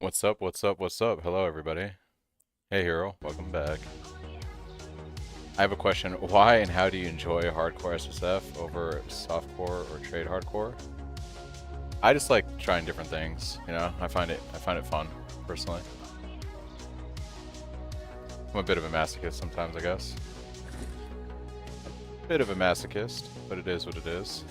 What's up? What's up? What's up? Hello, everybody. Hey, Hero. Welcome back. I have a question. Why and how do you enjoy hardcore SSF over softcore or trade hardcore? I just like trying different things. You know, I find it fun, personally. I'm a bit of a masochist sometimes, I guess. Bit of a masochist, but it is what it is.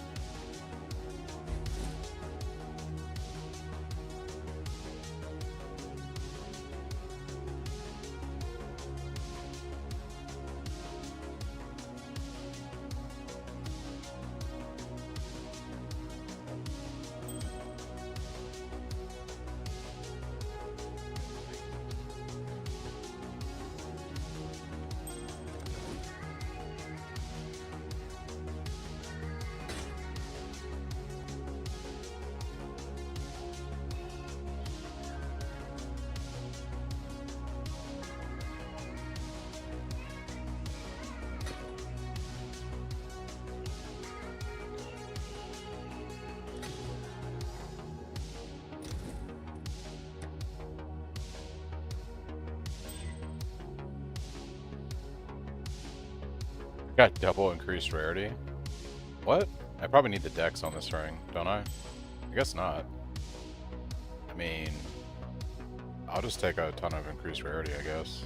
Got double increased rarity. What? I probably need the dex on this ring, don't I? I guess not. I mean, I'll just take a ton of increased rarity, I guess.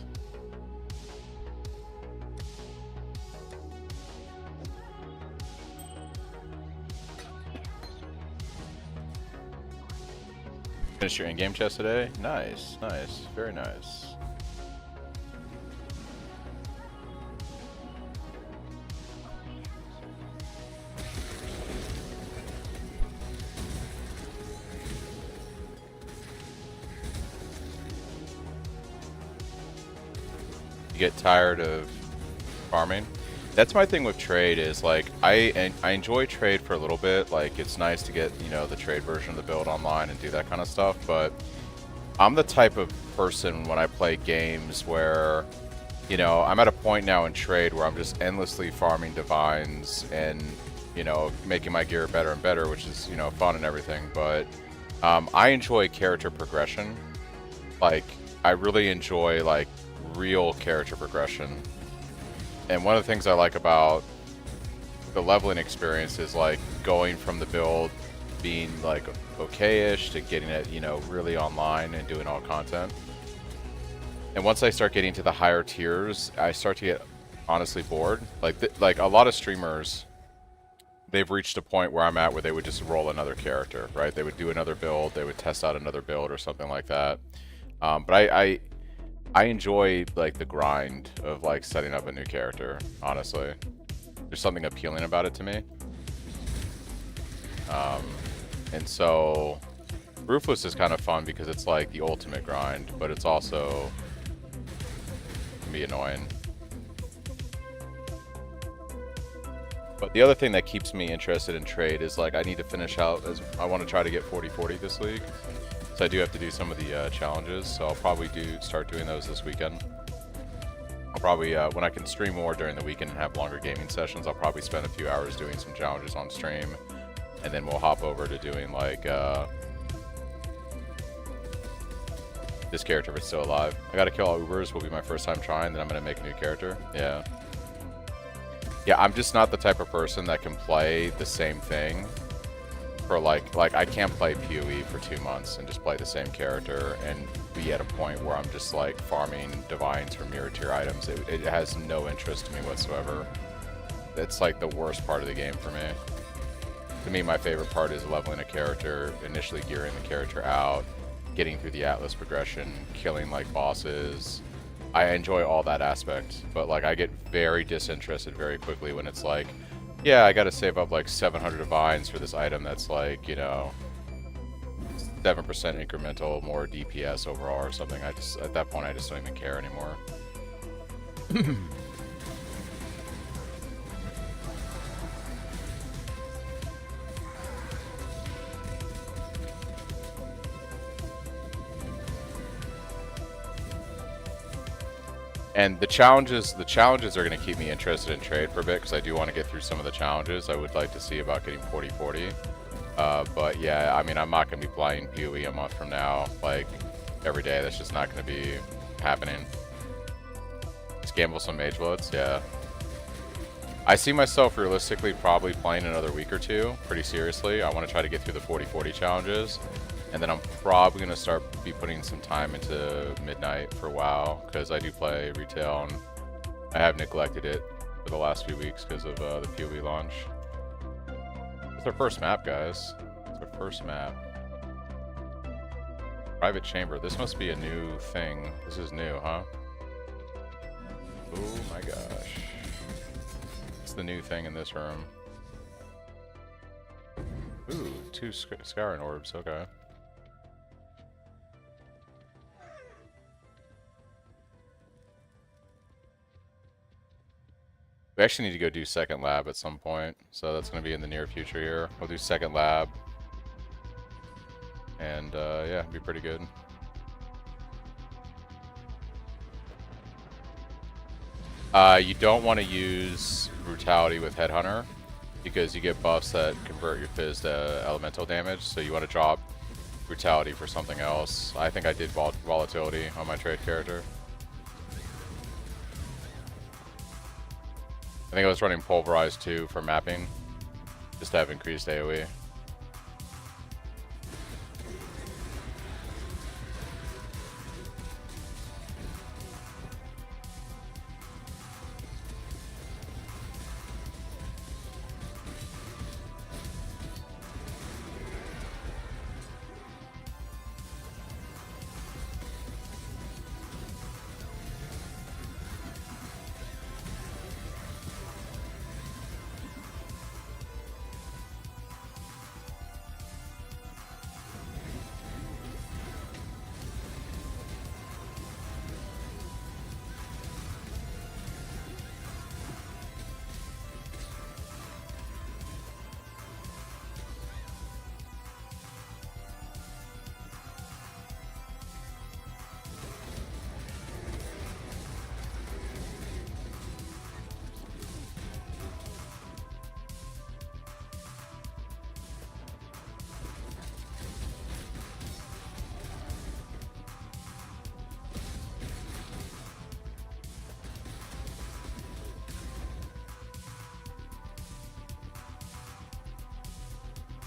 Finished your in-game chest today? Nice, nice, very nice. You get tired of farming? That's my thing with trade is like I enjoy trade for a little bit. Like it's nice to get, you know, the trade version of the build online and do that kind of stuff, but I'm the type of person when I play games where, you know, I'm at a point now in trade where I'm just endlessly farming divines and, you know, making my gear better and better, which is, you know, fun and everything, but I enjoy character progression. Like I really enjoy like real character progression. And one of the things I like about the leveling experience is like going from the build being like okay-ish to getting it, you know, really online and doing all content. And once I start getting to the higher tiers, I start to get honestly bored. Like a lot of streamers, they've reached a point where I'm at where they would just roll another character, right? They would do another build, they would test out another build or something like that. But I enjoy like the grind of like setting up a new character, honestly. There's something appealing about it to me. And so Ruthless is kind of fun because it's like the ultimate grind, but it's also can be annoying. But the other thing that keeps me interested in trade is like I need to finish out, as I want to try to get 40-40 this league. So I do have to do some of the challenges, so I'll probably start doing those this weekend. I'll probably, when I can stream more during the weekend and have longer gaming sessions, I'll probably spend a few hours doing some challenges on stream. And then we'll hop over to doing like, this character if it's still alive. I gotta kill all Ubers, will be my first time trying, then I'm gonna make a new character. Yeah. Yeah, I'm just not the type of person that can play the same thing for like I can't play PoE for 2 months and just play the same character and be at a point where I'm just like farming divines for mirror tier items. It has no interest to me whatsoever. It's like the worst part of the game for me. To me, my favorite part is leveling a character, initially gearing the character out, getting through the Atlas progression, killing like bosses. I enjoy all that aspect, but like I get very disinterested very quickly when it's like, yeah, I gotta save up like 700 divines for this item that's like, you know, 7% incremental more DPS overall or something. At that point, I just don't even care anymore. And the challenges are going to keep me interested in trade for a bit because I do want to get through some of the challenges. I would like to see about getting 40-40. But yeah, I mean, I'm not going to be playing PoE a month from now. Like, every day. That's just not going to be happening. Just gamble some Mage Bloods, yeah. I see myself realistically probably playing another week or two, pretty seriously. I want to try to get through the 40-40 challenges. And then I'm probably going to start putting some time into Midnight for a while, because I do play retail, and I have neglected it for the last few weeks because of the PoE launch. It's our first map, guys. It's our first map. Private chamber. This must be a new thing. This is new, huh? Oh my gosh. It's the new thing in this room. Ooh, 2 scouring orbs. Okay. We actually need to go do second lab at some point, so that's going to be in the near future here. We'll do second lab. And yeah, it'd be pretty good. You don't want to use Brutality with Headhunter, because you get buffs that convert your Fizz to elemental damage, so you want to drop Brutality for something else. I think I did Volatility on my trade character. I think I was running Pulverize too for mapping, just to have increased AoE.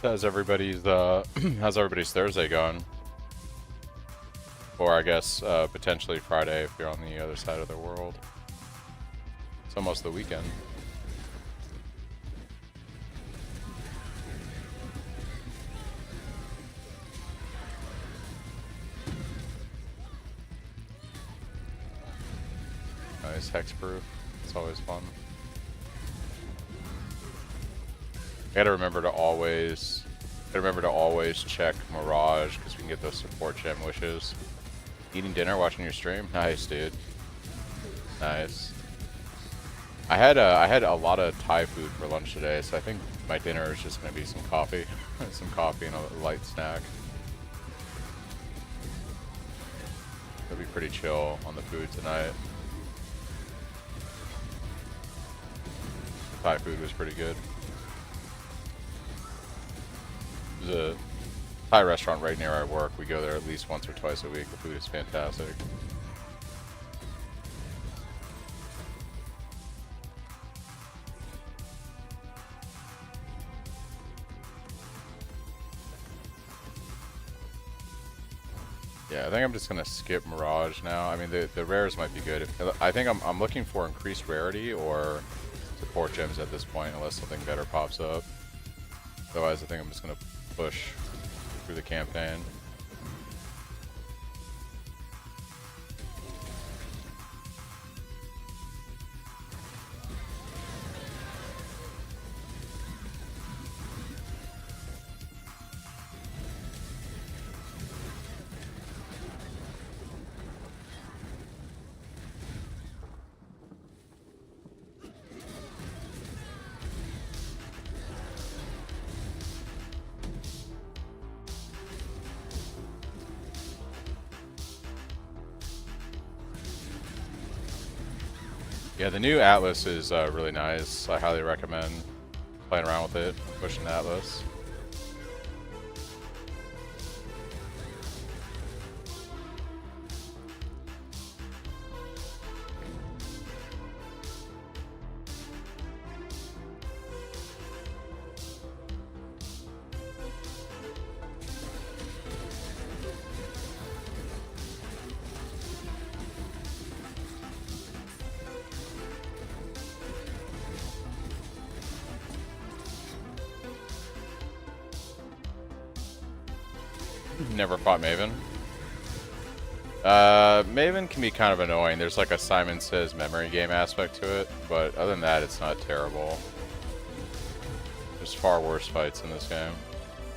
How's everybody's Thursday going? Or I guess potentially Friday if you're on the other side of the world. It's almost the weekend. Nice hexproof. It's always fun. I gotta remember to always check Mirage, because we can get those support gem wishes. Eating dinner, watching your stream? Nice, dude. Nice. I had a lot of Thai food for lunch today, so I think my dinner is just gonna be some coffee. Some coffee and a light snack. It'll be pretty chill on the food tonight. The Thai food was pretty good. There's a Thai restaurant right near our work. We go there at least once or twice a week. The food is fantastic. Yeah, I think I'm just gonna skip Mirage now. I mean, the rares might be good. I think I'm looking for increased rarity or support gems at this point, unless something better pops up. Otherwise, I think I'm just gonna push through the campaign. Yeah, the new Atlas is really nice. I highly recommend playing around with it, pushing Atlas. Never fought Maven. Maven can be kind of annoying. There's like a Simon Says memory game aspect to it, but other than that, it's not terrible. There's far worse fights in this game.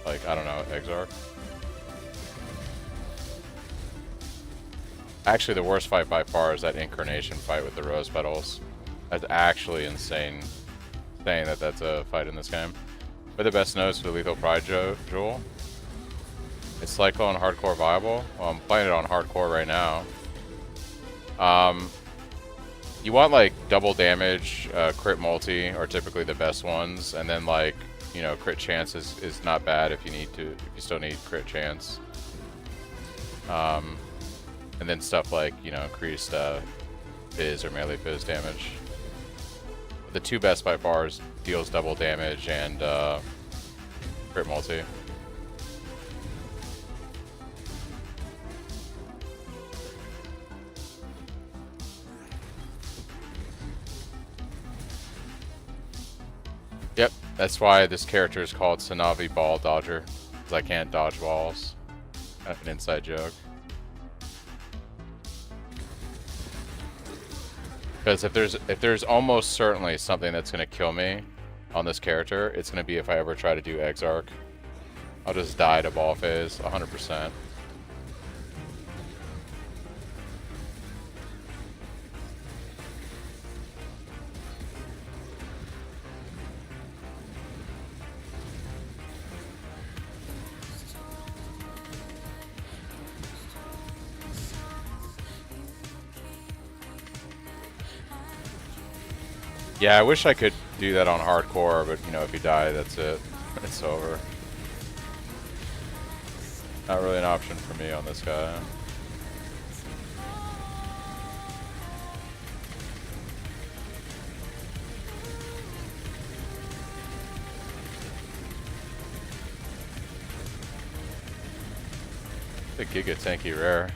Like, I don't know, Exarch. Actually, the worst fight by far is that Incarnation fight with the Rose Petals. That's actually insane. Saying that that's a fight in this game. But the best notes for the Lethal Pride Jewel. Is Cyclone hardcore viable? Well, I'm playing it on hardcore right now. You want like double damage, crit multi are typically the best ones, and then like, you know, crit chance is not bad if you still need crit chance. And then stuff like, you know, increased fizz or melee fizz damage. The two best by far is deals double damage and crit multi. Yep, that's why this character is called Sanavi Ball Dodger, because I can't dodge balls. Kind of an inside joke. Because if there's almost certainly something that's gonna kill me on this character, it's gonna be if I ever try to do Exarch. I'll just die to ball phase, 100%. Yeah, I wish I could do that on hardcore, but you know, if you die, that's it. It's over. Not really an option for me on this guy. The Giga Tanky rare.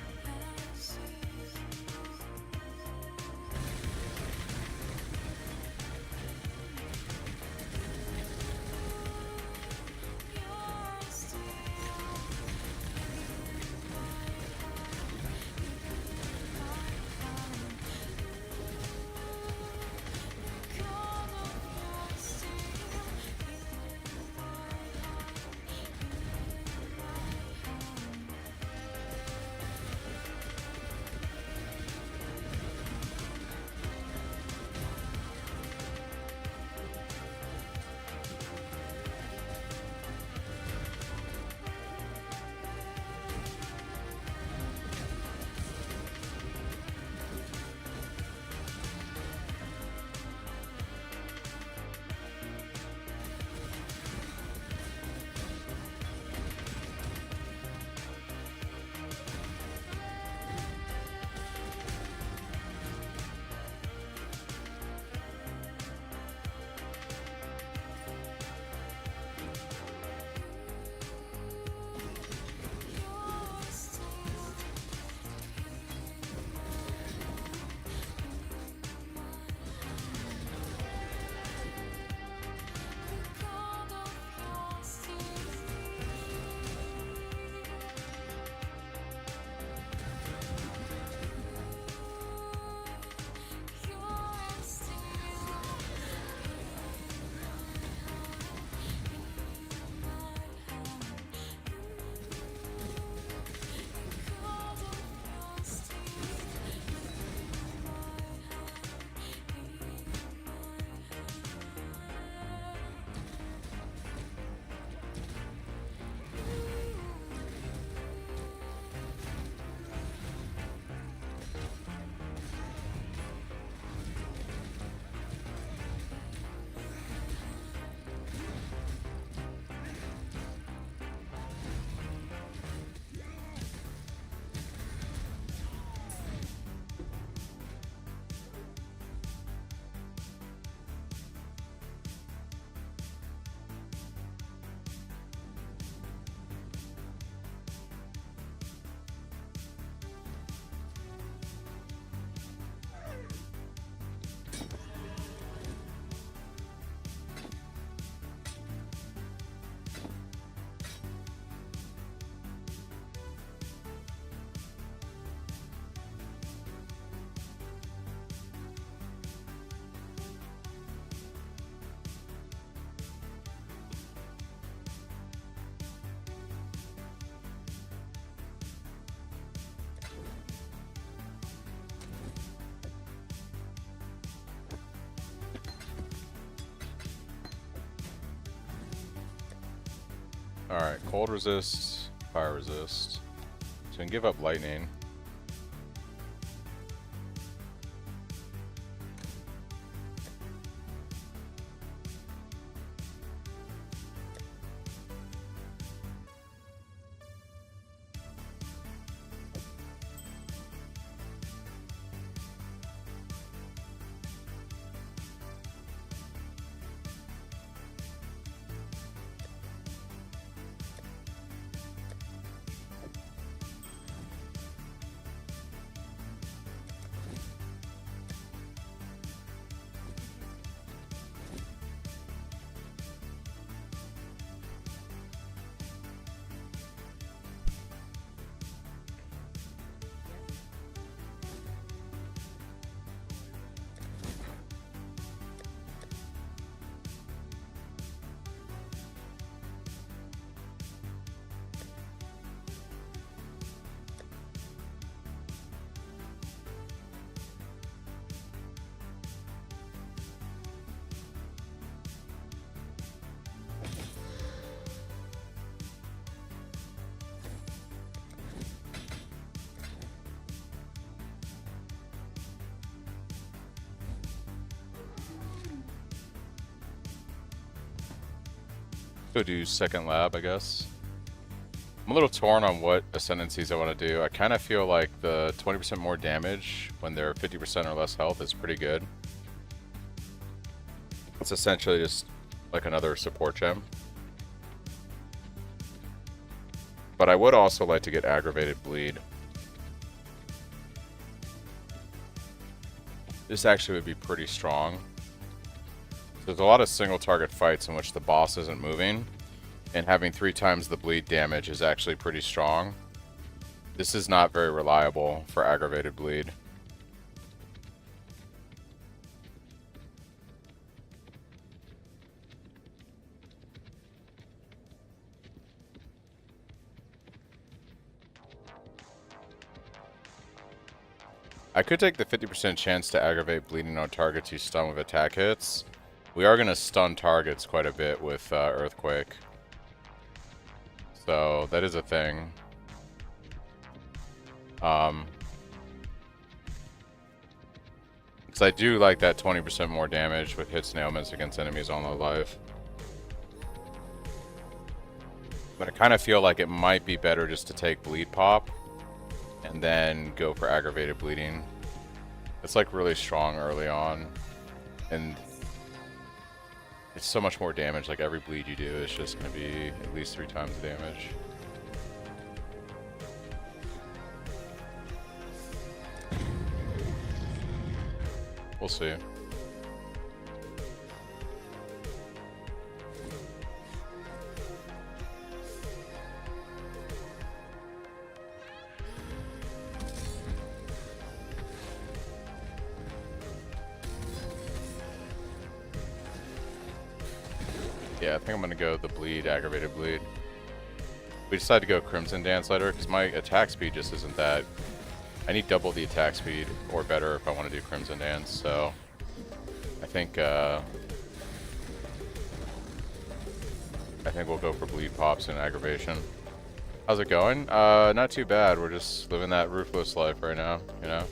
Alright, cold resist, fire resist. So we can give up lightning. Go do second lab, I guess. I'm a little torn on what Ascendancies I want to do. I kind of feel like the 20% more damage when they're 50% or less health is pretty good. It's essentially just like another support gem. But I would also like to get aggravated bleed. This actually would be pretty strong. There's a lot of single target fights in which the boss isn't moving, and having 3 times the bleed damage is actually pretty strong. This is not very reliable for aggravated bleed. I could take the 50% chance to aggravate bleeding on targets you stun with attack hits. We are going to stun targets quite a bit with Earthquake. So that is a thing. Because I do like that 20% more damage with hits and ailments against enemies on low life. But I kind of feel like it might be better just to take bleed pop and then go for aggravated bleeding. It's like really strong early on, and it's so much more damage. Like every bleed you do is just going to be at least 3 times the damage. We'll see. Yeah, I think I'm going to go the bleed, aggravated bleed. We decided to go Crimson Dance later because my attack speed just isn't that. I need double the attack speed or better if I want to do Crimson Dance, so I think we'll go for bleed pops and aggravation. How's it going? Not too bad. We're just living that Ruthless life right now, you know?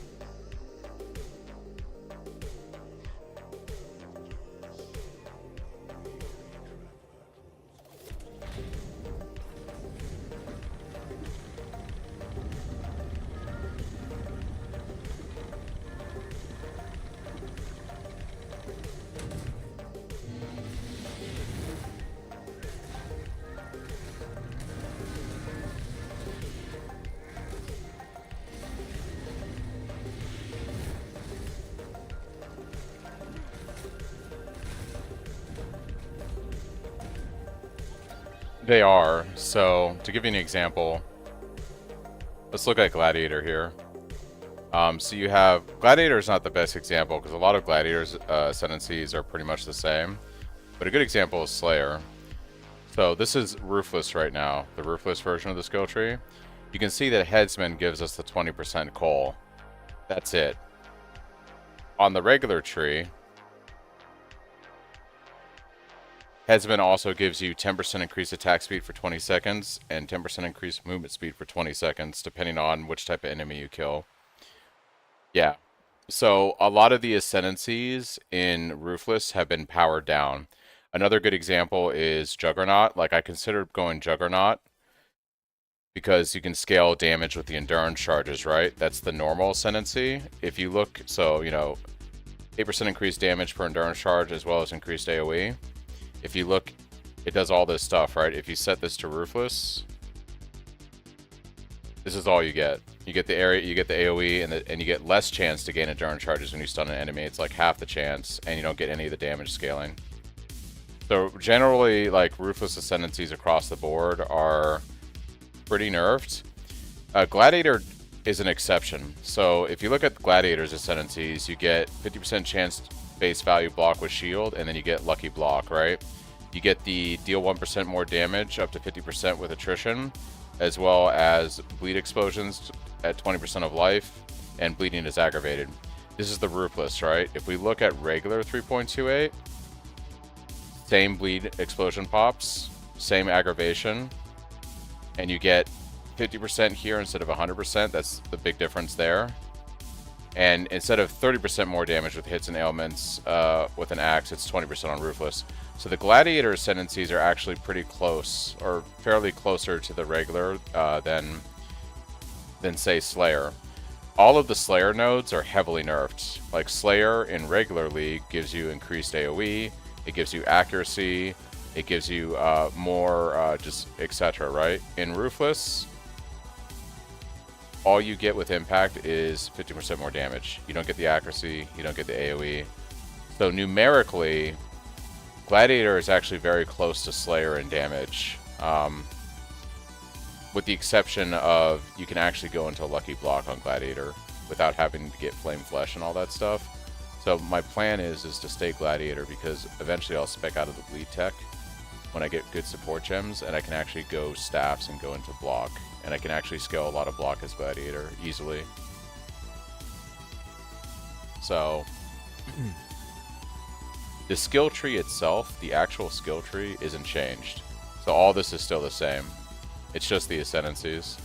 They are. So, to give you an example, let's look at Gladiator here. So you have... Gladiator is not the best example, because a lot of Gladiator's ascendancies are pretty much the same. But a good example is Slayer. So this is Ruthless right now, the Ruthless version of the skill tree. You can see that Headsman gives us the 20% coal. That's it. On the regular tree, Headsman also gives you 10% increased attack speed for 20 seconds and 10% increased movement speed for 20 seconds, depending on which type of enemy you kill. Yeah. So a lot of the Ascendancies in Ruthless have been powered down. Another good example is Juggernaut. Like, I considered going Juggernaut because you can scale damage with the endurance charges, right? That's the normal Ascendancy. If you look, so, you know, 8% increased damage per endurance charge as well as increased AoE. If you look, it does all this stuff, right? If you set this to Ruthless, this is all you get. You get the area, you get the AoE, and you get less chance to gain endurance charges when you stun an enemy. It's like half the chance, and you don't get any of the damage scaling. So generally, like, Ruthless Ascendancies across the board are pretty nerfed. Gladiator is an exception. So if you look at Gladiator's Ascendancies, you get 50% chance base value block with shield, and then you get lucky block, right? You get the deal 1% more damage up to 50% with attrition, as well as bleed explosions at 20% of life, and bleeding is aggravated. This is the Ruthless, right? If we look at regular 3.28, same bleed explosion pops, same aggravation, and you get 50% here instead of 100%. That's the big difference there. And instead of 30% more damage with hits and ailments with an axe, it's 20% on Ruthless. So the Gladiator Ascendancies are actually pretty close, or fairly closer to the regular than say Slayer. All of the Slayer nodes are heavily nerfed. Like, Slayer in regular League gives you increased AoE, it gives you accuracy, it gives you more just etc., right? In Ruthless, all you get with impact is 50% more damage. You don't get the accuracy, you don't get the AoE. So numerically, Gladiator is actually very close to Slayer in damage. With the exception of you can actually go into Lucky Block on Gladiator without having to get Flame Flesh and all that stuff. So my plan is to stay Gladiator, because eventually I'll spec out of the bleed tech when I get good support gems, and I can actually go staffs and go into block. And I can actually scale a lot of block as Gladiator easily. So the skill tree itself, the actual skill tree, isn't changed. So all this is still the same. It's just the Ascendancies.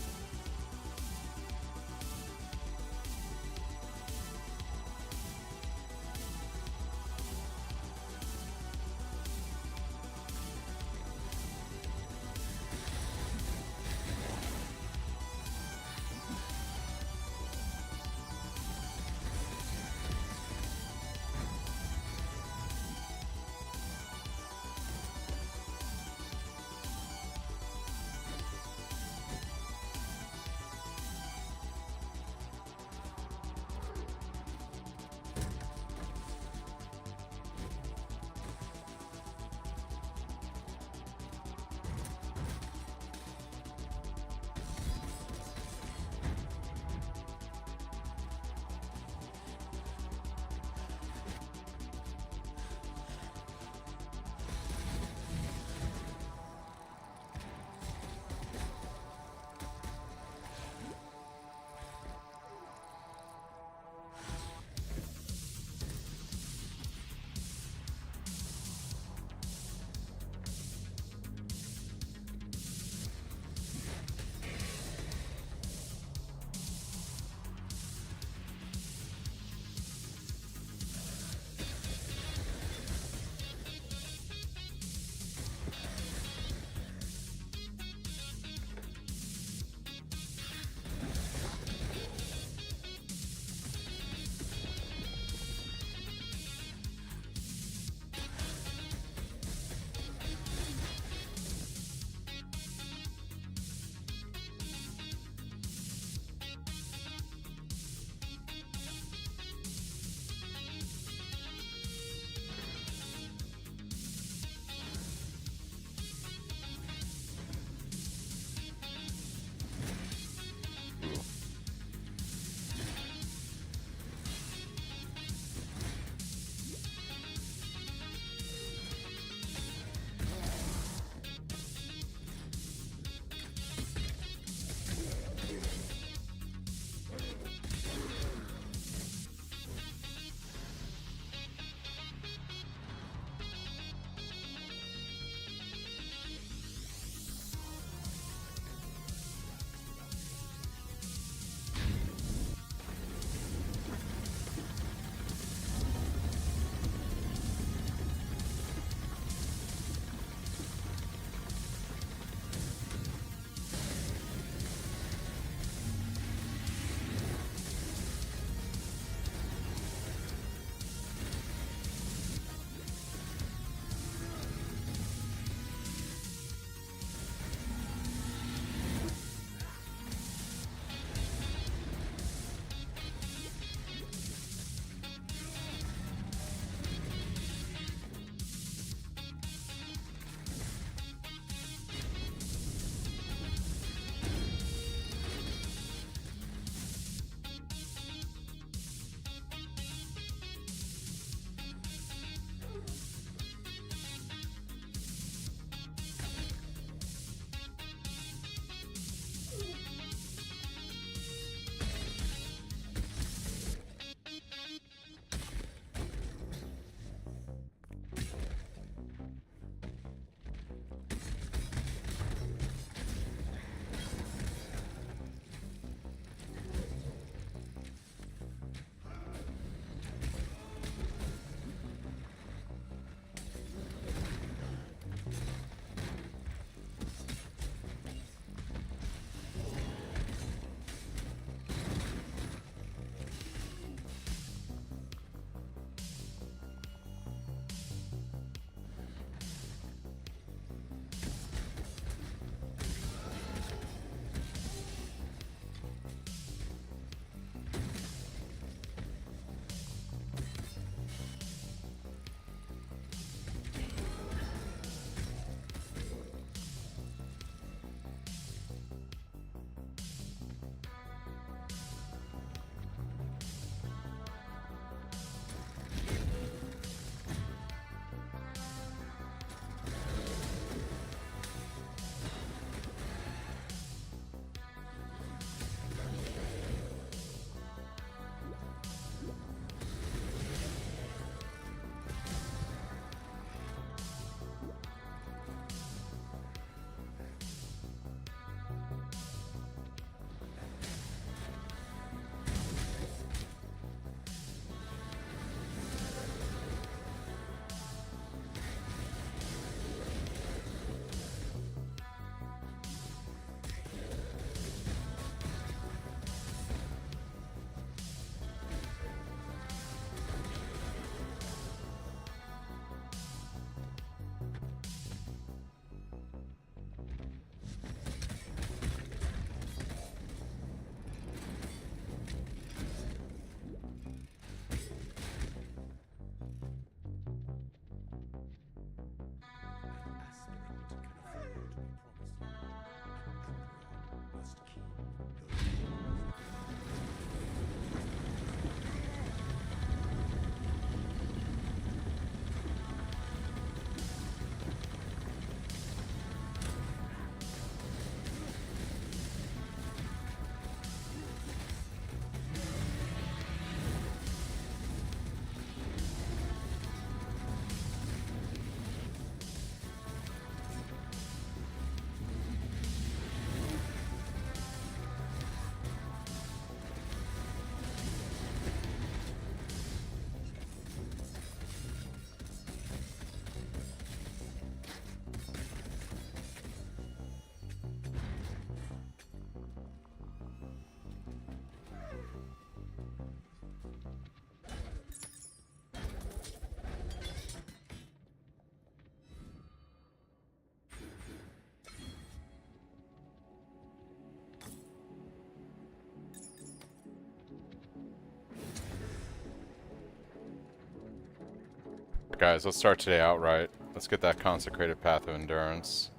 Guys, let's start today outright. Let's get that consecrated path of endurance.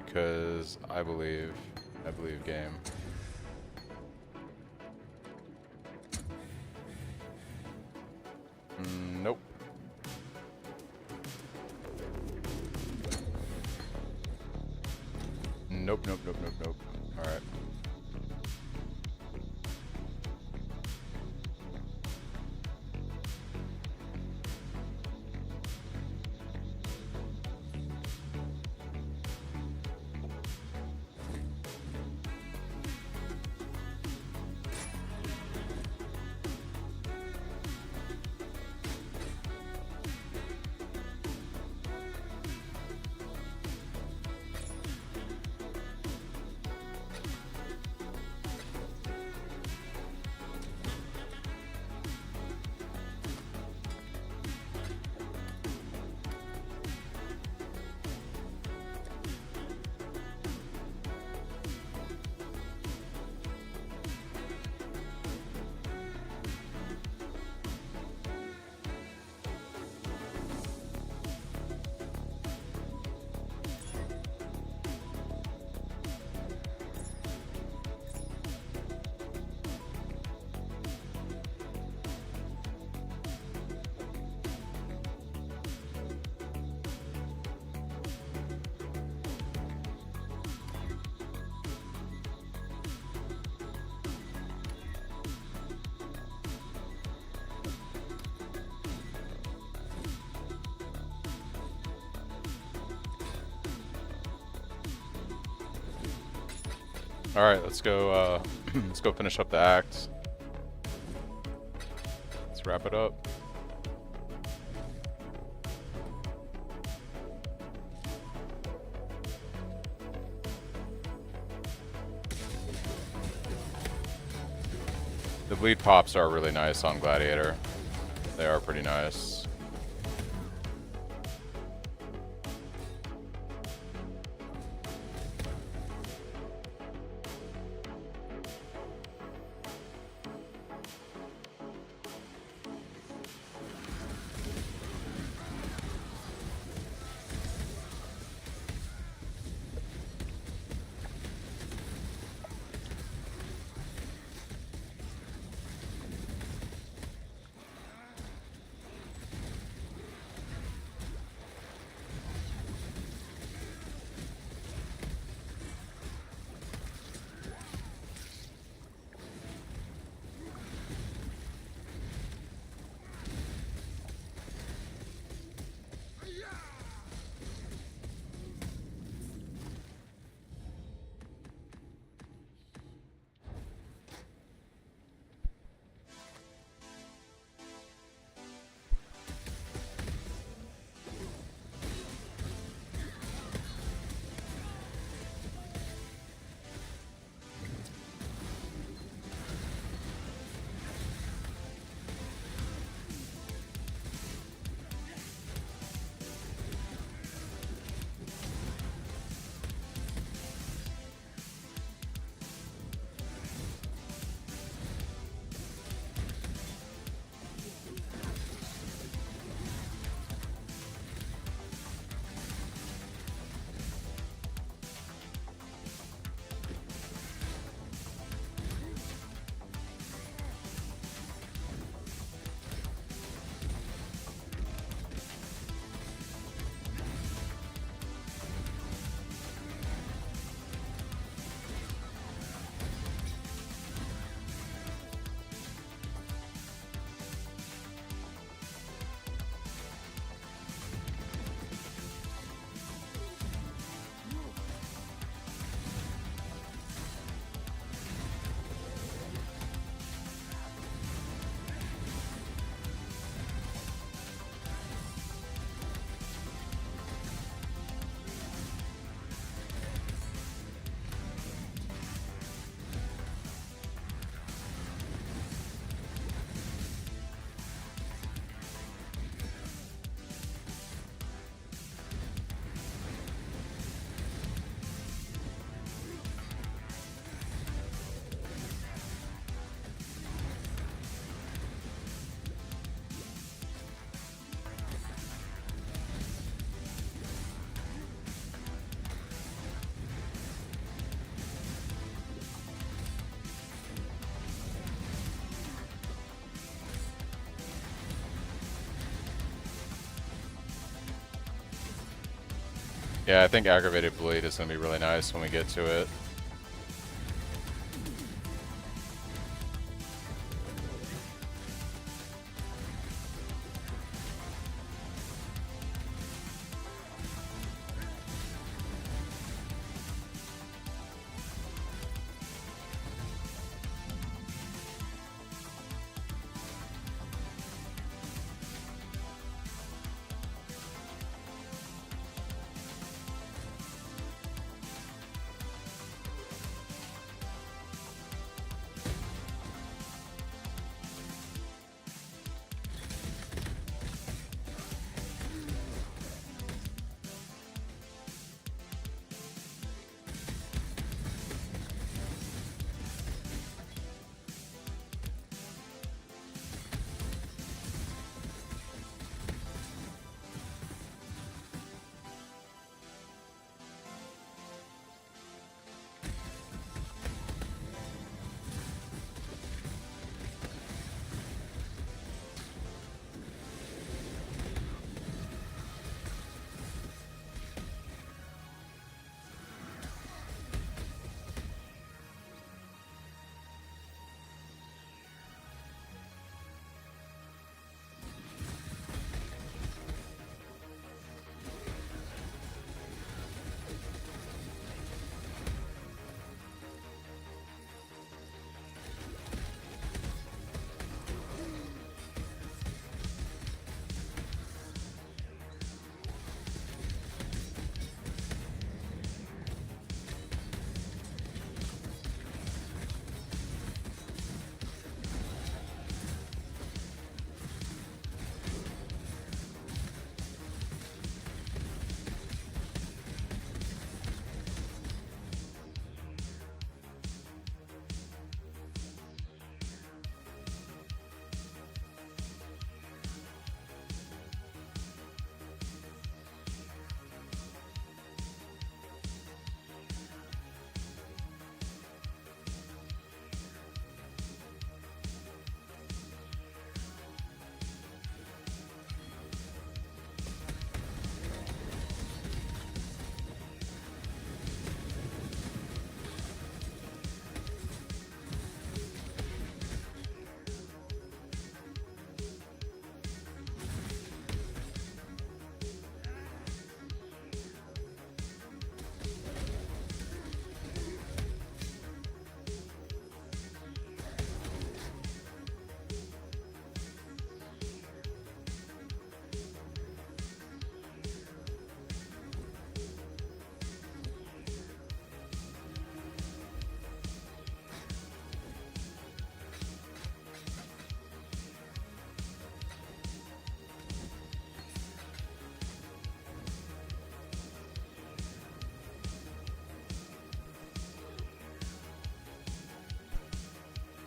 Because I believe game. Nope. Nope, nope, nope, nope, nope. Alright. Alright, let's go let's go finish up the act. Let's wrap it up. The bleed pops are really nice on Gladiator. They are pretty nice. Yeah, I think aggravated bleed is going to be really nice when we get to it.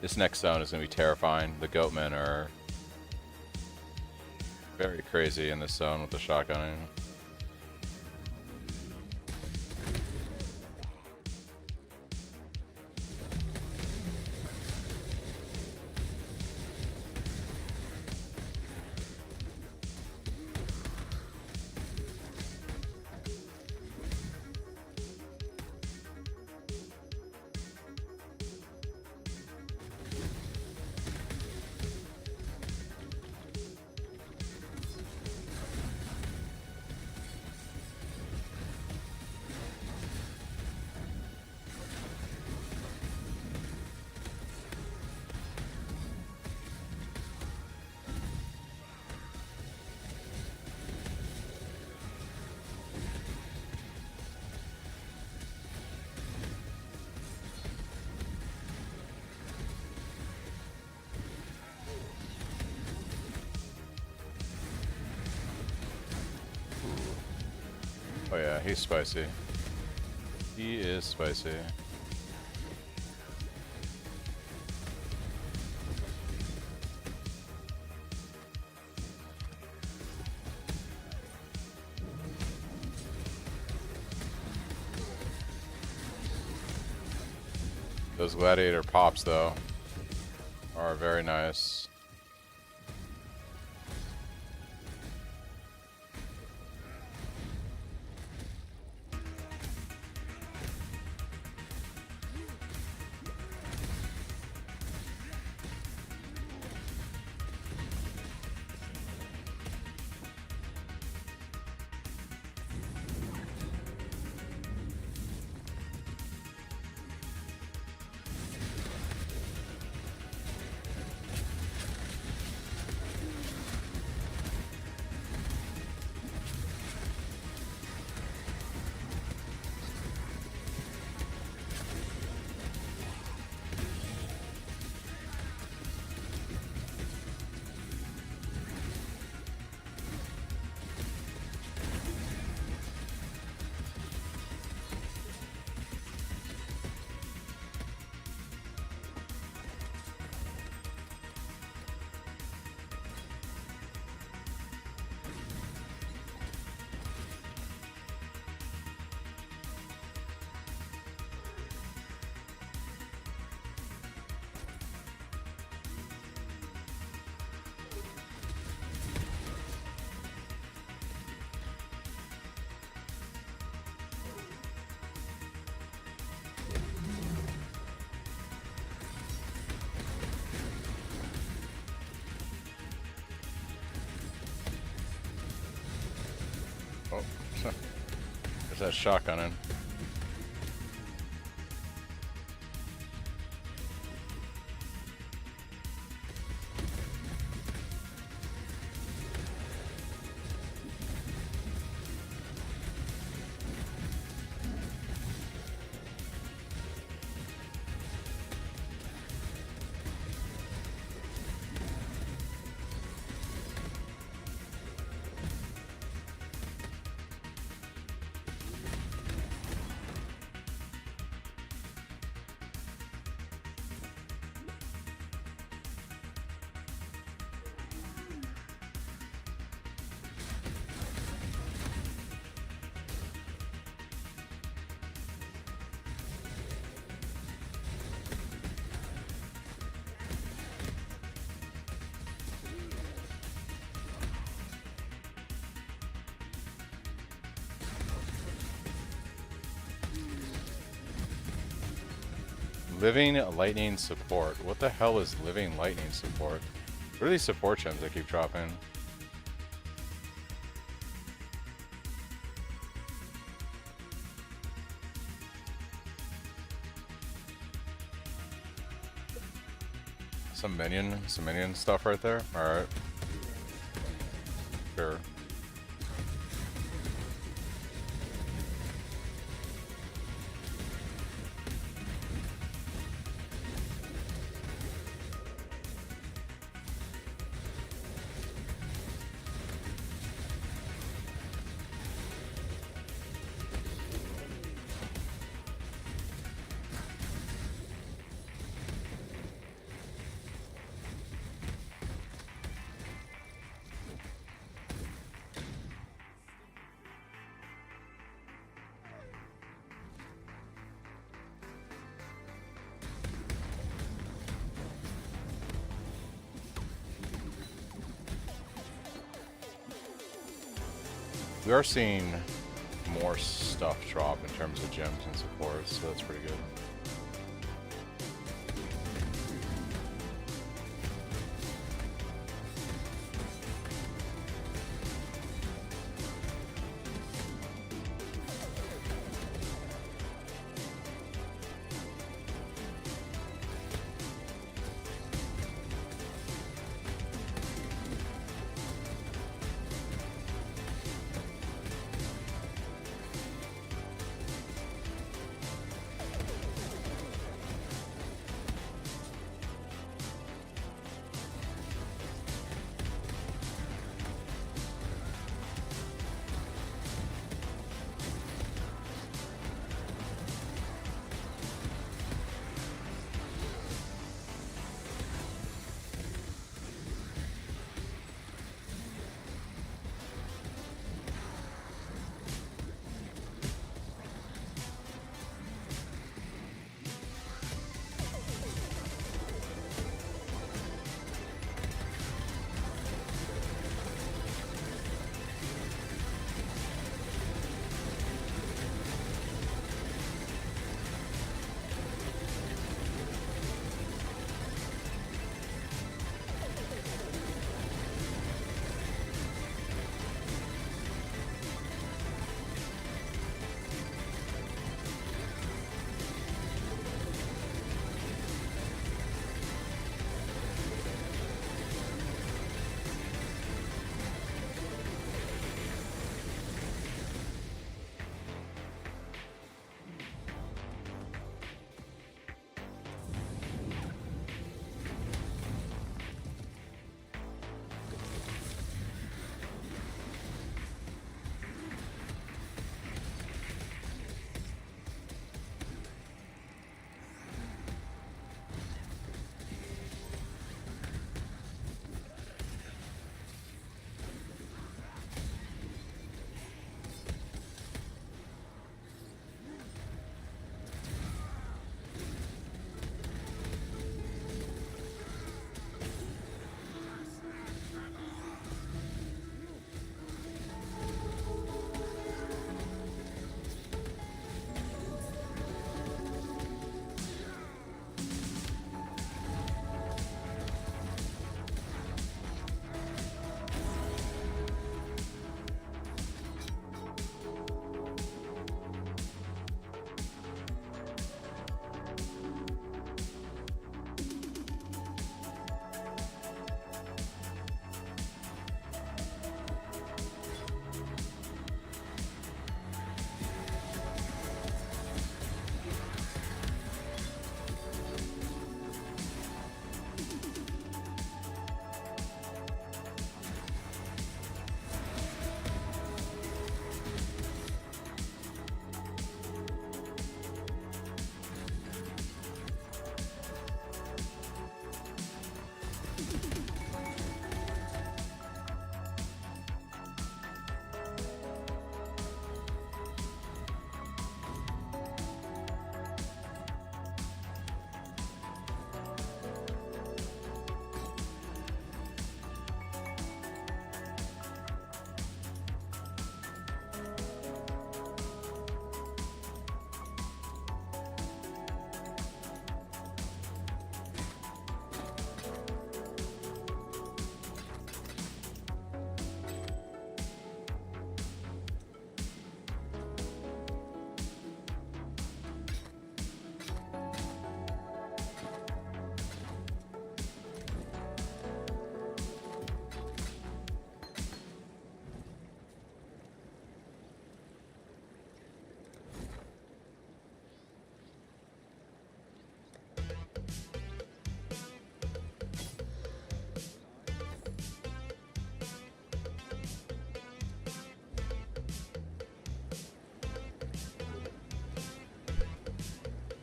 This next zone is going to be terrifying. The goatmen are very crazy in this zone with the shotgunning. Oh yeah, he's spicy. He is spicy. Those gladiator pops, though, are very nice. There's that shotgunning. Living lightning support. What the hell is living lightning support? What are these support gems that keep dropping? Some minion stuff right there. All right. Sure. We are seeing more stuff drop in terms of gems and supports, so that's pretty good.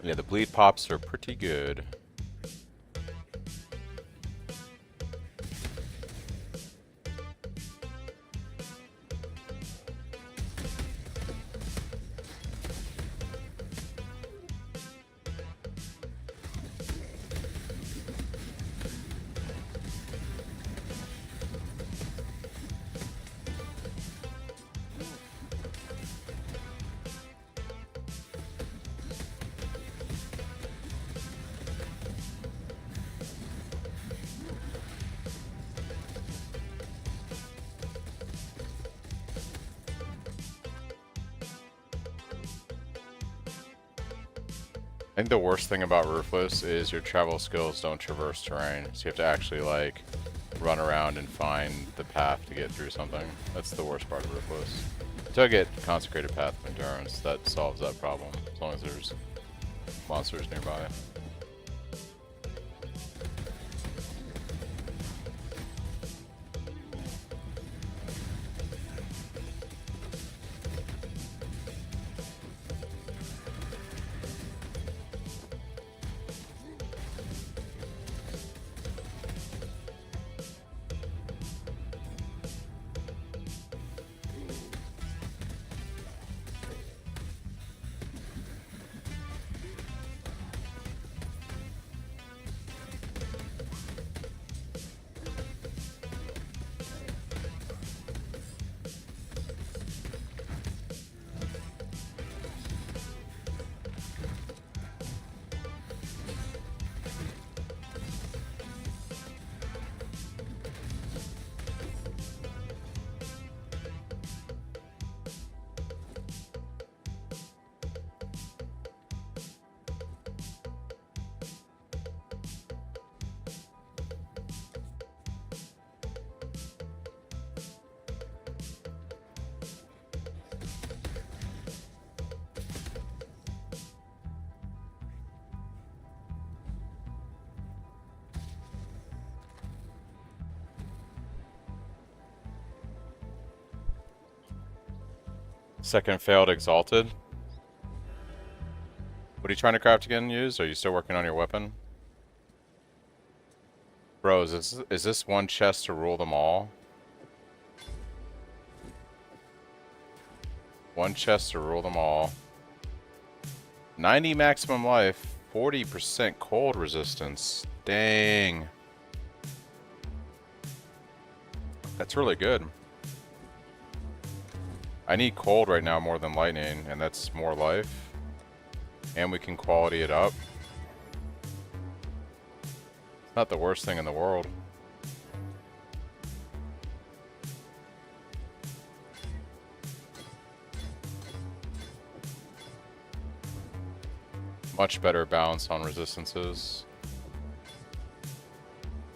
Yeah, the bleed pops are pretty good. I think the worst thing about Ruthless is your travel skills don't traverse terrain, so you have to actually like run around and find the path to get through something. That's the worst part of Ruthless. Until I get Consecrated Path of Endurance, that solves that problem, as long as there's monsters nearby. Second failed Exalted. What are you trying to craft again, Use? Are you still working on your weapon? Bro, is this one chest to rule them all? One chest to rule them all. 90 maximum life, 40% cold resistance. Dang. That's really good. I need cold right now more than lightning, and that's more life. And we can quality it up. It's not the worst thing in the world. Much better balance on resistances.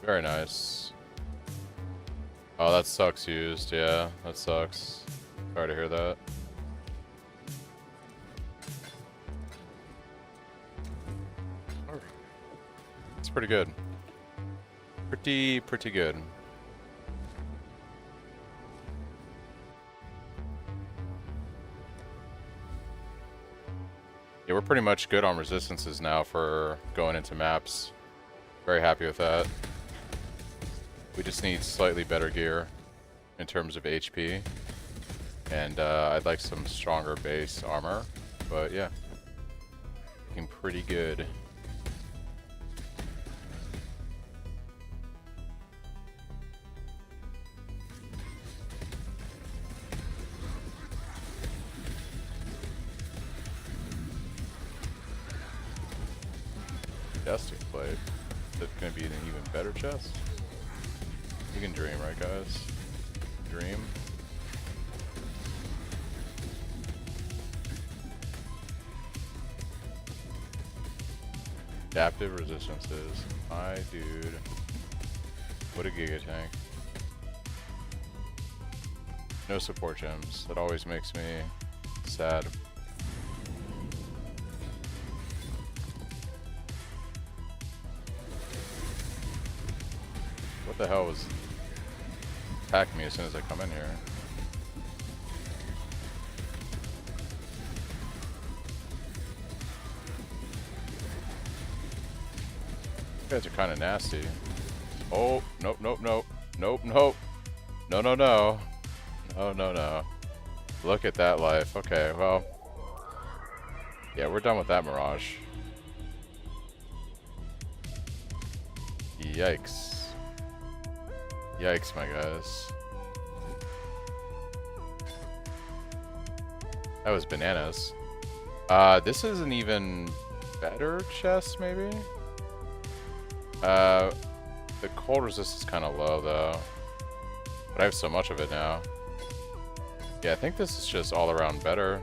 Very nice. Oh, that sucks used. Yeah, that sucks. Sorry to hear that. It's pretty good. Pretty good. Yeah, we're pretty much good on resistances now for going into maps. Very happy with that. We just need slightly better gear in terms of HP. And I'd like some stronger base armor, but yeah, looking pretty good. Chest plate. Is that gonna be an even better chest? You can dream, right, guys? Dream. Adaptive resistances. My dude. What a Giga Tank. No support gems. That always makes me sad. What the hell was attacking me as soon as I come in here? guys are kind of nasty. Oh, nope, nope, nope. Nope, nope. No, no, no. No, no, no. Look at that life. Okay, well. Yeah, we're done with that Mirage. Yikes. Yikes, my guys. That was bananas. This is an even better chest, maybe? The cold resist is kind of low, though. But I have so much of it now. Yeah, I think this is just all around better.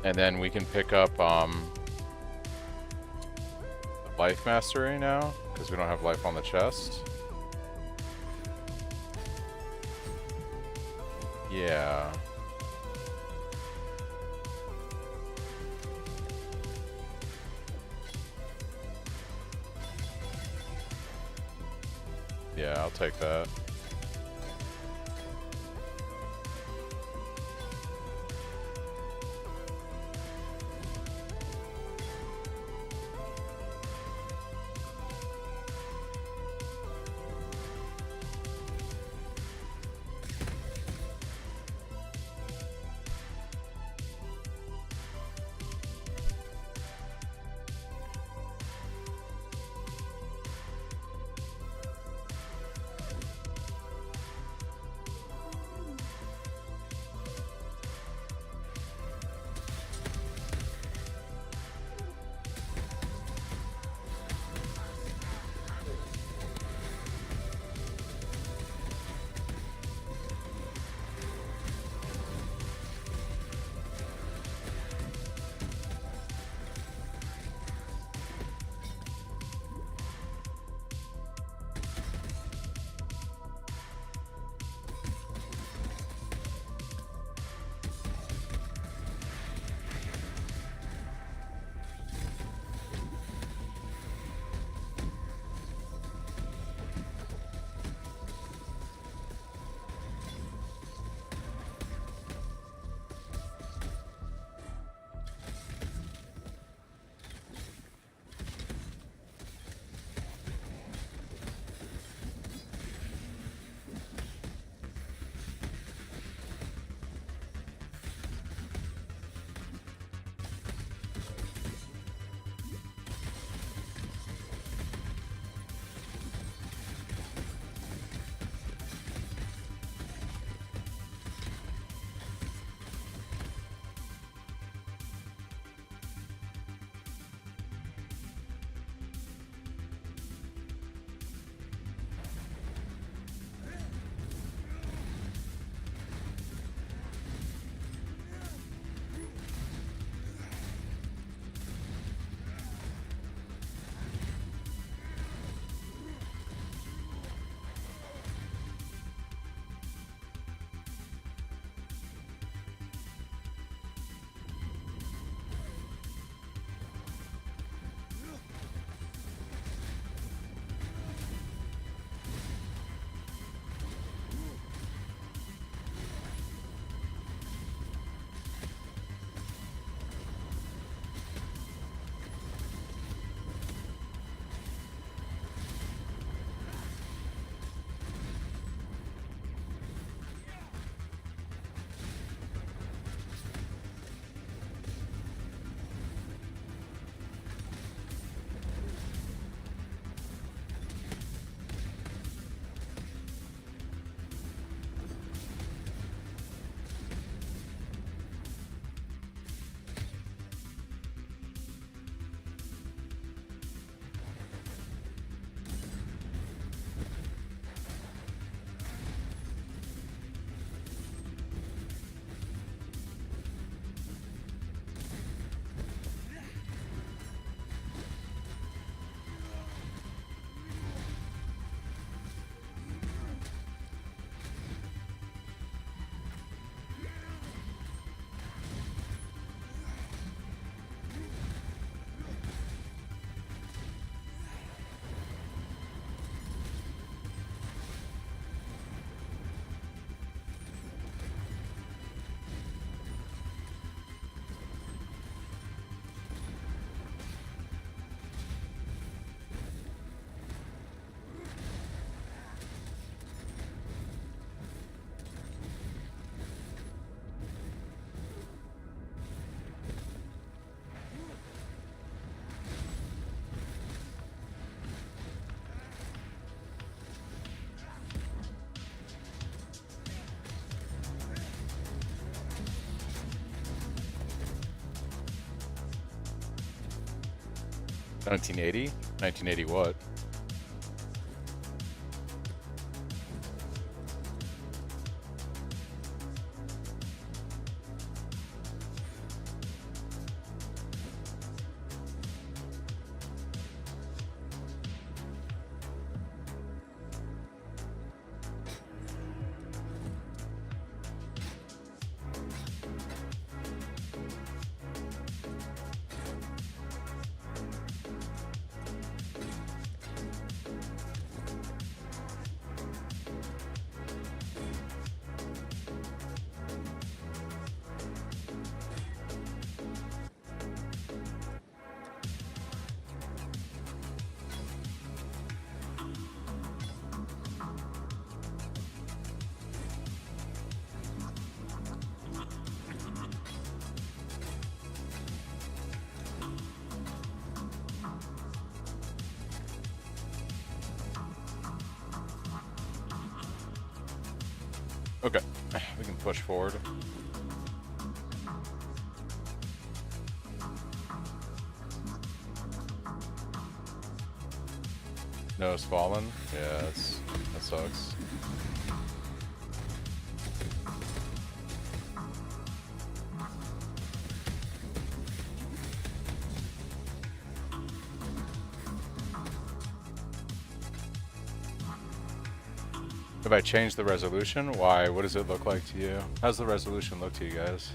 And then we can pick up, life mastery now, because we don't have life on the chest. Yeah. Yeah, I'll take that. 1980? 1980 what? Okay, we can push forward. No, it's fallen. Yeah, that sucks. If I change the resolution, why? What does it look like to you? How's the resolution look to you guys?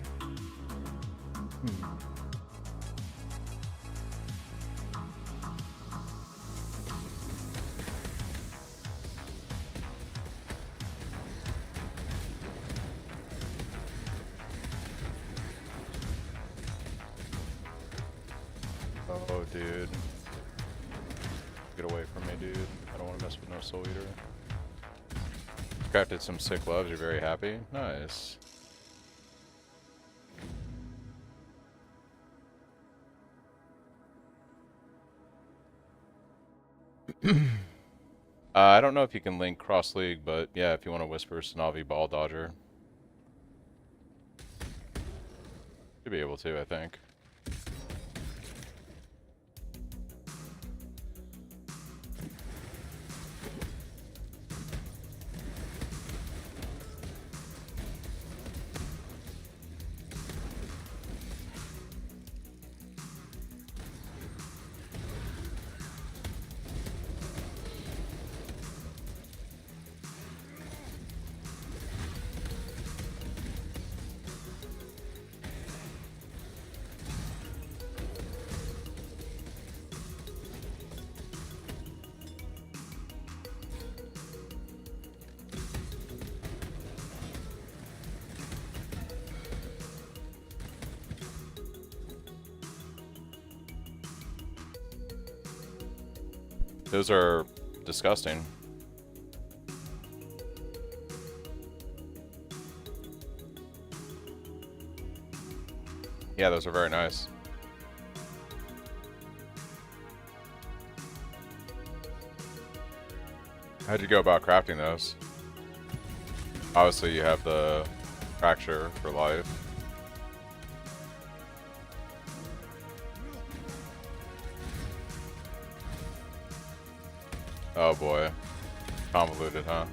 Oh, dude. Get away from me, dude. I don't want to mess with no Soul Eater. Crafted some sick loves, you're very happy? Nice. I don't know if you can link cross league, but yeah, if you want to whisper Sanavi Ball Dodger. Should be able to, I think. Those are disgusting. Yeah, those are very nice. How'd you go about crafting those? Obviously, you have the fracture for life. Oh boy. Convoluted, huh?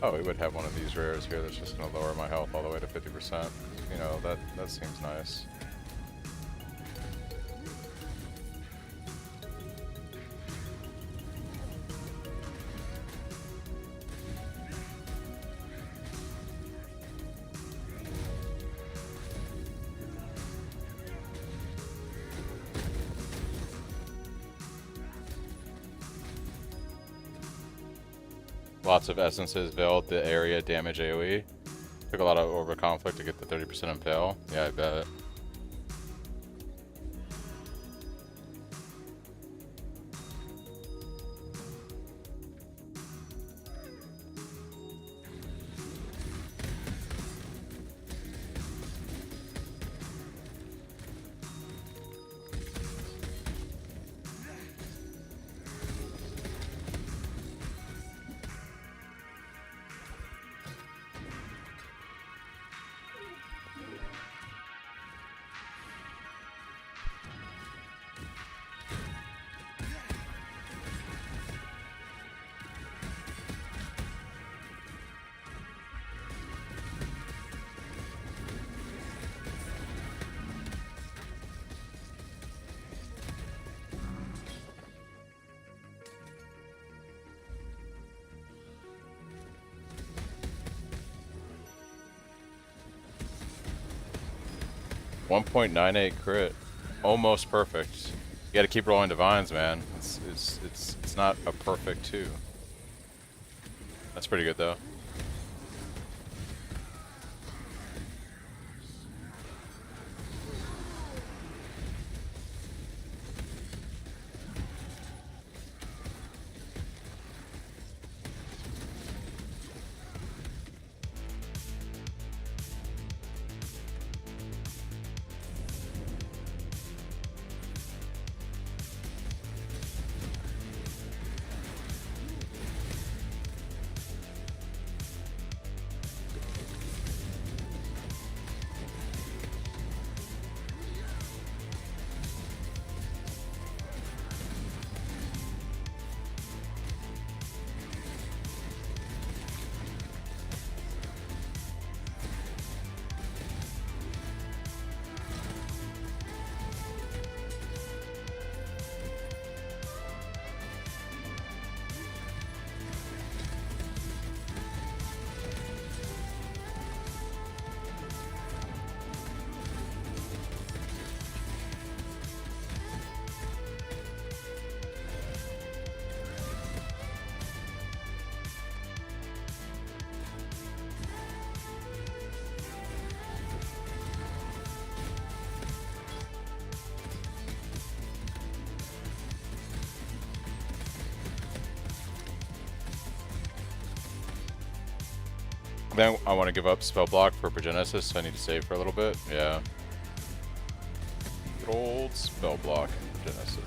Oh, we would have one of these rares here that's just going to lower my health all the way to 50%. You know, that seems nice. Lots of essences veiled the area damage AoE. Took a lot of Orb of Conflict to get the 30% impale. Yeah, I bet. 1.98 crit. Almost perfect. You gotta keep rolling divines, man. It's not a perfect 2. That's pretty good though. Then I want to give up spell block for Progenesis, so I need to save for a little bit. Yeah. Good old spell block in Progenesis.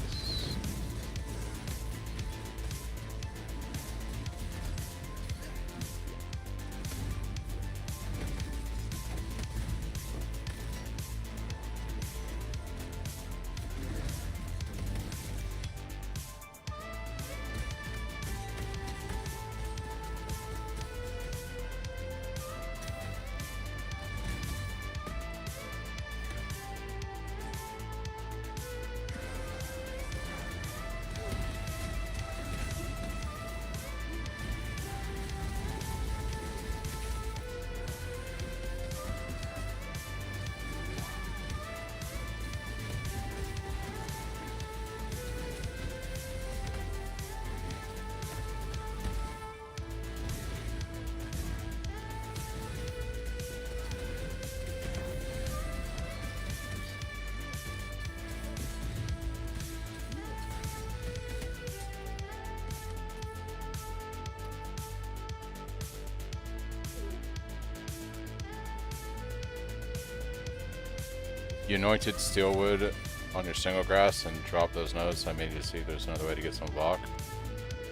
You anointed Steelwood on your single grass and drop those nodes. I made you see if there's another way to get some block.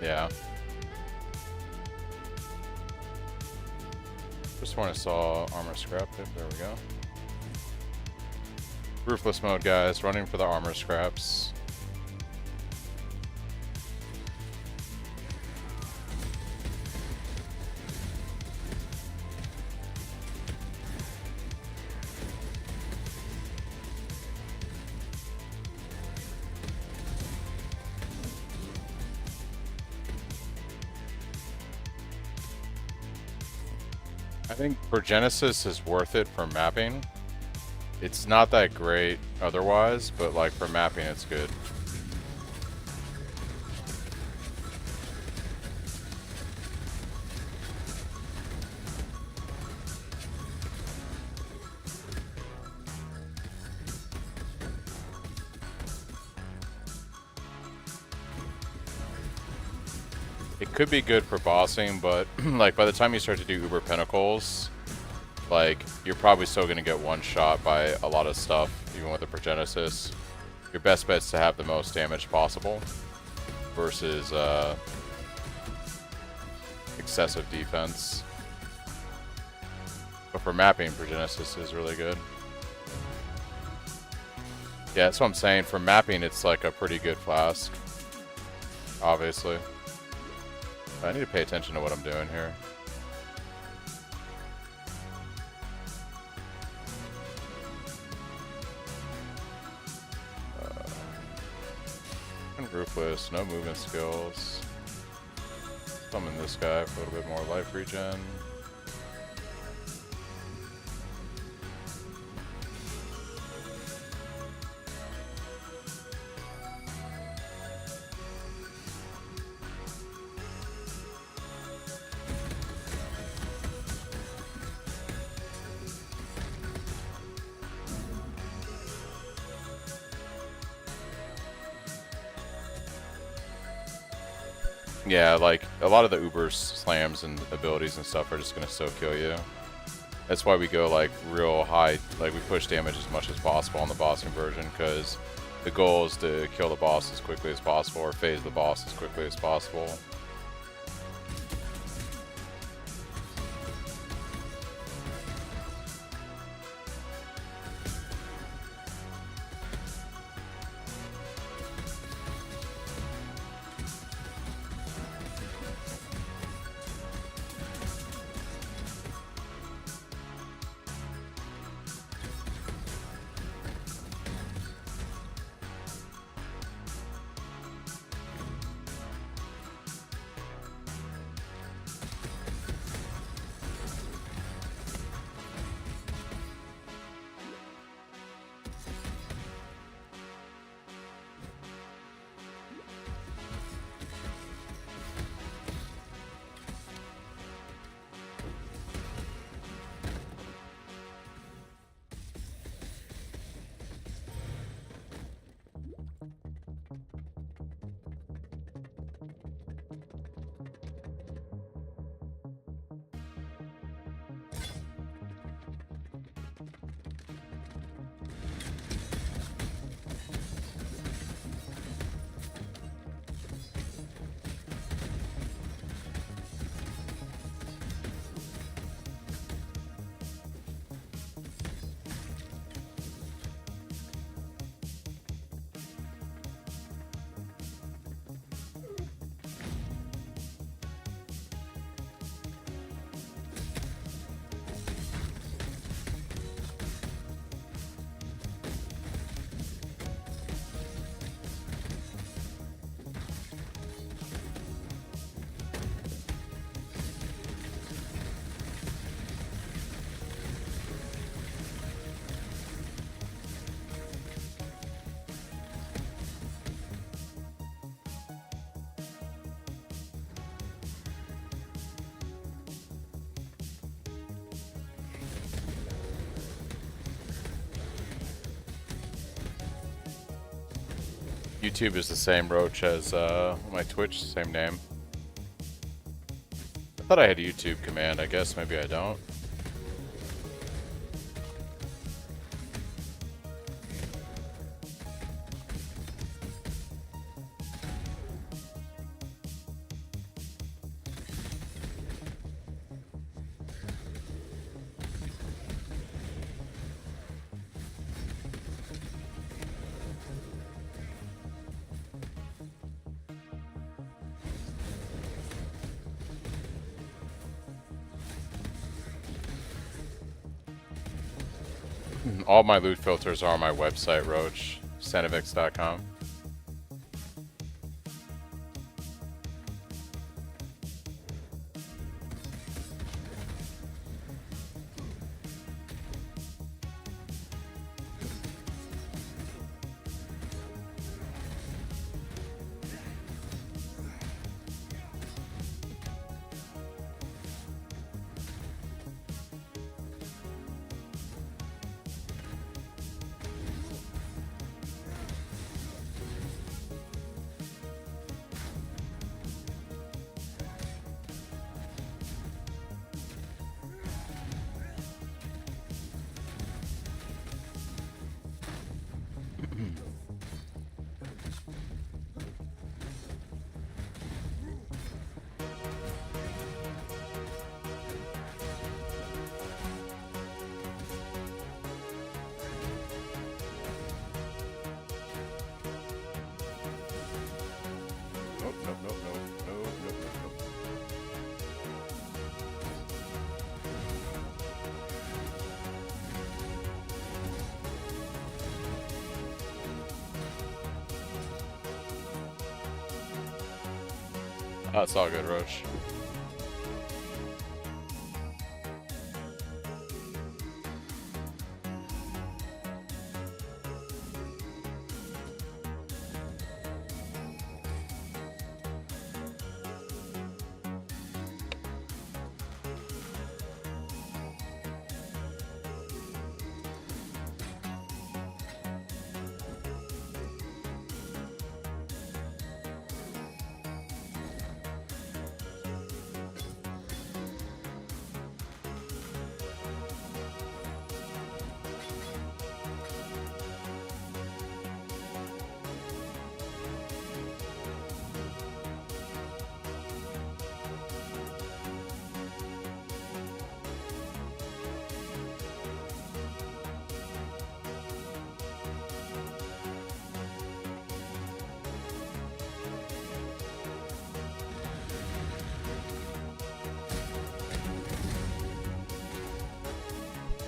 Yeah. Just when I saw armor scrap tip, there we go. Ruthless mode, guys, running for the armor scraps. I think Progenesis is worth it for mapping. It's not that great otherwise, but like for mapping it's good. It could be good for bossing, but like by the time you start to do Uber Pinnacles, like you're probably still going to get one shot by a lot of stuff, even with the Progenesis. Your best bet is to have the most damage possible versus excessive defense. But for mapping, Progenesis is really good. Yeah, that's what I'm saying. For mapping, it's like a pretty good flask, obviously. I need to pay attention to what I'm doing here. And Ruthless, no movement skills. Summon this guy for a little bit more life regen. Yeah, like a lot of the Uber slams and abilities and stuff are just gonna so kill you. That's why we go like real high, like we push damage as much as possible on the boss conversion, because the goal is to kill the boss as quickly as possible or phase the boss as quickly as possible. YouTube is the same roach as my Twitch, same name. I thought I had a YouTube command, I guess maybe I don't. All my loot filters are on my website, Roach, Cenovix.com. Oh, it's all good, Roach.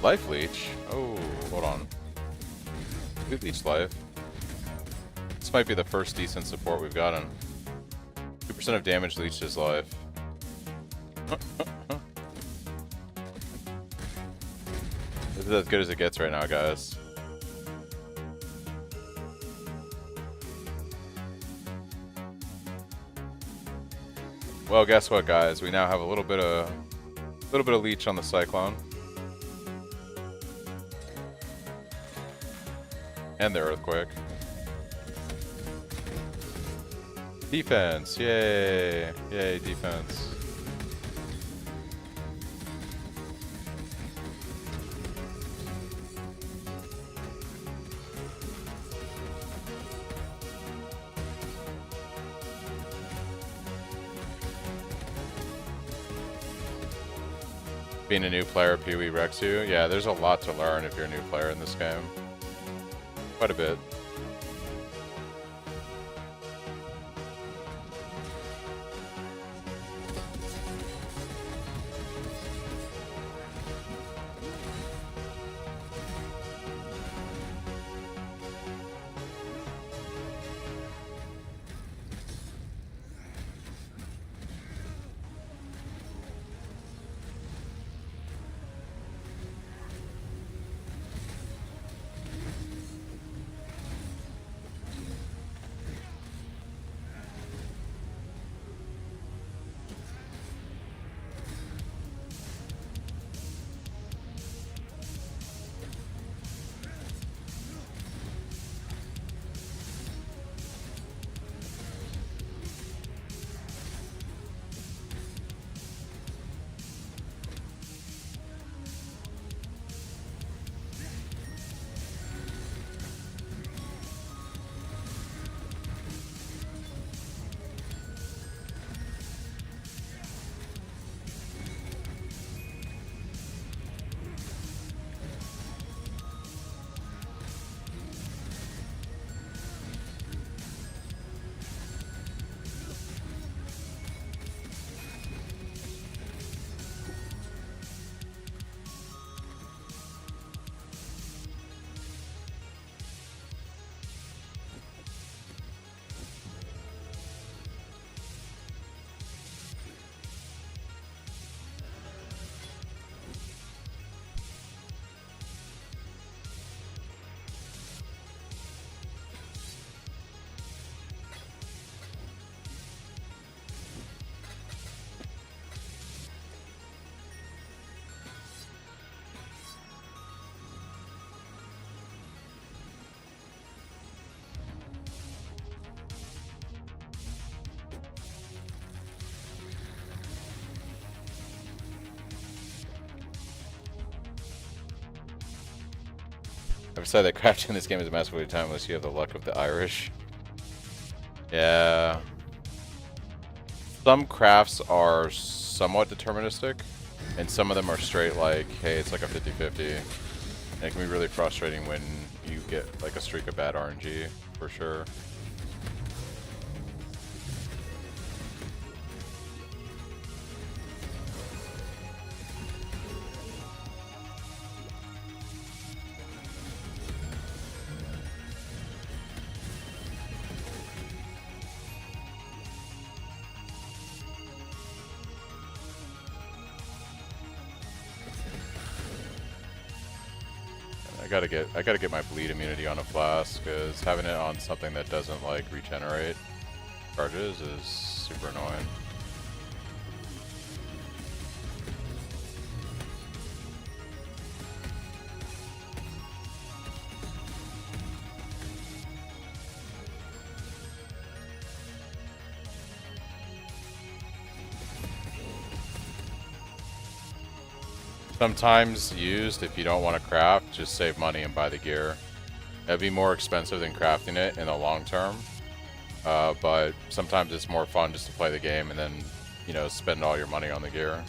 Life leech? Oh, hold on. We leech life. This might be the first decent support we've gotten. 2% of damage leached his life. This is as good as it gets right now, guys. Well, guess what, guys? We now have a little bit of leech on the Cyclone. And the Earthquake. Defense! Yay! Yay, defense. Being a new player, Pee Wee wrecks you. Yeah, there's a lot to learn if you're a new player in this game. Quite a bit. I've decided that crafting in this game is a massive waste of time unless you have the luck of the Irish. Yeah. Some crafts are somewhat deterministic, and some of them are straight like, hey, it's like a 50-50. And it can be really frustrating when you get like a streak of bad RNG, for sure. I gotta get my bleed immunity on a flask, because having it on something that doesn't like regenerate charges is super annoying. Sometimes used, if you don't want to craft, just save money and buy the gear. It'd be more expensive than crafting it in the long term, but sometimes it's more fun just to play the game and then, you know, spend all your money on the gear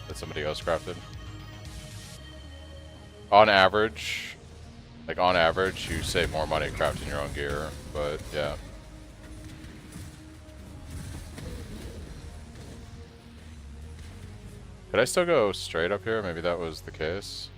that somebody else crafted. On average, you save more money crafting your own gear, but yeah. Could I still go straight up here? Maybe that was the case.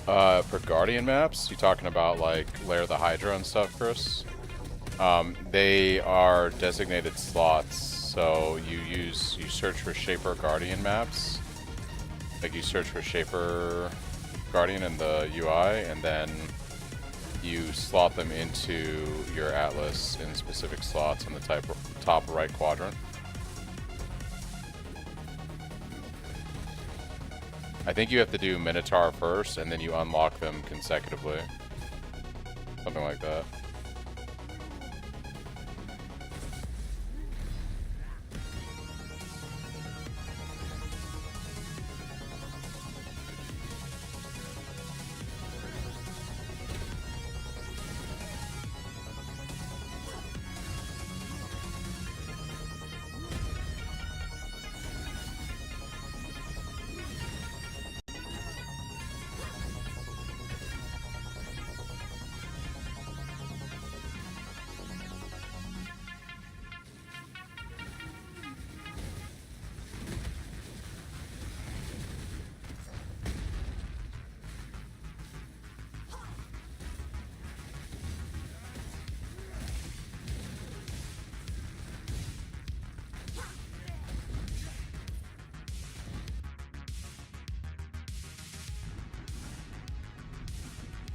For Guardian maps, you talking about like Lair of the Hydra and stuff, Chris? They are designated slots, so you search for Shaper Guardian maps. Like you search for Shaper Guardian in the UI, and then you slot them into your atlas in specific slots in the top right quadrant. I think you have to do Minotaur first, and then you unlock them consecutively. Something like that.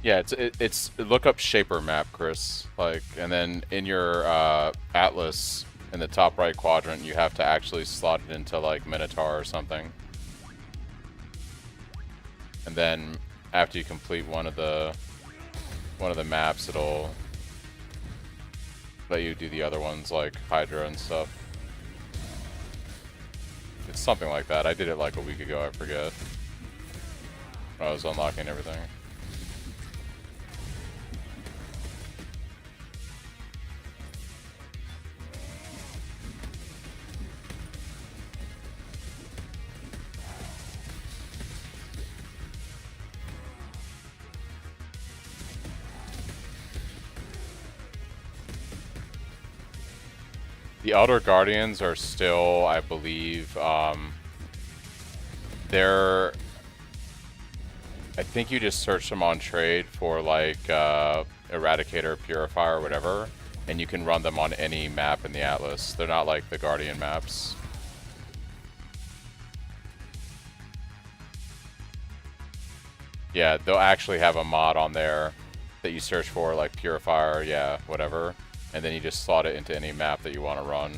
Yeah, it's look up Shaper map, Chris. Like, and then in your atlas in the top right quadrant, you have to actually slot it into like Minotaur or something. And then after you complete one of the maps, it'll let you do the other ones like Hydra and stuff. It's something like that. I did it like a week ago, I forget. When I was unlocking everything. The Elder Guardians are still, I believe, they're... I think you just search them on trade for like Eradicator, Purifier, or whatever, and you can run them on any map in the Atlas. They're not like the Guardian maps. Yeah, they'll actually have a mod on there that you search for, like Purifier, yeah, whatever. And then you just slot it into any map that you want to run.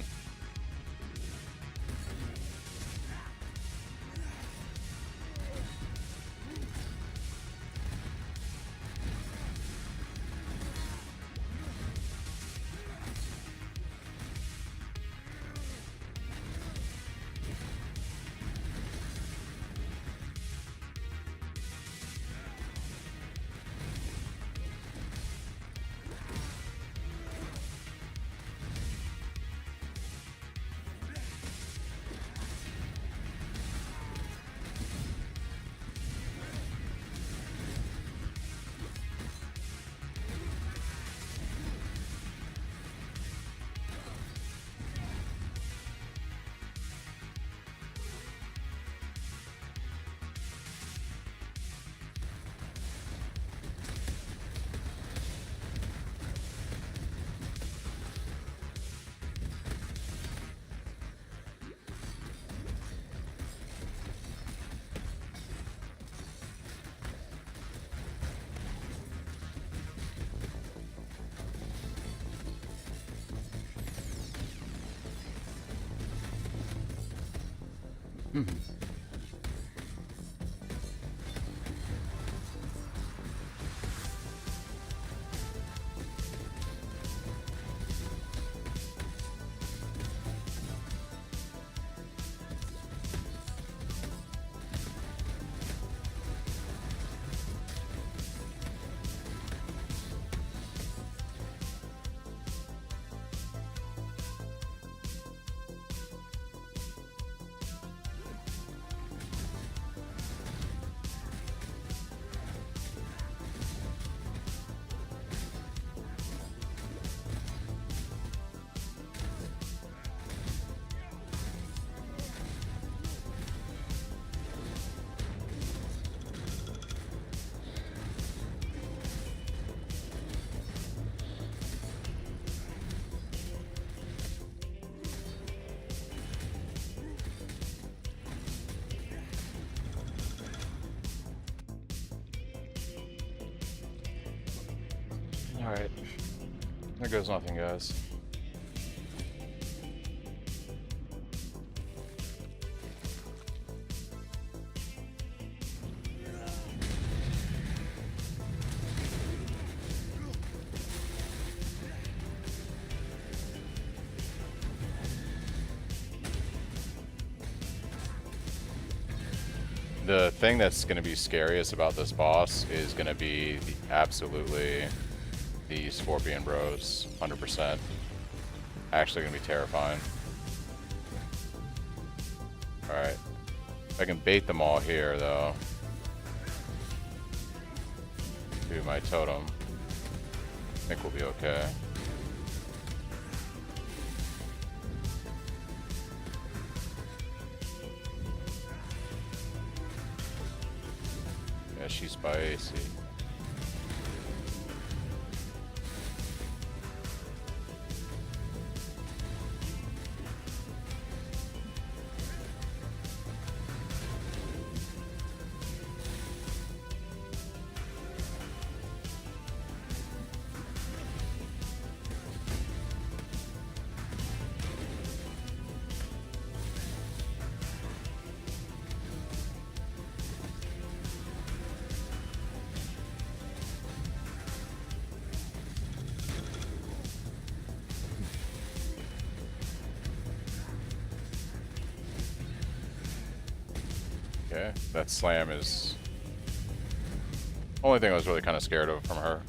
Alright. There goes nothing, guys. The thing that's going to be scariest about this boss is going to be absolutely the Scorpion Bros, 100%. Actually going to be terrifying. Alright. If I can bait them all here, though. Do my totem. I think we'll be okay. Yeah, she's spicy. Okay, that slam is only thing I was really kind of scared of from her.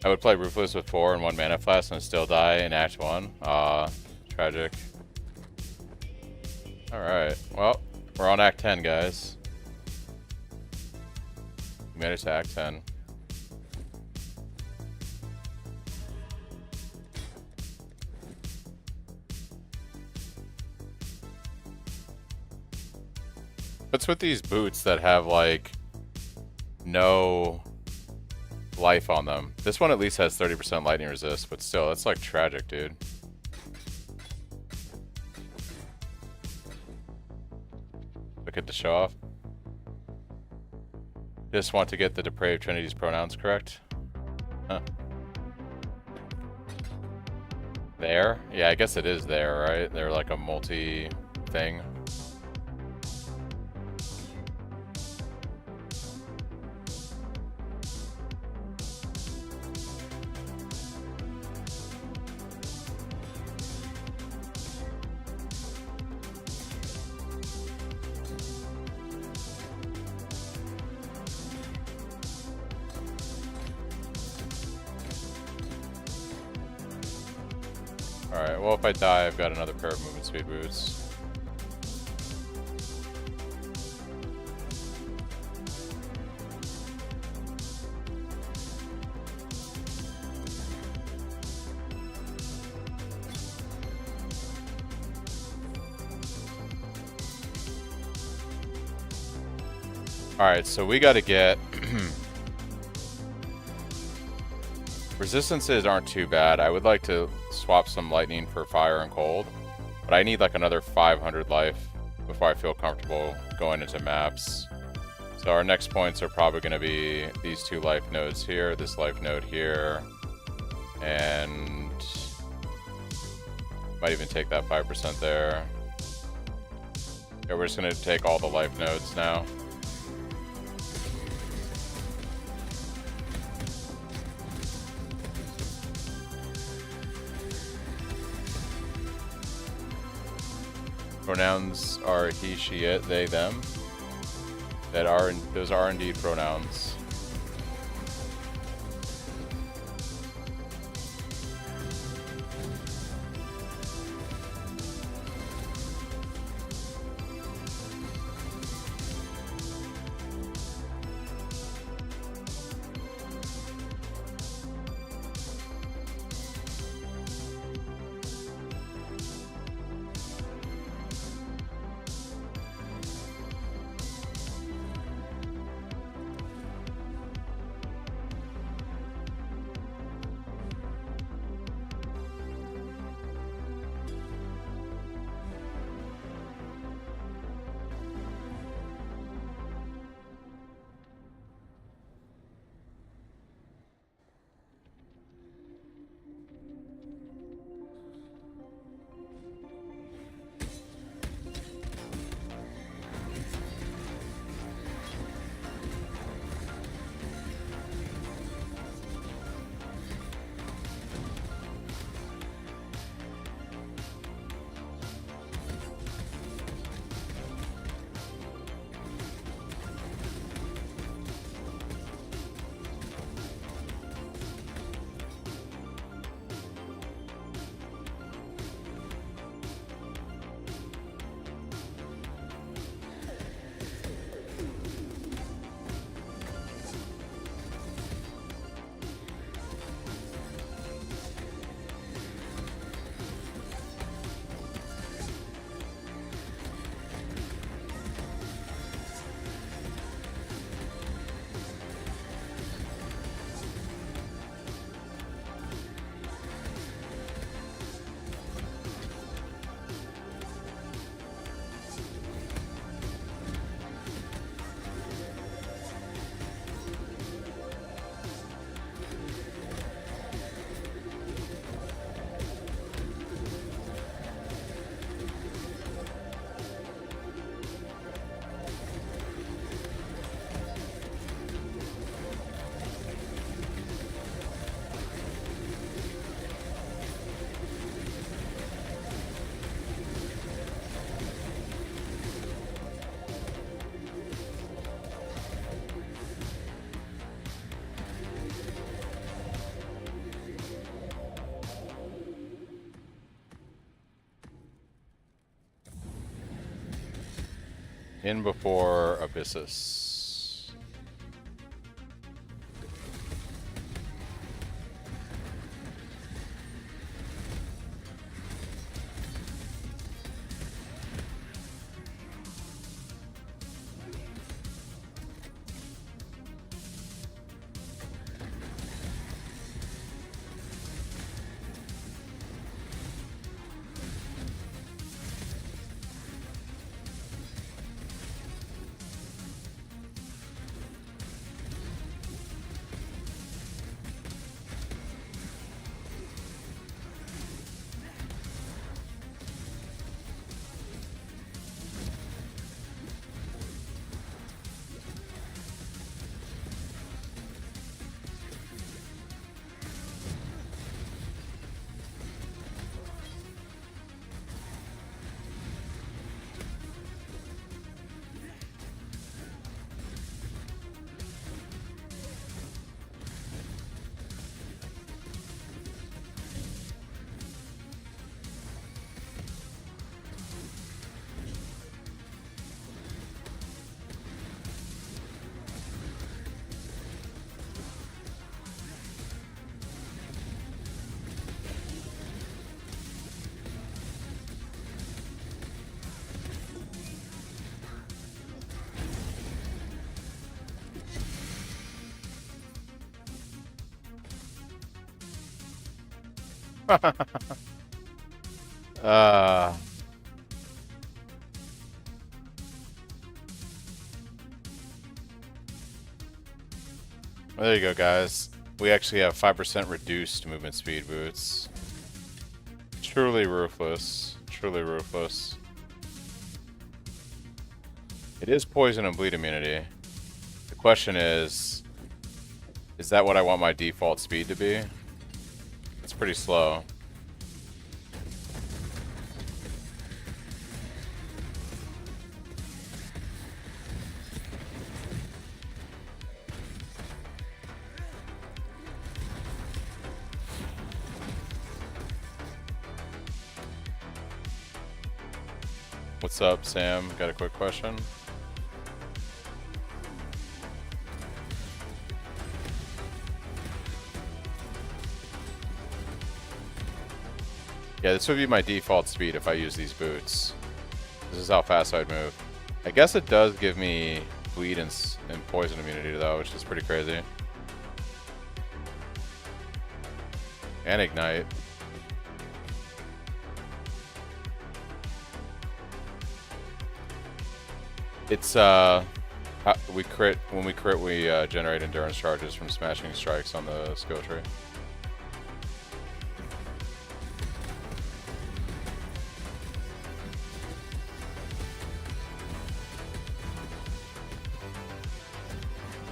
I would play Ruthless with 4 and 1 mana flask and still die in Act 1. Tragic. Alright, well, we're on Act 10, guys. We made it to Act 10. What's with these boots that have, like, no life on them? This one at least has 30% lightning resist, but still, that's, like, tragic, dude. Look at the show off. Just want to get the Depraved Trinity's pronouns correct. Huh. There? Yeah, I guess it is there, right? They're like a multi-thing. Alright, well if I die, I've got another pair of movement speed boots. Alright, so we gotta get... Resistances aren't too bad. I would like to swap some lightning for fire and cold, but I need like another 500 life before I feel comfortable going into maps. So our next points are probably going to be these 2 life nodes here, this life node here, and might even take that 5% there. Yeah, we're just going to take all the life nodes now. Pronouns are he, she, it, they, them. Those are indeed pronouns. In before Abyssus. uh, there you go, guys. We actually have 5% reduced movement speed boots. Truly ruthless. Truly ruthless. It is poison and bleed immunity. The question is that what I want my default speed to be? It's pretty slow. What's up, Sam? Got a quick question? Yeah, this would be my default speed if I use these boots. This is how fast I'd move. I guess it does give me bleed and poison immunity though, which is pretty crazy. And ignite. It's we crit when we crit we generate endurance charges from smashing strikes on the skill tree.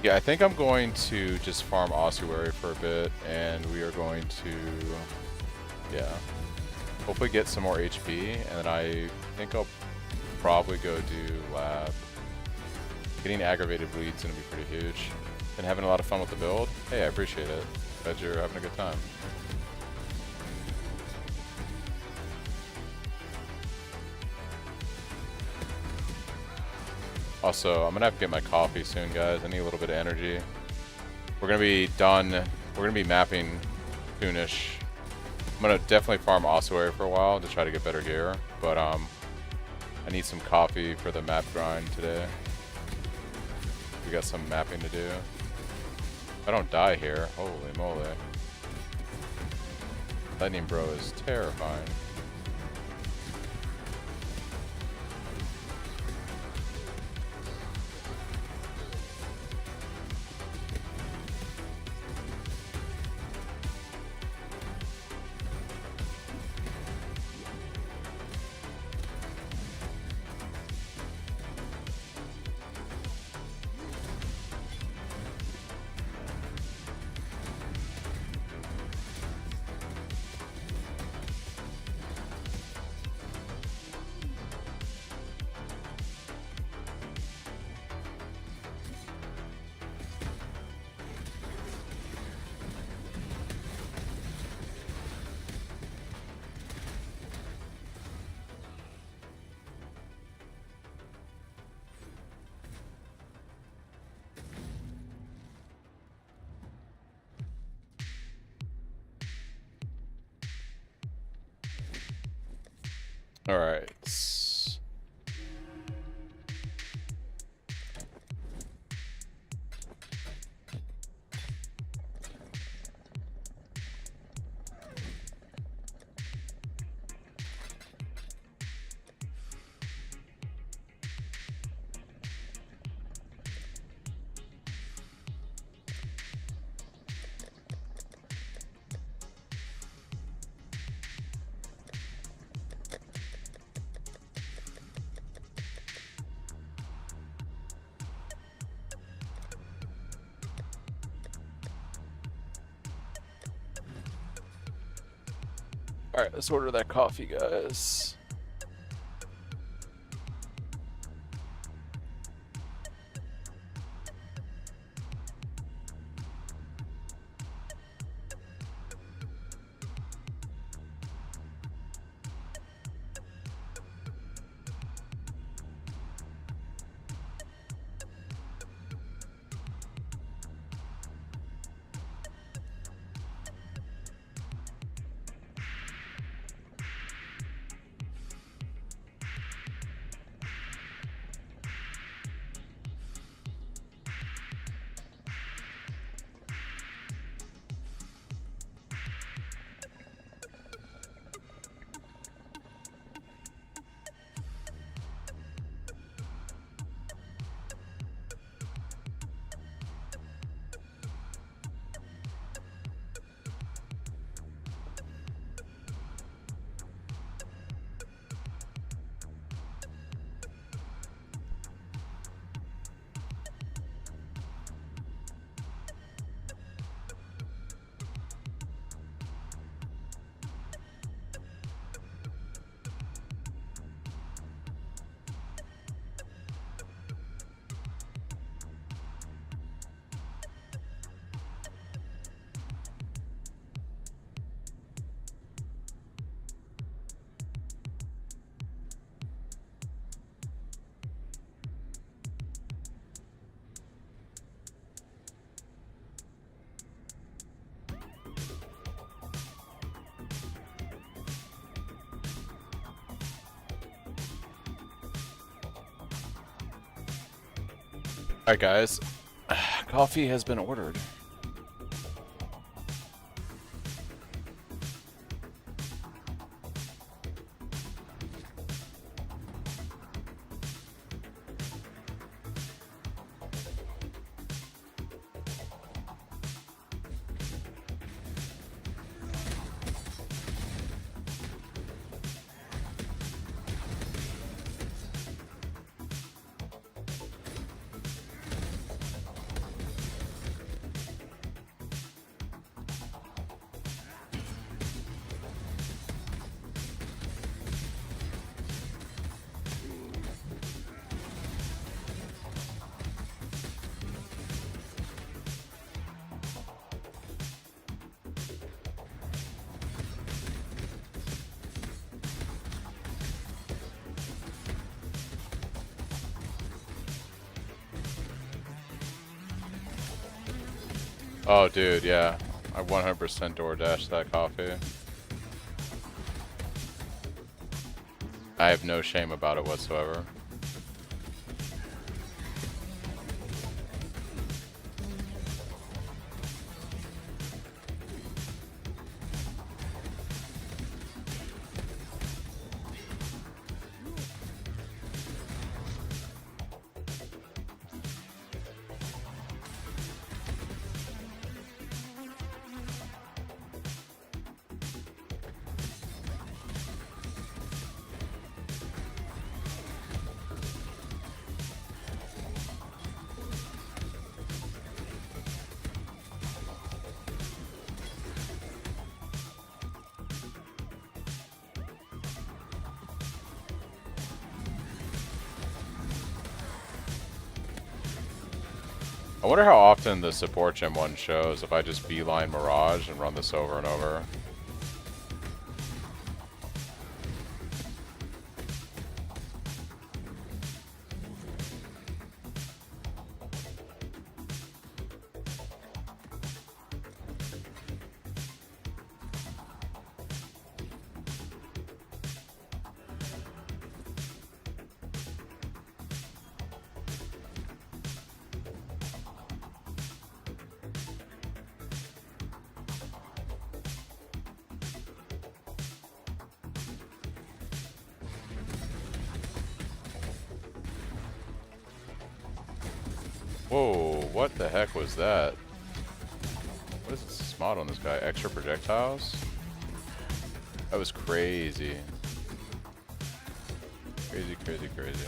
Yeah, I think I'm going to just farm Ossuary for a bit, and we are going to, yeah, hopefully get some more HP, and then I think I'll probably go do Lab. Getting aggravated bleed's gonna be pretty huge. Been having a lot of fun with the build. Hey, I appreciate it. Glad you're having a good time. Also, I'm gonna have to get my coffee soon, guys. I need a little bit of energy. We're gonna be done. We're gonna be mapping soonish. I'm gonna definitely farm Ossuary for a while to try to get better gear, but I need some coffee for the map grind today. We got some mapping to do. If I don't die here, holy moly. Lightning Bro is terrifying. All right. All right, let's order that coffee, guys. All right, guys. Coffee has been ordered. Oh, dude, yeah. I 100% DoorDash that coffee. I have no shame about it whatsoever. I wonder how often the support gym one shows if I just beeline Mirage and run this over and over. Whoa, what the heck was that? What is this mod on this guy? Extra projectiles? That was crazy. Crazy, crazy, crazy.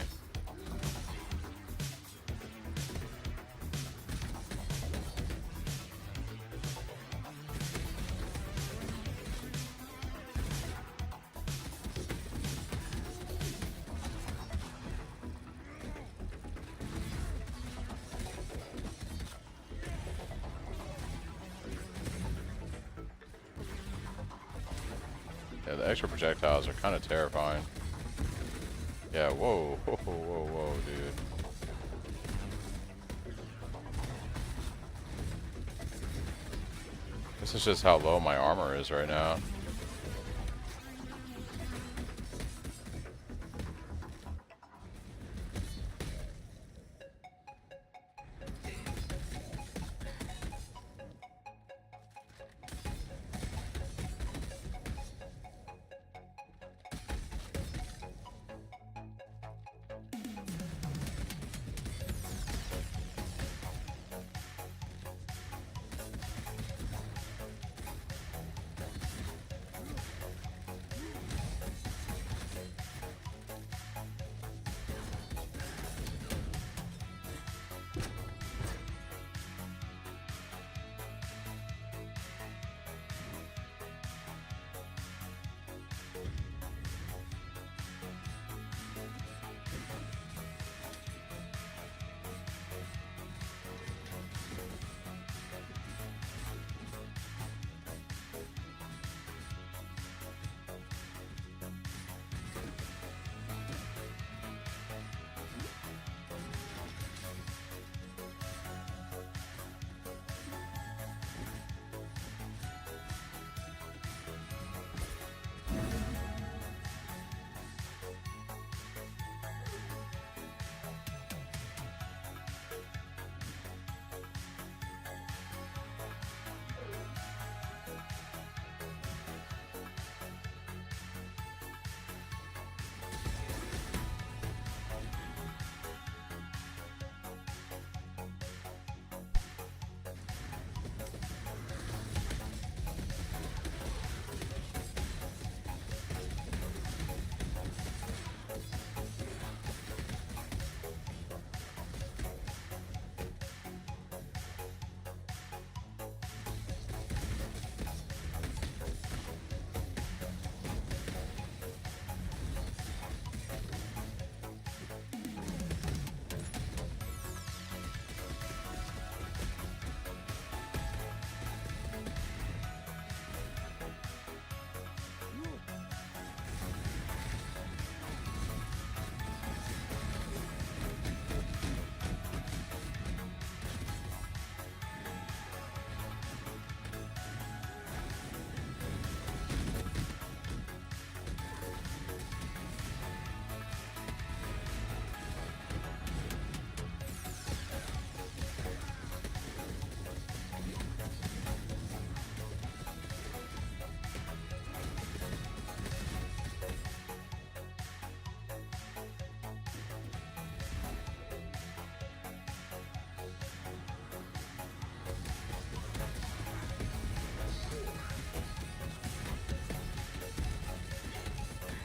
Yeah, the extra projectiles are kind of terrifying. Yeah, whoa, whoa, whoa, whoa, dude. This is just how low my armor is right now.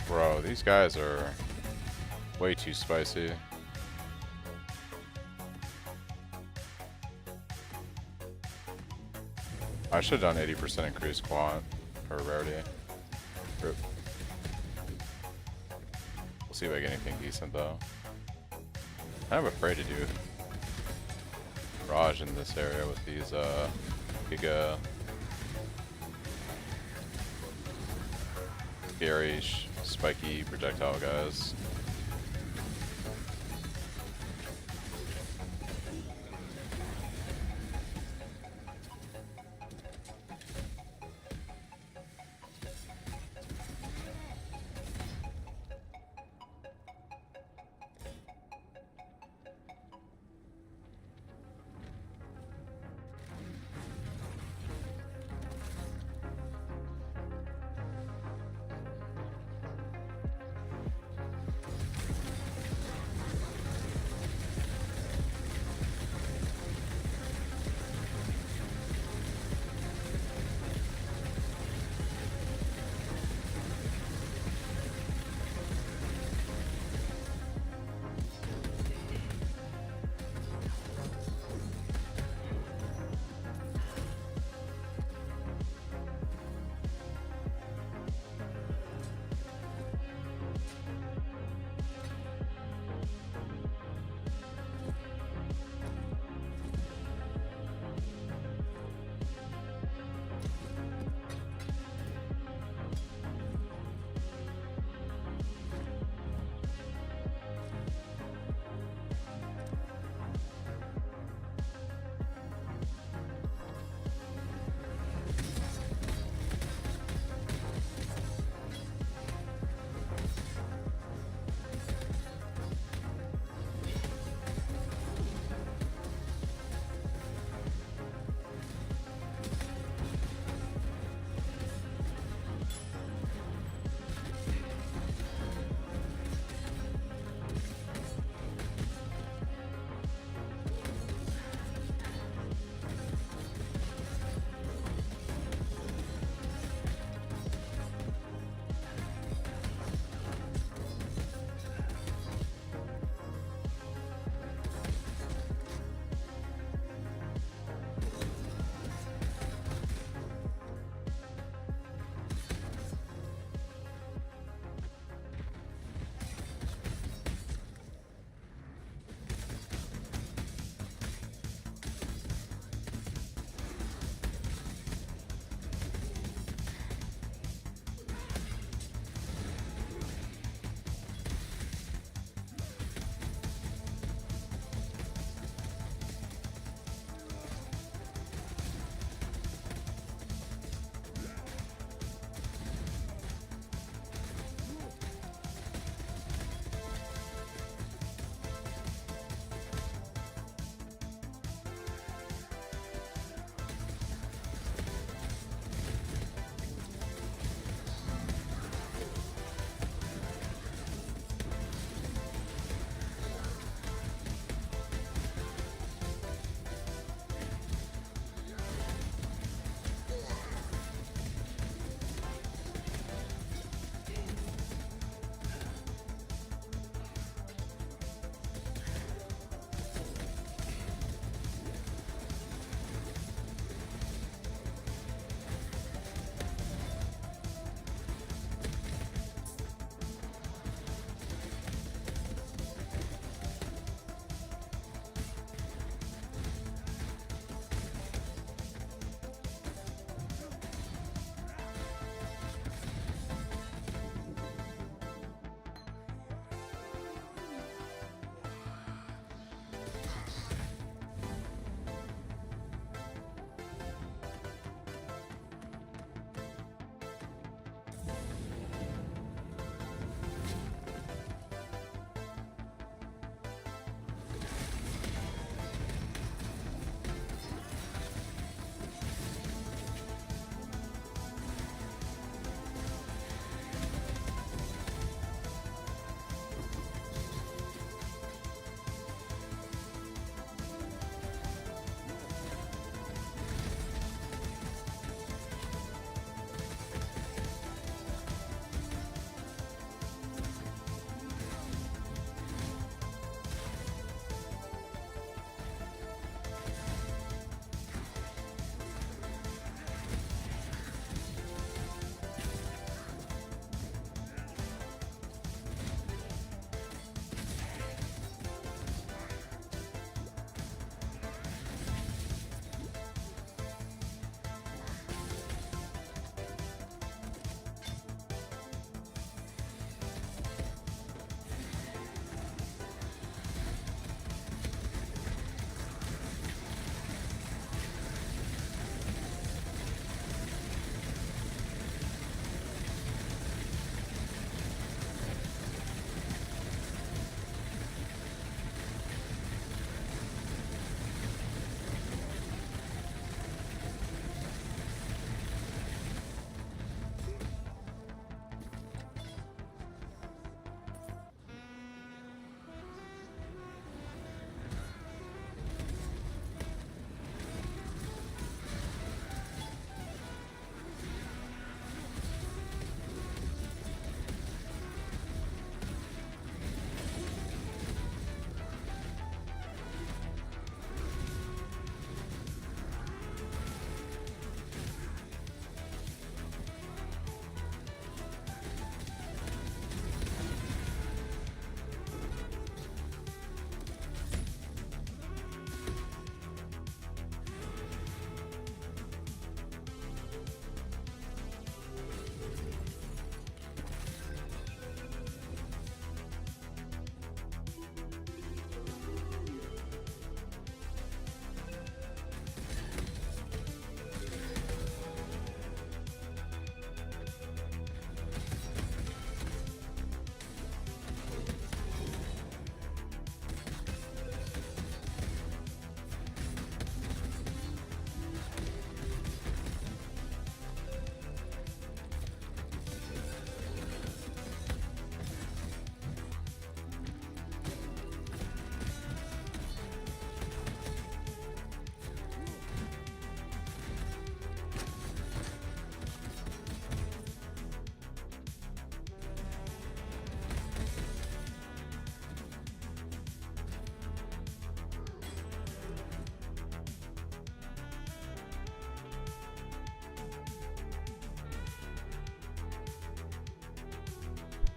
Bro, these guys are way too spicy. I should have done 80% increased quant or rarity. Rip. We'll see if I get anything decent though. I'm afraid to do Raj in this area with these Giga scary spiky projectile guys.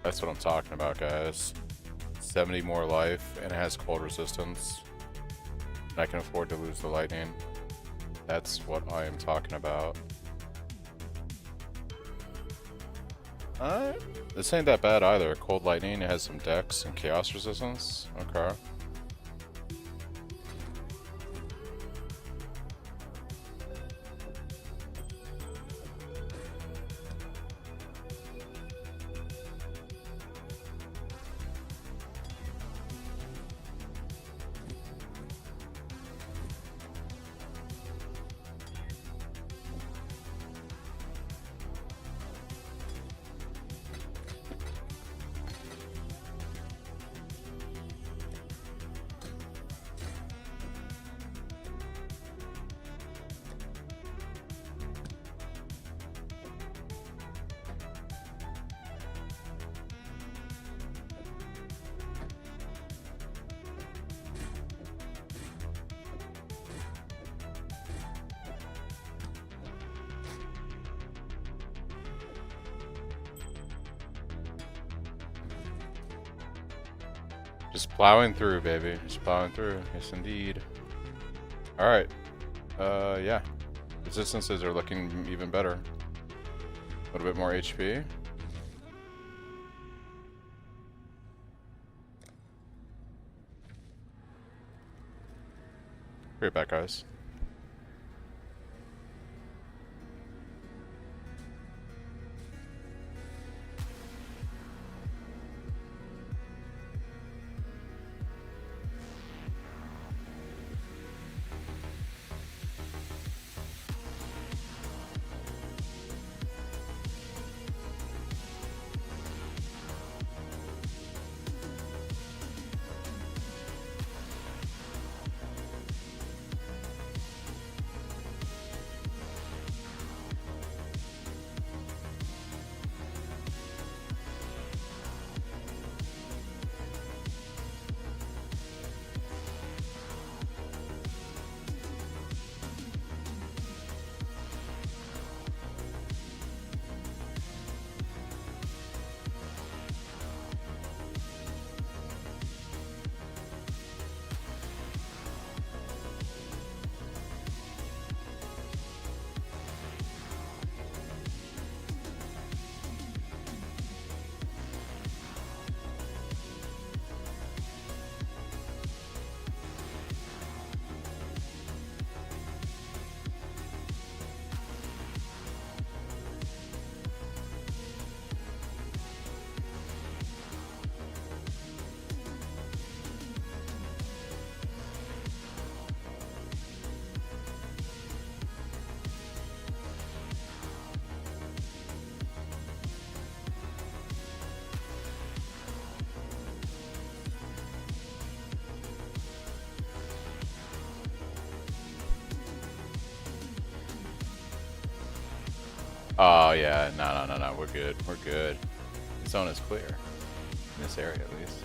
That's what I'm talking about, guys. 70 more life, and it has cold resistance. And I can afford to lose the lightning. That's what I am talking about. This ain't that bad either. Cold lightning, it has some dex and chaos resistance. Okay. Just plowing through, baby. Just plowing through. Yes, indeed. Alright. Yeah. Resistances are looking even better. A little bit more HP. Be right back, guys. Oh, yeah. No. We're good. We're good. The zone is clear. In this area, at least.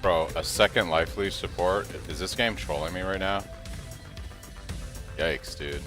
Bro, a second life leech support? Is this game trolling me right now? Yikes, dude.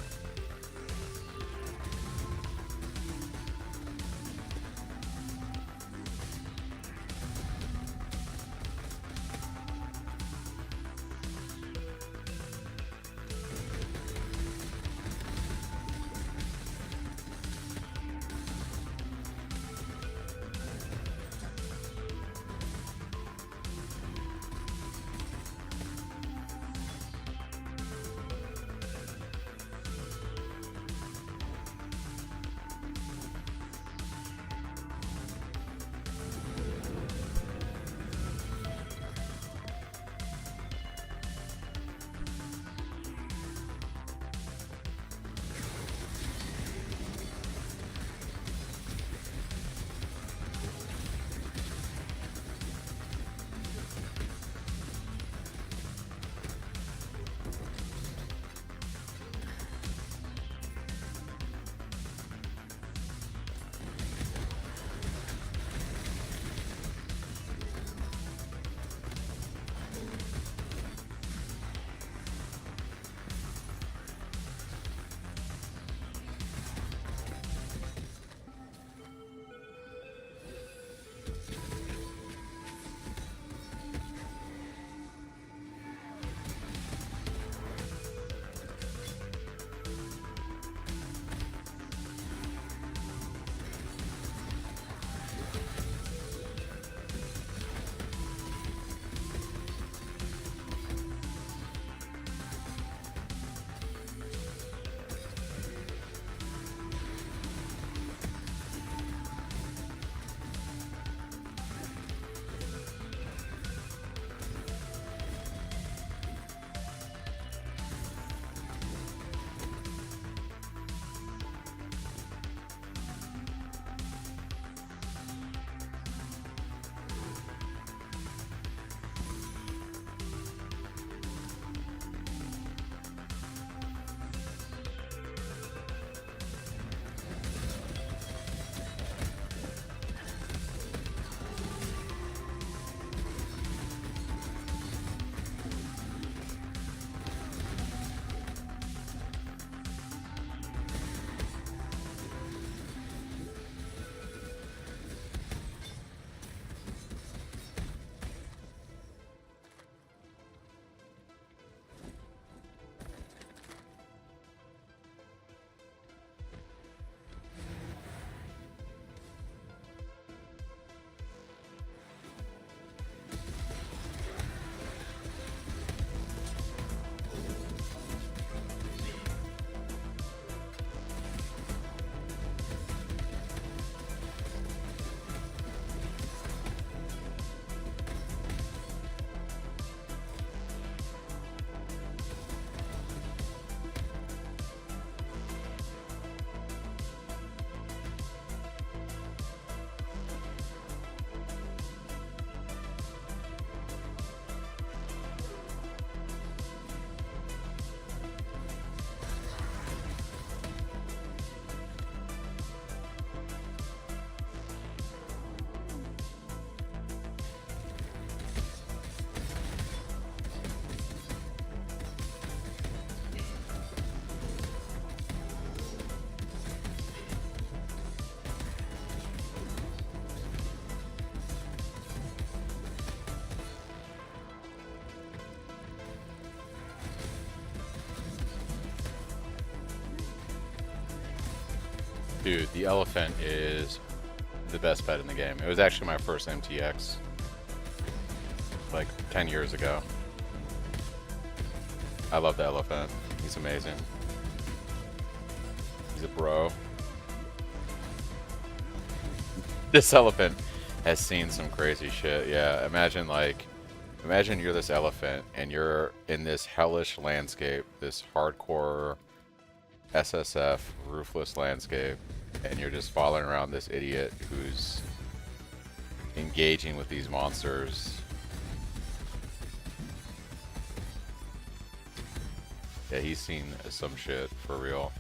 Dude, the elephant is the best bet in the game. It was actually my first MTX, like 10 years ago. I love the elephant. He's amazing. He's a bro. This elephant has seen some crazy shit. Yeah, imagine you're this elephant and you're in this hellish landscape, this hardcore SSF Ruthless landscape, and you're just following around this idiot who's engaging with these monsters. Yeah, he's seen some shit for real.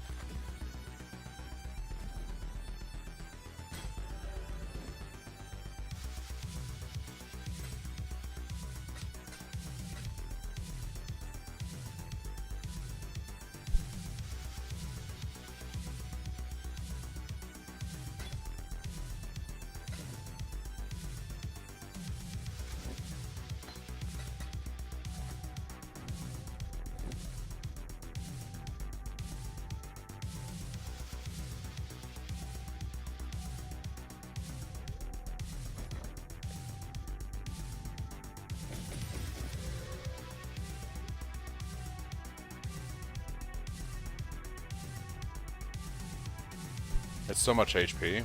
It's so much HP.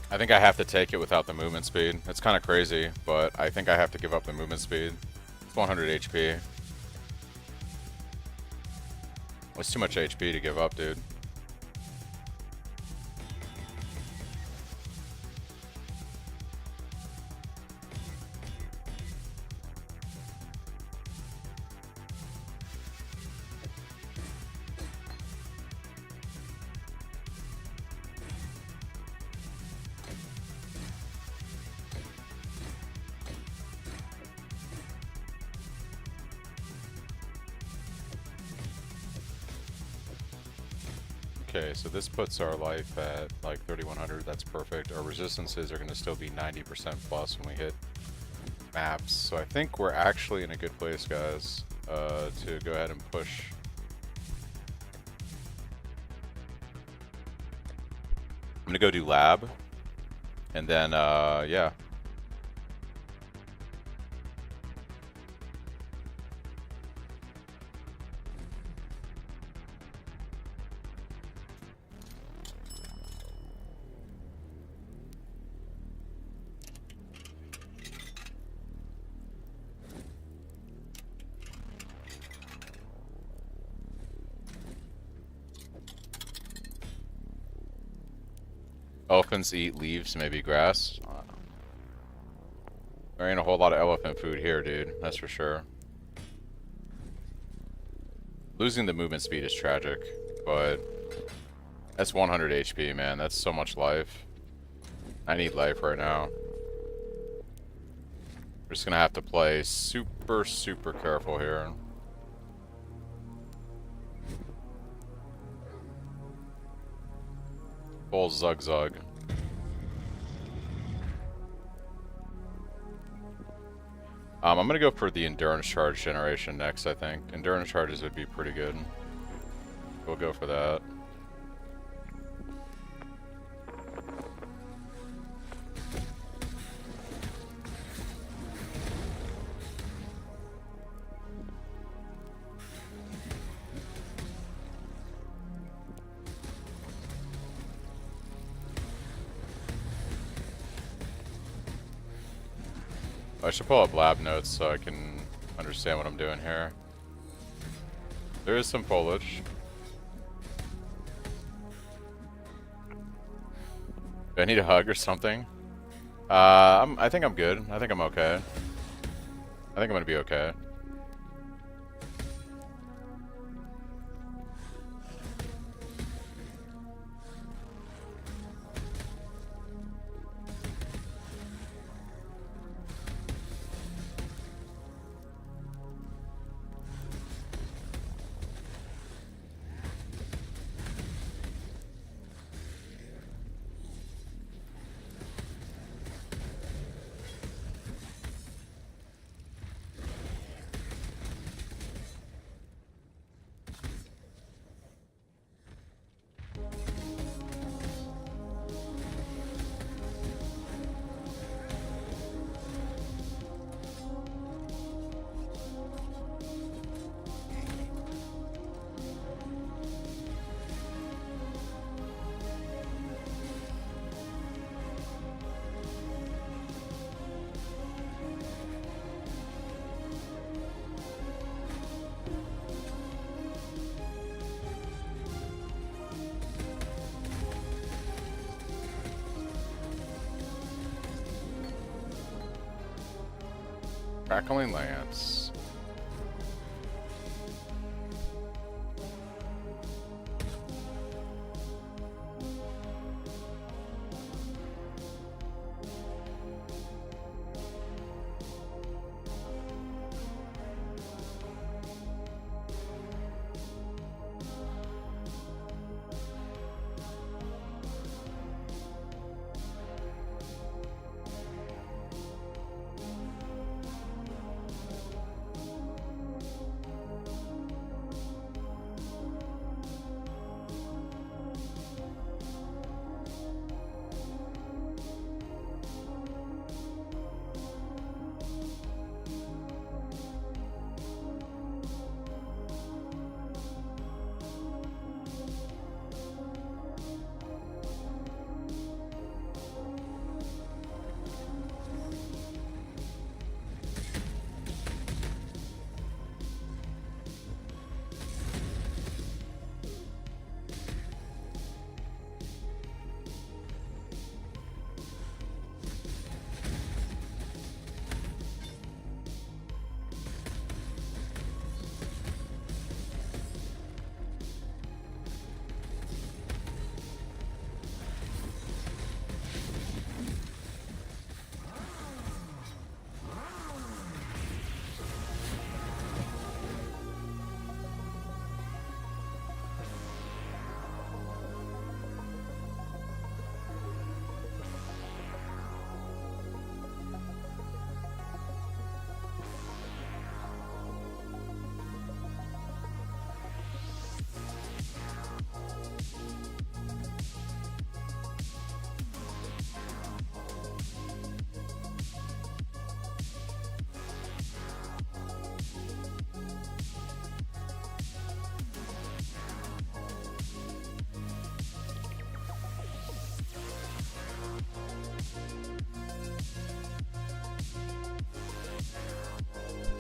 I think I have to take it without the movement speed. It's kind of crazy, but I think I have to give up the movement speed. It's 100 HP. It's too much HP to give up, dude. Okay, so this puts our life at like 3100. That's perfect. Our resistances are going to still be 90% plus when we hit maps. So I think we're actually in a good place, guys, to go ahead and push. I'm going to go do lab. And then, yeah. Elephants eat leaves, maybe grass. There ain't a whole lot of elephant food here, dude. That's for sure. Losing the movement speed is tragic, but that's 100 HP, man. That's so much life. I need life right now. We're just gonna have to play super, super careful here. Full Zug Zug. I'm gonna go for the endurance charge generation next, I think. Endurance charges would be pretty good. We'll go for that. I should pull up lab notes so I can understand what I'm doing here. There is some foliage. Do I need a hug or something? I think I'm good. I think I'm okay. I think I'm gonna be okay. Crackling Lance.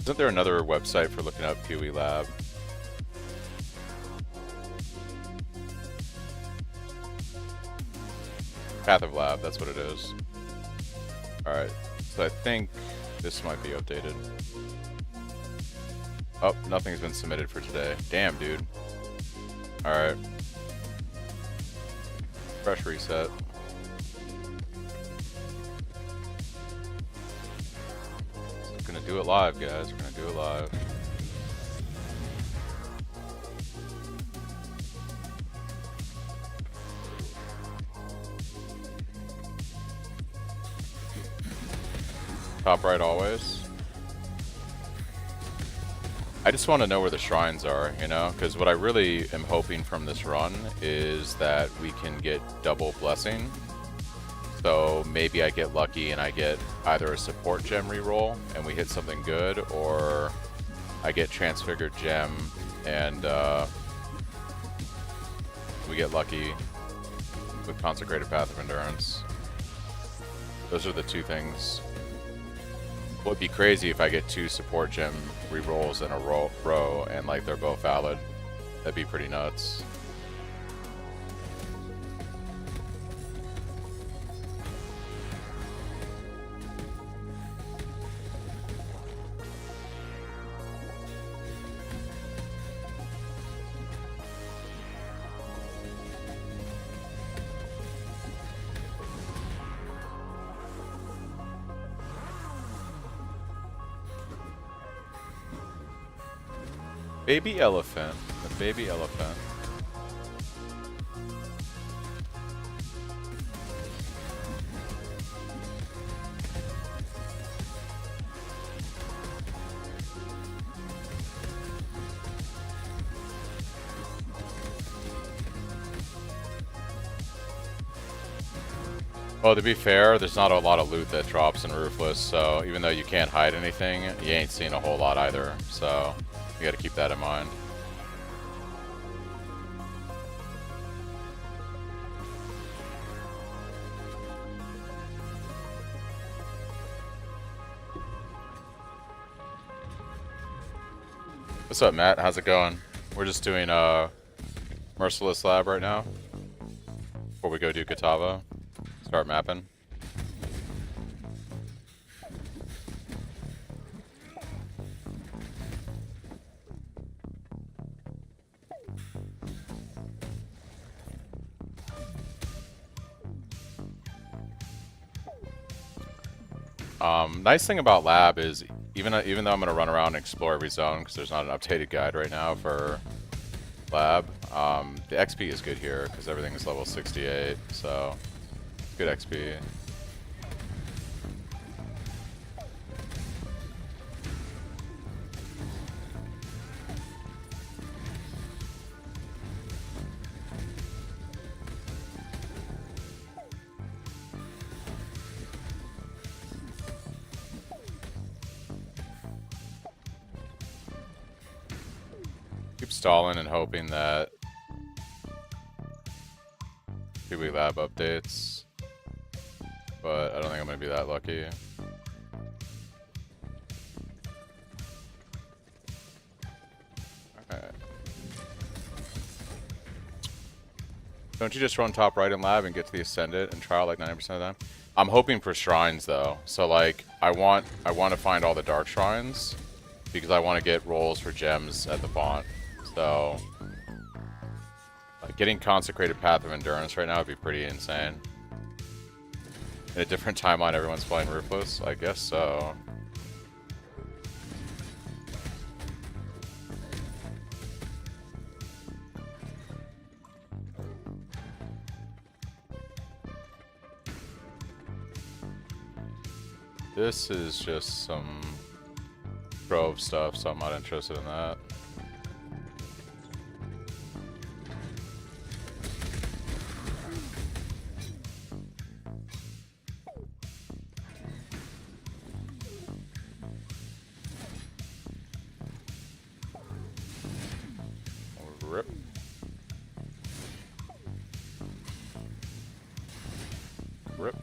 Isn't there another website for looking up PoE Lab? Path of Lab, that's what it is. Alright, so I think this might be updated. Oh, nothing's been submitted for today. Damn, dude. Alright. Fresh reset. We're gonna do it live, guys. We're gonna do it live. Top right always. I just want to know where the shrines are, you know? Because what I really am hoping from this run is that we can get double blessing. So maybe I get lucky and I get either a support gem reroll and we hit something good, or I get transfigured gem and we get lucky with consecrated path of endurance. Those are the two things. It would be crazy if I get 2 support gem rerolls in a row and like they're both valid. That'd be pretty nuts. Baby elephant. The baby elephant. Well, to be fair, there's not a lot of loot that drops in Ruthless, so even though you can't hide anything, you ain't seen a whole lot either, so you gotta keep that in mind. What's up, Matt? How's it going? We're just doing Merciless Lab right now before we go do Katava. Start mapping. Nice thing about Lab is even though I'm going to run around and explore every zone because there's not an updated guide right now for Lab, the XP is good here because everything is level 68, so good XP. Keep stalling and hoping that PoE Lab updates, but I don't think I'm going to be that lucky. Alright. Don't you just run top right in Lab and get to the Ascendant and trial like 90% of the time? I'm hoping for shrines though, so like I want to find all the dark shrines because I want to get rolls for gems at the font. So, like, getting Consecrated Path of Endurance right now would be pretty insane. In a different timeline, everyone's playing Ruthless? I guess so. This is just some Grove stuff, so I'm not interested in that. Rip. Rip.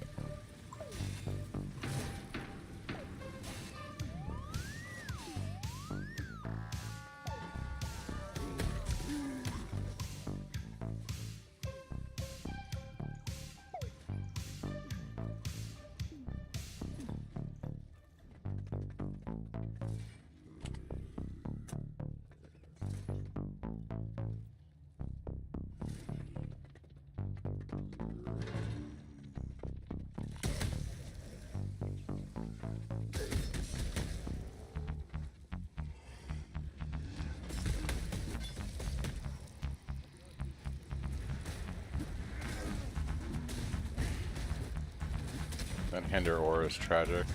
That hinder ore is tragic.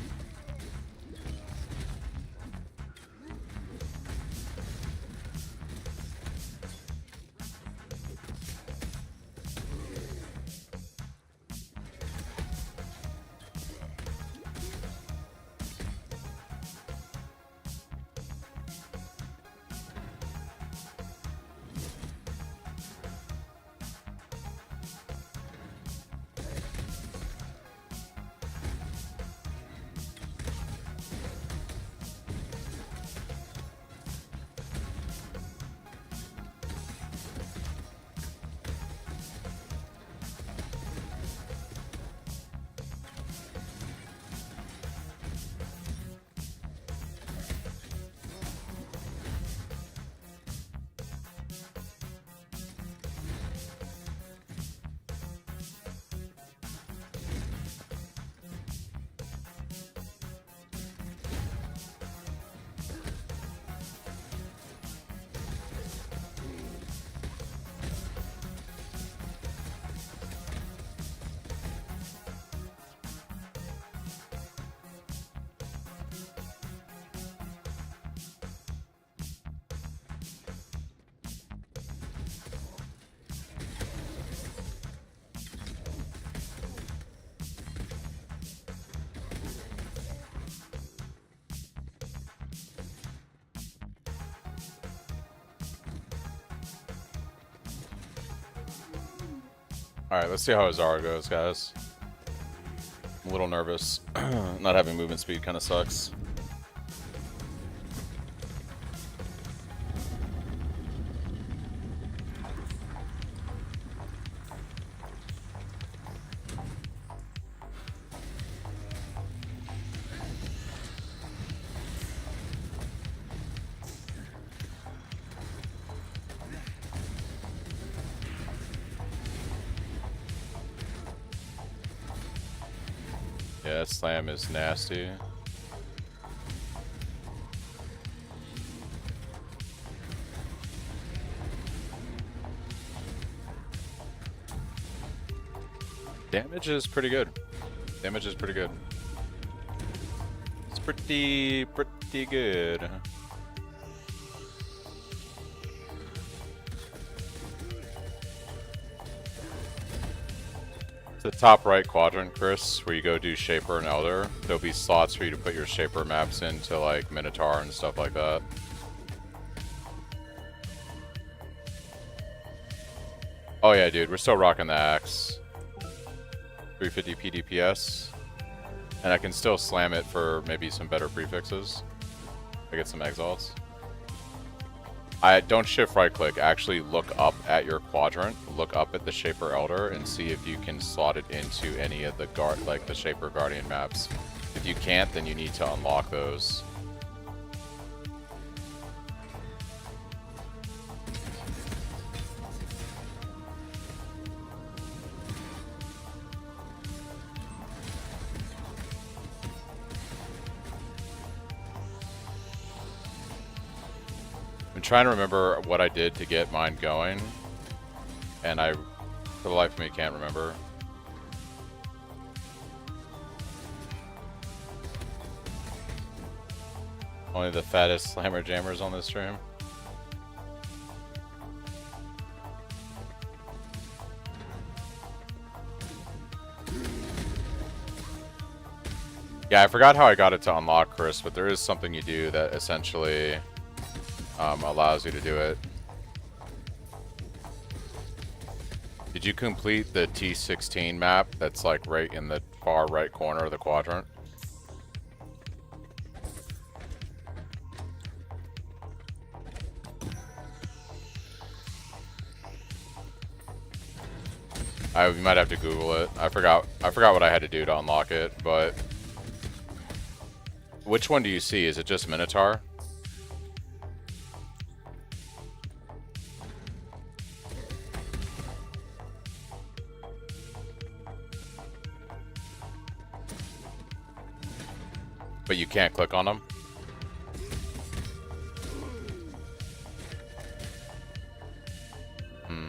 Alright, let's see how Azara goes, guys. I'm a little nervous. Not having movement speed kind of sucks. Yeah, that slam is nasty. Damage is pretty good. Damage is pretty good. It's pretty good. The top right quadrant, Chris, where you go do Shaper and Elder, there'll be slots for you to put your Shaper maps into like Minotaur and stuff like that. Oh yeah, dude, we're still rocking the axe. 350 PDPS. And I can still slam it for maybe some better prefixes. I get some exalts. I don't shift right click, actually look up at your quadrant, look up at the Shaper Elder and see if you can slot it into any of the the Shaper Guardian maps. If you can't, then you need to unlock those. I'm trying to remember what I did to get mine going, and I, for the life of me, can't remember. Only the fattest slammer jammers on this stream. Yeah, I forgot how I got it to unlock, Chris, but there is something you do that essentially allows you to do it. Did you complete the T16 map that's like right in the far right corner of the quadrant? You might have to Google it. I forgot what I had to do to unlock it, but which one do you see? Is it just Minotaur? But you can't click on them? Hmm.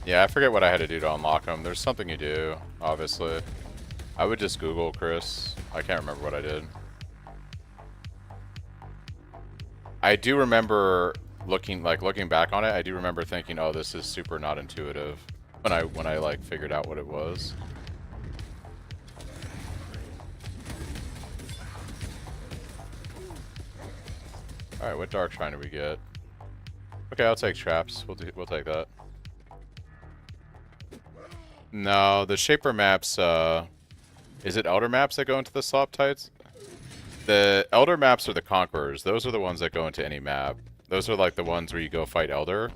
Yeah, I forget what I had to do to unlock them. There's something you do, obviously. I would just Google Chris. I can't remember what I did. I do remember looking back on it. I do remember thinking, "Oh, this is super not intuitive." When I like figured out what it was. All right, what dark shrine do we get? Okay, I'll take traps. We'll take that. No, the Shaper maps. Is it Elder maps that go into the slop tights? The Elder maps are the Conquerors. Those are the ones that go into any map. Those are like the ones where you go fight Elder.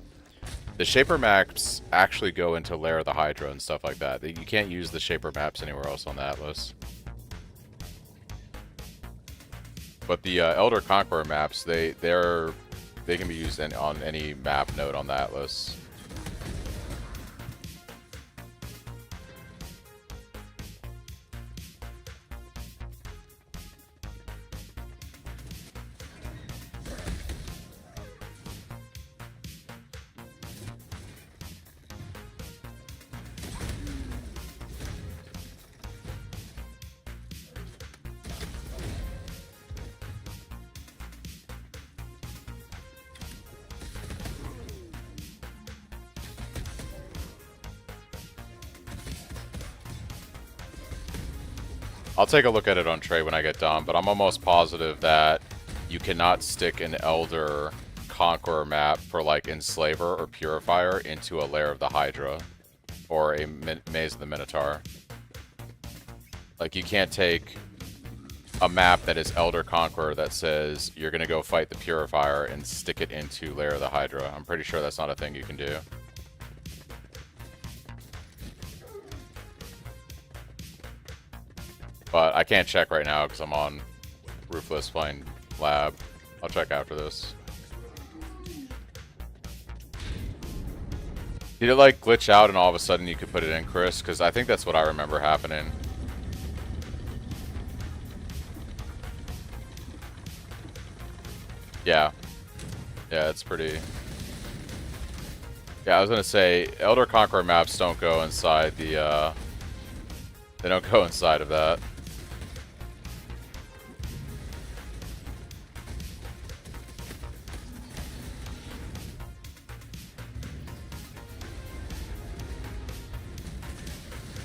The Shaper maps actually go into Lair of the Hydra and stuff like that. You can't use the Shaper maps anywhere else on the Atlas. But the Elder Conqueror maps, they can be used on any map node on the Atlas. I'll take a look at it on Trey when I get done, but I'm almost positive that you cannot stick an Elder Conqueror map for like Enslaver or Purifier into a Lair of the Hydra or a Maze of the Minotaur. Like you can't take a map that is Elder Conqueror that says you're gonna go fight the Purifier and stick it into Lair of the Hydra. I'm pretty sure that's not a thing you can do. But I can't check right now because I'm on Ruthless playing Lab. I'll check after this. Did it like glitch out and all of a sudden you could put it in, Chris? Because I think that's what I remember happening. Yeah. Yeah, it's pretty... Yeah, I was gonna say, Elder Conqueror maps don't go inside the, They don't go inside of that.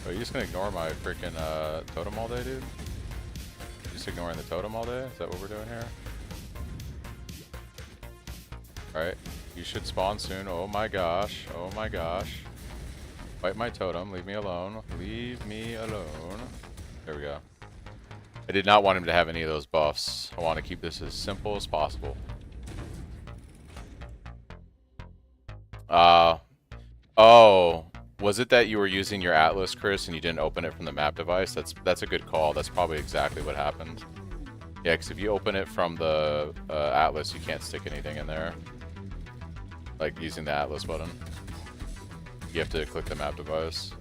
Are you just gonna ignore my freaking totem all day, dude? Just ignoring the totem all day? Is that what we're doing here? Alright, you should spawn soon. Oh my gosh, oh my gosh. Fight my totem, leave me alone. Leave me alone. There we go. I did not want him to have any of those buffs. I want to keep this as simple as possible. Oh. Was it that you were using your Atlas, Chris, and you didn't open it from the map device? That's a good call. That's probably exactly what happened. Yeah, because if you open it from the Atlas, you can't stick anything in there. Like using the Atlas button. You have to click the map device.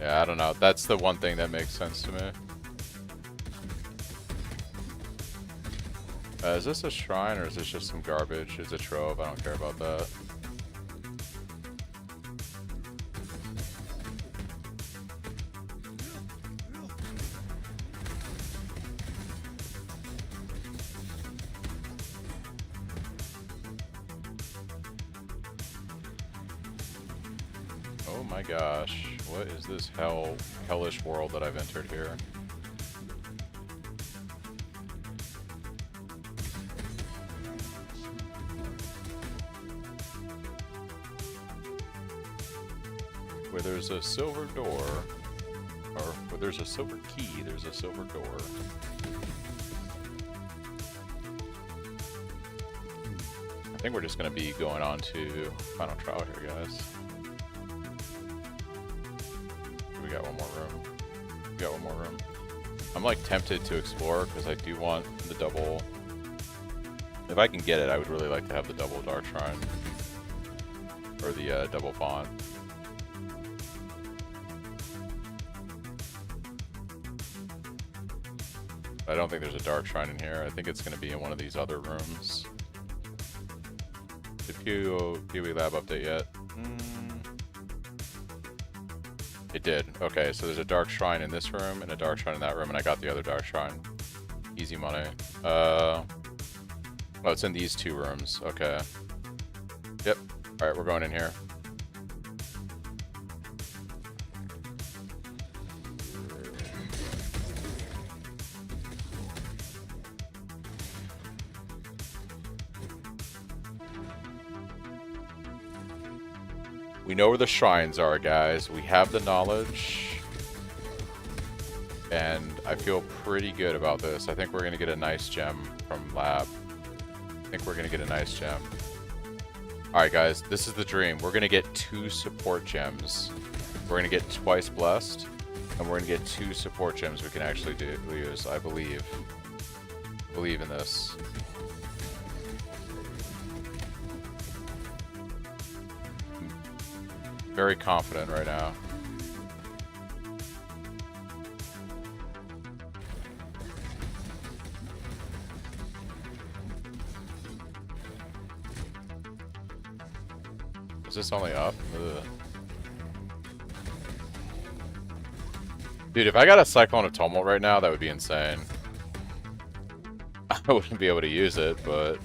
Yeah, I don't know. That's the one thing that makes sense to me. Is this a shrine or is this just some garbage? It's a trove. I don't care about that. Oh my gosh. What is this hellish world that I've entered here? Where there's a silver door, or where there's a silver key, there's a silver door. I think we're just going to be going on to final trial here, guys. We got one more room. We got one more room. I'm like tempted to explore because I do want the double. If I can get it, I would really like to have the double Dark Shrine. Or the double font. I don't think there's a Dark Shrine in here. I think it's going to be in one of these other rooms. Did Pee-wee Lab update yet? It did. Okay, so there's a dark shrine in this room and a dark shrine in that room, and I got the other dark shrine. Easy money. Oh, it's in these 2 rooms. Okay. Yep. Alright, we're going in here. We know where the shrines are, guys. We have the knowledge. And I feel pretty good about this. I think we're going to get a nice gem from Lab. I think we're going to get a nice gem. Alright, guys. This is the dream. We're going to get 2 support gems. We're going to get twice blessed. And we're going to get 2 support gems we can actually use. I believe. Believe in this. Very confident right now. Is this only up? Ugh. Dude, if I got a Cyclone of Tumult right now, that would be insane. I wouldn't be able to use it, but...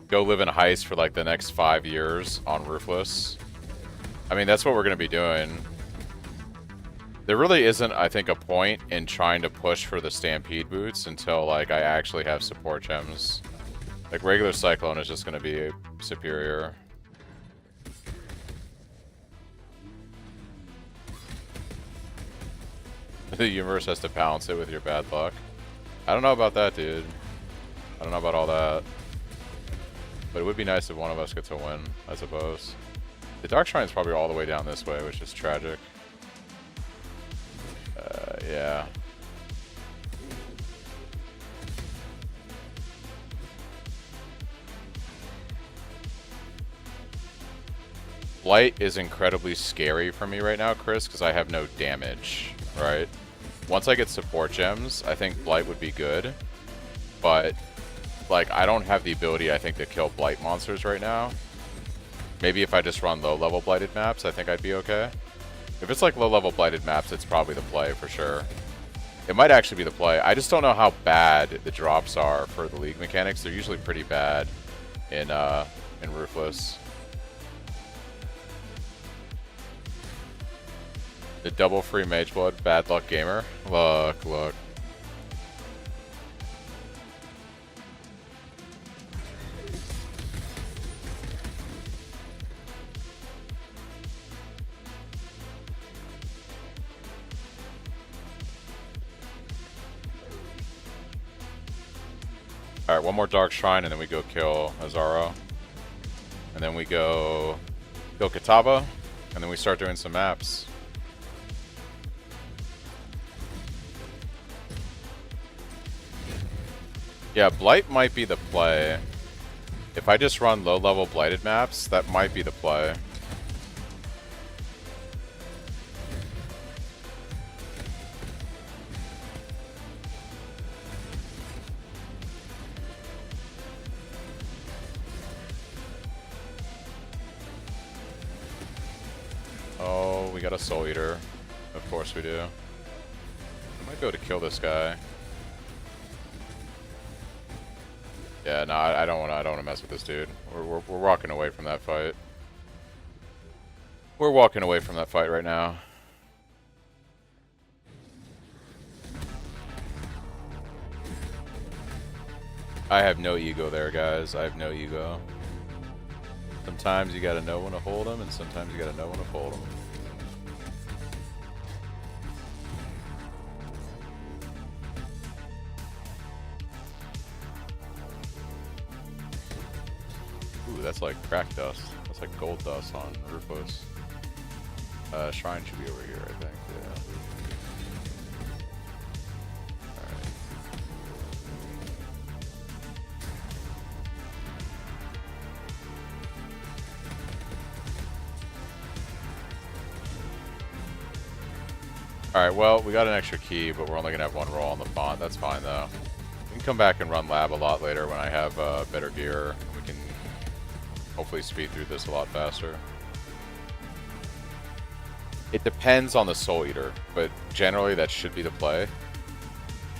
Go live in Heist for like the next 5 years on Ruthless. I mean, that's what we're going to be doing. There really isn't, I think, a point in trying to push for the Stampede boots until, like, I actually have support gems. Like, regular Cyclone is just going to be superior. The universe has to balance it with your bad luck. I don't know about that, dude. I don't know about all that. But it would be nice if one of us gets a win, I suppose. The Dark Shrine's probably all the way down this way, which is tragic. Yeah. Blight is incredibly scary for me right now, Chris, because I have no damage, right? Once I get support gems, I think Blight would be good. But, like, I don't have the ability, I think, to kill Blight monsters right now. Maybe if I just run low-level Blighted maps, I think I'd be okay. If it's like low-level Blighted maps, it's probably the play for sure. It might actually be the play. I just don't know how bad the drops are for the League mechanics. They're usually pretty bad in Ruthless. The double free Mage Blood, bad luck gamer. Look, look. Alright, one more Dark Shrine and then we go kill Azaro. And then we go kill Kataba. And then we start doing some maps. Yeah, Blight might be the play. If I just run low-level Blighted maps, that might be the play. Oh, we got a Soul Eater. Of course we do. I might go to kill this guy. Yeah, no, I don't want to mess with this dude. We're walking away from that fight. We're walking away from that fight right now. I have no ego there, guys. I have no ego. Sometimes you gotta know when to hold them, and sometimes you gotta know when to fold them. Ooh, that's like crack dust. That's like gold dust on Ruthless. Shrine should be over here, I think. Yeah. Alright, well, we got an extra key, but we're only going to have one roll on the font. That's fine, though. We can come back and run lab a lot later when I have better gear. We can hopefully speed through this a lot faster. It depends on the Soul Eater, but generally that should be the play.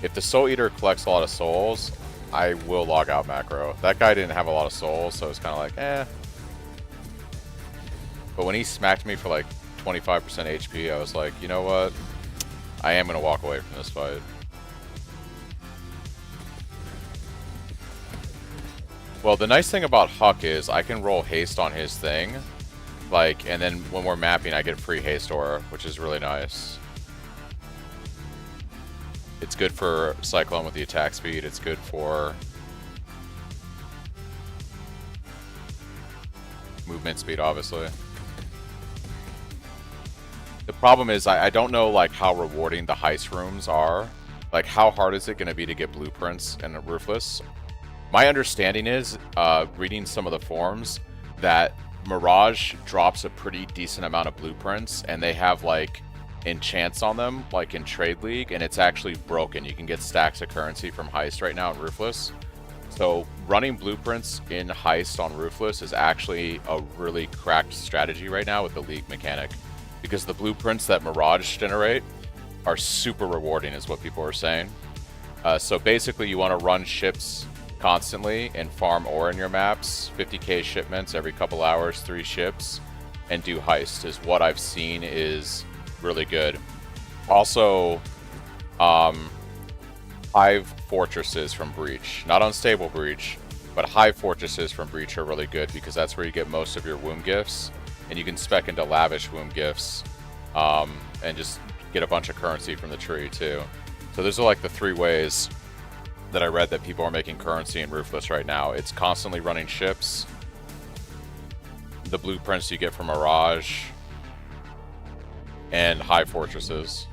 If the Soul Eater collects a lot of souls, I will log out macro. That guy didn't have a lot of souls, so it's kind of like, eh. But when he smacked me for like 25% HP, I was like, you know what? I am going to walk away from this fight. Well, the nice thing about Huck is I can roll haste on his thing. Like, and then when we're mapping, I get free haste aura, which is really nice. It's good for Cyclone with the attack speed. It's good for movement speed, obviously. The problem is I don't know like how rewarding the heist rooms are. Like, how hard is it going to be to get blueprints in Ruthless? My understanding is, reading some of the forums, that Mirage drops a pretty decent amount of blueprints, and they have like enchants on them, like in Trade League, and it's actually broken. You can get stacks of currency from Heist right now in Ruthless. So running blueprints in Heist on Ruthless is actually a really cracked strategy right now with the League mechanic, because the blueprints that Mirage generate are super rewarding, is what people are saying. So basically you want to run ships constantly and farm ore in your maps, 50k shipments every couple hours, 3 ships, and do Heist is what I've seen is really good. Also, Hive Fortresses from Breach. Not Unstable Breach, but Hive Fortresses from Breach are really good because that's where you get most of your womb gifts, and you can spec into lavish womb gifts, and just get a bunch of currency from the tree too. So those are like the 3 ways that I read that people are making currency in Ruthless right now. It's constantly running ships, the blueprints you get from Mirage, and high fortresses.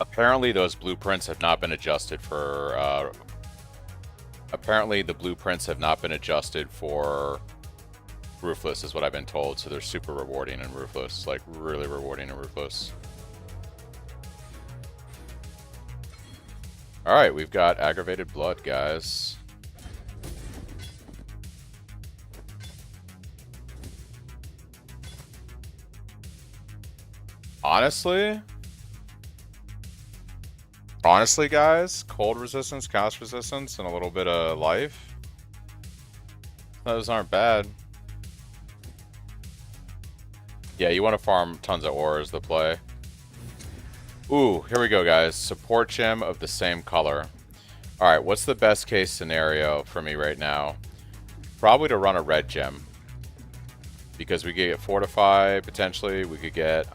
Apparently those blueprints have not been adjusted for, apparently the blueprints have not been adjusted for Ruthless is what I've been told, so they're super rewarding in Ruthless, like really rewarding in Ruthless. Alright, we've got Aggravated Blood, guys. Honestly, guys, cold resistance, cast resistance, and a little bit of life. Those aren't bad. Yeah, you want to farm tons of ore is the play. Ooh, here we go, guys. Support gem of the same color. Alright, what's the best case scenario for me right now? Probably to run a red gem. Because we could get Fortify, potentially. We could get,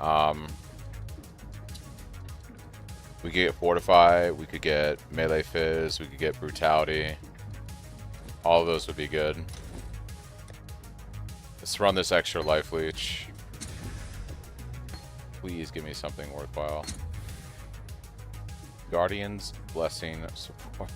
Fortify, we could get Melee Fizz, we could get Brutality. All of those would be good. Let's run this extra Life Leech. Please give me something worthwhile. Guardian's Blessing support.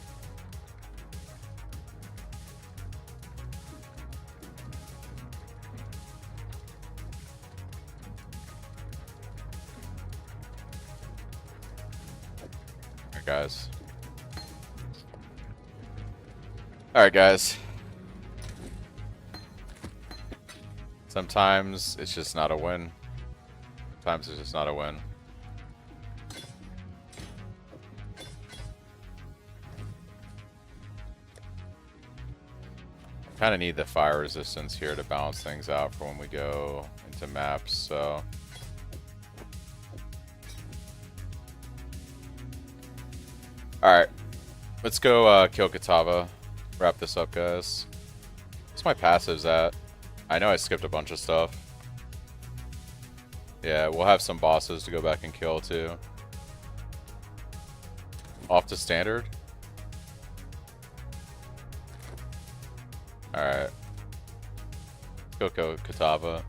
Guys. Alright, guys. Sometimes it's just not a win. Sometimes it's just not a win. Kind of need the fire resistance here to balance things out for when we go into maps, so... Alright, let's go kill Katava. Wrap this up, guys. What's my passives at? I know I skipped a bunch of stuff. Yeah, we'll have some bosses to go back and kill, too. Off to standard? Alright. Let's go Katava.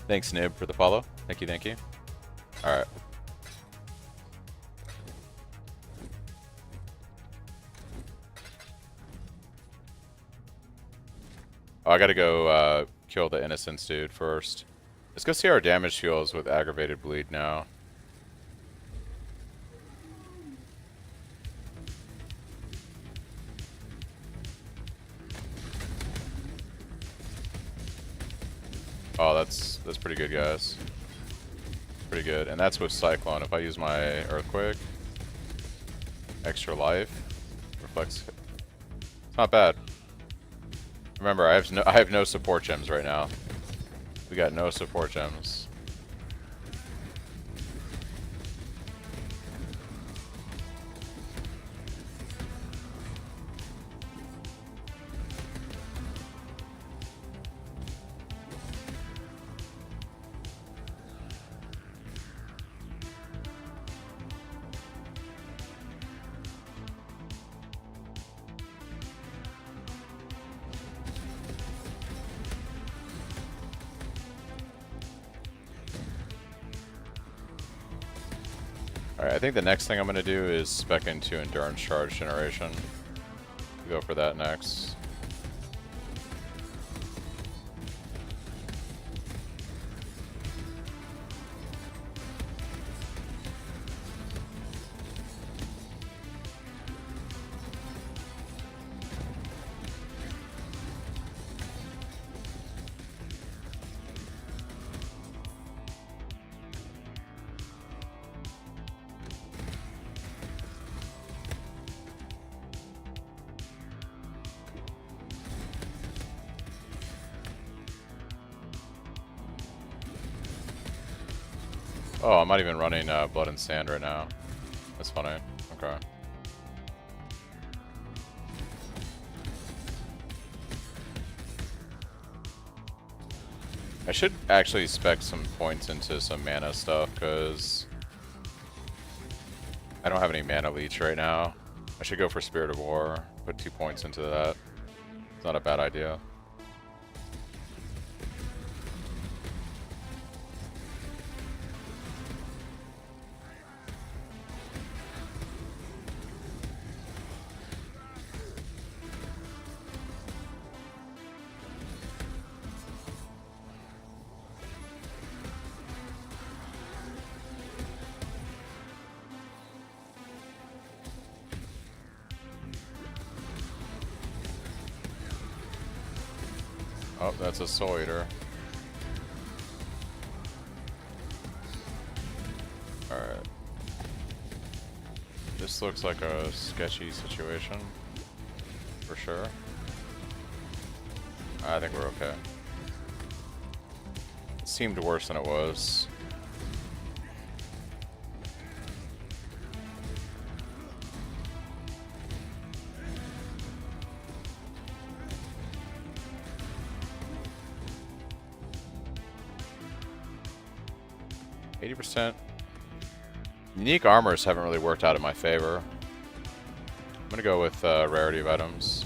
Thanks, Nib, for the follow. Thank you, thank you. Alright. Oh, I gotta go kill the Innocence dude first. Let's go see our damage fuels with aggravated bleed now. Oh, that's pretty good, guys. Pretty good. And that's with Cyclone. If I use my Earthquake, extra life, reflects. It's not bad. Remember, I have no support gems right now. We got no support gems. Alright, I think the next thing I'm going to do is spec into Endurance Charge Generation. Go for that next. Oh, I'm not even running Blood and Sand right now. That's funny. Okay. I should actually spec some points into some mana stuff, because I don't have any mana leech right now. I should go for Spirit of War, put 2 points into that. It's not a bad idea. Oh, that's a Soul Eater. Alright. This looks like a sketchy situation. For sure. I think we're okay. It seemed worse than it was. %. Unique armors haven't really worked out in my favor. I'm gonna go with rarity of items.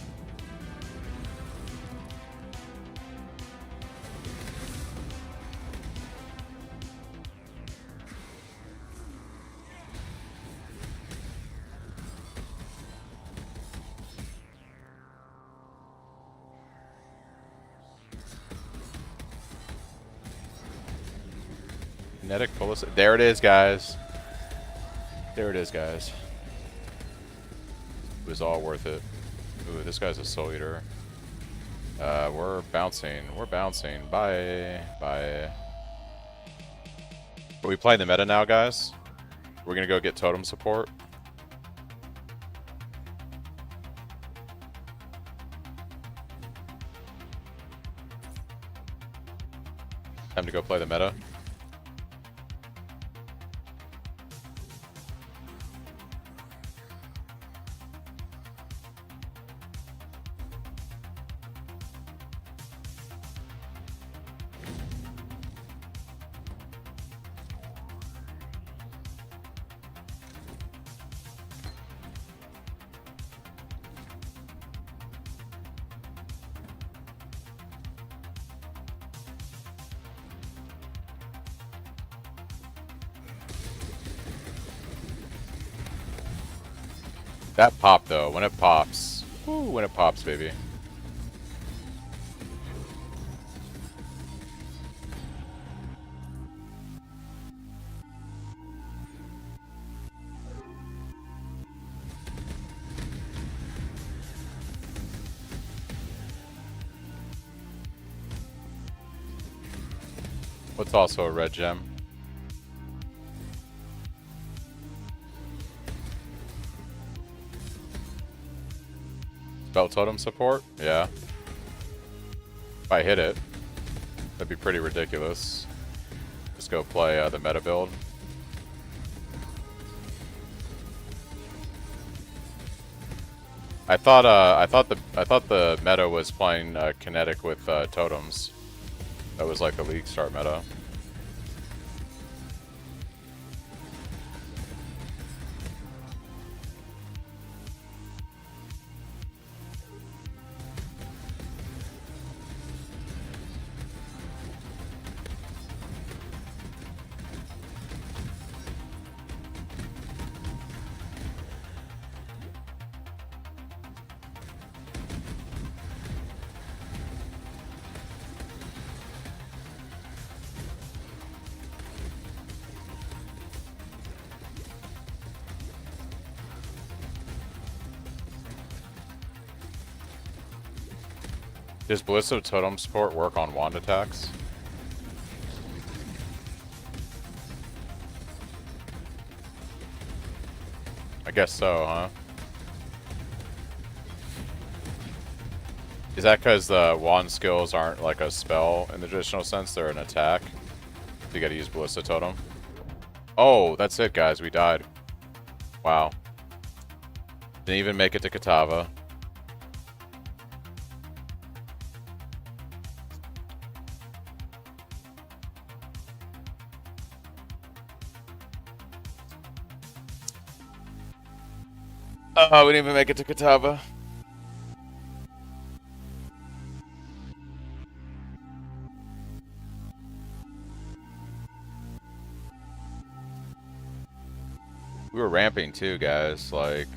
Kinetic Pulse. There it is, guys. There it is, guys. It was all worth it. Ooh, this guy's a Soul Eater. We're bouncing. We're bouncing. Bye. Bye. Are we playing the meta now, guys? We're gonna go get totem support. Time to go play the meta. That pop though, when it pops. Woo, when it pops, baby. What's also a red gem? Spell totem support? Yeah. If I hit it, that'd be pretty ridiculous. Just go play the meta build. I thought the meta was playing kinetic with totems. That was like the league start meta. Does Ballista Totem support work on wand attacks? I guess so, huh? Is that because the wand skills aren't like a spell in the traditional sense? They're an attack? So you gotta use Ballista Totem? Oh, that's it, guys. We died. Wow. Didn't even make it to Katava. Oh, we didn't even make it to Katava. We were ramping too, guys. Like,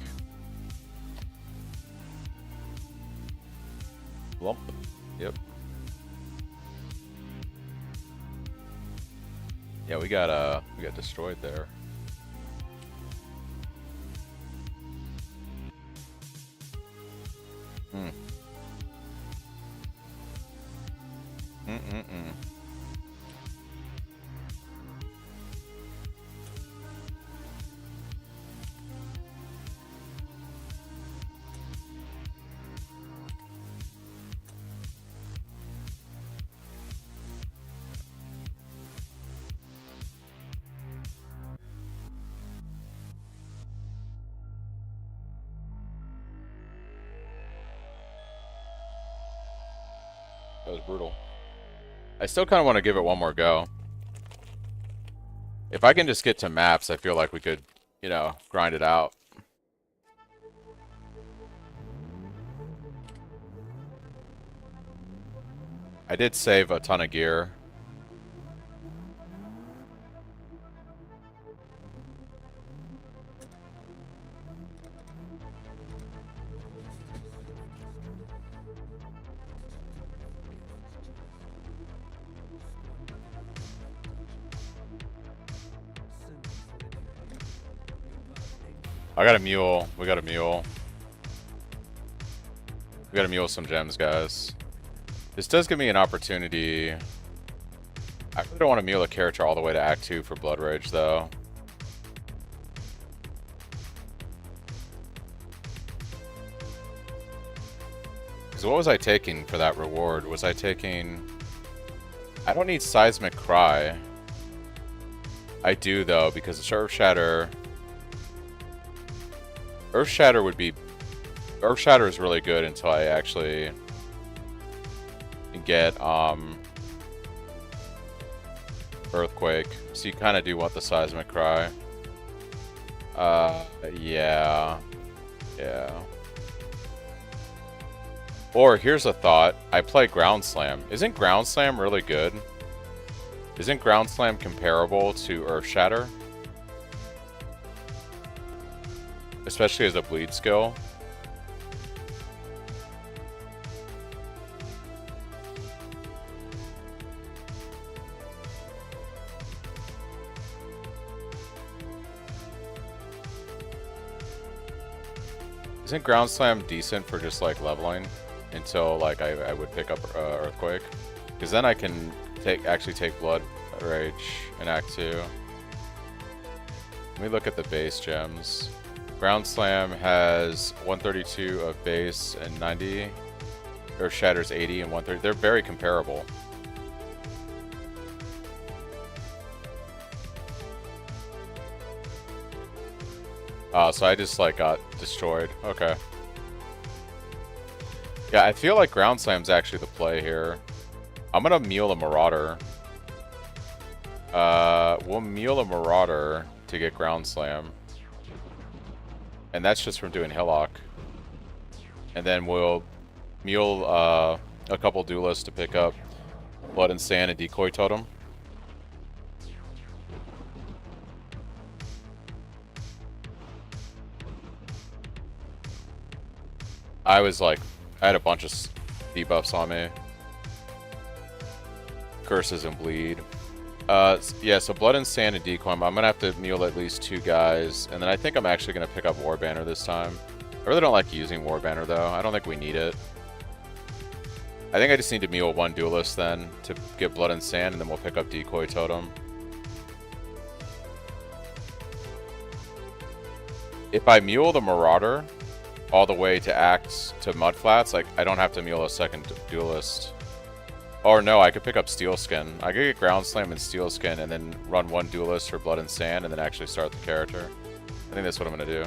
lump. Yep. Yeah, we got destroyed there. That was brutal. I still kind of want to give it one more go. If I can just get to maps, I feel like we could, you know, grind it out. I did save a ton of gear. I got a mule. We got a mule. We got to mule some gems, guys. This does give me an opportunity. I really don't want to mule a character all the way to Act 2 for Blood Rage, though. Because what was I taking for that reward? Was I taking... I don't need Seismic Cry. I do, though, because it's Earth Shatter... Earth Shatter would be... Earth Shatter is really good until I actually get Earthquake. So you kind of do want the Seismic Cry. Yeah. Yeah. Or here's a thought. I play Ground Slam. Isn't Ground Slam really good? Isn't Ground Slam comparable to Earth Shatter? especially as a bleed skill. Isn't Ground Slam decent for just like leveling until like I would pick up Earthquake? Because then I can actually take Blood Rage in Act 2. Let me look at the base gems. Ground Slam has 132 of base and 90. Earth Shatter's 80 and 130. They're very comparable. So I just like got destroyed. Okay. Yeah, I feel like Ground Slam's actually the play here. I'm gonna Mule a Marauder. We'll Mule a Marauder to get Ground Slam. And that's just from doing Hillock. And then we'll Mule a couple Duelists to pick up Blood and Sand and Decoy Totem. I was like, I had a bunch of debuffs on me. Curses and Bleed. Yeah, so Blood and Sand and Decoy. I'm gonna have to Mule at least 2 guys. And then I think I'm actually gonna pick up War Banner this time. I really don't like using War Banner though. I don't think we need it. I think I just need to Mule 1 Duelist then to get Blood and Sand, and then we'll pick up Decoy Totem. If I Mule the Marauder all the way to Mudflats, like I don't have to Mule a second Duelist. Or no, I could pick up Steel Skin. I could get Ground Slam and Steel Skin and then run 1 Duelist for Blood and Sand and then actually start the character. I think that's what I'm gonna do.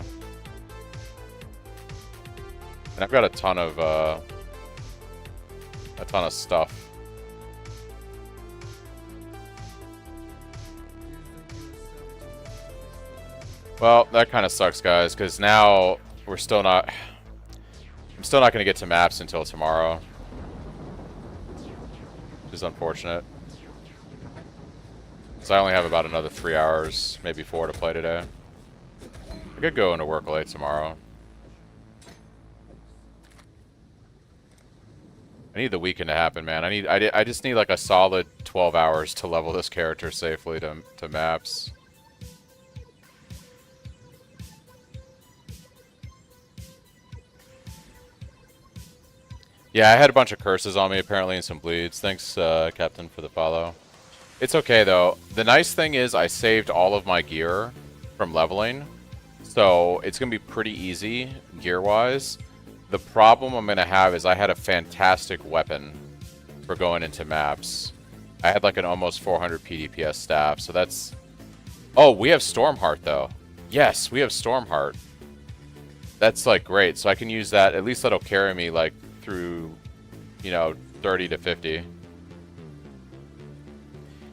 And I've got a ton of stuff. Well, that kind of sucks, guys, because now we're still not... I'm still not going to get to maps until tomorrow. Which is unfortunate. Because I only have about another 3 hours, maybe 4 to play today. I could go into work late tomorrow. I need the weekend to happen, man. I just need like a solid 12 hours to level this character safely to maps. Yeah, I had a bunch of curses on me apparently and some bleeds. Thanks, Captain, for the follow. It's okay though. The nice thing is I saved all of my gear from leveling, so it's gonna be pretty easy gear-wise. The problem I'm gonna have is I had a fantastic weapon for going into maps. I had like an almost 400 PDPS staff, so that's... Oh, we have Stormheart though. Yes, we have Stormheart. That's like great, so I can use that. At least that'll carry me like through, you know, 30 to 50.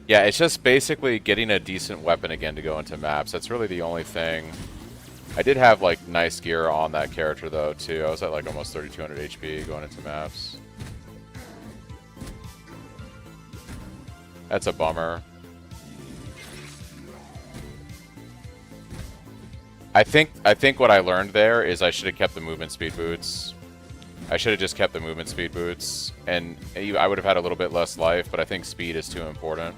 Yeah, it's just basically getting a decent weapon again to go into maps. That's really the only thing. I did have like nice gear on that character though too. I was at like almost 3200 HP going into maps. That's a bummer. I think what I learned there is I should have kept the movement speed boots. I should have just kept the movement speed boots, and I would have had a little bit less life, but I think speed is too important.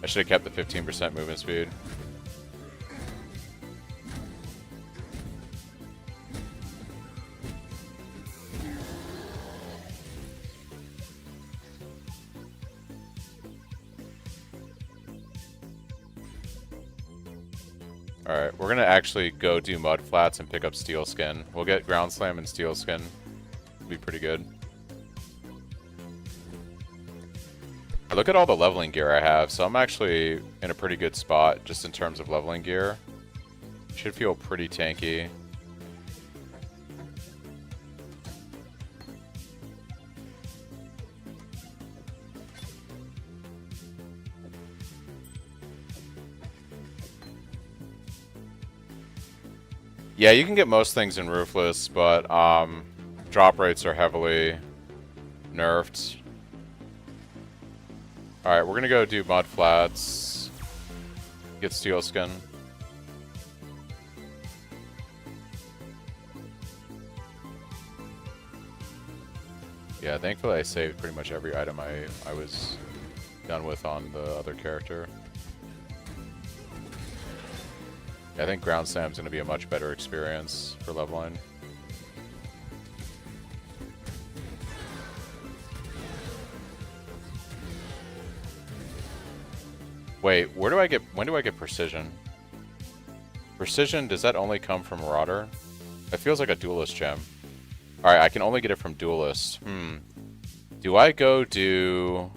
I should have kept the 15% movement speed. Alright, we're gonna actually go do Mudflats and pick up Steel Skin. We'll get Ground Slam and Steel Skin. It'll be pretty good. Look at all the leveling gear I have, so I'm actually in a pretty good spot just in terms of leveling gear. Should feel pretty tanky. Yeah, you can get most things in Ruthless, but drop rates are heavily nerfed. Alright, we're gonna go do Mudflats. Get Steel Skin. Yeah, thankfully I saved pretty much every item I was done with on the other character. Yeah, I think Ground Slam's going to be a much better experience for leveling. Wait, when do I get Precision? Precision, does that only come from Marauder? That feels like a Duelist gem. Alright, I can only get it from Duelist. Do I go do...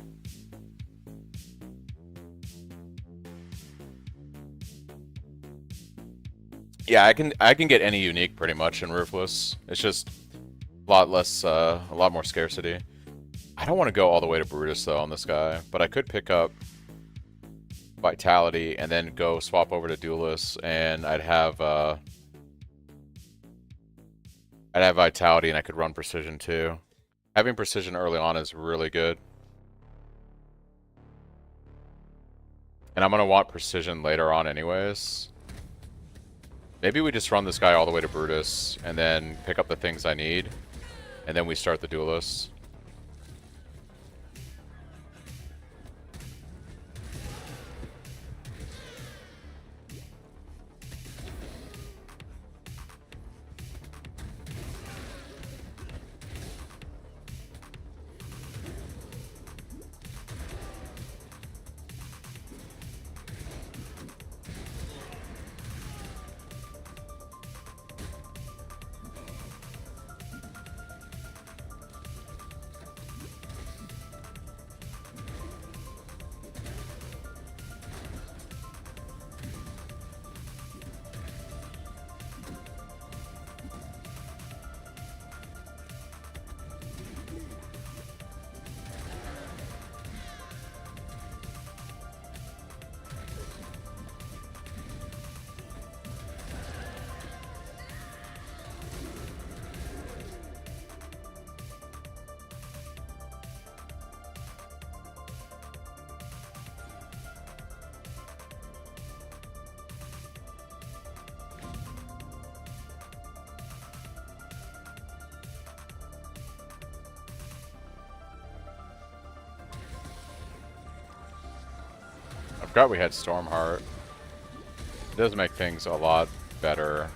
Yeah, I can get any unique pretty much in Ruthless. It's just a lot less, a lot more scarcity. I don't want to go all the way to Brutus though on this guy, but I could pick up Vitality and then go swap over to Duelist, and I'd have Vitality and I could run Precision too. Having Precision early on is really good. And I'm gonna want Precision later on anyways. Maybe we just run this guy all the way to Brutus, and then pick up the things I need, and then we start the Duelist. I forgot we had Stormheart. It does make things a lot better.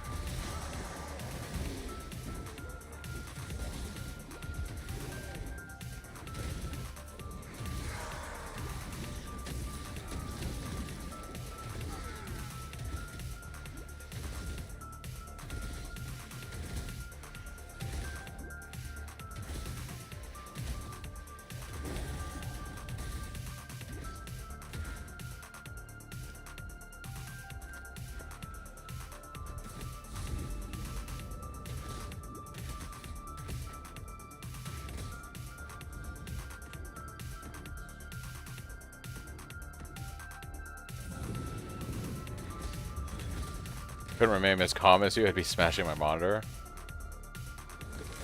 Couldn't remain as calm as you, I'd be smashing my monitor.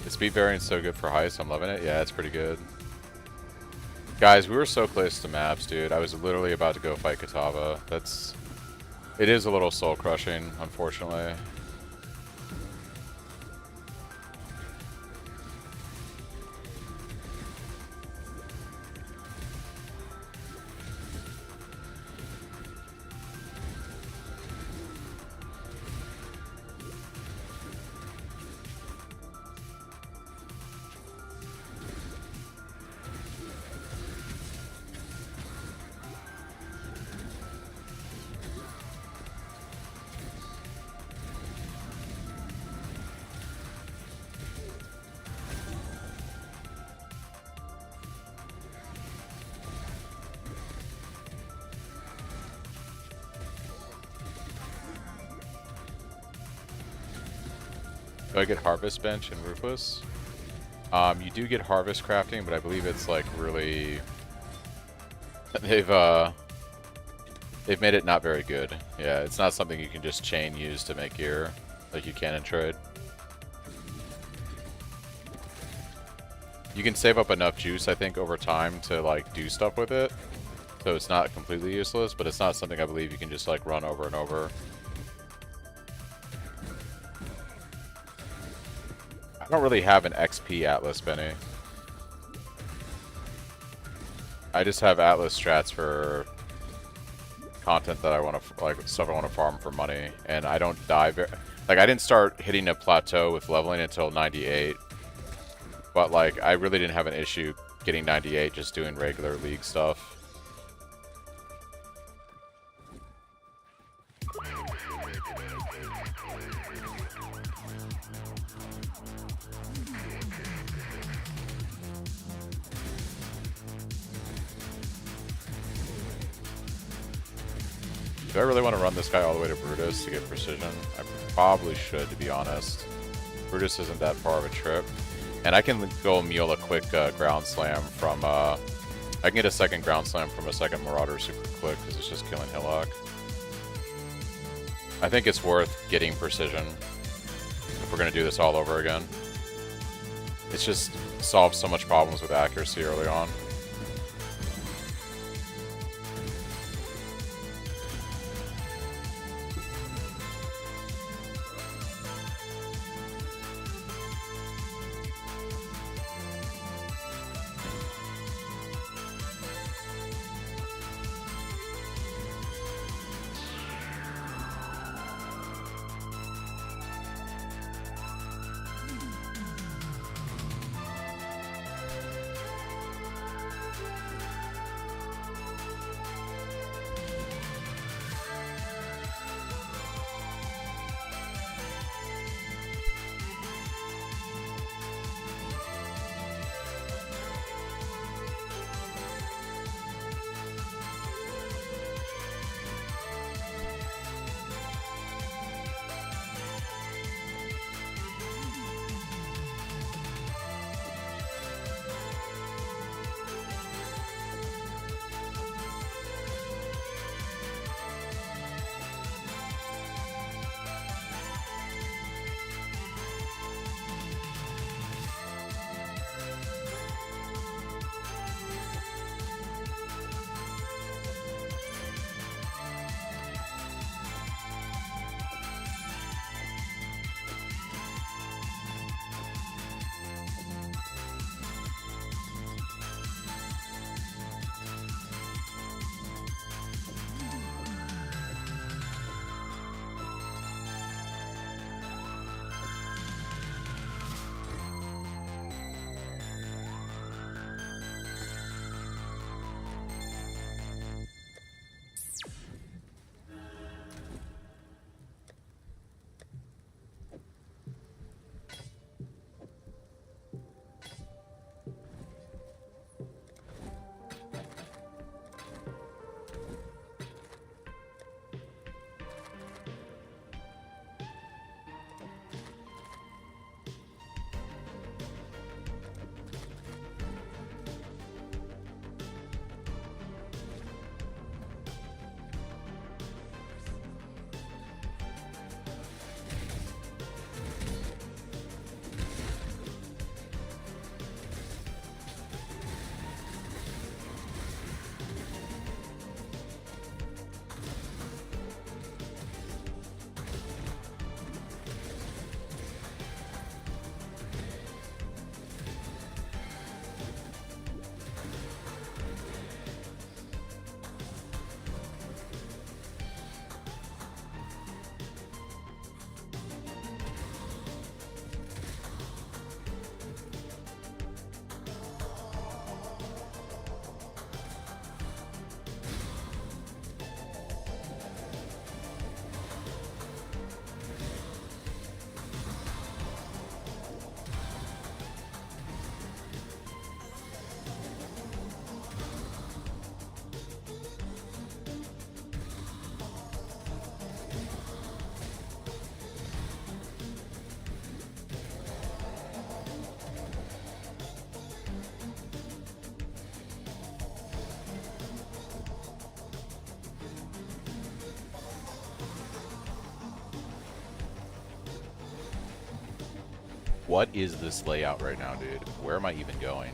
The speed variant's so good for heist, I'm loving it. Yeah, it's pretty good. Guys, we were so close to maps, dude. I was literally about to go fight Katava. It is a little soul crushing, unfortunately. Do I get Harvest Bench in Ruthless? You do get Harvest Crafting, but I believe it's like really... They've made it not very good. Yeah, it's not something you can just chain use to make gear like you can in trade. You can save up enough juice, I think, over time to like do stuff with it. So it's not completely useless, but it's not something I believe you can just like run over and over. I don't really have an XP Atlas, Benny. I just have Atlas strats for content that I want to, like, stuff I want to farm for money, and I don't die like, I didn't start hitting a plateau with leveling until 98, but, like, I really didn't have an issue getting 98 just doing regular league stuff. Do I really want to run this guy all the way to Brutus to get precision? I probably should, to be honest. Brutus isn't that far of a trip. And I can go mule a quick ground slam from... I can get a second ground slam from a second Marauder super quick, because it's just killing Hillock. I think it's worth getting precision if we're going to do this all over again. It's just solves so much problems with accuracy early on. What is this layout right now, dude? Where am I even going?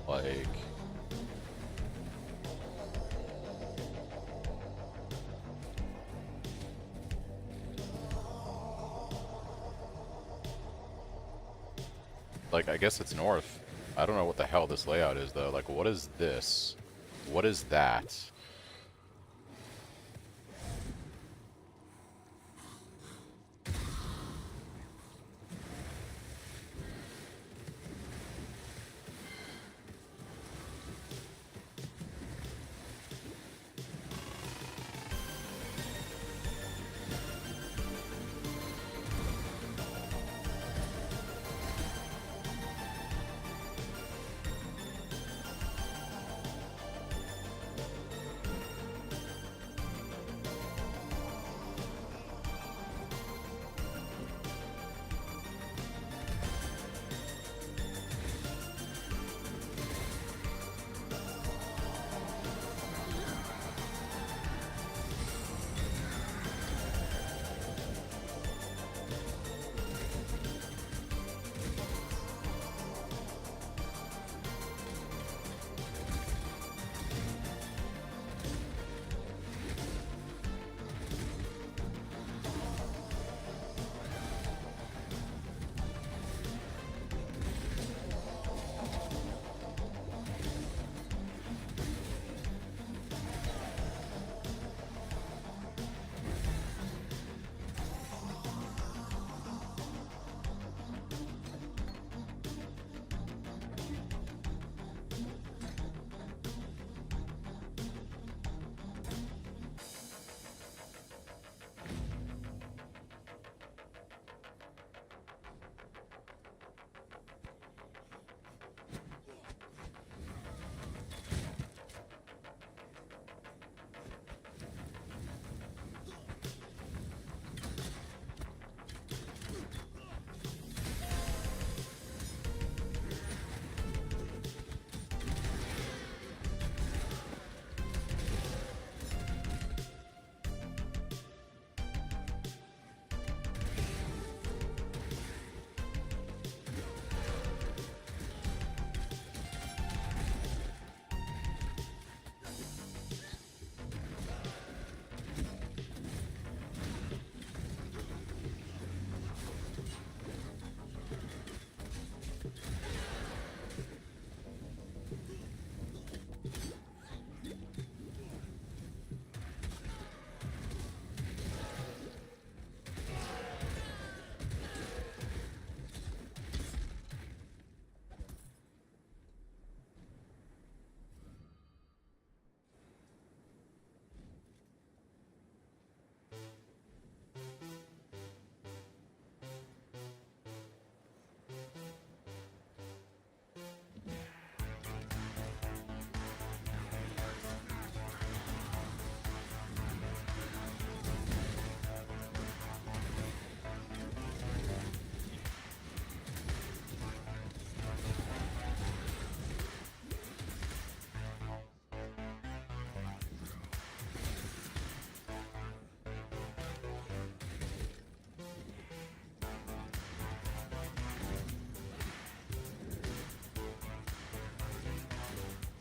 Like... Like, I guess it's north. I don't know what the hell this layout is, though. Like, what is this? What is that?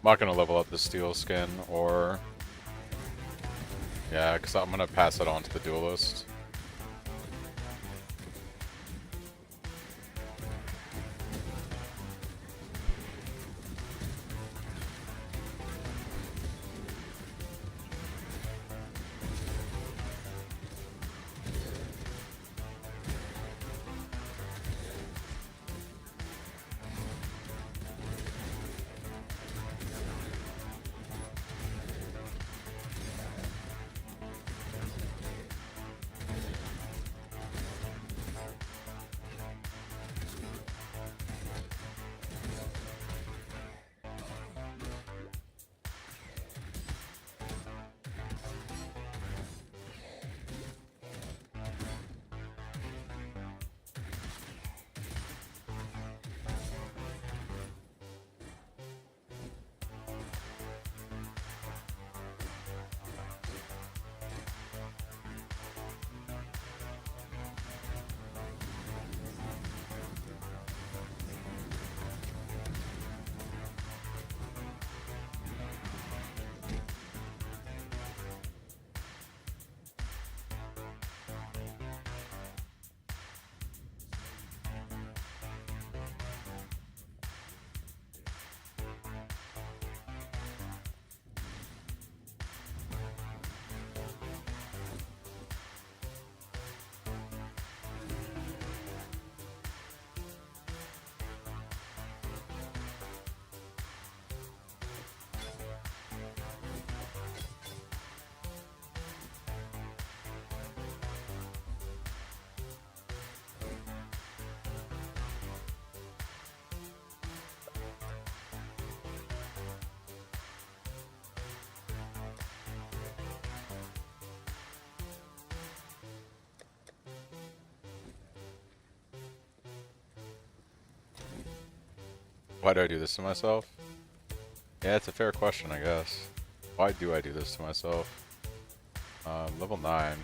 I'm not gonna level up the steel skin, or yeah, because I'm gonna pass it on to the duelist. Why do I do this to myself? Yeah, it's a fair question, I guess. Why do I do this to myself? Level 9.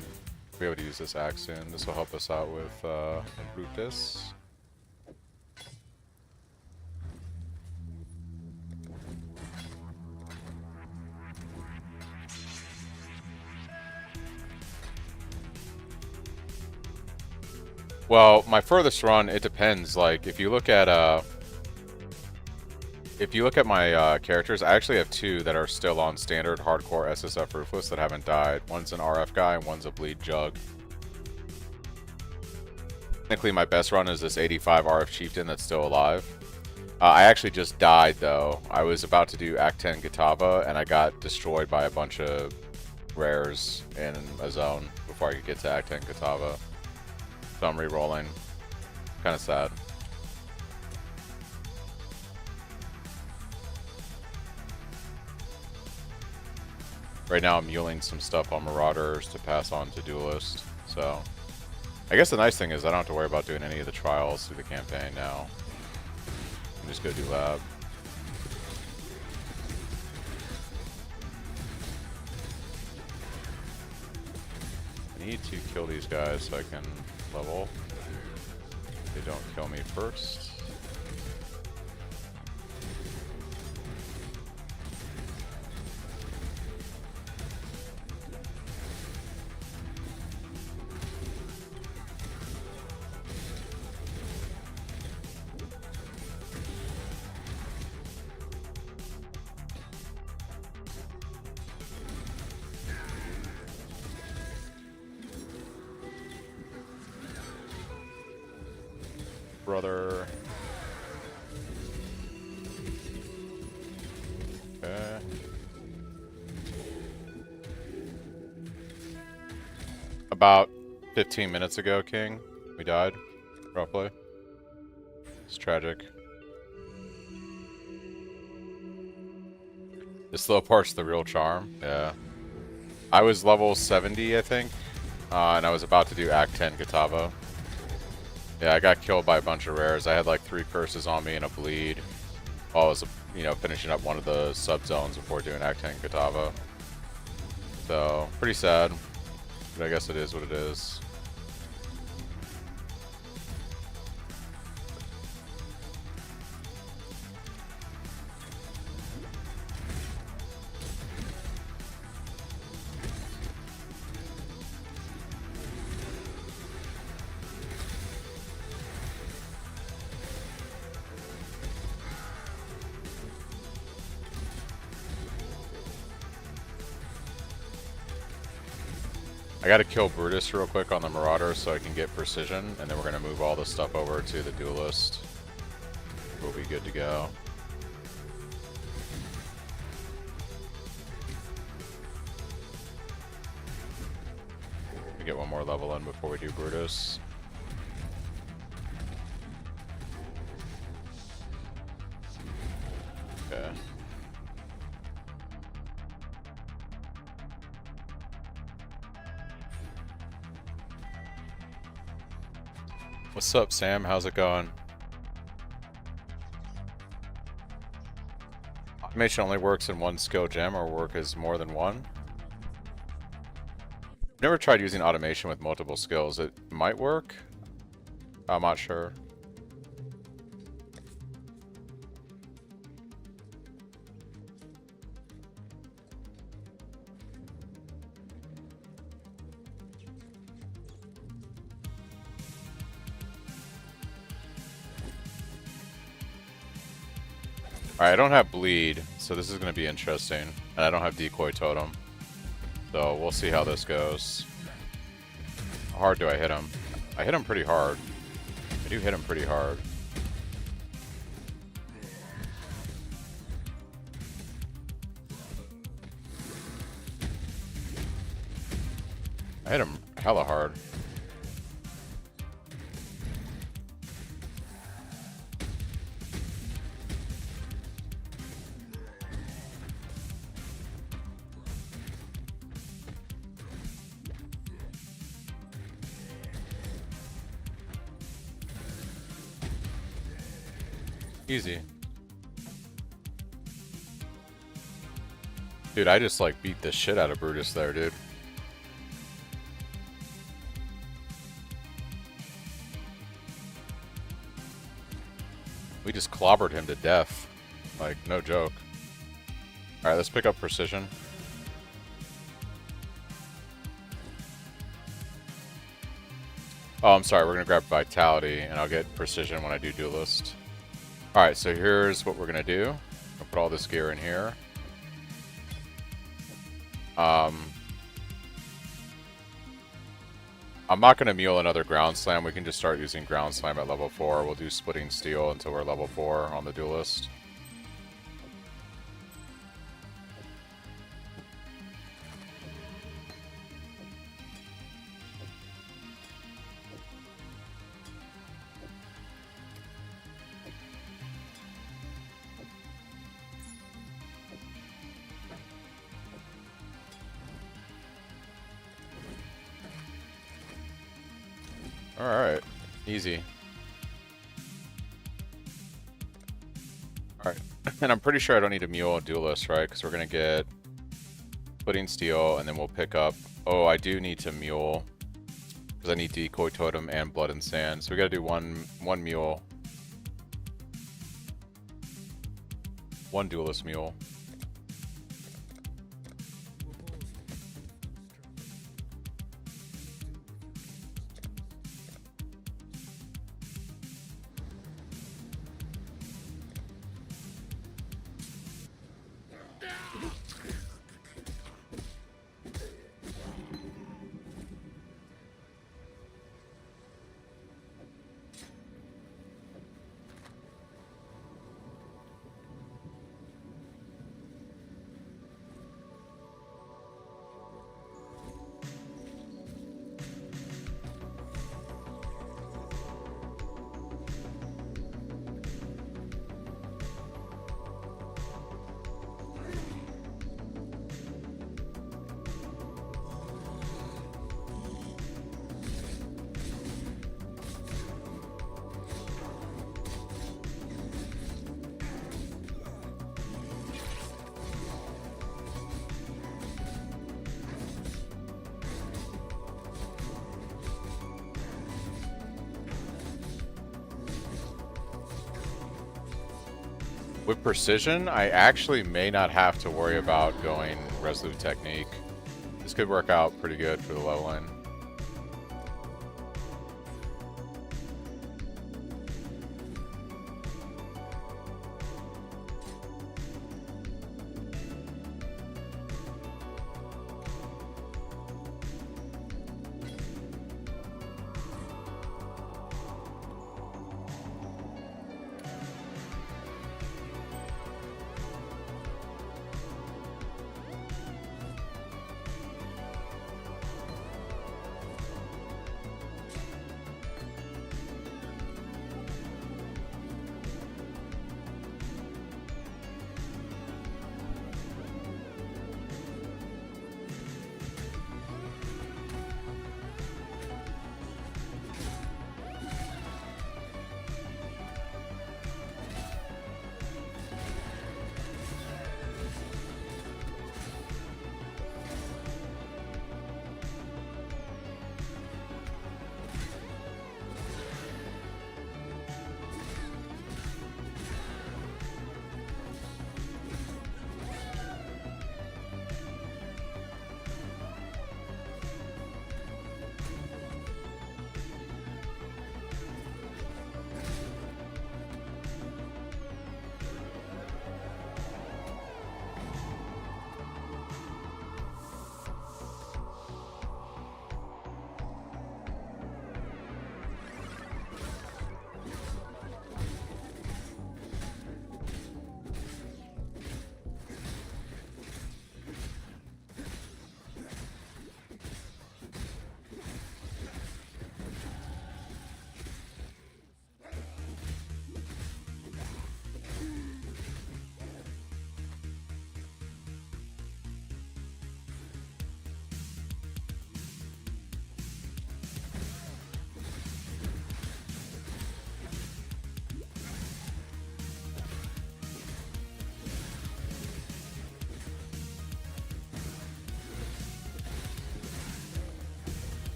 We'll be able to use this axe soon. This will help us out with Ruthless. Well, my furthest run, it depends. Like, if you look at my characters, I actually have 2 that are still on standard hardcore SSF Ruthless that haven't died. One's an RF guy and one's a bleed jug. Technically, my best run is this 85 RF chieftain that's still alive. I actually just died though. I was about to do Act 10 Kitava and I got destroyed by a bunch of rares in a zone before I could get to Act 10 Kitava. So I'm re-rolling. Kind of sad. Right now I'm muling some stuff on Marauders to pass on to Duelist. So I guess the nice thing is I don't have to worry about doing any of the trials through the campaign now. I can just go do Lab. I need to kill these guys so I can level. They don't kill me first. Brother. Okay. About 15 minutes ago, King, we died, roughly. It's tragic. The slow part's the real charm, yeah. I was level 70, I think, and I was about to do Act 10 Kitava. Yeah, I got killed by a bunch of rares. I had like 3 curses on me and a bleed while I was, you know, finishing up one of the sub-zones before doing Act 10 Kitava. So, pretty sad, but I guess it is what it is. I gotta kill Brutus real quick on the Marauder so I can get precision, and then we're gonna move all this stuff over to the Duelist. We'll be good to go. We get one more level in before we do Brutus. Okay. What's up, Sam? How's it going? Automation only works in one skill gem or work as more than one? I've never tried using automation with multiple skills. It might work. I'm not sure. Alright, I don't have bleed, so this is going to be interesting. And I don't have decoy totem. So we'll see how this goes. How hard do I hit him? I hit him pretty hard. I do hit him pretty hard. I hit him hella hard. Easy. Dude, I just like beat the shit out of Brutus there, dude. We just clobbered him to death. Like, no joke. Alright, let's pick up Precision. Oh, I'm sorry, we're gonna grab Vitality, and I'll get Precision when I do Duelist. Alright, so here's what we're gonna do. I'll put all this gear in here. I'm not going to mule another Ground Slam. We can just start using Ground Slam at level 4. We'll do Splitting Steel until we're level 4 on the Duelist. Alright, easy. Alright, and I'm pretty sure I don't need to mule a Duelist, right? Because we're going to get Splitting Steel, and then we'll pick up... Oh, I do need to mule, because I need Decoy Totem and Blood and Sand. So we got to do one mule. One Duelist mule. With Precision, I actually may not have to worry about going Resolute Technique. This could work out pretty good for the low lane.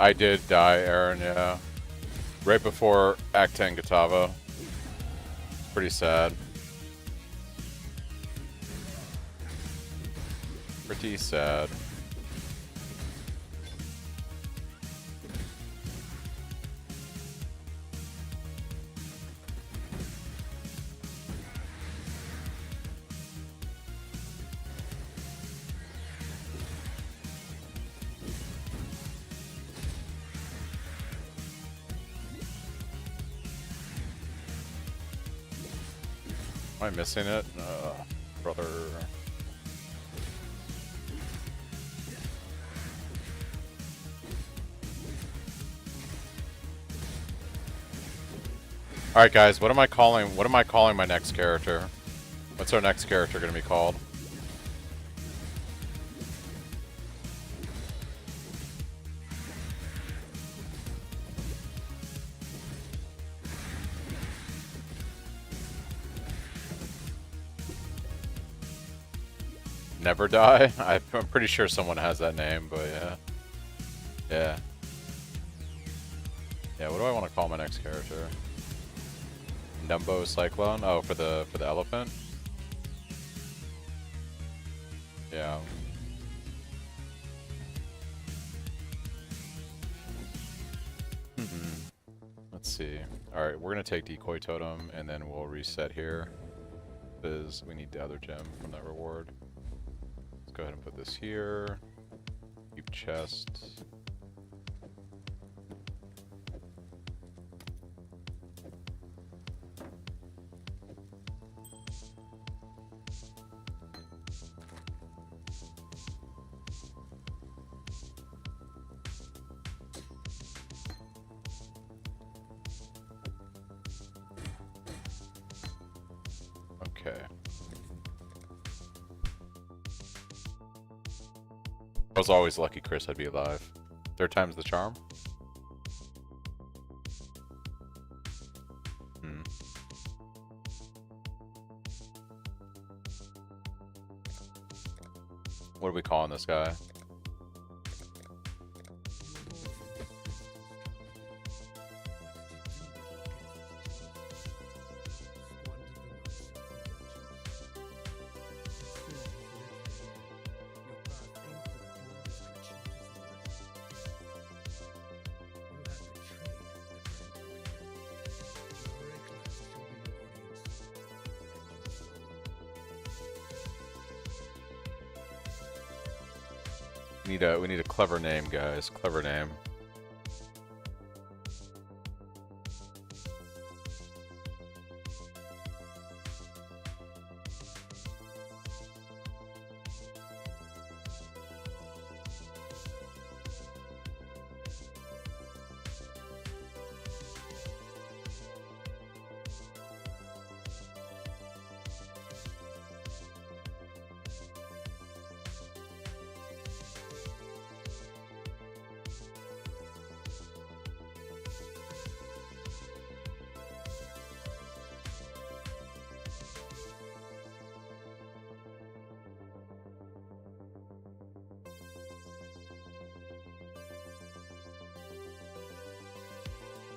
I did die, Aaron, yeah. Right before Act 10 Gatavo. Pretty sad. Pretty sad. Am I missing it? Brother. Alright guys, what am I calling my next character? What's our next character gonna be called? Never Die? I'm pretty sure someone has that name, but yeah. Yeah. Yeah, what do I want to call my next character? Numbo Cyclone? Oh, for the elephant? Yeah. Let's see. Alright, we're gonna take Decoy Totem and then we'll reset here. Because we need the other gem from that reward. Let's go ahead and put this here. Keep chest. Okay. I was always lucky, Chris, I'd be alive. Third time's the charm? What are we calling this guy? We need a clever name, guys. Clever name.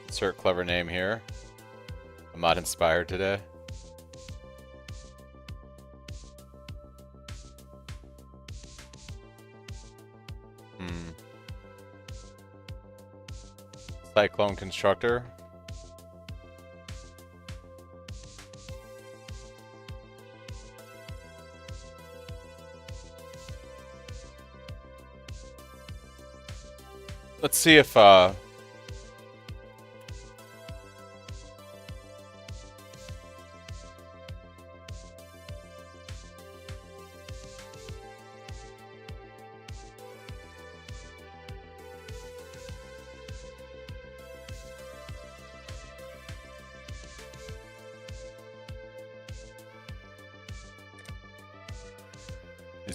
Insert clever name here. I'm not inspired today. Cyclone Constructor. Let's see if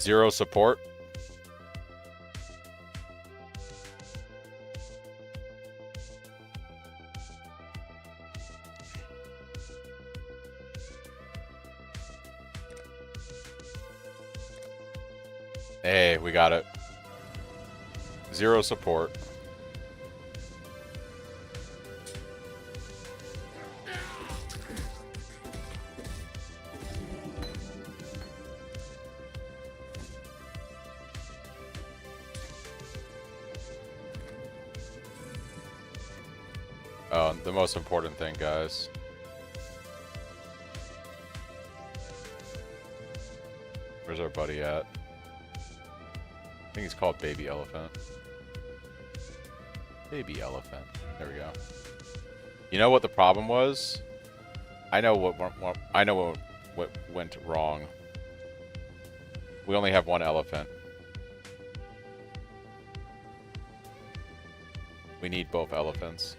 zero support. Hey, we got it. Zero support. The most important thing, guys. Where's our buddy at? I think he's called Baby Elephant. Baby Elephant. There we go. You know what the problem was? I know what went wrong. We only have one elephant. We need both elephants.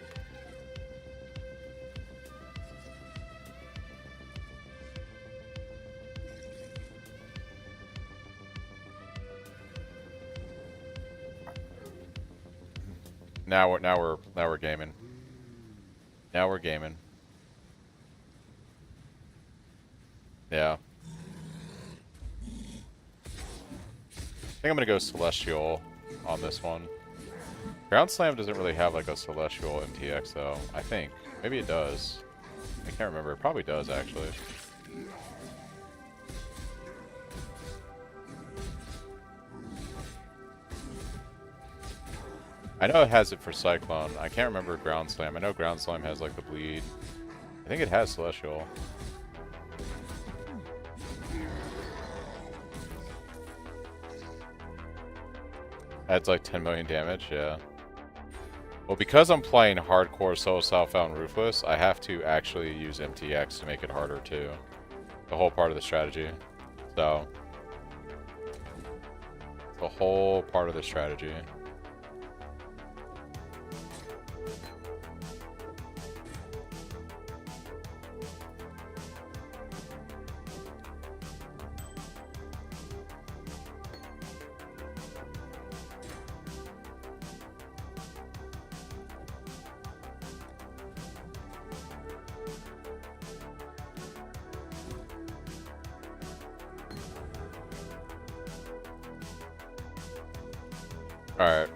Now we're gaming. Now we're gaming. Yeah. I think I'm gonna go Celestial on this one. Ground Slam doesn't really have like a Celestial MTX though, I think. Maybe it does. I can't remember. It probably does actually. I know it has it for Cyclone. I can't remember Ground Slam. I know Ground Slam has like the bleed. I think it has Celestial. Adds like 10 million damage, yeah. Well, because I'm playing hardcore Solo Southbound Ruthless, I have to actually use MTX to make it harder too. The whole part of the strategy. So, the whole part of the strategy. Alright.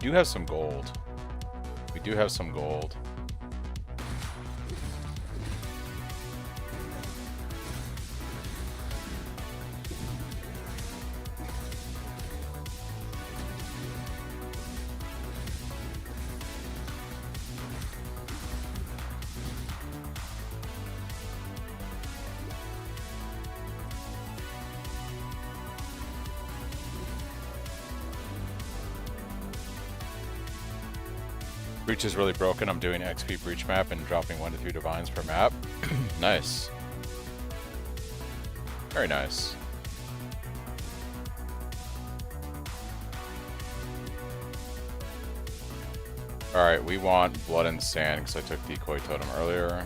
do have some gold. We do have some gold. Breach is really broken. I'm doing XP breach map and dropping 1 to 3 divines per map. Nice. Very nice. Alright, we want blood and sand because I took decoy totem earlier.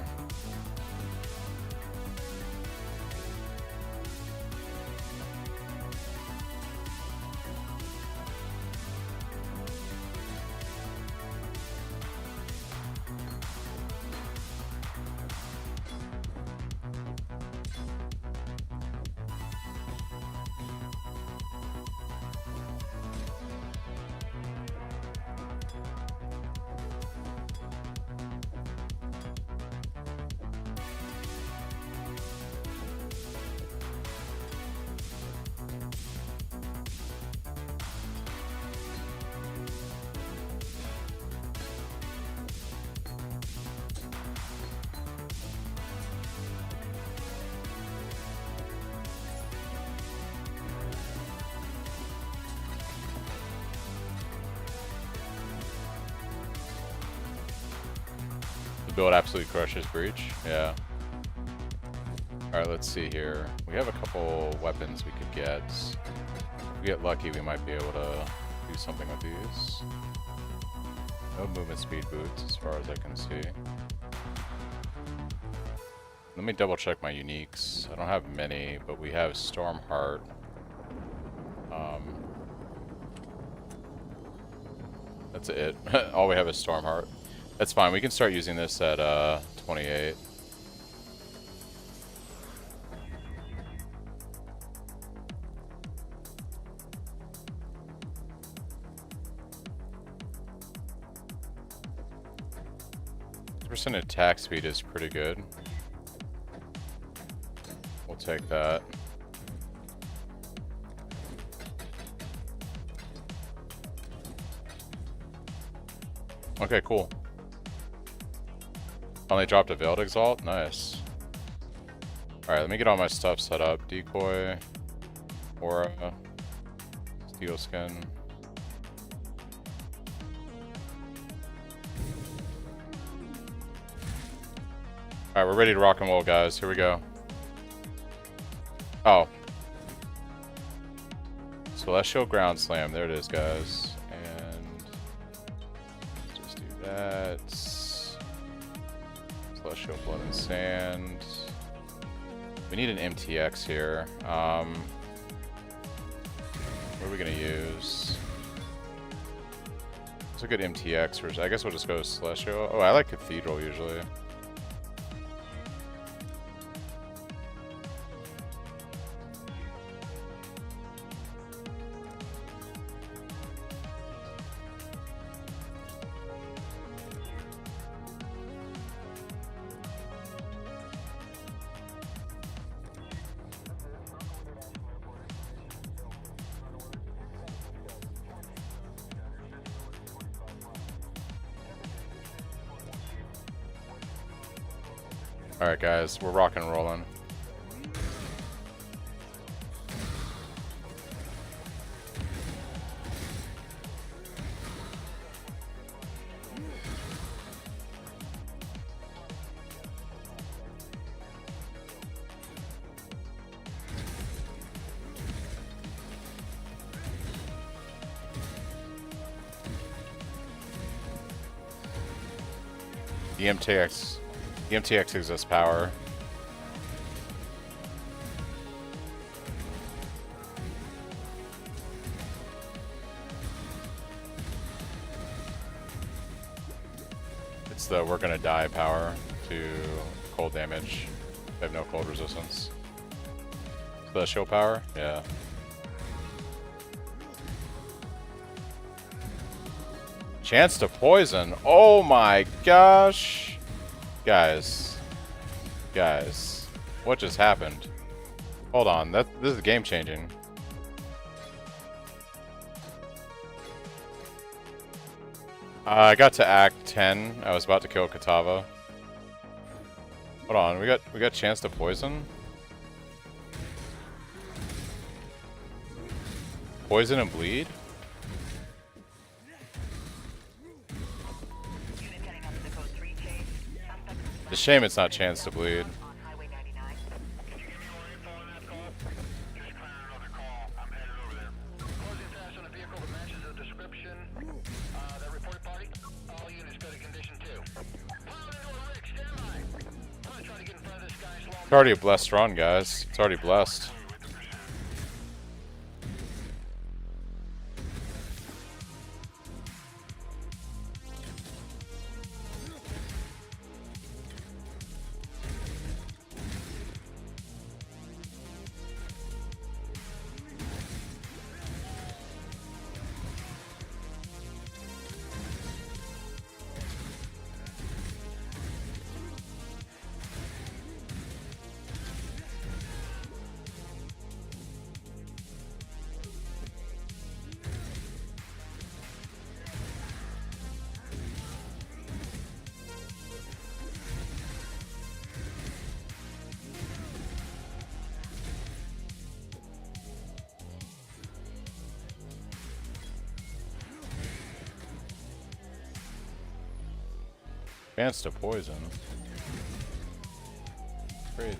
Build absolutely crushes breach. Yeah. Alright, let's see here. We have a couple weapons we could get. If we get lucky, we might be able to do something with these. No movement speed boots as far as I can see. Let me double check my uniques. I don't have many, but we have Stormheart. That's it. All we have is Stormheart. That's fine. We can start using this at 28. % attack speed is pretty good. We'll take that. Okay, cool. Finally dropped a Veiled Exalt? Nice. Alright, let me get all my stuff set up. Decoy, Aura, Steel Skin. Alright, we're ready to rock and roll, guys. Here we go. Oh. Celestial Ground Slam. There it is, guys. And just do that. Celestial Blood and Sand. We need an MTX here. What are we gonna use? It's a good MTX. Or I guess we'll just go Celestial. Oh, I like Cathedral usually. Alright guys, we're rocking and rolling. The MTX gives us power. It's the we're gonna die power to cold damage. They have no cold resistance. The show power? Yeah. Chance to poison. Oh my gosh. Guys. Guys. What just happened? Hold on. This is game changing. I got to Act 10. I was about to kill Katava. Hold on. We got chance to poison? Poison and bleed? It's a shame it's not chance to bleed. It's already a blessed run, guys. It's already blessed. Chance to poison. Crazy.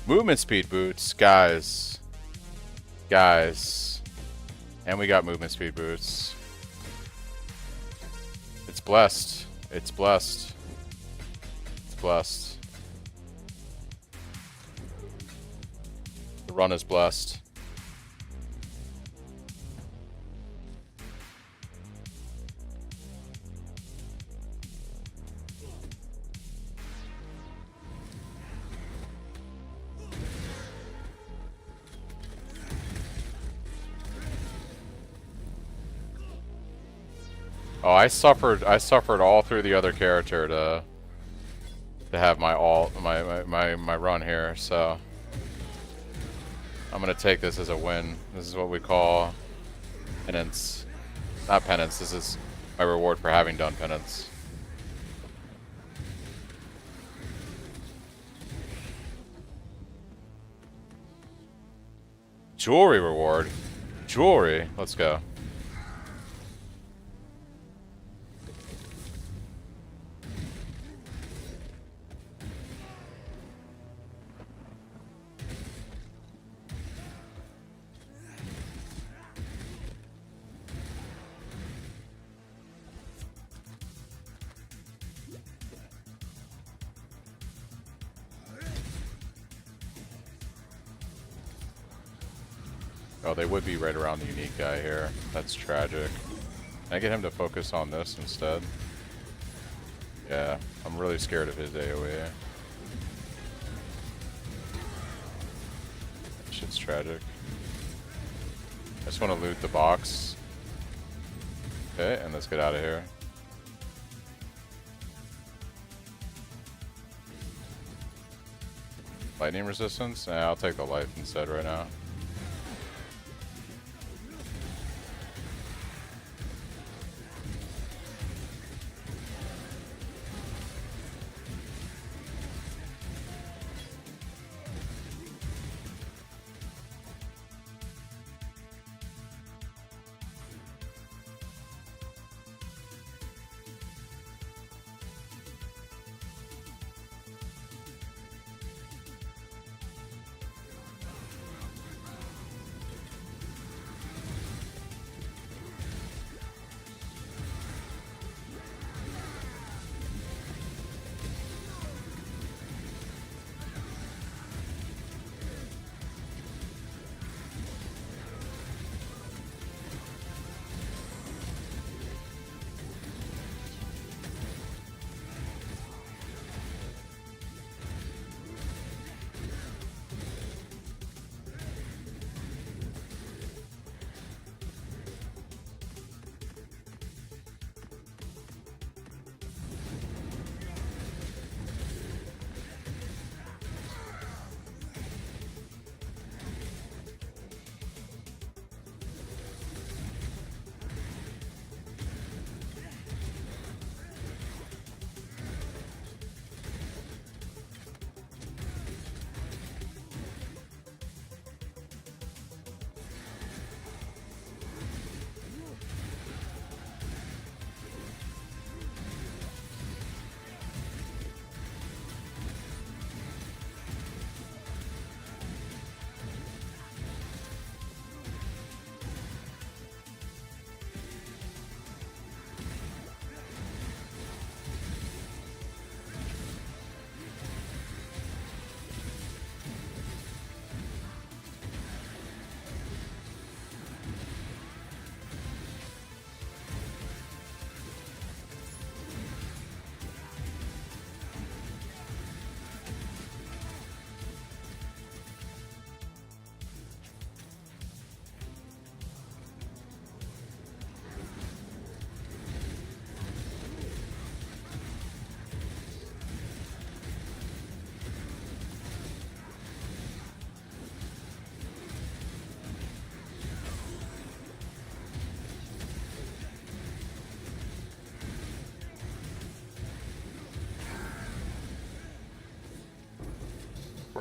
Movement speed boots, guys. Guys. And we got movement speed boots. It's blessed. It's blessed. It's blessed. The run is blessed. Oh, I suffered all through the other character to have my my run here, so I'm gonna take this as a win. This is what we call penance. Not penance, this is my reward for having done penance. Jewelry reward. Jewelry. Let's go. Oh, they would be right around the unique guy here. That's tragic. Can I get him to focus on this instead? Yeah, I'm really scared of his AoE. That shit's tragic. I just want to loot the box. Okay, and let's get out of here. Lightning resistance? Nah, I'll take the life instead right now.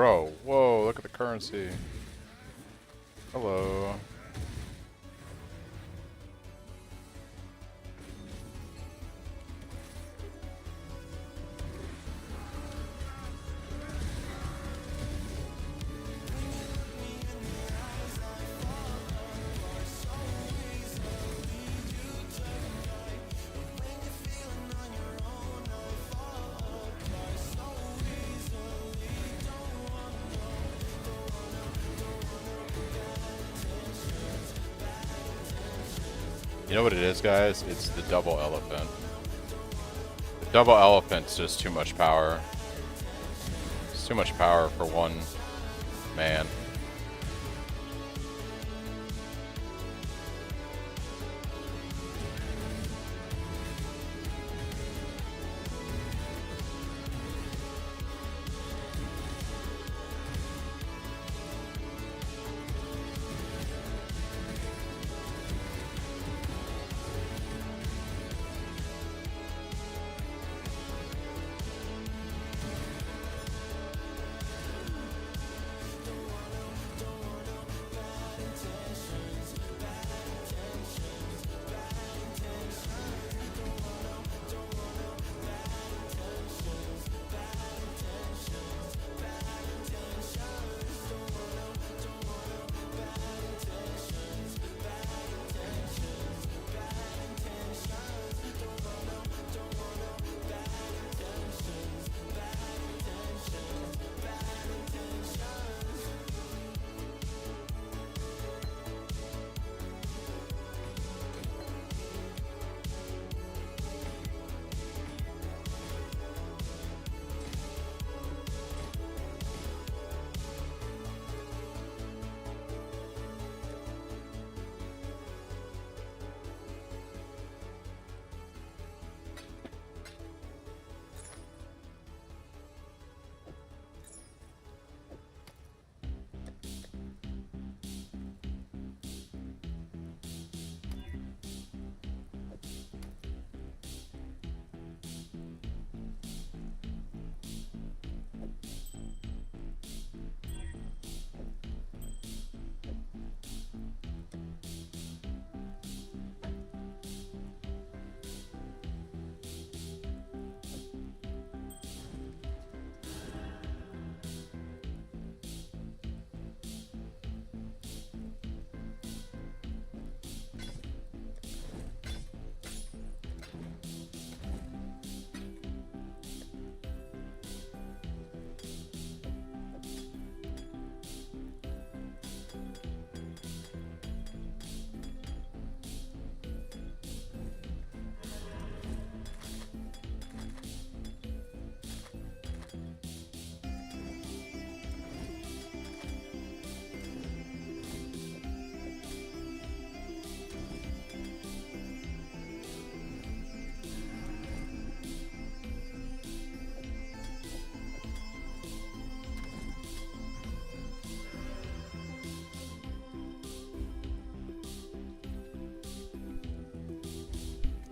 Bro, whoa, look at the currency. Hello. You know what it is, guys? It's the double elephant. The double elephant's just too much power. It's too much power for one man.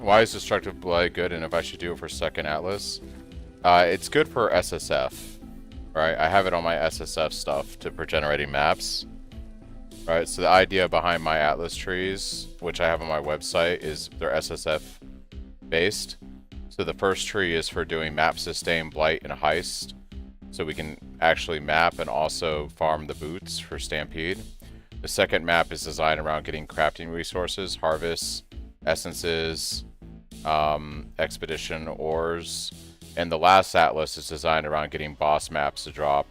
Why is Destructive Blade good, and if I should do it for second Atlas? It's good for SSF, right? I have it on my SSF stuff for generating maps, right? So the idea behind my Atlas trees, which I have on my website, is they're SSF based. So the first tree is for doing map sustain, blight, and heist, so we can actually map and also farm the boots for Stampede. The second map is designed around getting crafting resources, harvests, essences, expedition ores, and the last Atlas is designed around getting boss maps to drop,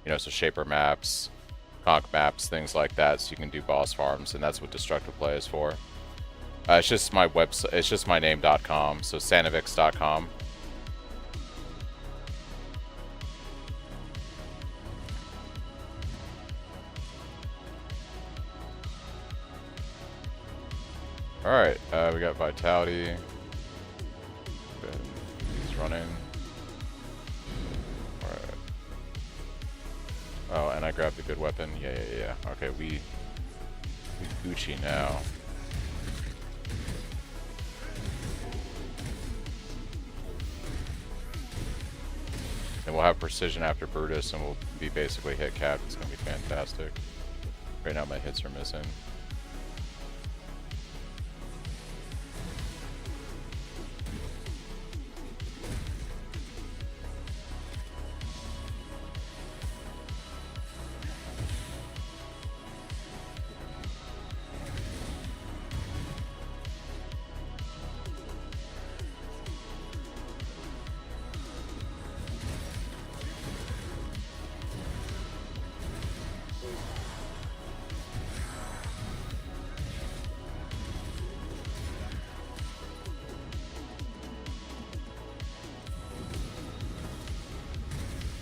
you know, so shaper maps, conch maps, things like that, so you can do boss farms, and that's what Destructive Play is for. It's just my website, it's just my name.com, so sanovix.com. Alright, we got Vitality. Good. He's running. Alright. Oh, and I grabbed a good weapon. Yeah. Okay, we Gucci now. And we'll have precision after Brutus, and we'll be basically hit capped. It's gonna be fantastic. Right now my hits are missing.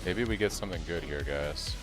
Maybe we get something good here, guys.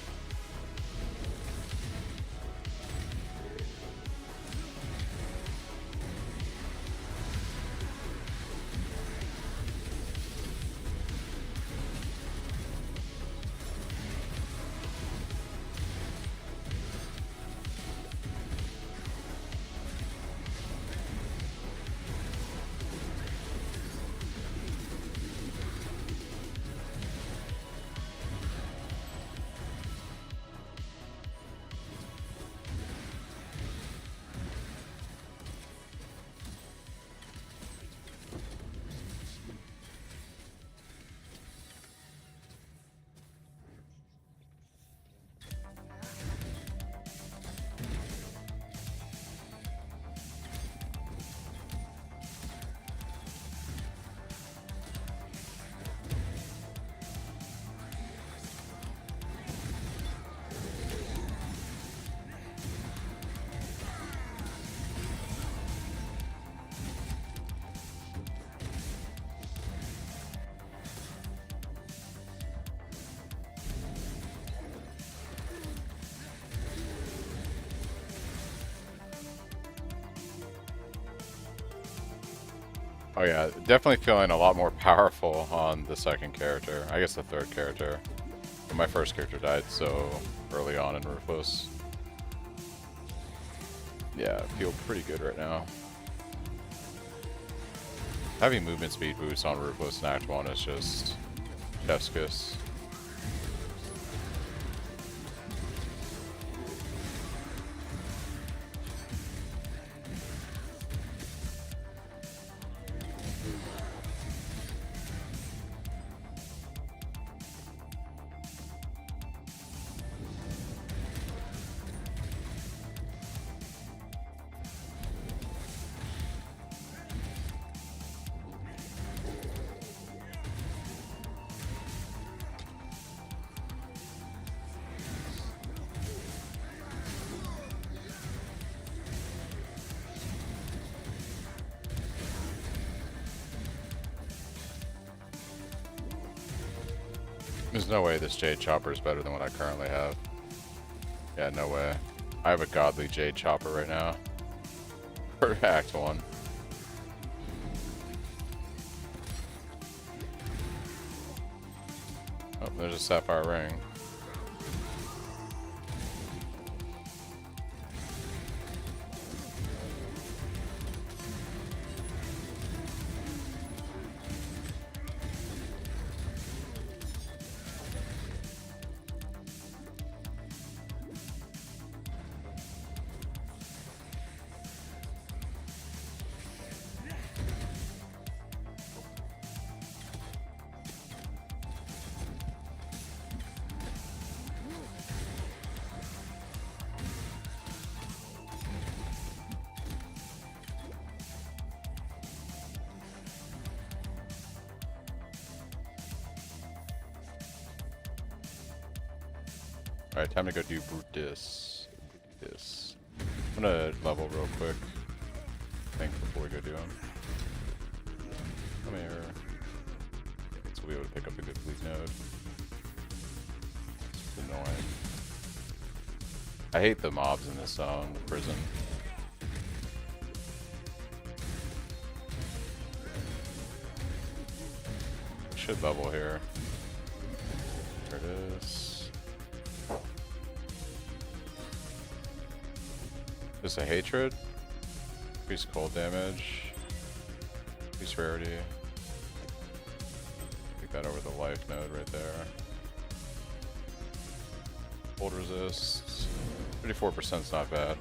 Oh yeah, definitely feeling a lot more powerful on the second character. I guess the third character. But my first character died so early on in Ruthless. Yeah, I feel pretty good right now. Having movement speed boost on Ruthless in Act 1 is just chef's kiss. There's no way this Jade Chopper is better than what I currently have. Yeah, no way. I have a godly Jade Chopper right now. For Act 1. Oh, there's a Sapphire Ring. Alright, time to go do Brutus. Brutus. I'm gonna level real quick. I think before we go do him. Come here. So we'll be able to pick up a good fleet node. It's annoying. I hate the mobs in this prison. Should bubble here. There it is. Just a hatred. Increase cold damage. Increase rarity. take that over the life node right there. Hold resist. 34% is not bad.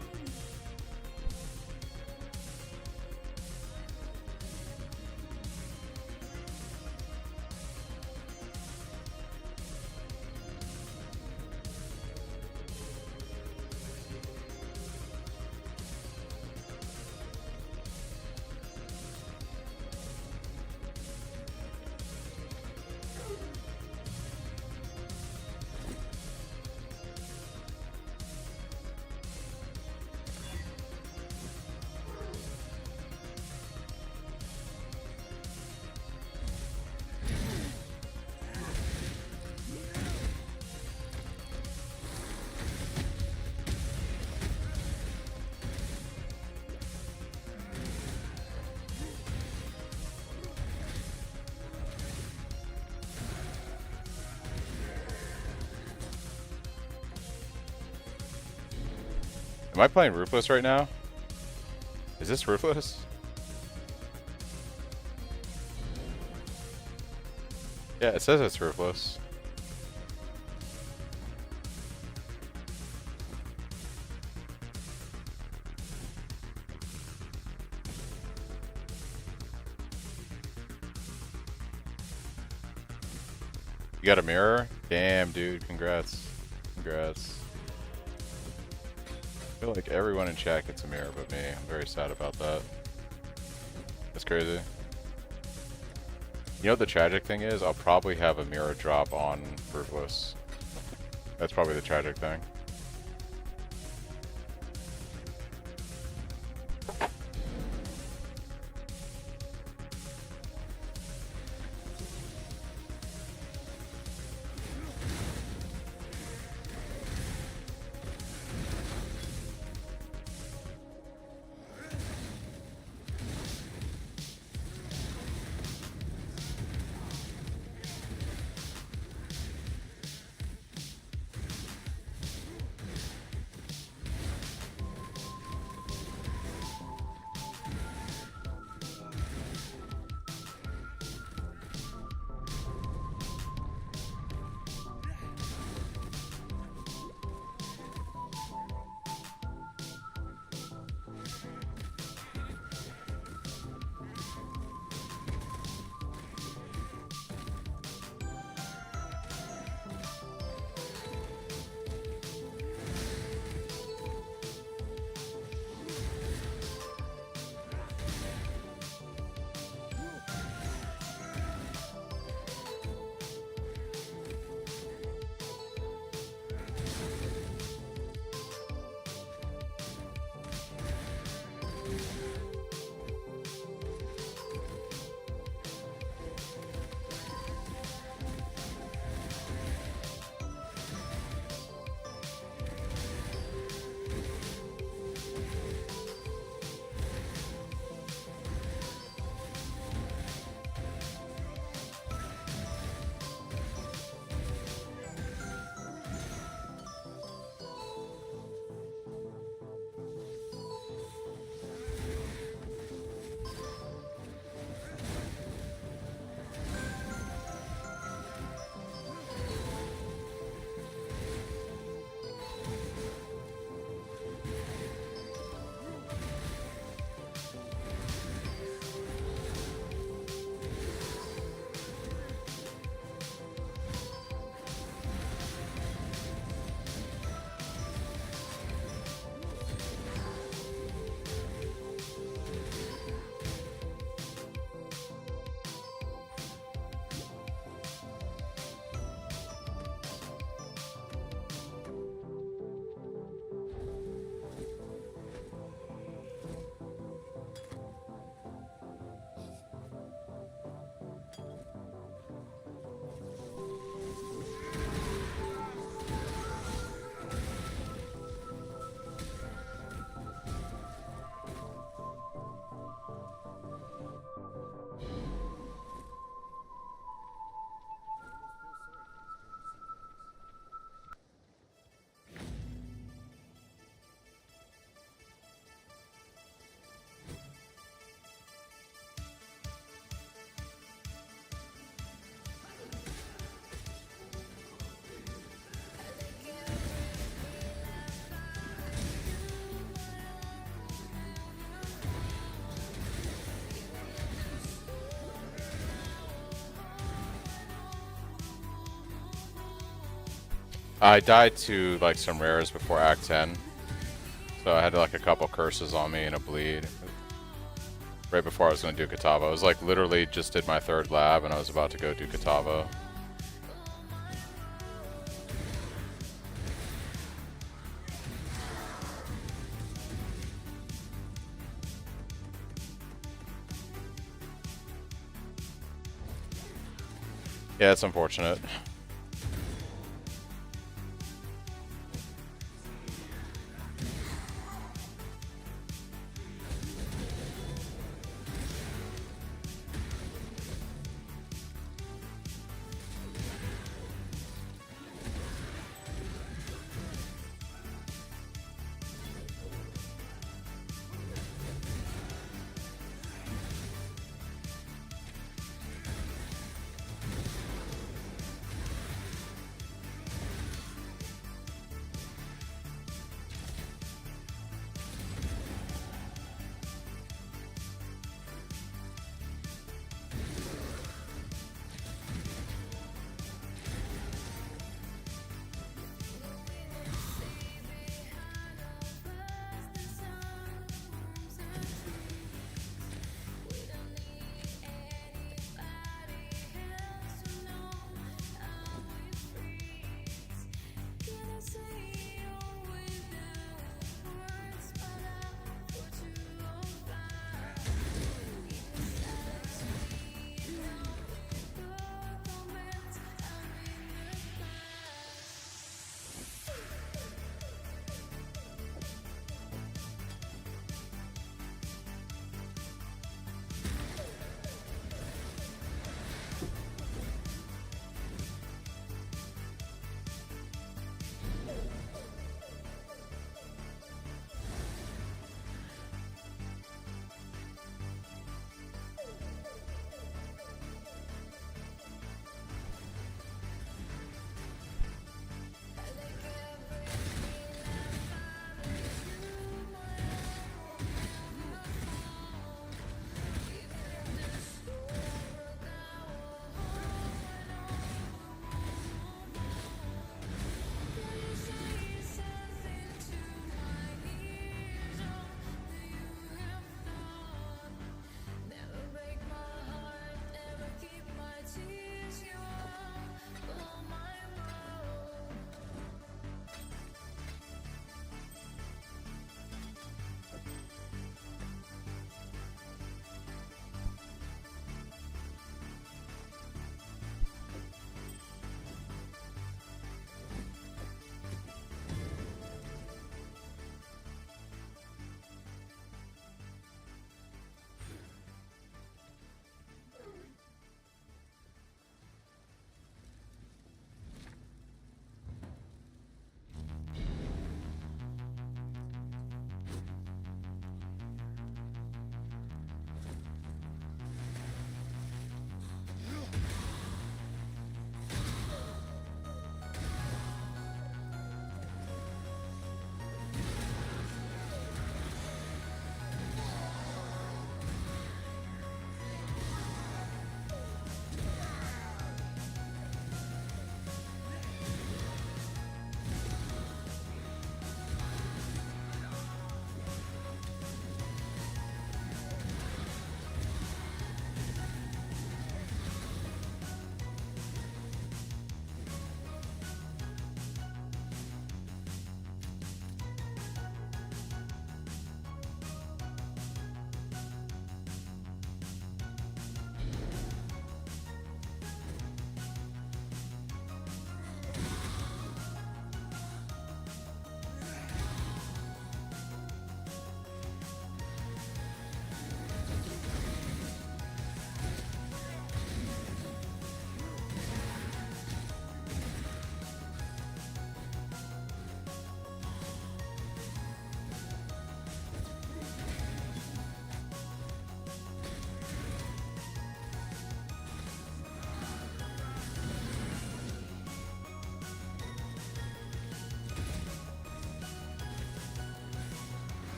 Am I playing Ruthless right now? Is this Ruthless? Yeah, it says it's Ruthless. You got a mirror? Damn, dude. Congrats. Congrats. I feel like everyone in chat gets a mirror but me. I'm very sad about that. That's crazy. You know what the tragic thing is? I'll probably have a mirror drop on Ruthless. That's probably the tragic thing. I died to like some rares before Act 10, so I had like a couple curses on me and a bleed right before I was going to do Katava. I was like literally just did my 3rd lab and I was about to go do Katava. Yeah, it's unfortunate.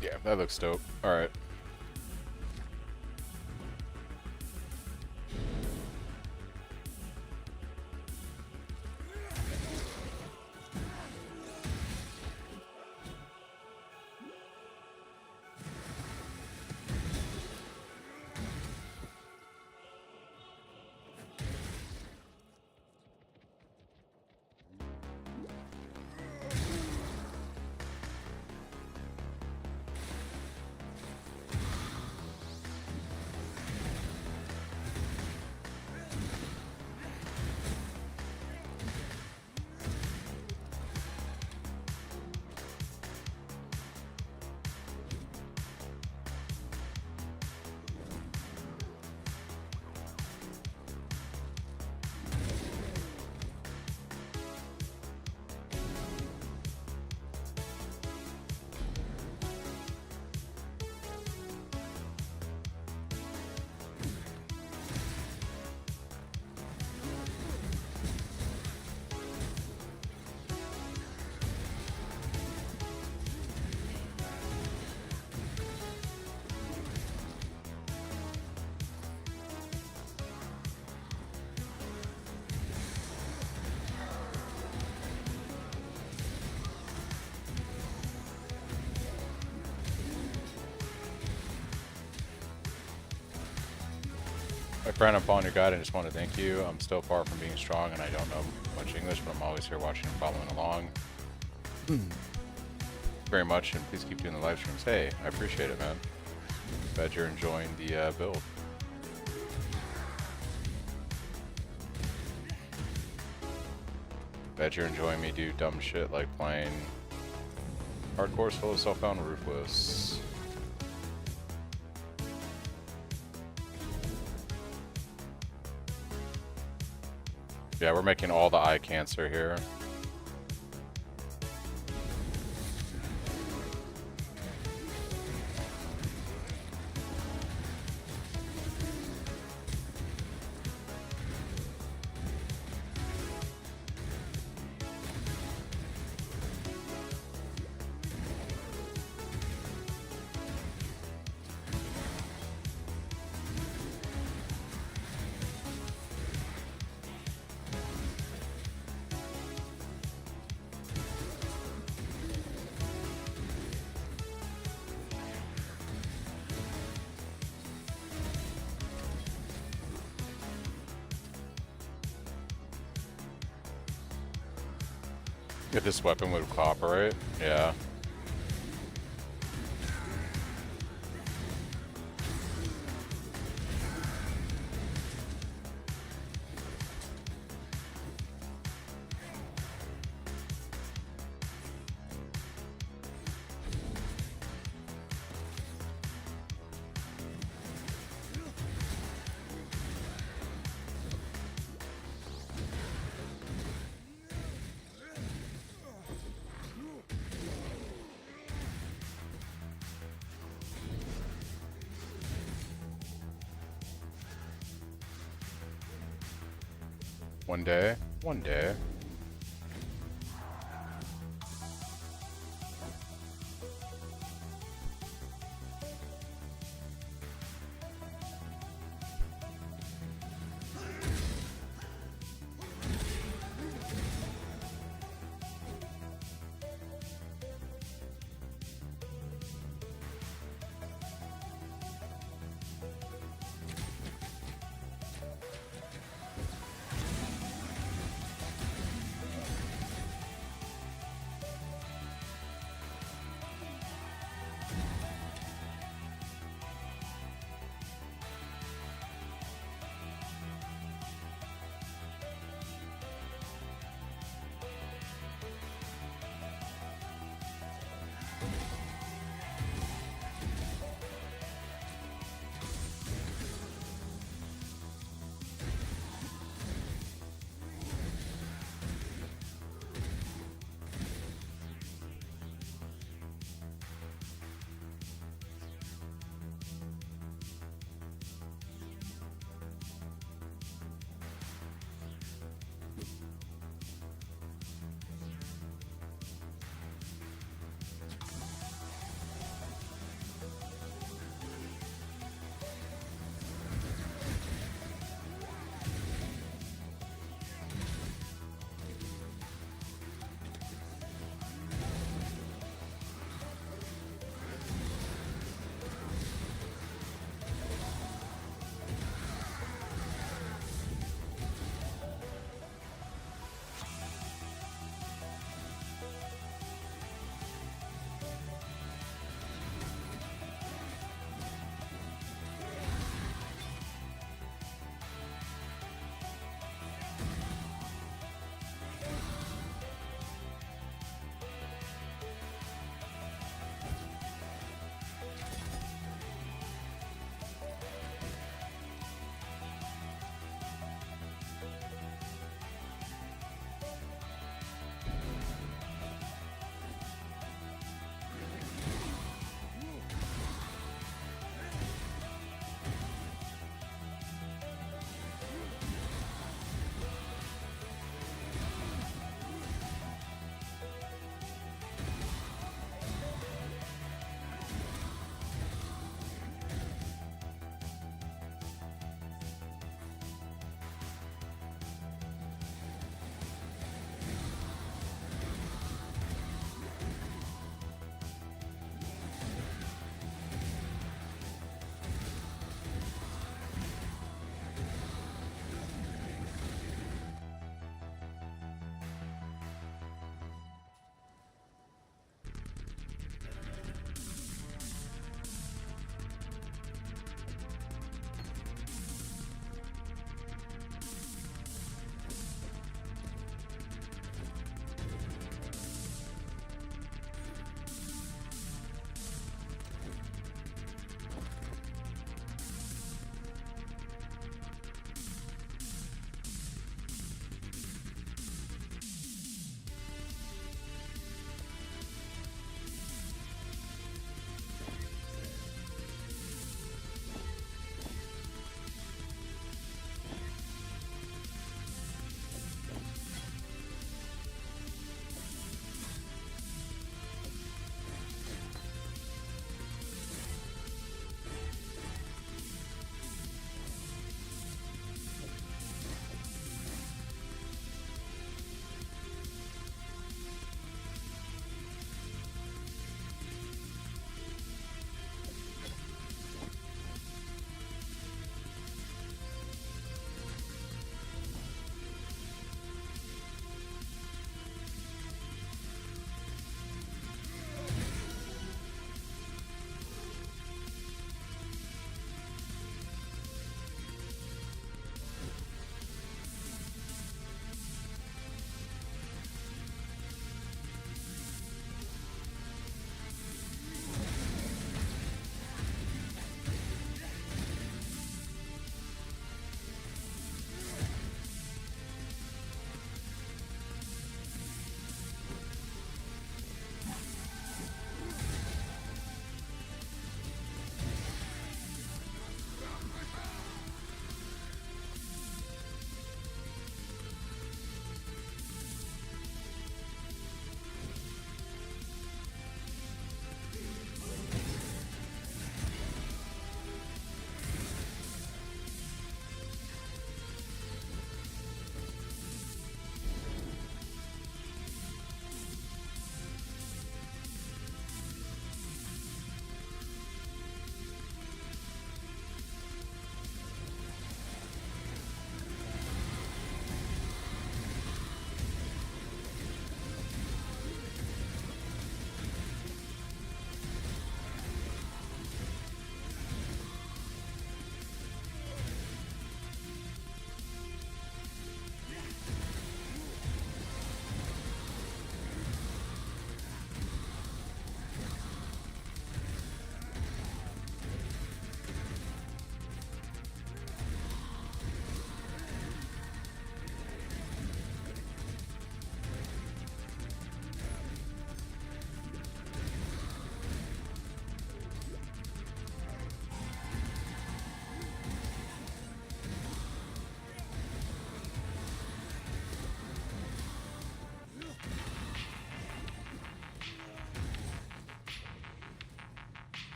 Yeah, that looks dope. Alright. My friend, I'm following your guide and just want to thank you. I'm still far from being strong and I don't know much English, but I'm always here watching and following along. Very much, and please keep doing the live streams. Hey, I appreciate it, man. Glad you're enjoying the build. Glad you're enjoying me do dumb shit like playing hardcore solo self-found Ruthless. Yeah, we're making all the eye cancer here. If this weapon would cooperate, yeah. One day, one day.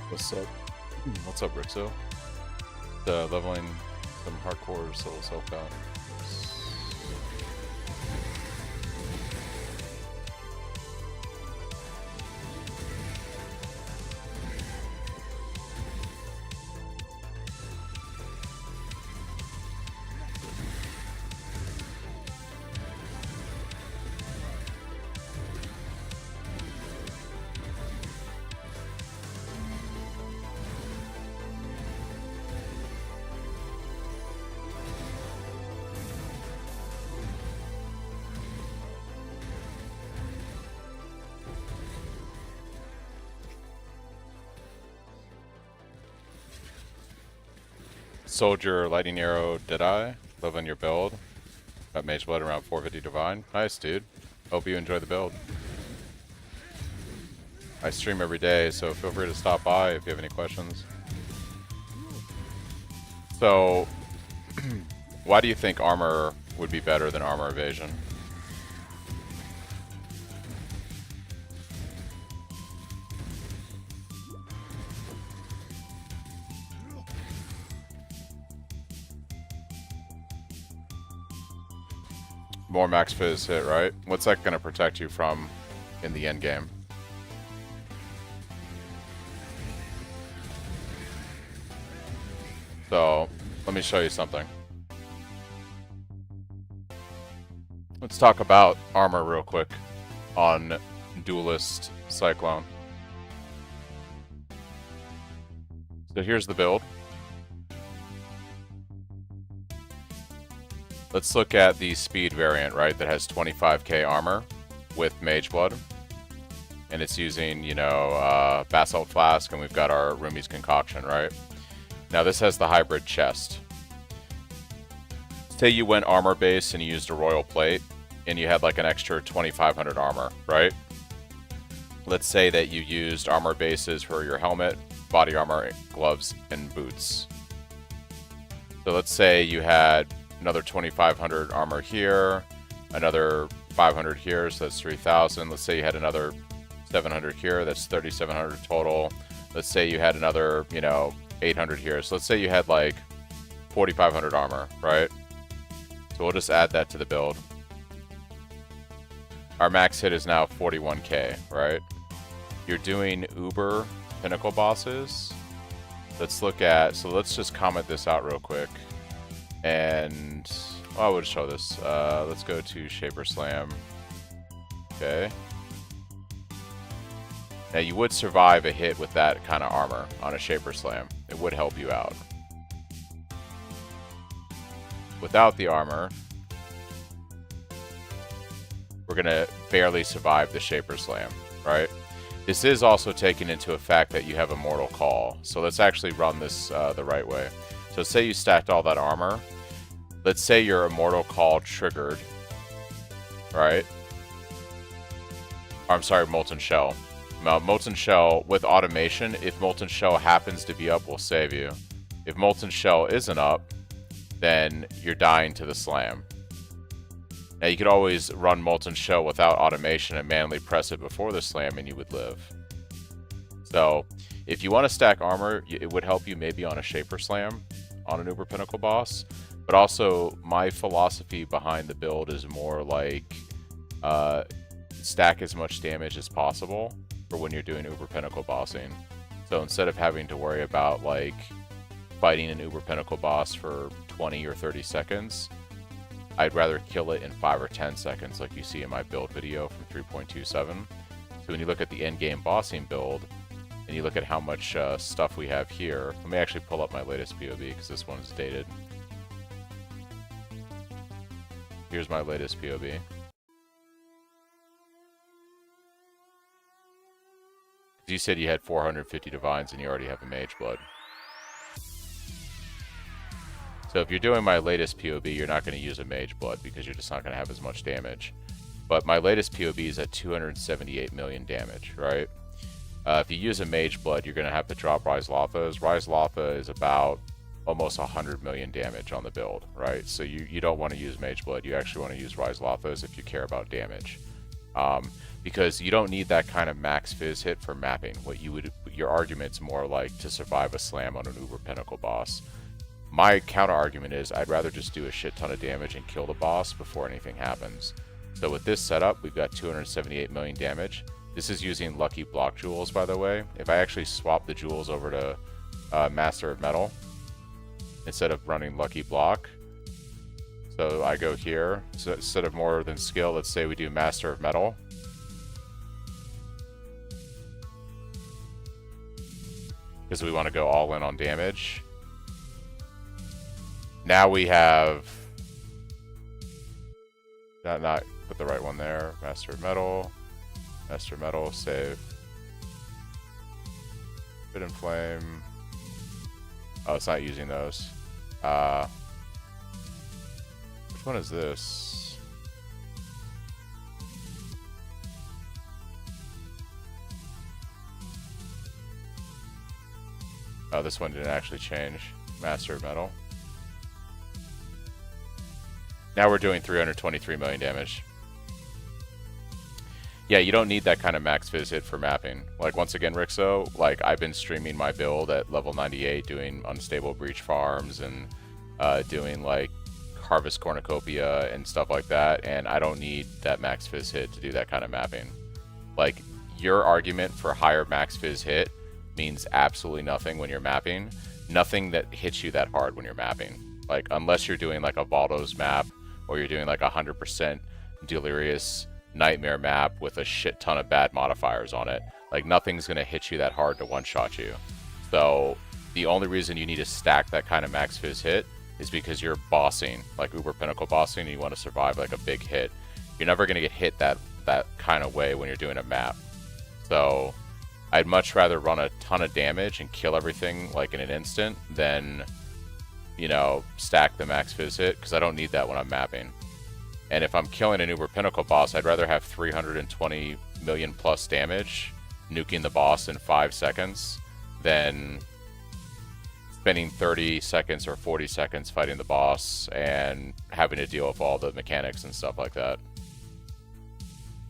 What's up? What's up, Rixo? Leveling some hardcore solo self-count. Soldier, Lightning Arrow, Deadeye, leveling your build. Got Mage Blood around 450 Divine. Nice, dude. Hope you enjoy the build. I stream every day, so feel free to stop by if you have any questions. So, why do you think armor would be better than armor evasion? More max fizz hit, right? What's that going to protect you from in the end game? So, let me show you something. Let's talk about armor real quick on Duelist Cyclone. So here's the build. Let's look at the speed variant, right, that has 25k armor with Mage Blood. And it's using, you know, Basalt Flask, and we've got our Rumi's Concoction, right? Now this has the hybrid chest. Say you went armor base and you used a Royal Plate, and you had like an extra 2500 armor, right? Let's say that you used armor bases for your helmet, body armor, gloves, and boots. So let's say you had another 2500 armor here, another 500 here, so that's 3000. Let's say you had another 700 here, that's 3700 total. Let's say you had another, you know, 800 here. So let's say you had like 4500 armor, right? So we'll just add that to the build. Our max hit is now 41k, right? You're doing Uber Pinnacle bosses. Let's look at, so let's just comment this out real quick. And I would show this. Let's go to Shaper Slam. Okay. Now you would survive a hit with that kind of armor on a Shaper Slam. It would help you out. Without the armor, we're gonna barely survive the Shaper Slam, right? This is also taking into effect that you have Immortal Call. So let's actually run this the right way. So say you stacked all that armor. Let's say your Immortal Call triggered, right? Or, I'm sorry, Molten Shell. Now, Molten Shell with automation, if Molten Shell happens to be up, we'll save you. If Molten Shell isn't up, then you're dying to the slam. Now you could always run Molten Shell without automation and manually press it before the slam and you would live. So if you want to stack armor, it would help you maybe on a Shaper Slam on an Uber Pinnacle boss. But also my philosophy behind the build is more like stack as much damage as possible for when you're doing Uber Pinnacle bossing. So instead of having to worry about like fighting an Uber Pinnacle boss for 20 or 30 seconds, I'd rather kill it in 5 or 10 seconds like you see in my build video from 3.27. So when you look at the end game bossing build, and you look at how much stuff we have here, let me actually pull up my latest POB because this one's dated. Here's my latest POB. You said you had 450 divines and you already have a Mage Blood. So if you're doing my latest POB, you're not going to use a Mage Blood because you're just not going to have as much damage. But my latest POB is at 278 million damage, right? If you use a Mage Blood, you're going to have to drop Rise Lothas. Rise Lotha is about almost 100 million damage on the build, right? So you don't want to use Mage Blood. You actually want to use Rise Lothas if you care about damage. Because you don't need that kind of max fizz hit for mapping. Your argument's more like to survive a slam on an uber pinnacle boss. My counter argument is I'd rather just do a shit ton of damage and kill the boss before anything happens. So with this setup, we've got 278 million damage. This is using lucky block jewels, by the way. If I actually swap the jewels over to Master of Metal instead of running lucky block, so I go here, so instead of more than skill, let's say we do Master of Metal. Because we want to go all in on damage. Now we have... Not put the right one there. Master of Metal. Master of Metal, save. Spit and Flame. Oh, it's not using those. Which one is this? Oh, this one didn't actually change. Master of Metal. Now we're doing 323 million damage. Yeah, you don't need that kind of max fizz hit for mapping. Like, once again, Rixo, like, I've been streaming my build at level 98, doing unstable breach farms and doing, like, harvest cornucopia and stuff like that, and I don't need that max fizz hit to do that kind of mapping. Like, your argument for higher max fizz hit means absolutely nothing when you're mapping. Nothing that hits you that hard when you're mapping. Like, unless you're doing, like, a Valdo's map, or you're doing, like, 100% Delirious Nightmare map with a shit ton of bad modifiers on it. Like, nothing's gonna hit you that hard to one-shot you. So the only reason you need to stack that kind of max fizz hit is because you're bossing, like Uber Pinnacle bossing, and you want to survive like a big hit. You're never gonna get hit that kind of way when you're doing a map. So I'd much rather run a ton of damage and kill everything like in an instant than, you know, stack the max fizz hit, because I don't need that when I'm mapping. And if I'm killing an Uber Pinnacle boss, I'd rather have 320 million plus damage, nuking the boss in 5 seconds, than spending 30 seconds or 40 seconds fighting the boss and having to deal with all the mechanics and stuff like that.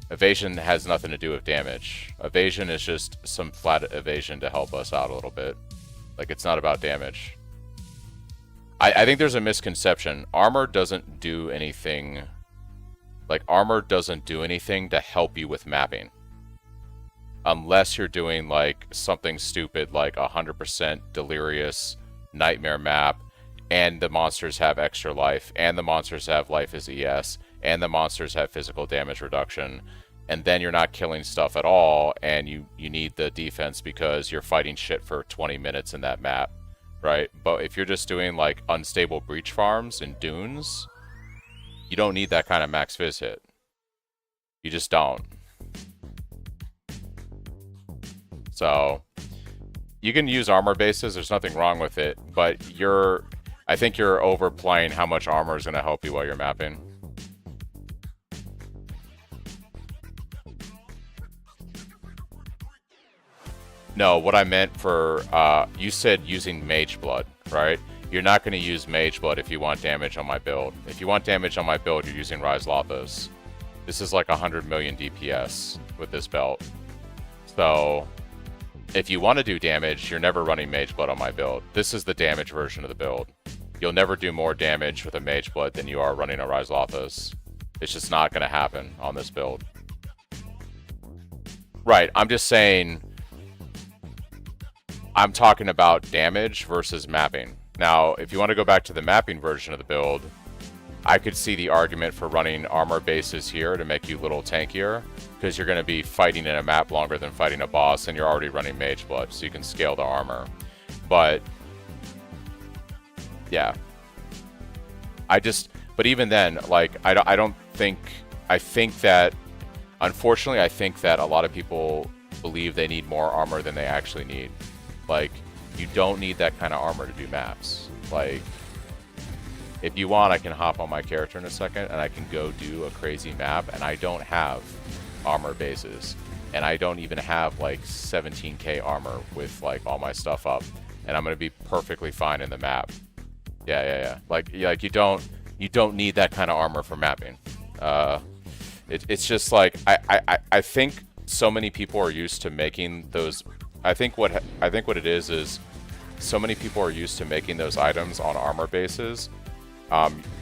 Evasion has nothing to do with damage. Evasion is just some flat evasion to help us out a little bit. Like, it's not about damage. I think there's a misconception. Armor doesn't do anything... Like, armor doesn't do anything to help you with mapping. Unless you're doing, like, something stupid like 100% Delirious Nightmare map, and the monsters have extra life, and the monsters have life as ES, and the monsters have physical damage reduction, and then you're not killing stuff at all, and you need the defense because you're fighting shit for 20 minutes in that map, right? But if you're just doing, like, unstable breach farms and dunes... You don't need that kind of max fizz hit. You just don't. So, you can use armor bases, there's nothing wrong with it, but I think you're overplaying how much armor is going to help you while you're mapping. No, what I meant for, you said using Mage Blood, right? You're not going to use Mage Blood if you want damage on my build. If you want damage on my build, you're using Rise Lothos. This is like 100 million DPS with this belt. So, if you want to do damage, you're never running Mage Blood on my build. This is the damage version of the build. You'll never do more damage with a Mage Blood than you are running a Rise Lothos. It's just not going to happen on this build. Right, I'm just saying... I'm talking about damage versus mapping. Now, if you want to go back to the mapping version of the build, I could see the argument for running armor bases here to make you a little tankier, because you're going to be fighting in a map longer than fighting a boss, and you're already running Mage Blood, so you can scale the armor. But, yeah. But even then, like, I think that, unfortunately, I think that a lot of people believe they need more armor than they actually need. Like, you don't need that kind of armor to do maps. Like, if you want, I can hop on my character in a second and I can go do a crazy map, and I don't have armor bases. And I don't even have, like, 17k armor with, like, all my stuff up. And I'm going to be perfectly fine in the map. Yeah. Like you don't need that kind of armor for mapping. It's just like I think so many people are used to making those. I think what it is so many people are used to making those items on armor bases.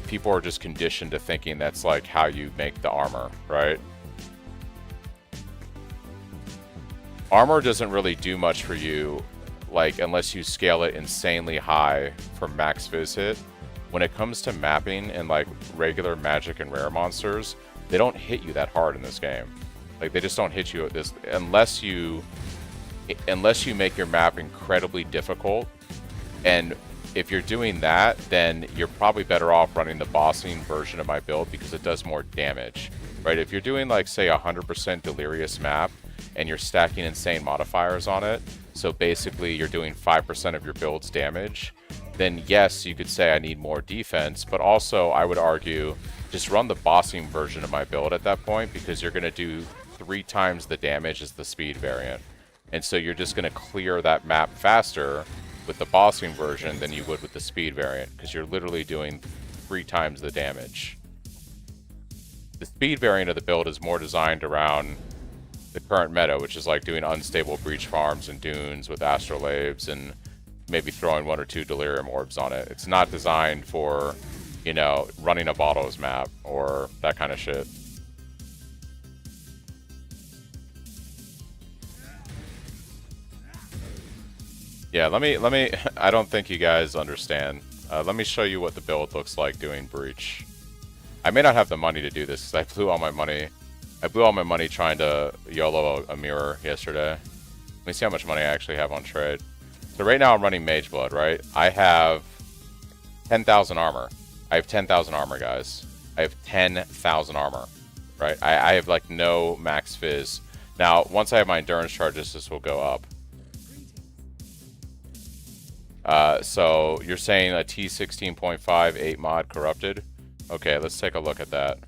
People are just conditioned to thinking that's like how you make the armor, right? Armor doesn't really do much for you, like, unless you scale it insanely high for max phys hit. When it comes to mapping and like regular magic and rare monsters, they don't hit you that hard in this game. Like, they just don't hit you at this unless you make your map incredibly difficult. And if you're doing that, then you're probably better off running the bossing version of my build because it does more damage, right? If you're doing like, say, 100% delirious map and you're stacking insane modifiers on it, so basically you're doing 5% of your build's damage, then yes, you could say I need more defense, but also I would argue just run the bossing version of my build at that point because you're going to do 3 times the damage as the speed variant. And so you're just going to clear that map faster with the bossing version than you would with the speed variant because you're literally doing 3 times the damage. The speed variant of the build is more designed around the current meta, which is like doing unstable breach farms and dunes with astrolabes and maybe throwing 1 or 2 delirium orbs on it. It's not designed for, you know, running a bottles map or that kind of shit. Yeah, let me I don't think you guys understand. Let me show you what the build looks like doing breach. I may not have the money to do this because I blew all my money. I blew all my money trying to YOLO a mirror yesterday. Let me see how much money I actually have on trade. So right now I'm running Mage Blood, right? I have 10,000 armor. I have 10,000 armor, guys. I have 10,000 armor, right? I have like no max fizz. Now, once I have my endurance charges, this will go up. So you're saying a T16.5 8 mod corrupted? Okay, let's take a look at that.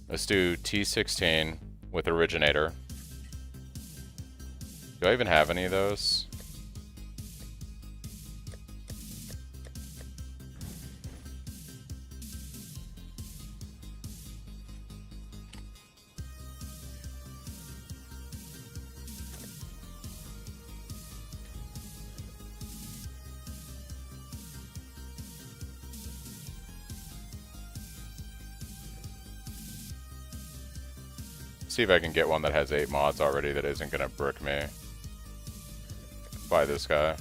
Let's do T16 with originator. Do I even have any of those? See if I can get one that has 8 mods already that isn't gonna brick me. Buy this guy.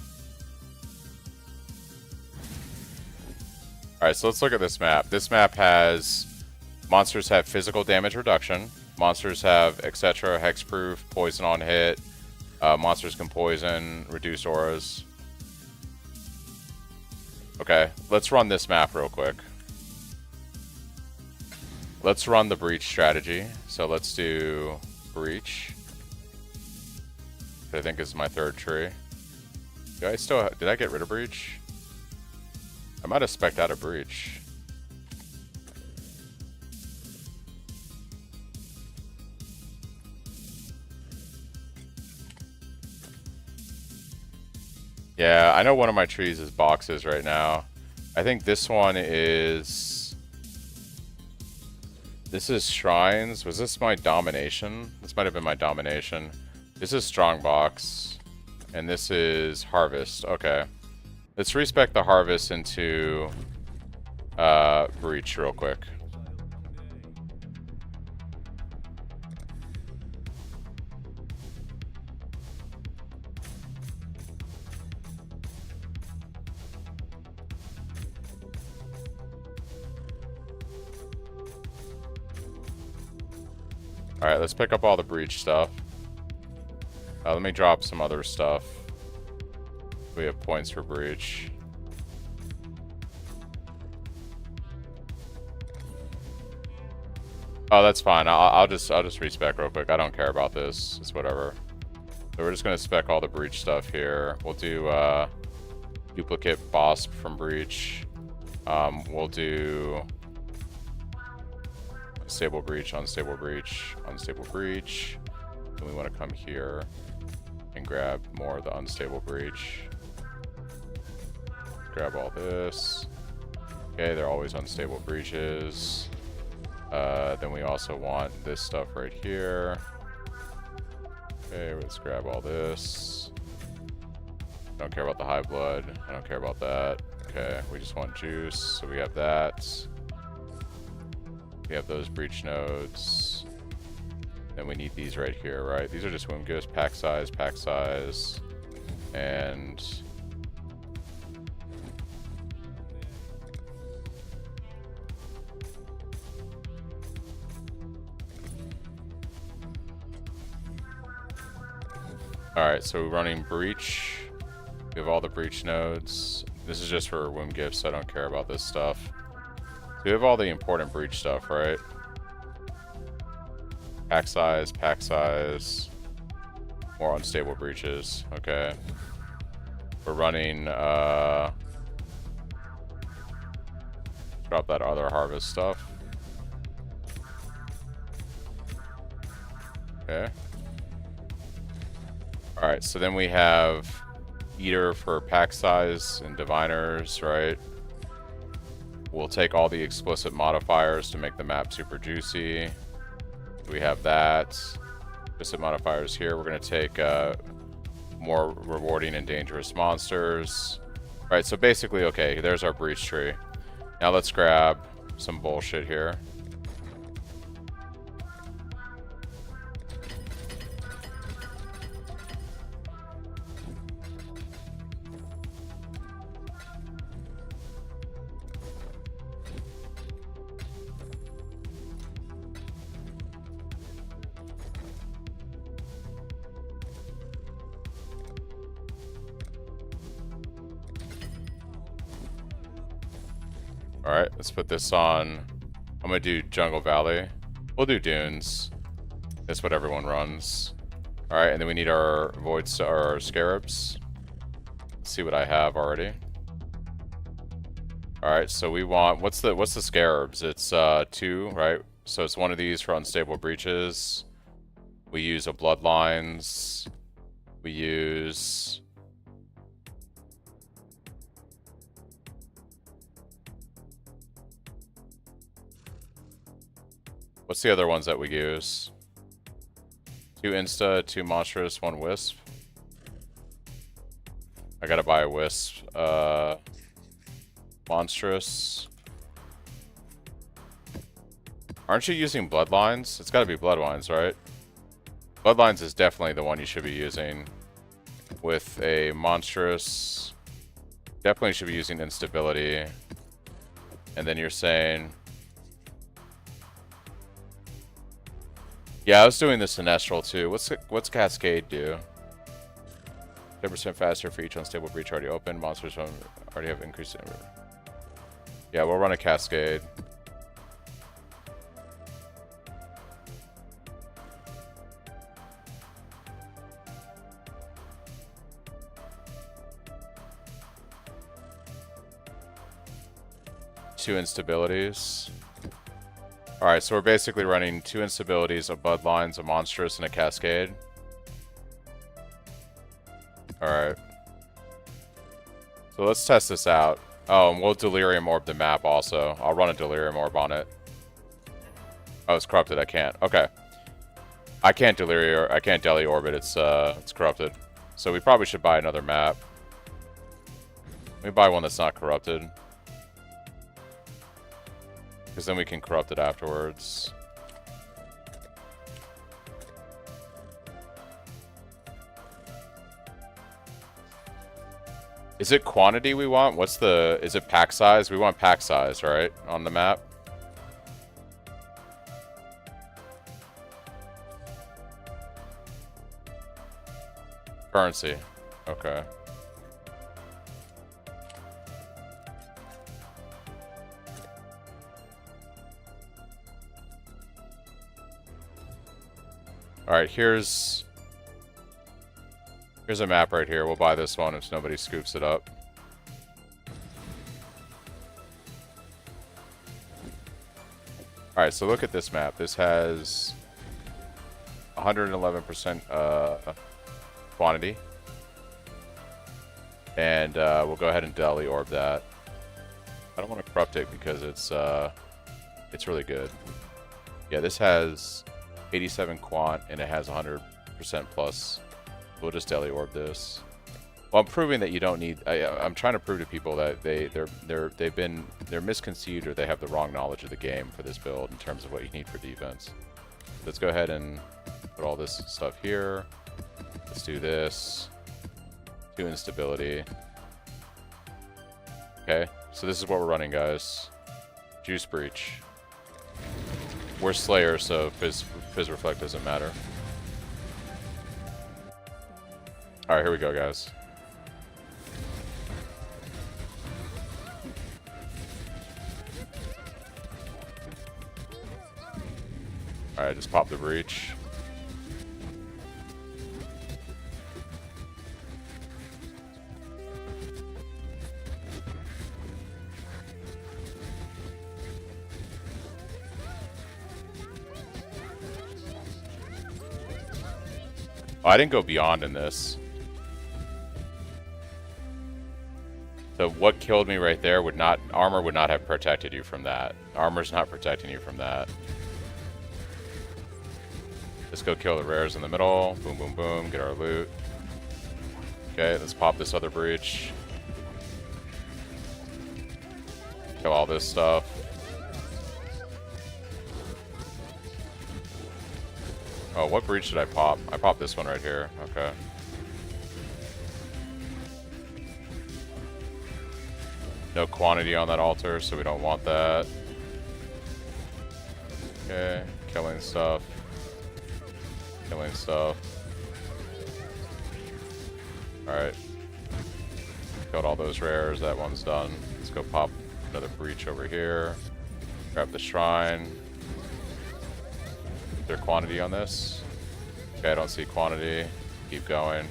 Alright, so let's look at this map. This map has monsters have physical damage reduction, monsters have etc. hexproof, poison on hit, monsters can poison, reduced auras. Okay, let's run this map real quick. Let's run the breach strategy. So let's do breach. I think is my 3rd tree. Did I get rid of breach? I might have spec'd out of breach. Yeah, I know one of my trees is boxes right now. I think this one is... This is shrines. Was this my domination? This might have been my domination. This is strongbox. And this is harvest. Okay. Let's respec the harvest into breach real quick. Alright, let's pick up all the breach stuff. Let me drop some other stuff. We have points for breach. Oh, that's fine. I'll just respec real quick. I don't care about this. It's whatever. So we're just gonna spec all the breach stuff here. We'll do duplicate boss from breach. We'll do unstable breach, unstable breach, unstable breach. Then we want to come here and grab more of the unstable breach. Grab all this. Okay, they're always unstable breaches. Then we also want this stuff right here. Okay, let's grab all this. Don't care about the high blood. I don't care about that. Okay, we just want juice, so we have that. We have those breach nodes. Then we need these right here, right? These are just womb gifts, pack size, and alright, so we're running breach. We have all the breach nodes. This is just for womb gifts, so I don't care about this stuff. So we have all the important breach stuff, right? Pack size, more unstable breaches. Okay. We're running, drop that other harvest stuff. Okay. Alright, so then we have Eater for pack size and diviners, right? We'll take all the explicit modifiers to make the map super juicy. We have that. Explicit modifiers here. We're going to take more rewarding and dangerous monsters. Right, so basically, okay, there's our breach tree. Now let's grab some bullshit here. Alright, let's put this on. I'm gonna do Jungle Valley. We'll do Dunes. That's what everyone runs. Alright, and then we need our our Scarabs. Let's see what I have already. Alright, so we want, what's the Scarabs? It's 2, right? So it's one of these for unstable breaches. We use a Bloodlines. We use... What's the other ones that we use? 2 Insta, 2 Monstrous, 1 Wisp. I gotta buy a Wisp. Monstrous. Aren't you using Bloodlines? It's gotta be Bloodlines, right? Bloodlines is definitely the one you should be using. With a Monstrous. Definitely should be using Instability. And then you're saying... Yeah, I was doing the Sinestral too. What's Cascade do? 10% faster for each unstable breach already open. Monsters already have increased. Yeah, we'll run a Cascade. Two instabilities. Alright, so we're basically running 2 instabilities, a Bloodlines, a Monstrous, and a Cascade. Alright. So let's test this out. Oh, and we'll Delirium Orb the map also. I'll run a Delirium Orb on it. Oh, it's corrupted. I can't. Okay. I can't Deli Orb it. It's corrupted. So we probably should buy another map. Let me buy one that's not corrupted. Because then we can corrupt it afterwards. Is it quantity we want? Is it pack size? We want pack size, right? On the map. Currency. Okay. Alright, here's a map right here. We'll buy this one if nobody scoops it up. Alright, so look at this map. This has 111% quantity. And we'll go ahead and Deli Orb that. I don't want to corrupt it because it's really good. Yeah, this has 87 quant and it has 100% plus. We'll just daily orb this. Well, I'm proving that you don't need. I'm trying to prove to people that they're misconceived or they have the wrong knowledge of the game for this build in terms of what you need for defense. Let's go ahead and put all this stuff here. Let's do this. 2 instability. Okay, so this is what we're running, guys. Juice Breach. We're Slayer, so Fizz Reflect doesn't matter. Alright, here we go, guys. Alright, just pop the breach. Oh, I didn't go beyond in this. So what killed me right there would not... Armor would not have protected you from that. Armor's not protecting you from that. Let's go kill the rares in the middle. Boom, boom, boom. Get our loot. Okay, let's pop this other breach. Kill all this stuff. Oh, what breach did I pop? I popped this one right here. Okay. No quantity on that altar, so we don't want that. Okay, killing stuff. Killing stuff. Alright. Killed all those rares. That one's done. Let's go pop another breach over here. Grab the shrine. Is there quantity on this? Okay, I don't see quantity. Keep going.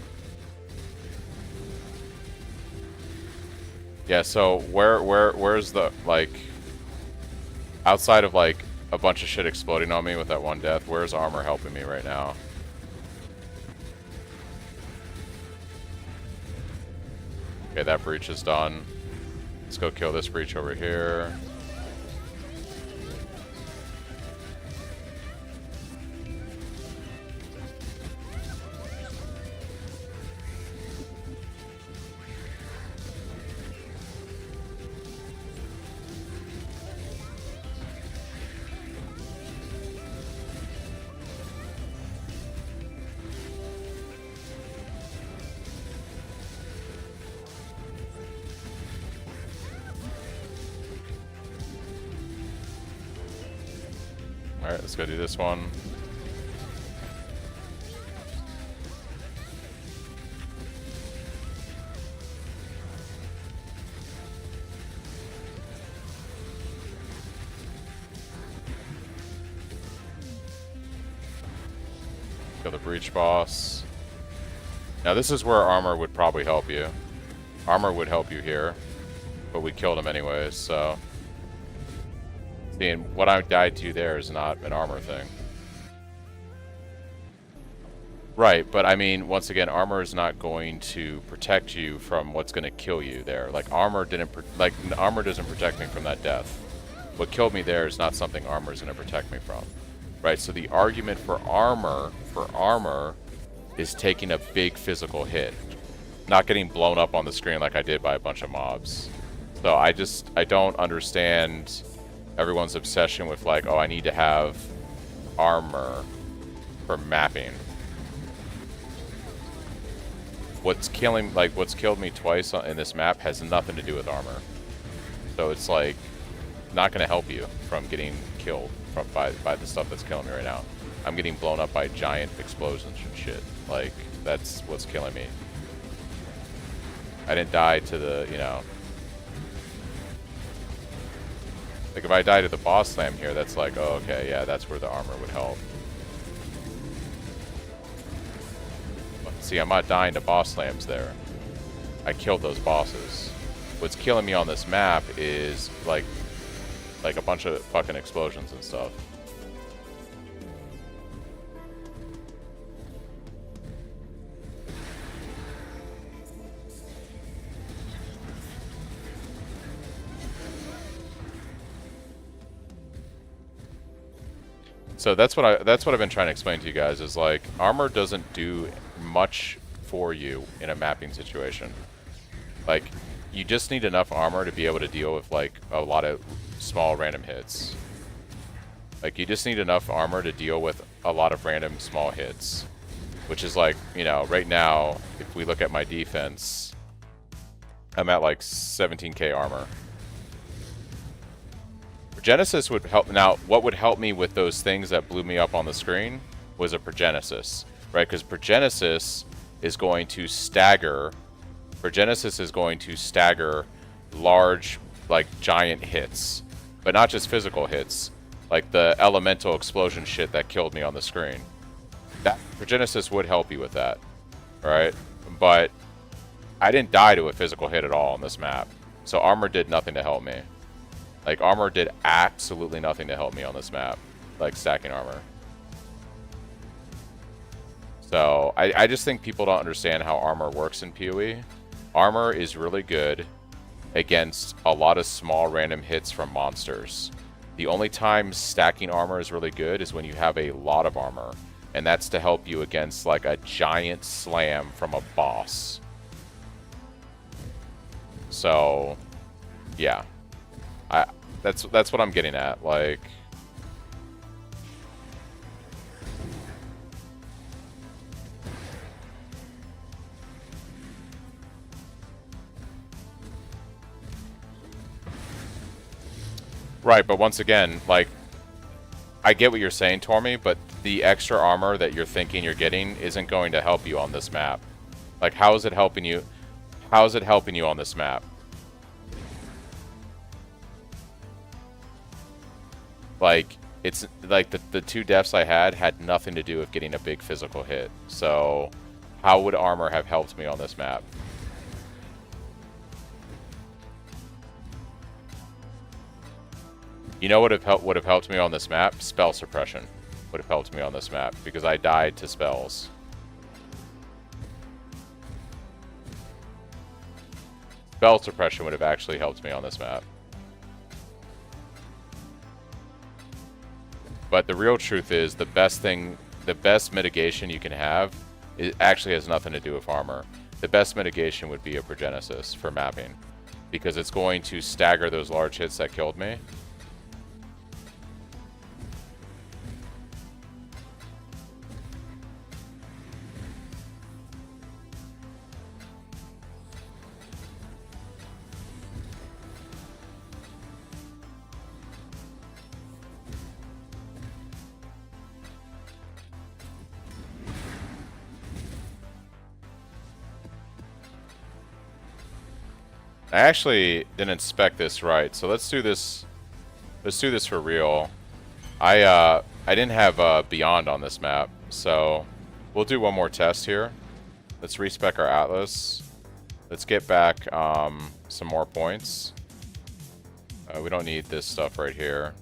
Yeah, so where's the, like, outside of, like, a bunch of shit exploding on me with that one death, where's armor helping me right now? Okay, that breach is done. Let's go kill this breach over here. Alright, let's go do this one. Kill the breach boss. Now this is where armor would probably help you. Armor would help you here, but we killed him anyways, so... Seeing what I died to there is not an armor thing. Right, but I mean, once again, armor is not going to protect you from what's going to kill you there. Like, armor doesn't protect me from that death. What killed me there is not something armor is going to protect me from. Right, so the argument for armor is taking a big physical hit. Not getting blown up on the screen like I did by a bunch of mobs. So I don't understand everyone's obsession with, like, oh, I need to have armor for mapping. What's killed me twice in this map has nothing to do with armor. So it's, like, not going to help you from getting killed by the stuff that's killing me right now. I'm getting blown up by giant explosions and shit. Like, that's what's killing me. I didn't die to the, you know... Like, if I die to the boss slam here, that's like, oh, okay, yeah, that's where the armor would help. See, I'm not dying to boss slams there. I killed those bosses. What's killing me on this map is, like a bunch of fucking explosions and stuff. So that's what I've been trying to explain to you guys is like armor doesn't do much for you in a mapping situation. Like you just need enough armor to be able to deal with like a lot of small random hits. Like you just need enough armor to deal with a lot of random small hits, which is like, you know, right now if we look at my defense, I'm at like 17k armor. Progenesis would help. Now, what would help me with those things that blew me up on the screen was a Progenesis, right? Because Progenesis is going to stagger. Progenesis is going to stagger large, like giant hits, but not just physical hits, like the elemental explosion shit that killed me on the screen. That Progenesis would help you with that, right? But I didn't die to a physical hit at all on this map, so armor did nothing to help me. Like, armor did absolutely nothing to help me on this map. Like, stacking armor. So, I just think people don't understand how armor works in PoE. Armor is really good against a lot of small random hits from monsters. The only time stacking armor is really good is when you have a lot of armor. And that's to help you against, like, a giant slam from a boss. So, yeah. That's what I'm getting at, like... Right, but once again, like, I get what you're saying, Tormy, but the extra armor that you're thinking you're getting isn't going to help you on this map. Like, how is it helping you? How is it helping you on this map? Like, it's like the two deaths I had nothing to do with getting a big physical hit. So, how would armor have helped me on this map? You know what would have helped me on this map? Spell suppression would have helped me on this map because I died to spells. Spell suppression would have actually helped me on this map. But the real truth is the best mitigation you can have, it actually has nothing to do with armor. The best mitigation would be a Progenesis for mapping, because it's going to stagger those large hits that killed me. I actually didn't spec this right, so let's do this. Let's do this for real. I didn't have Beyond on this map, so we'll do one more test here. Let's respec our Atlas. Let's get back some more points. We don't need this stuff right here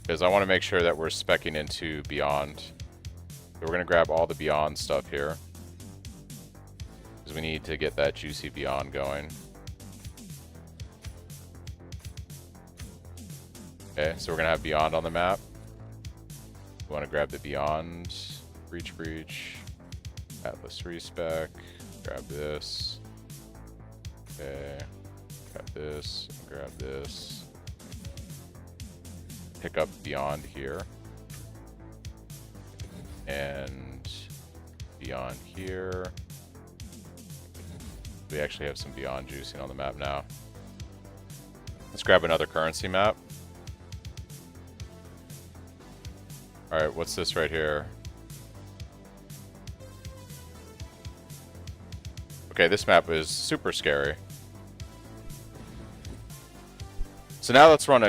because I want to make sure that we're speccing into Beyond. So we're gonna grab all the Beyond stuff here because we need to get that juicy Beyond going. Okay, so we're gonna have Beyond on the map. We want to grab the Beyond, breach, Atlas respec, grab this. Okay, grab this, grab this. Pick up Beyond here. And Beyond here. We actually have some Beyond juicing on the map now. Let's grab another currency map. Alright, what's this right here? Okay, this map is super scary. So now let's run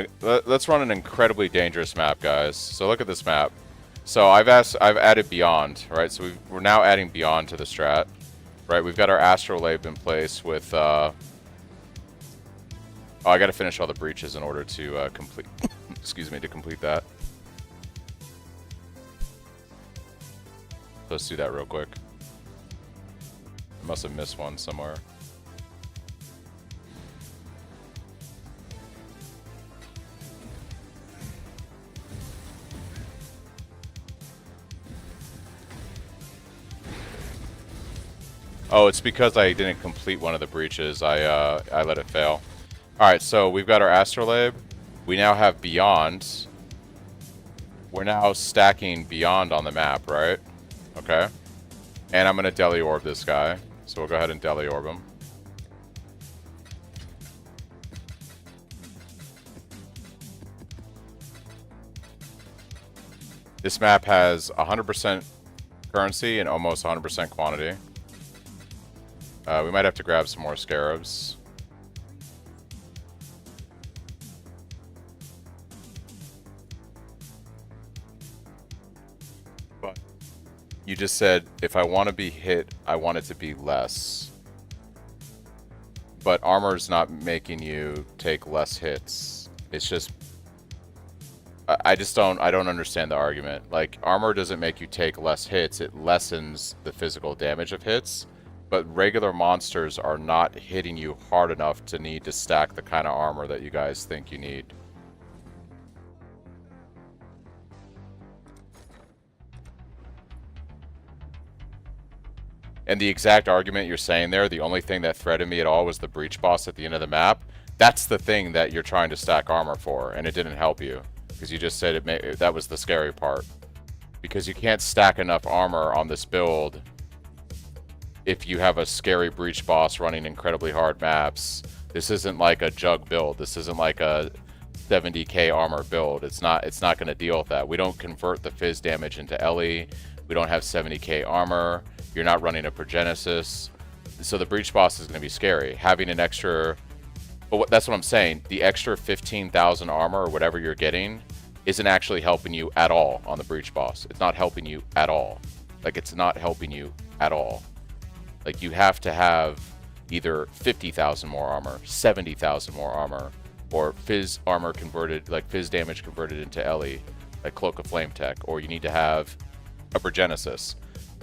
an incredibly dangerous map, guys. So look at this map. So I've added Beyond, right? So we're now adding Beyond to the strat, right? We've got our Astrolabe in place with. Oh, I got to finish all the breaches in order to complete. Excuse me, to complete that. Let's do that real quick. I must have missed one somewhere. Oh, it's because I didn't complete one of the breaches. I let it fail. Alright, so we've got our Astrolabe. We now have Beyond. We're now stacking Beyond on the map, right? Okay. And I'm going to Deli Orb this guy. So we'll go ahead and Deli Orb him. This map has 100% currency and almost 100% quantity. We might have to grab some more Scarabs. But you just said, if I want to be hit, I want it to be less. But armor's not making you take less hits. It's just... I don't understand the argument. Like, armor doesn't make you take less hits, it lessens the physical damage of hits, but regular monsters are not hitting you hard enough to need to stack the kind of armor that you guys think you need. And the exact argument you're saying there, the only thing that threatened me at all was the breach boss at the end of the map. That's the thing that you're trying to stack armor for, and it didn't help you. Because you just said that was the scary part. Because you can't stack enough armor on this build if you have a scary breach boss running incredibly hard maps. This isn't like a jug build. This isn't like a 70k armor build. It's not going to deal with that. We don't convert the fizz damage into LE. We don't have 70k armor. You're not running a Progenesis. So the breach boss is going to be scary. Having an extra... But that's what I'm saying. The extra 15,000 armor or whatever you're getting isn't actually helping you at all on the breach boss. It's not helping you at all. Like, it's not helping you at all. Like, you have to have either 50,000 more armor, 70,000 more armor, or fizz armor converted, like fizz damage converted into LE, like Cloak of Flame Tech, or you need to have a Progenesis.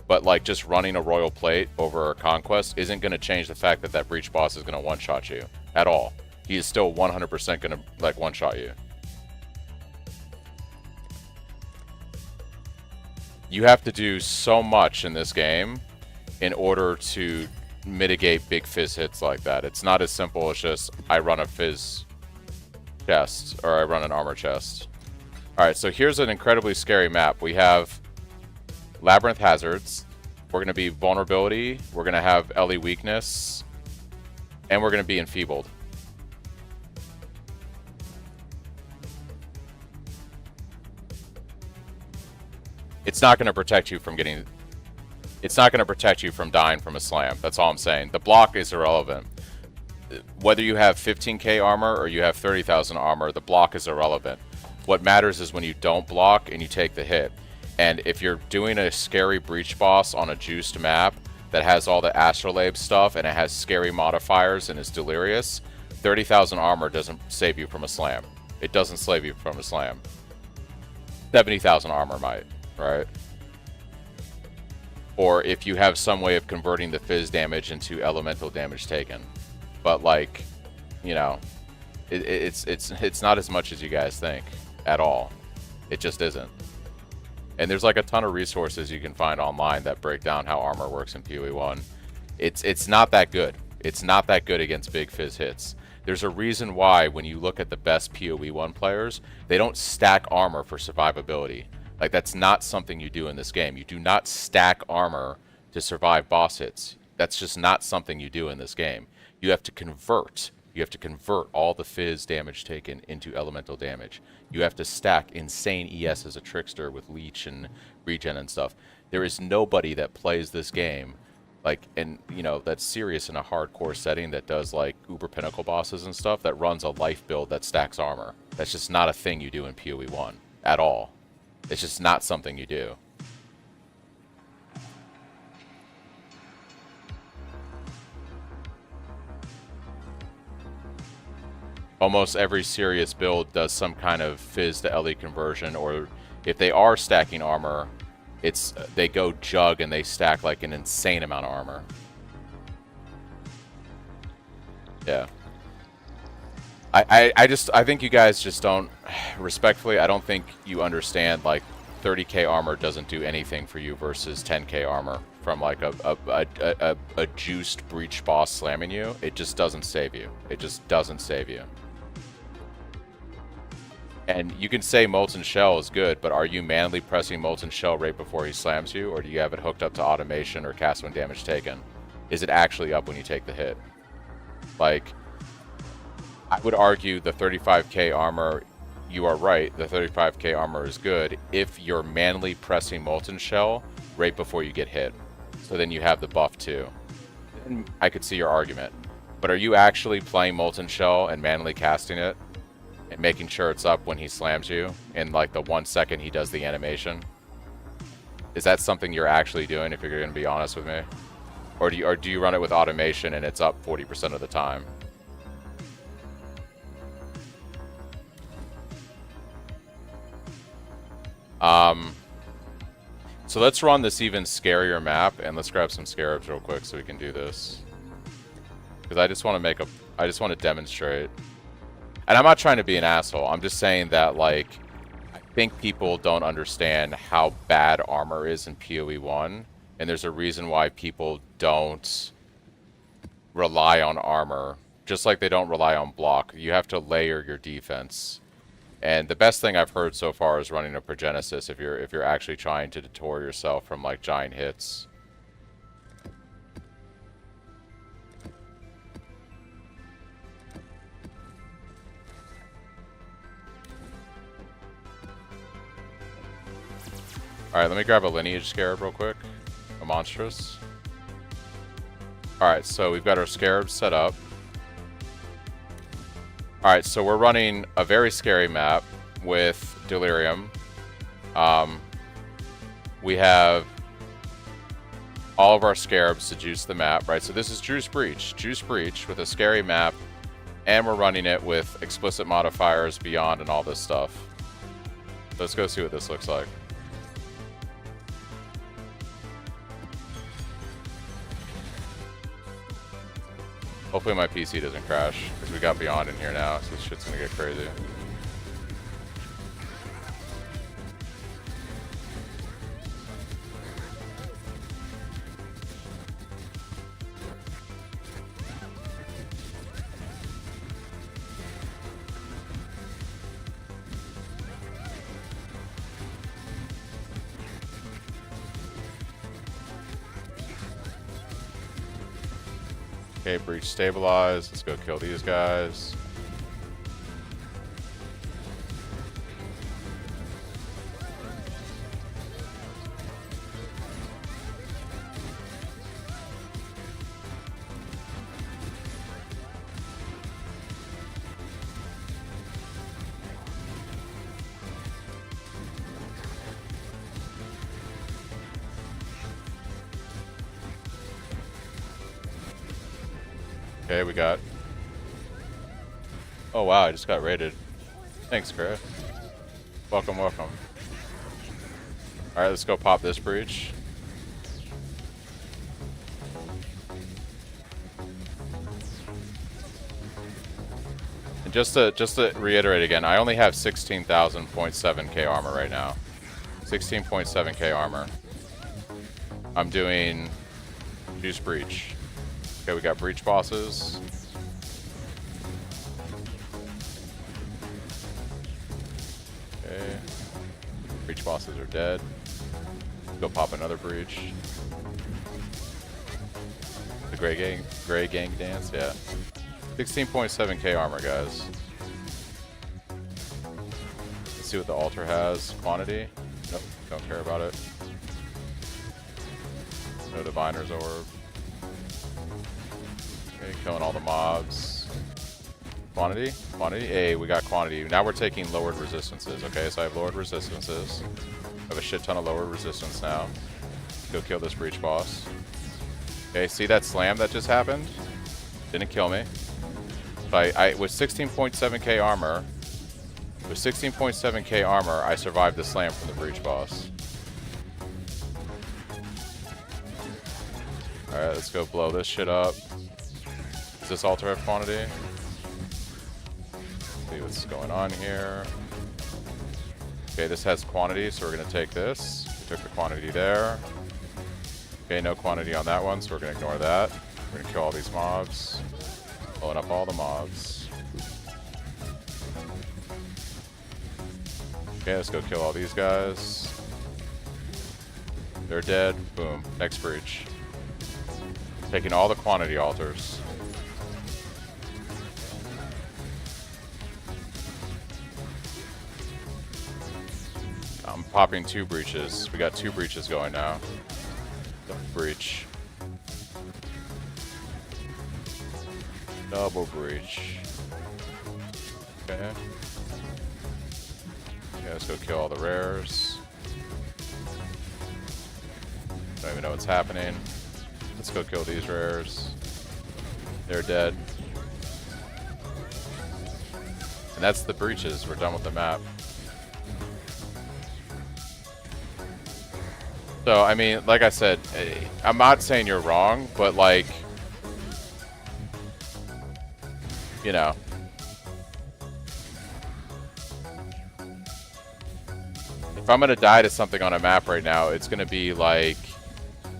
But like just running a Royal Plate over a Conquest isn't going to change the fact that that breach boss is going to one-shot you at all. He is still 100% going to like one-shot you. You have to do so much in this game in order to mitigate big fizz hits like that. It's not as simple as just I run a fizz chest or I run an armor chest. Alright, so here's an incredibly scary map. We have Labyrinth hazards. We're going to be vulnerability. We're going to have LE weakness. And we're going to be enfeebled. It's not going to protect you from getting... It's not going to protect you from dying from a slam. That's all I'm saying. The block is irrelevant. Whether you have 15k armor or you have 30,000 armor, the block is irrelevant. What matters is when you don't block and you take the hit. And if you're doing a scary breach boss on a juiced map that has all the Astrolabe stuff and it has scary modifiers and is delirious, 30,000 armor doesn't save you from a slam. It doesn't save you from a slam. 70,000 armor might, right? Or if you have some way of converting the fizz damage into elemental damage taken. But like, you know, it's not as much as you guys think at all. It just isn't. And there's like a ton of resources you can find online that break down how armor works in PoE 1. It's not that good. It's not that good against big fizz hits. There's a reason why when you look at the best PoE 1 players, they don't stack armor for survivability. Like, that's not something you do in this game. You do not stack armor to survive boss hits. That's just not something you do in this game. You have to convert. You have to convert all the fizz damage taken into elemental damage. You have to stack insane ES as a trickster with leech and regen and stuff. There is nobody that plays this game, like, and you know, that's serious in a hardcore setting that does like uber pinnacle bosses and stuff, that runs a life build that stacks armor. That's just not a thing you do in PoE 1 at all. It's just not something you do. Almost every serious build does some kind of fizz to LE conversion, or if they are stacking armor, it's they go jug and they stack like an insane amount of armor. Yeah. I think you guys just don't, respectfully, I don't think you understand, like, 30k armor doesn't do anything for you versus 10k armor. from like a juiced breach boss slamming you, it just doesn't save you. It just doesn't save you. And you can say Molten Shell is good, but are you manually pressing Molten Shell right before he slams you, or do you have it hooked up to automation or cast when damage taken? Is it actually up when you take the hit? Like, I would argue the 35k armor, you are right, the 35k armor is good if you're manually pressing Molten Shell right before you get hit. So then you have the buff too. And I could see your argument. But are you actually playing Molten Shell and manually casting it? And making sure it's up when he slams you in like the 1 second he does the animation? Is that something you're actually doing, if you're going to be honest with me? Or do you run it with automation and it's up 40% of the time? So let's run this even scarier map, and let's grab some scarabs real quick so we can do this. Because I just want to demonstrate. And I'm not trying to be an asshole. I'm just saying that, like, I think people don't understand how bad armor is in PoE 1. And there's a reason why people don't rely on armor. Just like they don't rely on block. You have to layer your defense. And the best thing I've heard so far is running a Progenesis if you're actually trying to deter yourself from, like, giant hits. Alright, let me grab a lineage scarab real quick. A monstrous. Alright, so we've got our scarabs set up. Alright, so we're running a very scary map with Delirium. We have all of our scarabs to juice the map, right? So this is Juice Breach. Juice Breach with a scary map, and we're running it with explicit modifiers, Beyond, and all this stuff. Let's go see what this looks like. Hopefully my PC doesn't crash, because we got Beyond in here now, so this shit's gonna get crazy. Okay, breach stabilized. Let's go kill these guys. Okay, we got... Oh wow, I just got raided. Thanks, Chris. Welcome, welcome. Alright, let's go pop this breach. And just to reiterate again, I only have 16,000.7k armor right now. 16.7k armor. I'm doing Juice Breach. Okay, we got breach bosses. Okay. Breach bosses are dead. Go pop another breach. The gray gang dance, yeah. 16.7k armor, guys. Let's see what the altar has. Quantity. Nope, don't care about it. No diviner's orb. Okay, killing all the mobs. Quantity? Quantity? Hey, we got quantity. Now we're taking lowered resistances, okay? So I have lowered resistances. I have a shit ton of lowered resistance now. Go kill this breach boss. Okay, see that slam that just happened? Didn't kill me. But with 16.7k armor, I survived the slam from the breach boss. Alright, let's go blow this shit up. Does this altar have quantity? See what's going on here. Okay, this has quantity, so we're going to take this. We took the quantity there. Okay, no quantity on that one, so we're going to ignore that. We're going to kill all these mobs. Blowing up all the mobs. Okay, let's go kill all these guys. They're dead. Boom. Next breach. Taking all the quantity altars. I'm popping 2 breaches. We got 2 breaches going now. Double breach. Double breach. Okay. Okay, let's go kill all the rares. Don't even know what's happening. Let's go kill these rares. They're dead. And that's the breaches. We're done with the map. So, I mean, like I said, I'm not saying you're wrong, but like, you know. If I'm gonna die to something on a map right now, it's gonna be like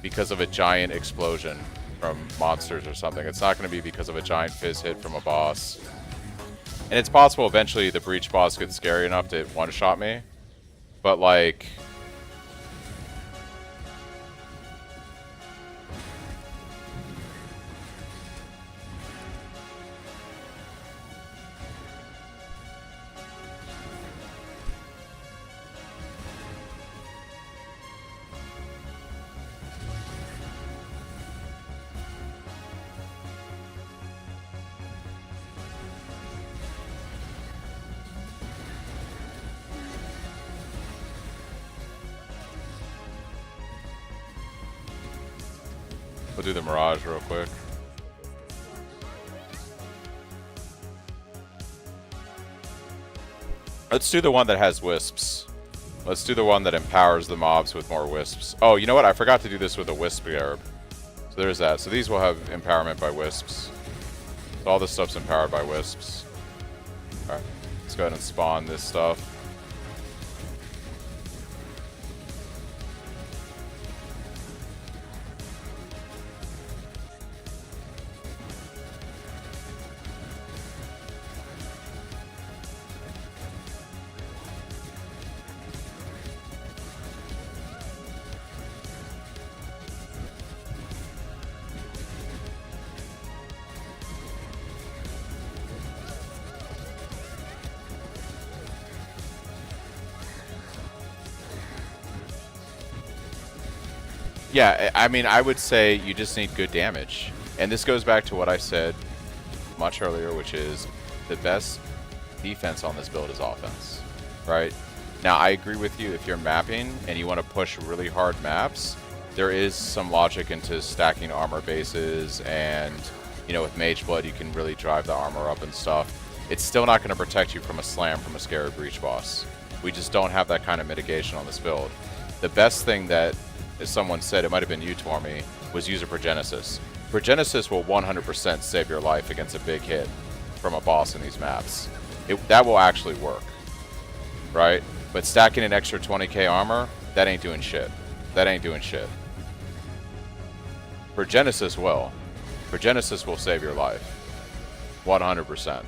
because of a giant explosion from monsters or something. It's not gonna be because of a giant fizz hit from a boss. And it's possible eventually the breach boss gets scary enough to one-shot me. But like, we'll do the Mirage real quick. Let's do the one that has wisps. Let's do the one that empowers the mobs with more wisps. Oh, you know what? I forgot to do this with a wisp herb. So there's that. So these will have empowerment by wisps. So all this stuff's empowered by wisps. Alright, let's go ahead and spawn this stuff. Yeah, I mean, I would say you just need good damage. And this goes back to what I said much earlier, which is the best defense on this build is offense, right? Now, I agree with you. If you're mapping and you want to push really hard maps, there is some logic into stacking armor bases, and, you know, with Mage Blood, you can really drive the armor up and stuff. It's still not going to protect you from a slam from a scary breach boss. We just don't have that kind of mitigation on this build. The best thing that, as someone said, it might have been you, Tormy, was use a Progenesis. Progenesis will 100% save your life against a big hit from a boss in these maps. That will actually work, right? But stacking an extra 20k armor, that ain't doing shit. That ain't doing shit. Progenesis will. Progenesis will save your life. 100%.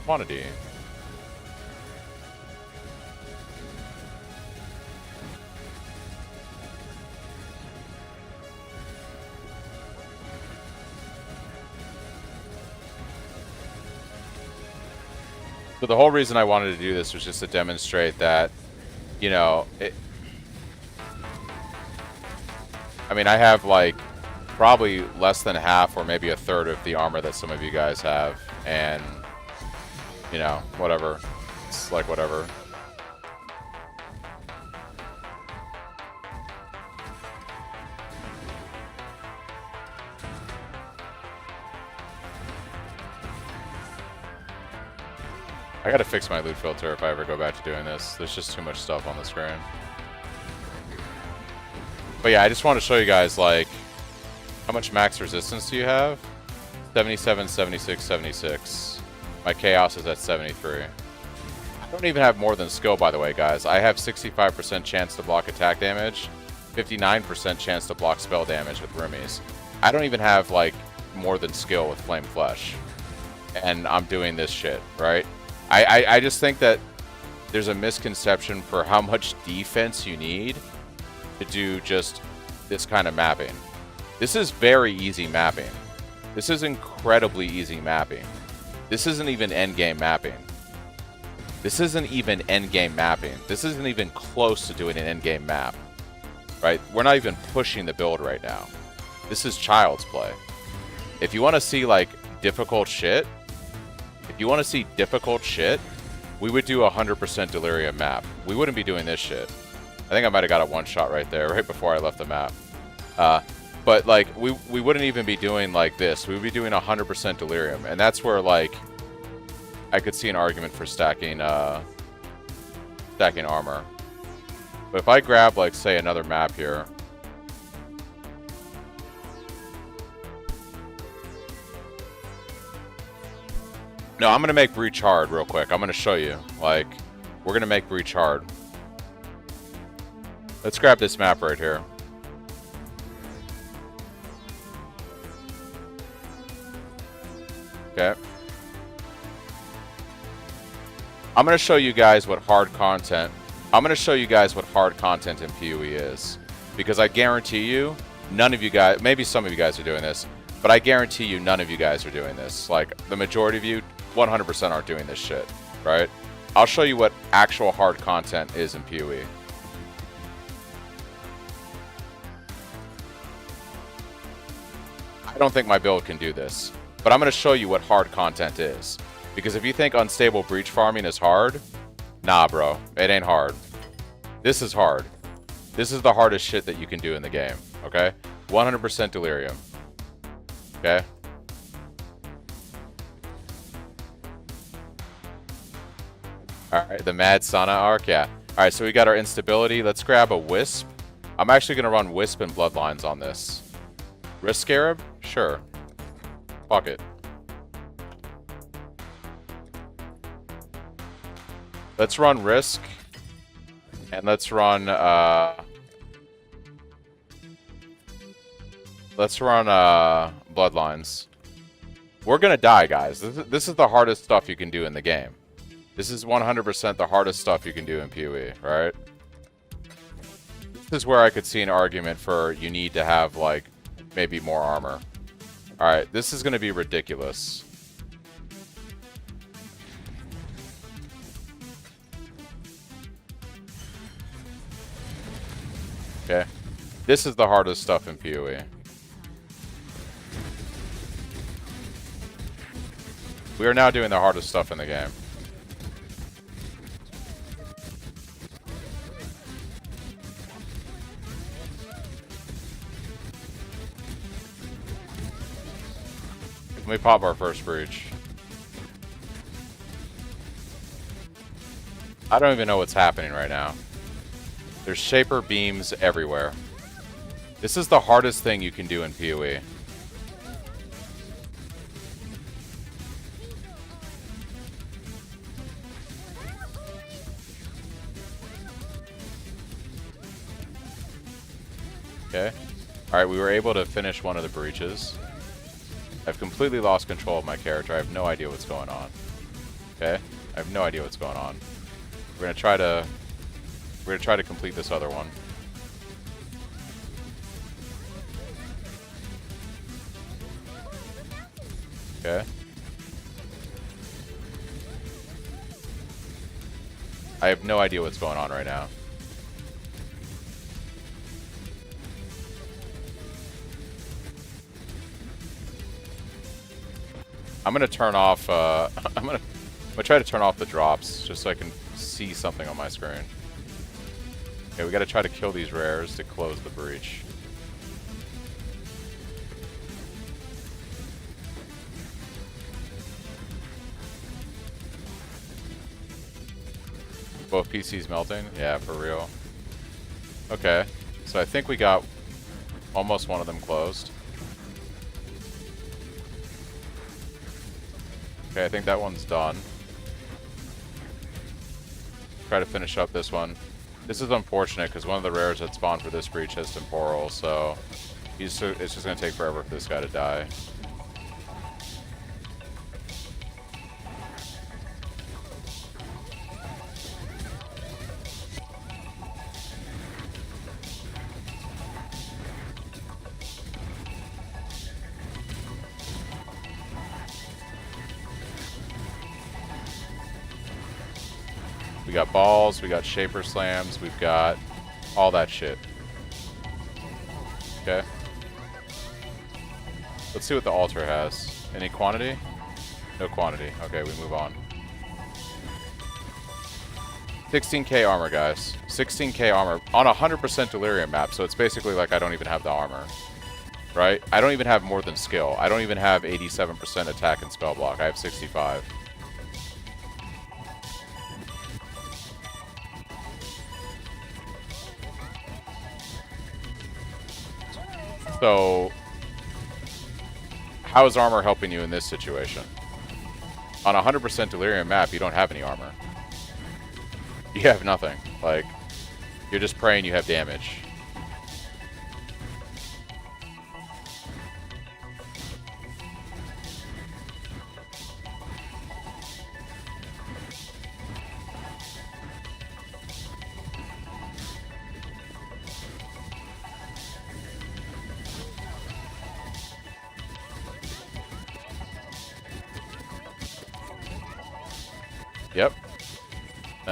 Quantity. So the whole reason I wanted to do this was just to demonstrate that, you know, I mean, I have like probably less than half or maybe a third of the armor that some of you guys have, and, you know, whatever. It's like whatever. I gotta fix my loot filter if I ever go back to doing this. There's just too much stuff on the screen. But yeah, I just want to show you guys, like, how much max resistance do you have? 77, 76, 76. My chaos is at 73. I don't even have more than skill, by the way, guys. I have 65% chance to block attack damage, 59% chance to block spell damage with roomies. I don't even have, like, more than skill with Flame Flesh. And I'm doing this shit, right? I just think that there's a misconception for how much defense you need to do just this kind of mapping. This is very easy mapping. This is incredibly easy mapping. This isn't even endgame mapping. This isn't even endgame mapping. This isn't even close to doing an endgame map. Right? We're not even pushing the build right now. This is child's play. If you want to see, like, difficult shit, we would do a 100% Delirium map. We wouldn't be doing this shit. I think I might have got a one-shot right there, right before I left the map. But, like, we wouldn't even be doing, like, this. We would be doing 100% Delirium. And that's where, like, I could see an argument for stacking armor. But if I grab, like, say, another map here... No, I'm going to make Breach hard real quick. I'm going to show you. Like, we're going to make Breach hard. Let's grab this map right here. Okay. I'm going to show you guys what hard content... I'm going to show you guys what hard content in PoE is. Because I guarantee you, none of you guys... Maybe some of you guys are doing this. But I guarantee you, none of you guys are doing this. Like, the majority of you... 100% aren't doing this shit, right? I'll show you what actual hard content is in PoE. I don't think my build can do this, but I'm going to show you what hard content is. Because if you think unstable breach farming is hard, nah, bro, it ain't hard. This is hard. This is the hardest shit that you can do in the game, okay? 100% Delirium, okay? Alright, the Mad Sauna arc, yeah. Alright, so we got our instability. Let's grab a Wisp. I'm actually going to run Wisp and Bloodlines on this. Risk Scarab? Sure. Fuck it. Let's run Risk. And let's run, Bloodlines. We're going to die, guys. This is the hardest stuff you can do in the game. This is 100% the hardest stuff you can do in PoE, right? This is where I could see an argument for you need to have, like, maybe more armor. Alright, this is going to be ridiculous. Okay. This is the hardest stuff in PoE. We are now doing the hardest stuff in the game. Let me pop our first breach. I don't even know what's happening right now. There's Shaper beams everywhere. This is the hardest thing you can do in PoE. Okay. Alright, we were able to finish one of the breaches. I've completely lost control of my character. I have no idea what's going on. Okay? I have no idea what's going on. We're gonna try to complete this other one. Okay. I have no idea what's going on right now. I'm gonna turn off, I'm gonna try to turn off the drops, just so I can see something on my screen. Okay, we gotta try to kill these rares to close the breach. Both PCs melting? Yeah, for real. Okay, so I think we got almost one of them closed. Okay, I think that one's done. try to finish up this one. This is unfortunate because one of the rares that spawned for this breach has temporal, so it's just going to take forever for this guy to die. We got balls, we got shaper slams, we've got all that shit. Okay. Let's see what the altar has. Any quantity? No quantity. Okay, we move on. 16k armor, guys. 16k armor on a 100% delirium map, so it's basically like I don't even have the armor. Right? I don't even have more than skill. I don't even have 87% attack and spell block. I have 65. So, how is armor helping you in this situation? On a 100% delirium map, you don't have any armor. You have nothing. Like, you're just praying you have damage. Yep.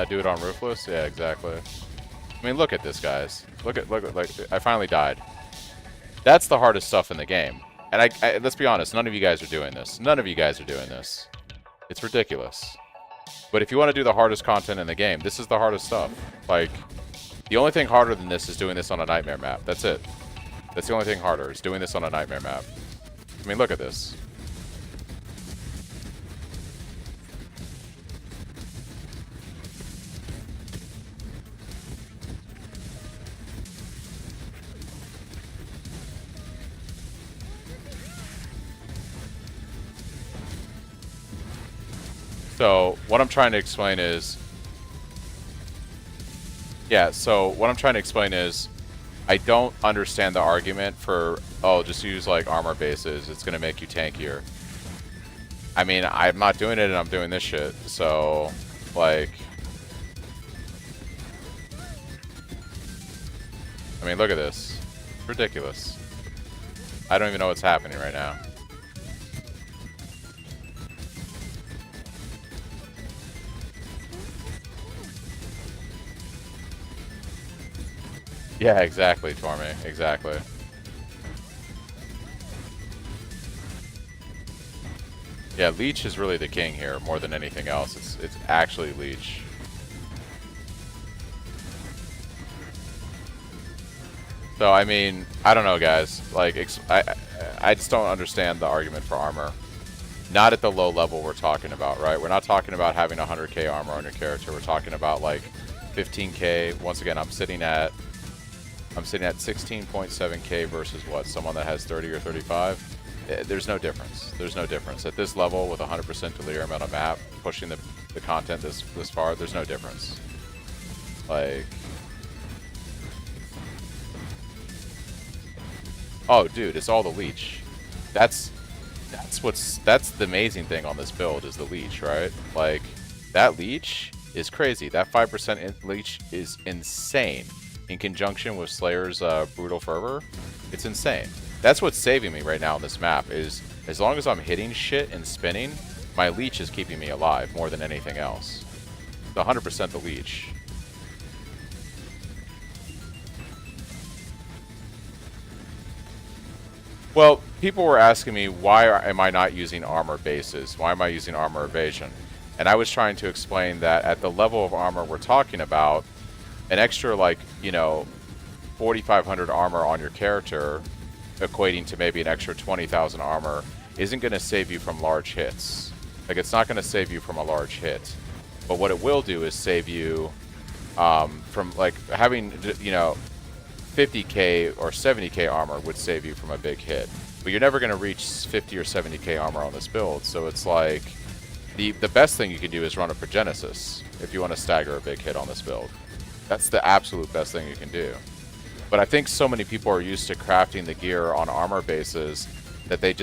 Do it on Ruthless? Yeah, exactly. I mean, look at this, guys. Look at, like, I finally died. That's the hardest stuff in the game. And let's be honest, none of you guys are doing this. None of you guys are doing this. It's ridiculous. But if you want to do the hardest content in the game, this is the hardest stuff. Like, the only thing harder than this is doing this on a nightmare map. That's it. That's the only thing harder, is doing this on a nightmare map. I mean, look at this. So, what I'm trying to explain is... Yeah, so what I'm trying to explain is... I don't understand the argument for, oh, just use, like, armor bases. It's going to make you tankier. I mean, I'm not doing it and I'm doing this shit. So, like... I mean, look at this. It's ridiculous. I don't even know what's happening right now. Yeah, exactly, Torme. Exactly. Yeah, Leech is really the king here more than anything else. It's actually Leech. So, I mean, I don't know, guys. Like, I just don't understand the argument for armor. Not at the low level we're talking about, right? We're not talking about having 100k armor on your character. We're talking about, like, 15k. Once again, I'm sitting at 16.7k versus what? Someone that has 30 or 35? There's no difference. There's no difference. At this level, with 100% delirium on a map, pushing the content this far, there's no difference. Like... Oh, dude, it's all the Leech. That's the amazing thing on this build, is the Leech, right? Like, that Leech is crazy. That 5% Leech is insane. In conjunction with Slayer's Brutal Fervor, it's insane. That's what's saving me right now on this map, is as long as I'm hitting shit and spinning, my Leech is keeping me alive more than anything else. It's 100% the Leech. Well, people were asking me, why am I not using armor bases? Why am I using armor evasion? And I was trying to explain that at the level of armor we're talking about, an extra, like, you know, 4,500 armor on your character, equating to maybe an extra 20,000 armor, isn't going to save you from large hits. Like, it's not going to save you from a large hit. But what it will do is save you from, like, having, you know, 50k or 70k armor would save you from a big hit. But you're never going to reach 50 or 70k armor on this build, so it's like, The best thing you can do is run a Progenesis if you want to stagger a big hit on this build. That's the absolute best thing you can do. But I think so many people are used to crafting the gear on armor bases that they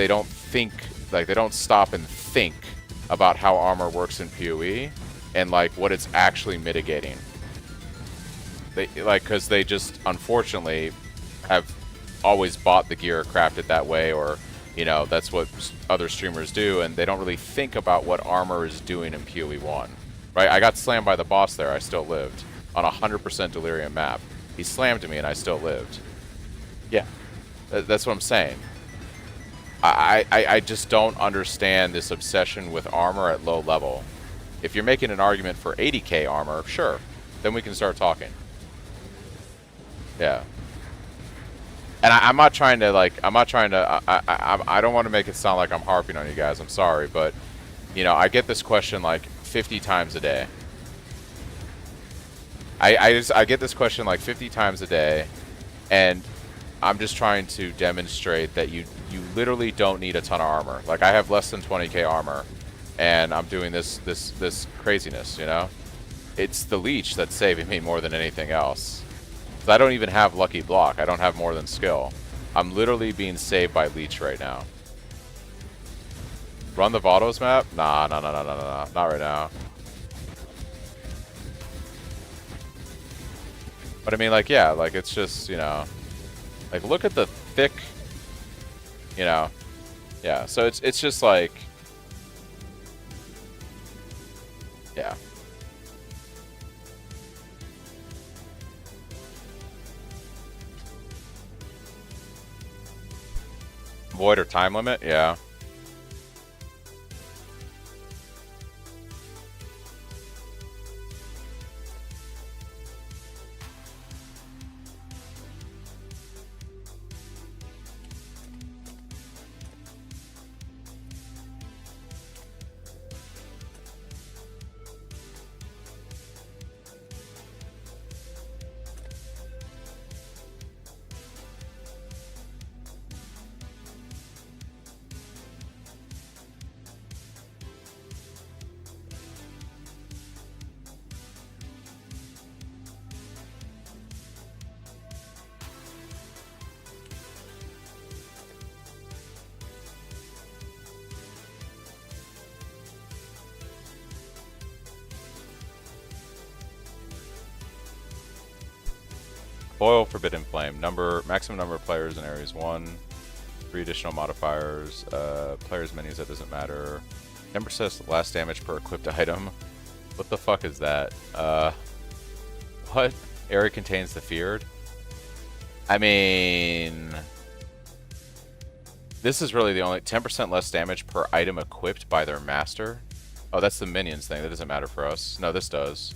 don't think, like, they don't stop and think about how armor works in PoE and like what it's actually mitigating. Because they just unfortunately have always bought the gear crafted that way, or you know, that's what other streamers do, and they don't really think about what armor is doing in PoE 1. Right? I got slammed by the boss there, I still lived. On a 100% Delirium map. He slammed me and I still lived. Yeah. That's what I'm saying. I just don't understand this obsession with armor at low level. If you're making an argument for 80k armor, sure. Then we can start talking. Yeah. And I'm not trying to, like, I don't want to make it sound like I'm harping on you guys. I'm sorry, but, you know, I get this question like 50 times a day. I get this question like 50 times a day, and I'm just trying to demonstrate that you literally don't need a ton of armor. Like, I have less than 20k armor, and I'm doing this craziness, you know? It's the leech that's saving me more than anything else. 'Cause I don't even have lucky block. I don't have more than skill. I'm literally being saved by leech right now. Run the Vados map? Nah, not right now. But I mean, like, yeah, like, it's just, you know, like, look at the thick, you know, yeah, so it's just like, yeah. Void or time limit? Yeah. Boil Forbidden Flame. Maximum number of players in areas 1. 3 additional modifiers. Players menus, that doesn't matter. Number says last damage per equipped item. What the fuck is that? What? Area contains the feared? I mean, this is really the only 10% less damage per item equipped by their master. Oh, that's the minions thing. That doesn't matter for us. No, this does.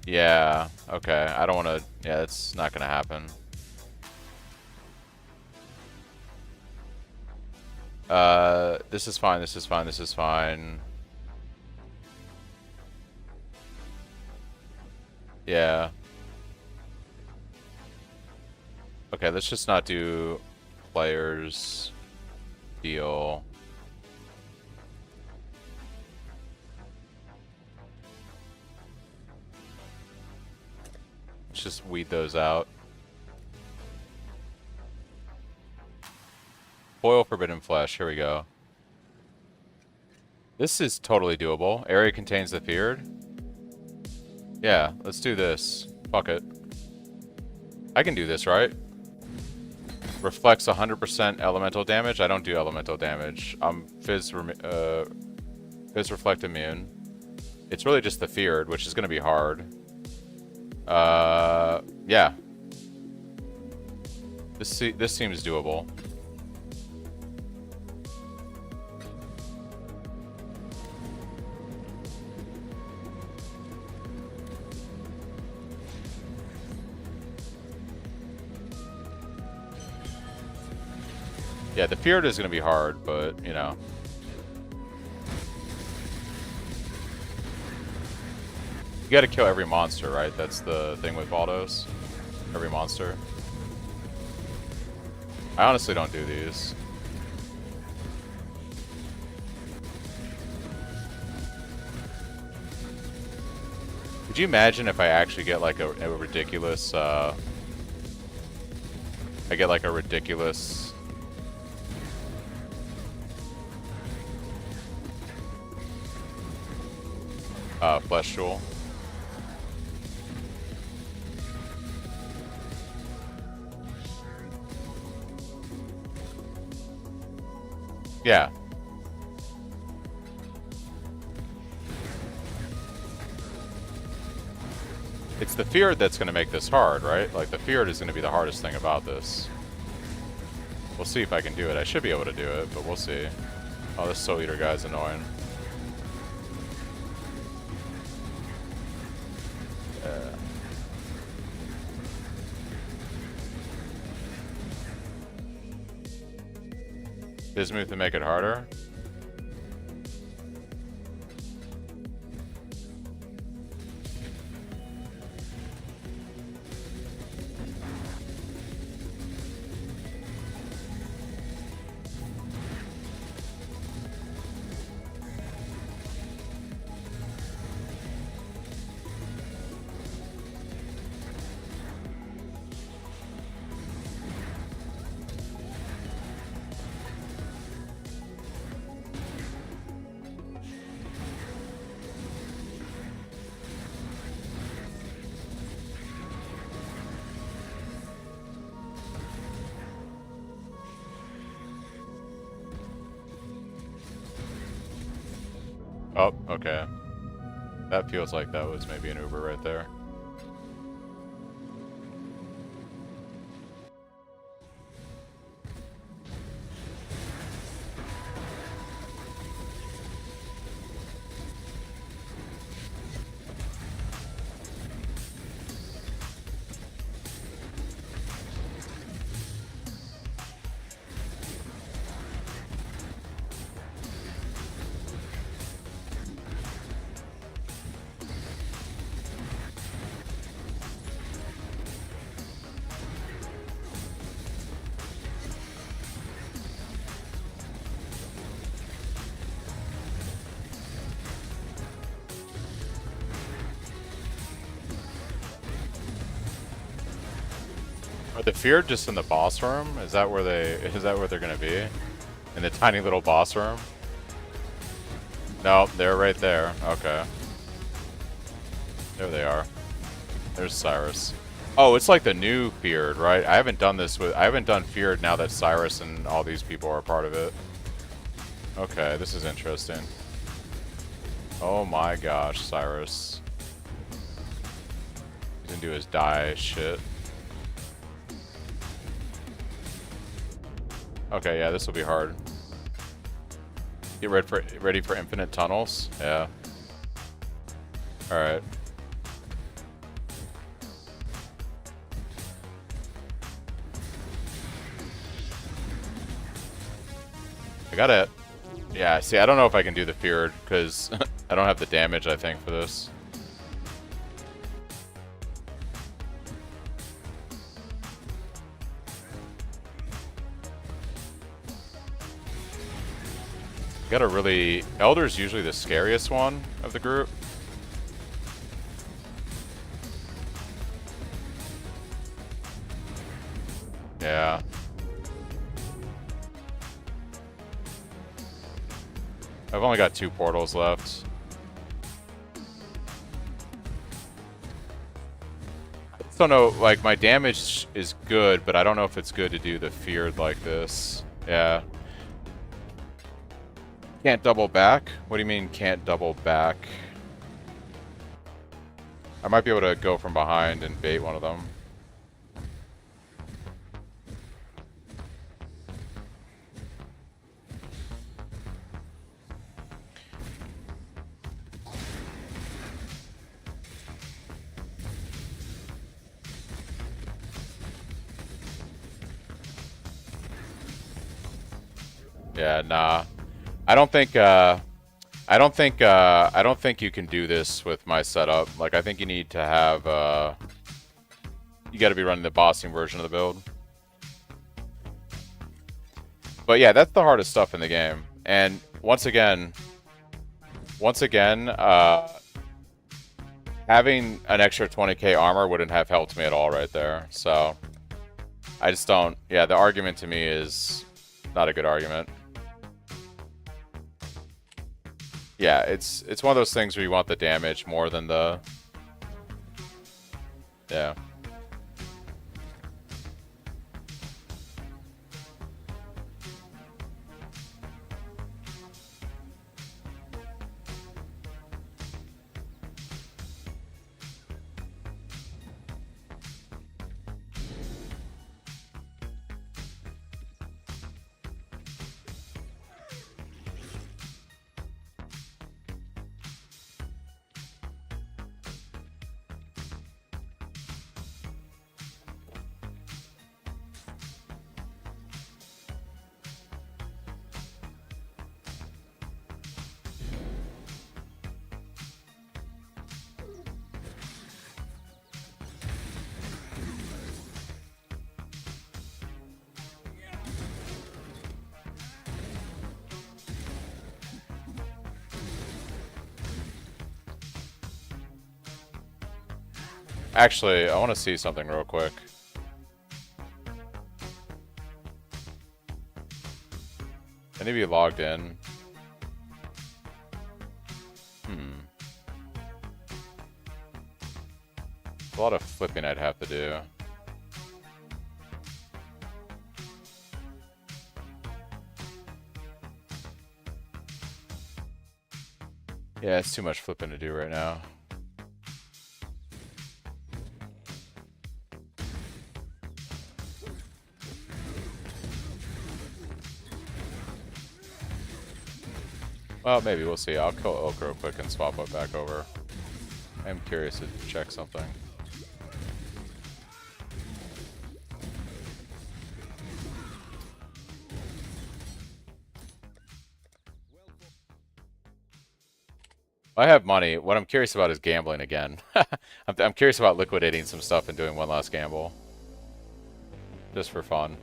Yeah, okay. I don't want to... Yeah, that's not going to happen. This is fine, this is fine, this is fine. Yeah. Okay, let's just not do players deal. Let's just weed those out. Boil Forbidden Flesh, here we go. This is totally doable. Area contains the feared. Yeah, let's do this. Fuck it. I can do this, right? Reflects 100% elemental damage. I don't do elemental damage. I'm Fizz Reflect immune. It's really just the feared, which is going to be hard. Yeah. This seems doable. Yeah, the feared is going to be hard, but, you know. You gotta kill every monster, right? That's the thing with Valdos. Every monster. I honestly don't do these. Could you imagine if I actually get like a ridiculous, I get like a ridiculous flesh jewel? Yeah. It's the Feared that's going to make this hard, right? Like, the Feared is going to be the hardest thing about this. We'll see if I can do it. I should be able to do it, but we'll see. Oh, this Soul Eater guy's annoying. Bismuth to make it harder? Oh, okay. That feels like that was maybe an Uber right there. Are the Feared just in the boss room? Is that where they're gonna be? In the tiny little boss room? No, they're right there. Okay. There they are. There's Cyrus. Oh, it's like the new Feared, right? I haven't done Feared now that Cyrus and all these people are part of it. Okay, this is interesting. Oh my gosh, Cyrus. He's gonna do his die shit. Okay, yeah, this will be hard. Get ready for infinite tunnels. Yeah. All right. I got it. Yeah. See, I don't know if I can do the Feared because I don't have the damage. I think for this. Gotta really... Elder's usually the scariest one of the group. Yeah. I've only got 2 portals left. I just don't know, like, my damage is good, but I don't know if it's good to do the Feared like this. Yeah. Can't double back? What do you mean can't double back? I might be able to go from behind and bait one of them. Yeah, nah. I don't think you can do this with my setup. Like, I think you need to have, you gotta be running the bossing version of the build. But yeah, that's the hardest stuff in the game. And once again, Having an extra 20k armor wouldn't have helped me at all right there. So I just don't. Yeah, the argument to me is not a good argument. Yeah, it's one of those things where you want the damage more than the. Yeah. Actually, I want to see something real quick. Any of you logged in? A lot of flipping I'd have to do. Yeah, it's too much flipping to do right now. Well, maybe we'll see. I'll kill Oak real quick and swap it back over. I'm curious to check something. I have money. What I'm curious about is gambling again. I'm curious about liquidating some stuff and doing one last gamble. Just for fun.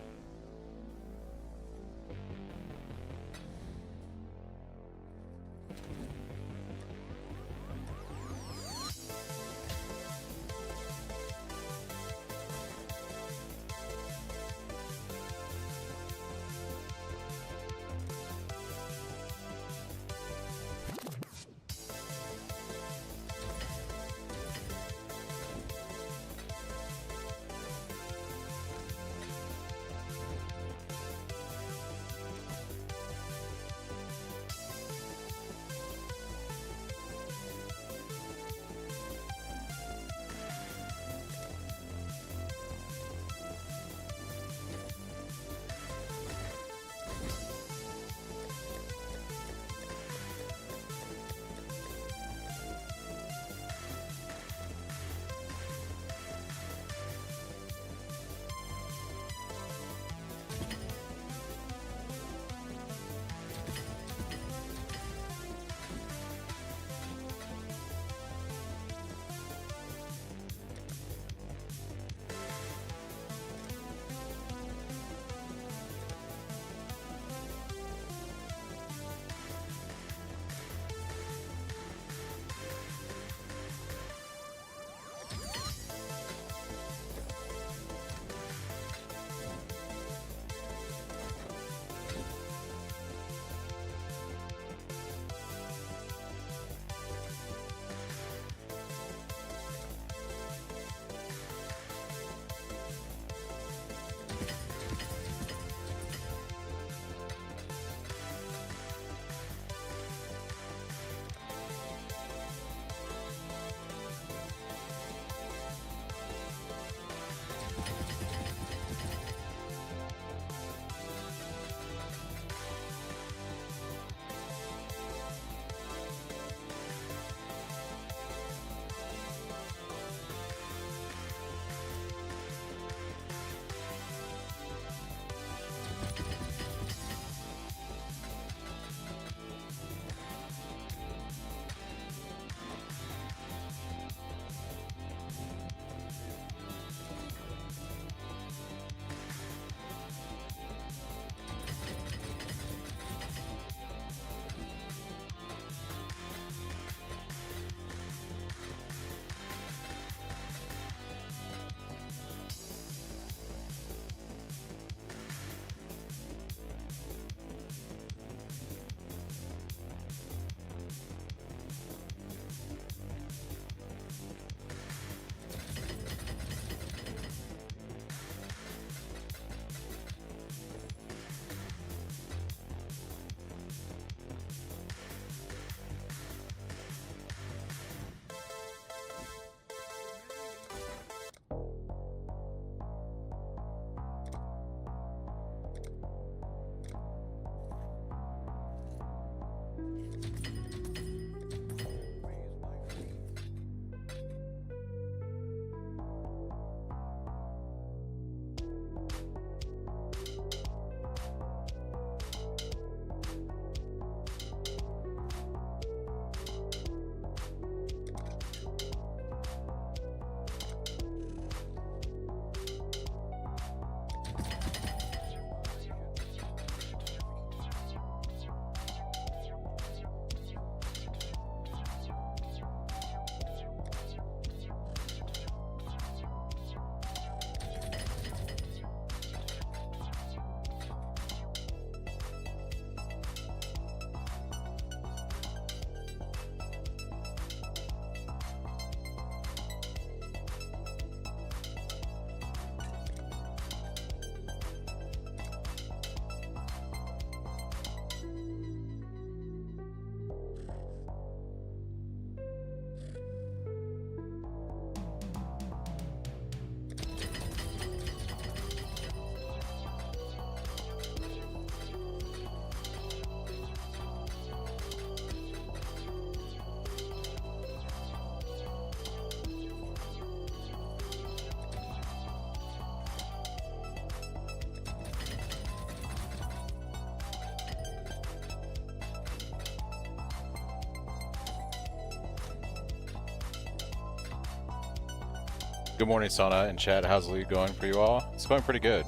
Good morning, Sana and chat. How's the league going for you all? It's going pretty good.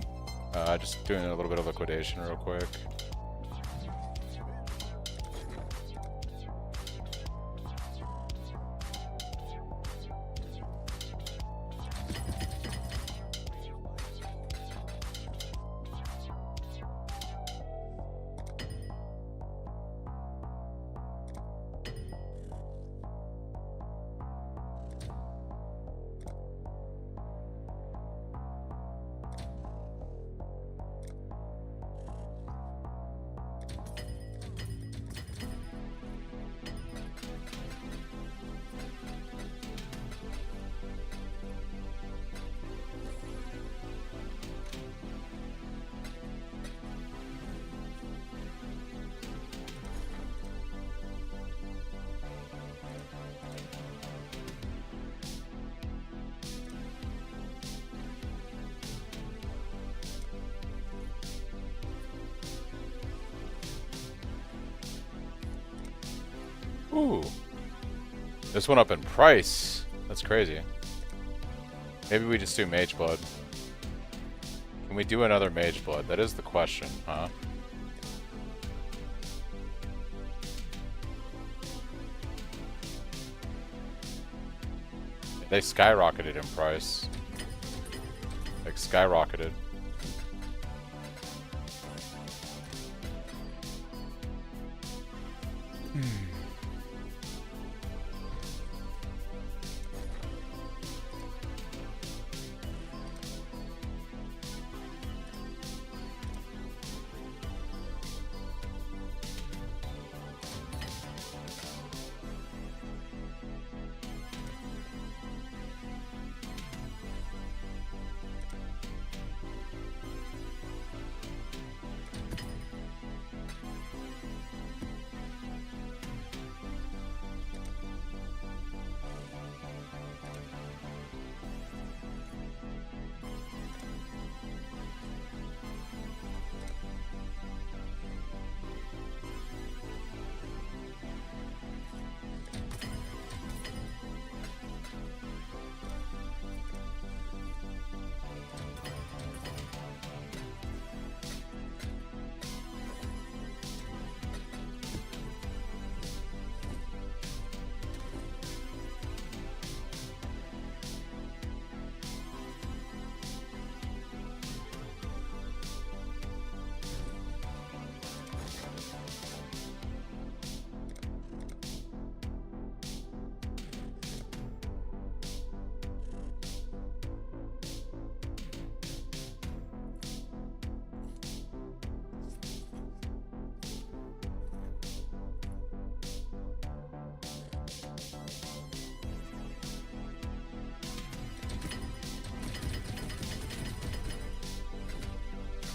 Just doing a little bit of liquidation real quick. Ooh. This went up in price. That's crazy. Maybe we just do Mage Blood. Can we do another Mage Blood? That is the question, huh? They skyrocketed in price. Like, skyrocketed.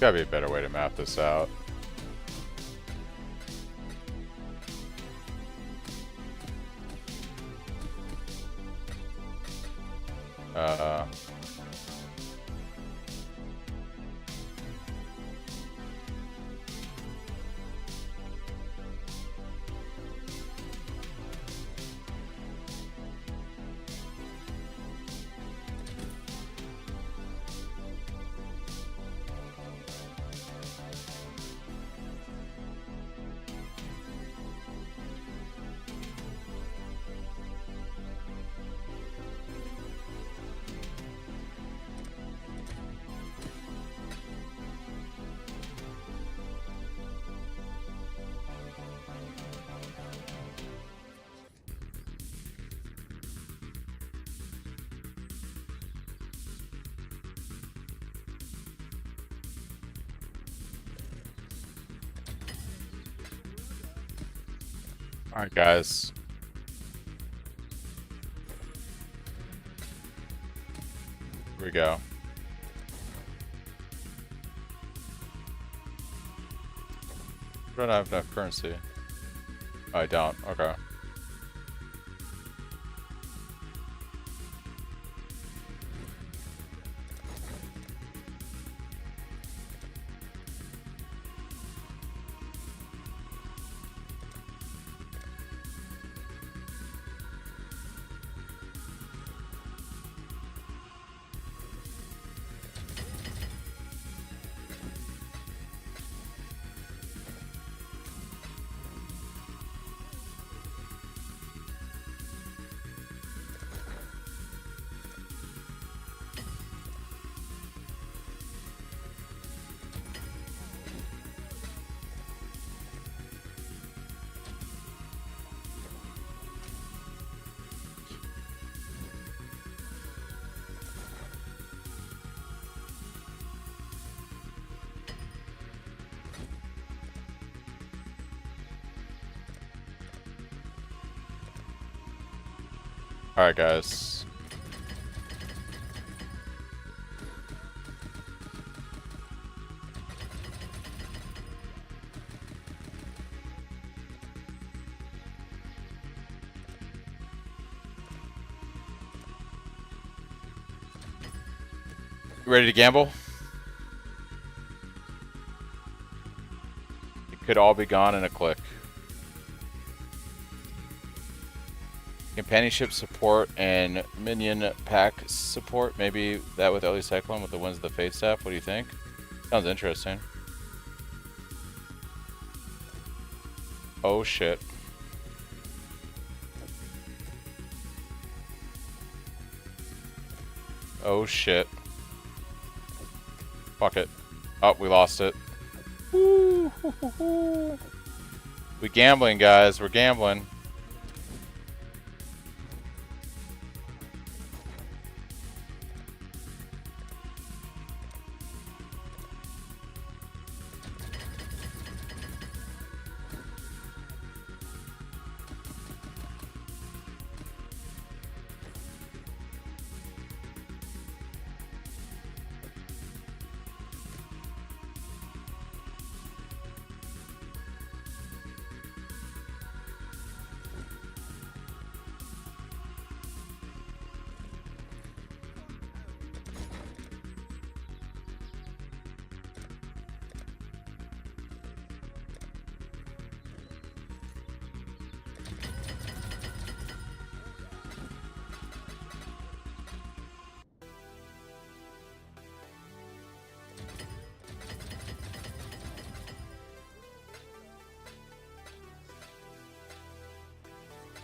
Gotta be a better way to map this out. Alright, guys. Here we go. I don't have enough currency. Oh, I don't. Okay. Alright, guys. You ready to gamble? It could all be gone in a click. Companionship support and minion pack support. Maybe that with Ellie Cyclone with the Winds of the Fate staff. What do you think? Sounds interesting. Oh shit. Oh shit. Fuck it. Oh, we lost it. Woo. We gambling, guys. We're gambling.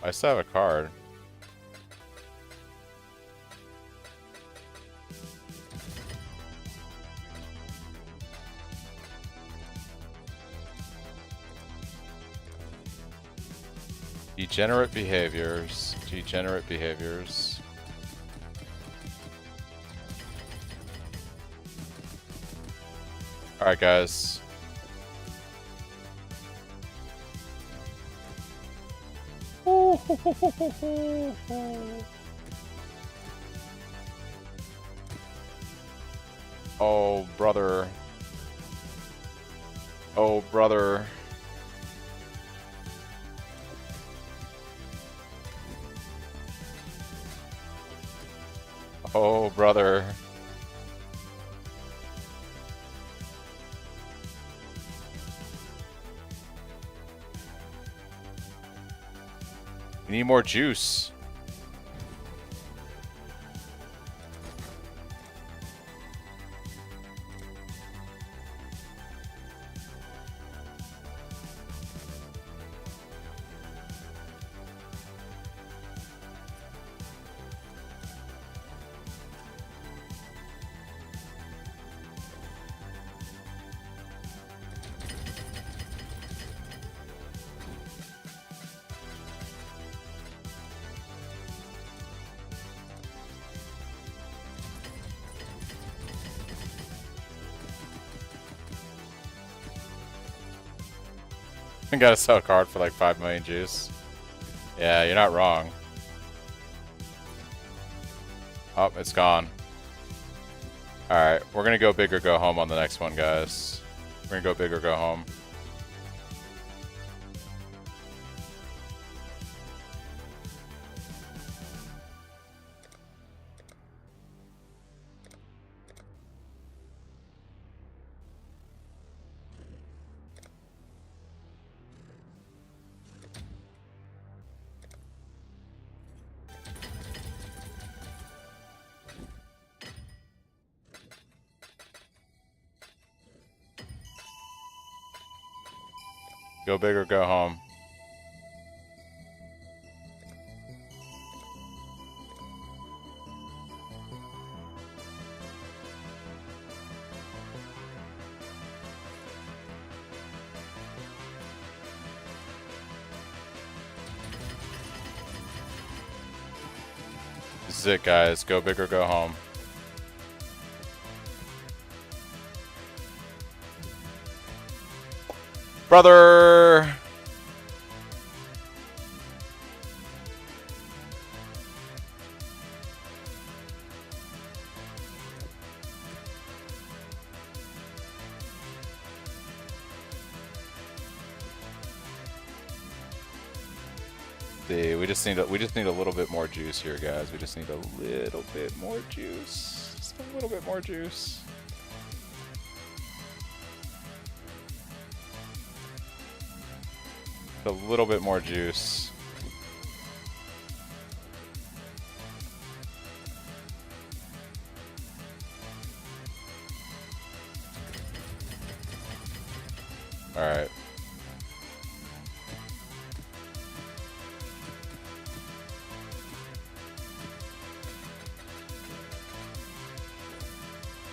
I still have a card. Degenerate behaviors. Degenerate behaviors. Alright, guys. Oh, brother. Oh, brother. Oh, brother. We need more juice. I gotta sell a card for like 5 million juice. Yeah, you're not wrong. Oh, it's gone. Alright, we're gonna go big or go home on the next one, guys. We're gonna go big or go home. Go big or go home. This is it, guys. Go big or go home. Brother! See, we just need a little bit more juice here, guys. We just need a little bit more juice. Just a little bit more juice. A little bit more juice. All right.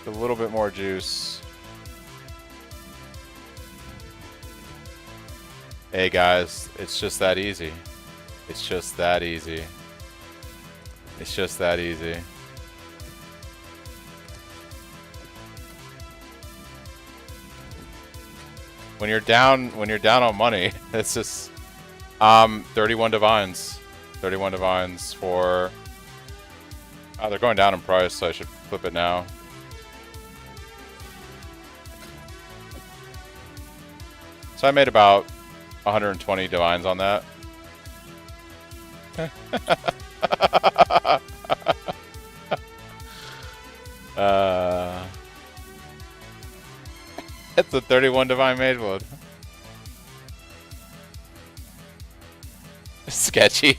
A little bit more juice. Hey guys, it's just that easy. It's just that easy. It's just that easy. When you're down on money, it's just 31 divines. 31 divines for they're going down in price, so I should flip it now. So I made about 120 divines on that. It's a 31 divine mage blood. Sketchy.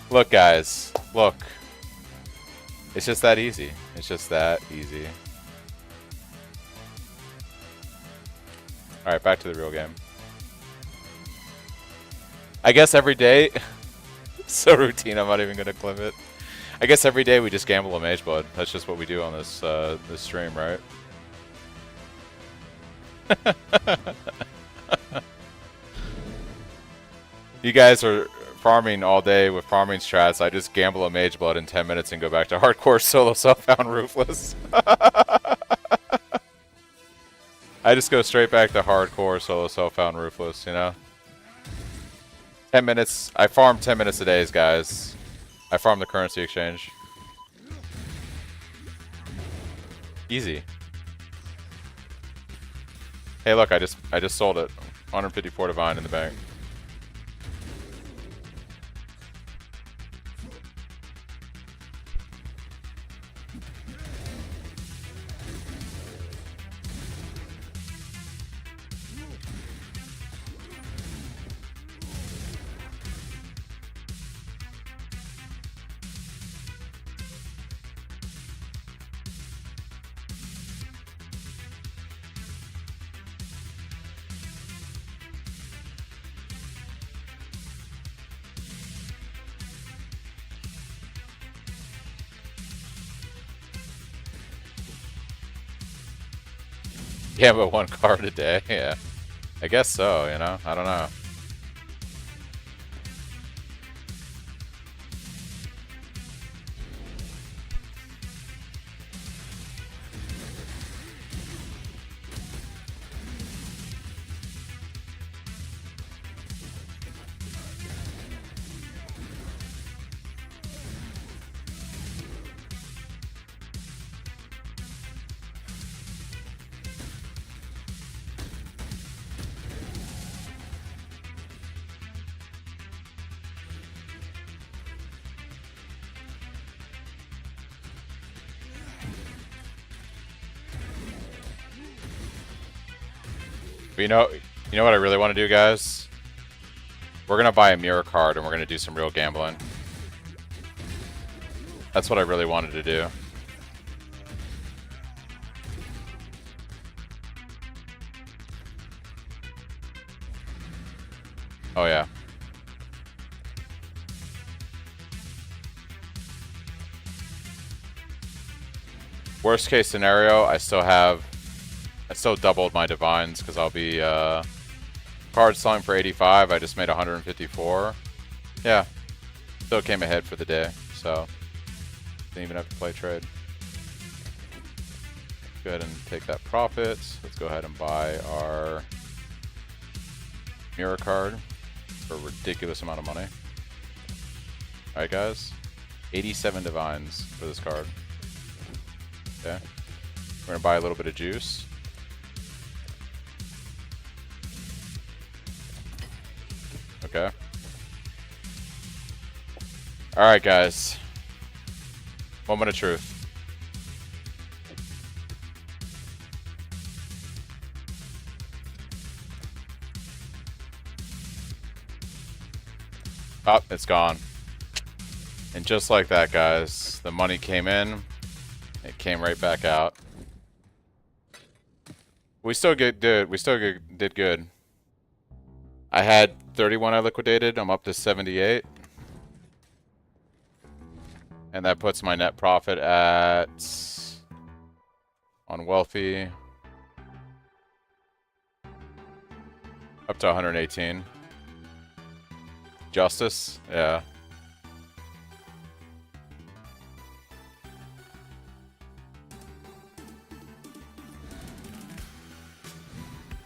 Look, guys. Look. It's just that easy. It's just that easy. Alright, back to the real game. I guess every day... so routine, I'm not even going to clip it. I guess every day we just gamble a mage blood. That's just what we do on this this stream, right? You guys are farming all day with farming strats. I just gamble a mage blood in 10 minutes and go back to hardcore solo self-found Ruthless. I just go straight back to hardcore solo self-found Ruthless, you know? 10 minutes. I farm 10 minutes a day, guys. I farm the currency exchange. Easy. Hey, look, I just sold it. 154 divine in the bank. Yeah, but one card a day, yeah. I guess so, you know? I don't know. But you know what I really want to do, guys? We're gonna buy a mirror card and we're gonna do some real gambling. That's what I really wanted to do. Oh yeah. Worst case scenario, I still doubled my divines because I'll be card selling for 85. I just made 154. Yeah, still came ahead for the day, so didn't even have to play trade. Go ahead and take that profit. Let's go ahead and buy our mirror card for a ridiculous amount of money. All right, guys, 87 divines for this card. Okay, we're gonna buy a little bit of juice. All right, guys. Moment of truth. Oh, it's gone. And just like that, guys, the money came in. It came right back out. We still did good. I had 31 I liquidated. I'm up to 78. And that puts my net profit at, on Wealthy, up to 118. Justice? Yeah.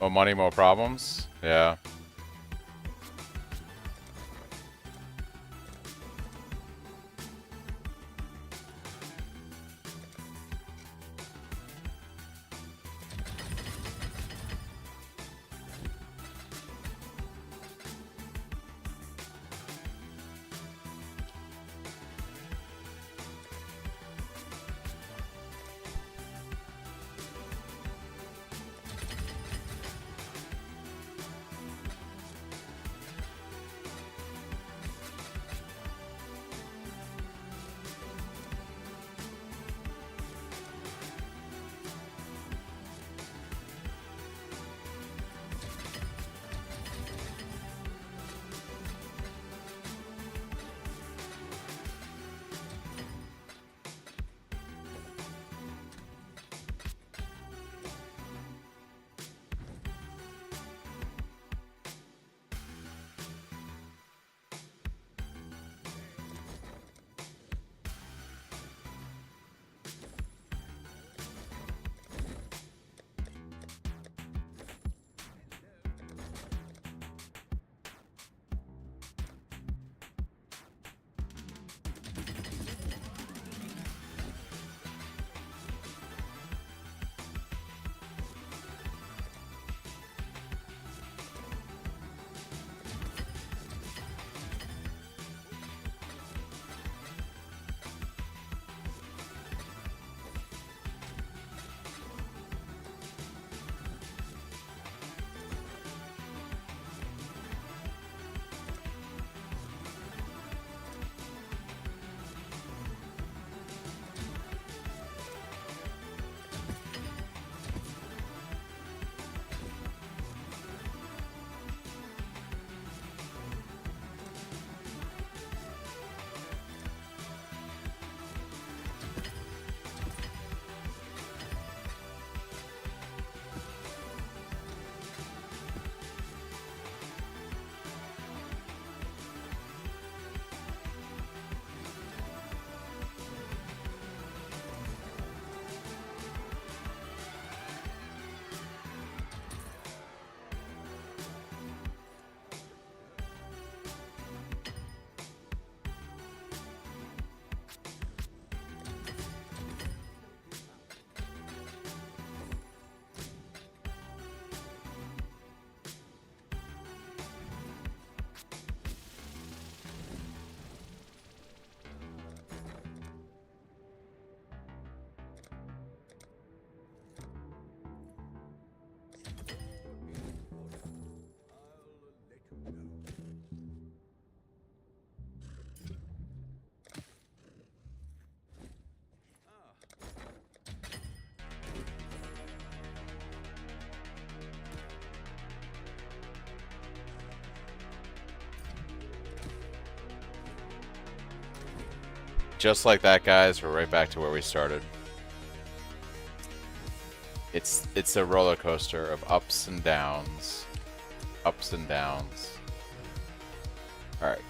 More money, more problems? Yeah. Just like that, guys, we're right back to where we started. It's a roller coaster of ups and downs. Ups and downs. Alright.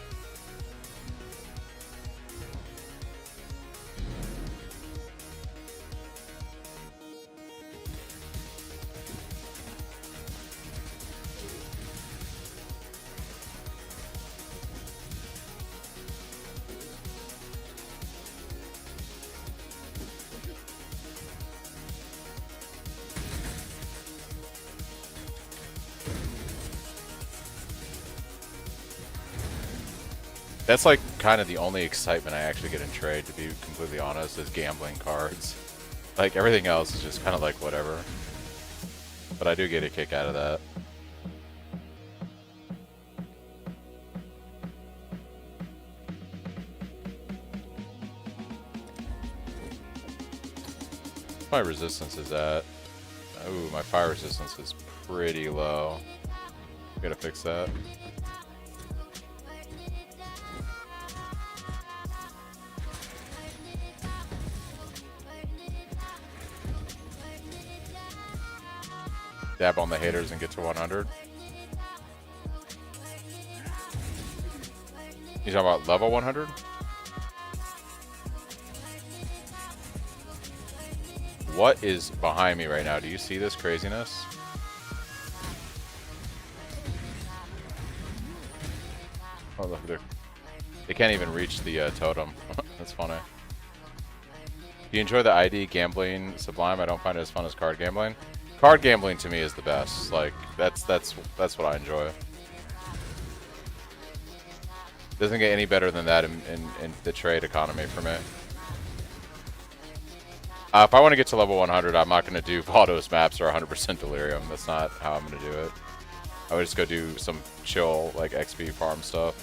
That's like kind of the only excitement I actually get in trade, to be completely honest, is gambling cards. Like, everything else is just kind of like whatever. But I do get a kick out of that. My resistance is at. Ooh, my fire resistance is pretty low. Gotta fix that. Dab on the haters and get to 100. You talking about level 100? What is behind me right now? Do you see this craziness? Oh, look, they can't even reach the totem. That's funny. Do you enjoy the ID gambling Sublime? I don't find it as fun as card gambling. Card gambling to me is the best. Like, that's what I enjoy. Doesn't get any better than that in the trade economy for me. If I want to get to level 100, I'm not going to do Vados maps or 100% Delirium. That's not how I'm going to do it. I would just go do some chill, like, XP farm stuff.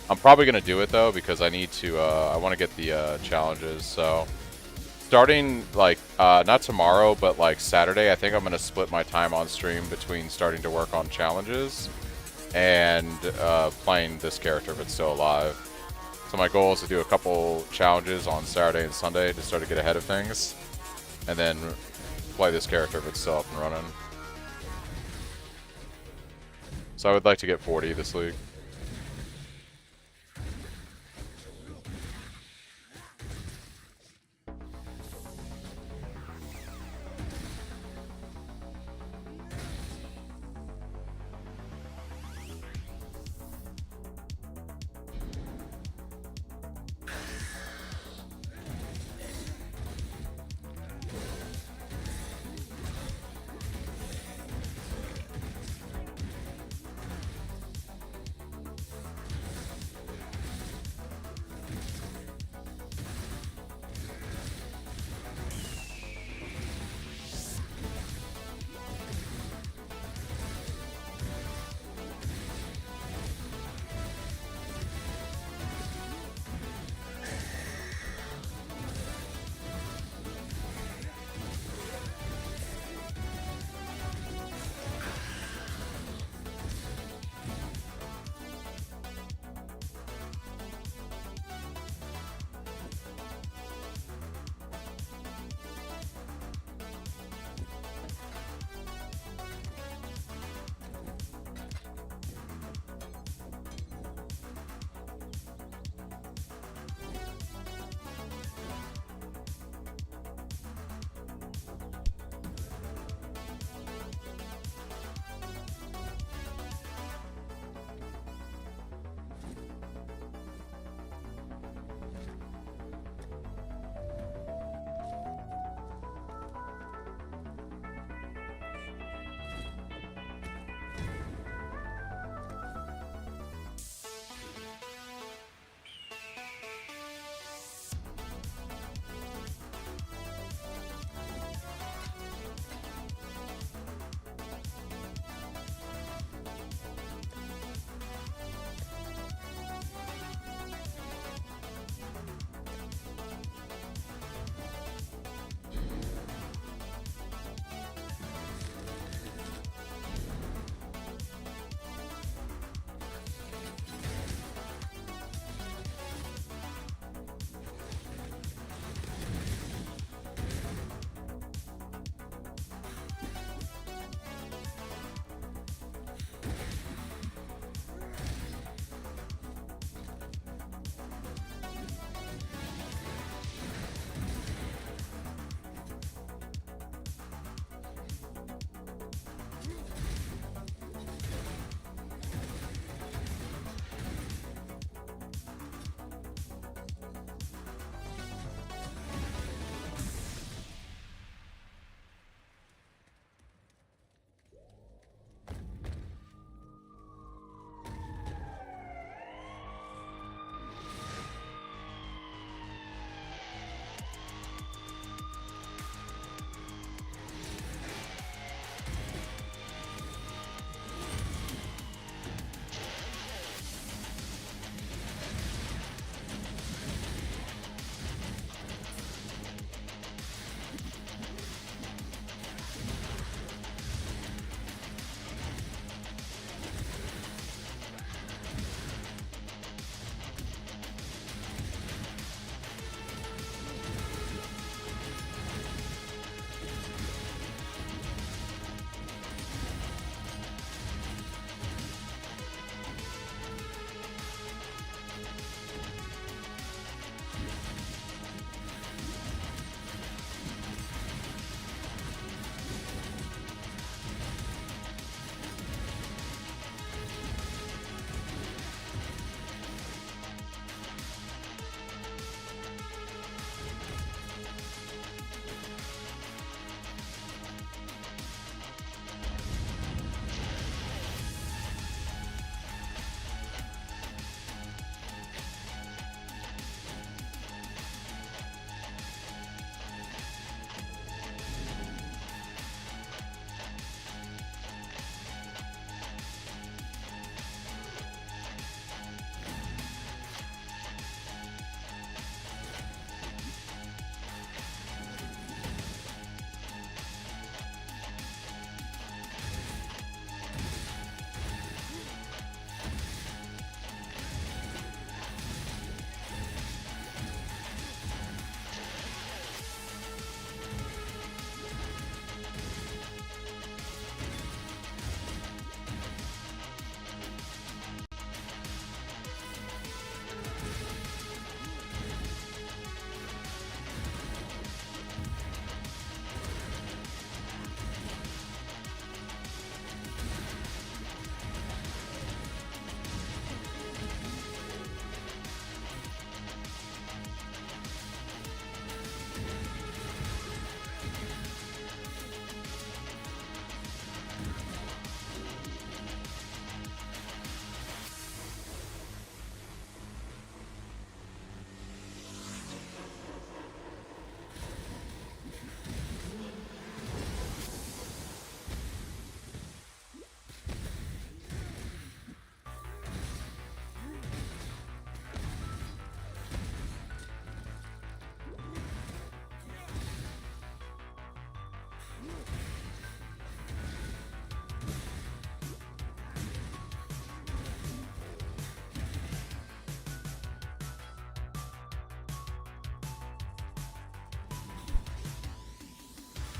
I'm probably going to do it, though, because I need to, I want to get the challenges, so... Starting, like, not tomorrow, but, like, Saturday, I think I'm going to split my time on stream between starting to work on challenges and playing this character if it's still alive. So my goal is to do a couple challenges on Saturday and Sunday to start to get ahead of things, and then play this character if it's still up and running. So I would like to get 40 this league.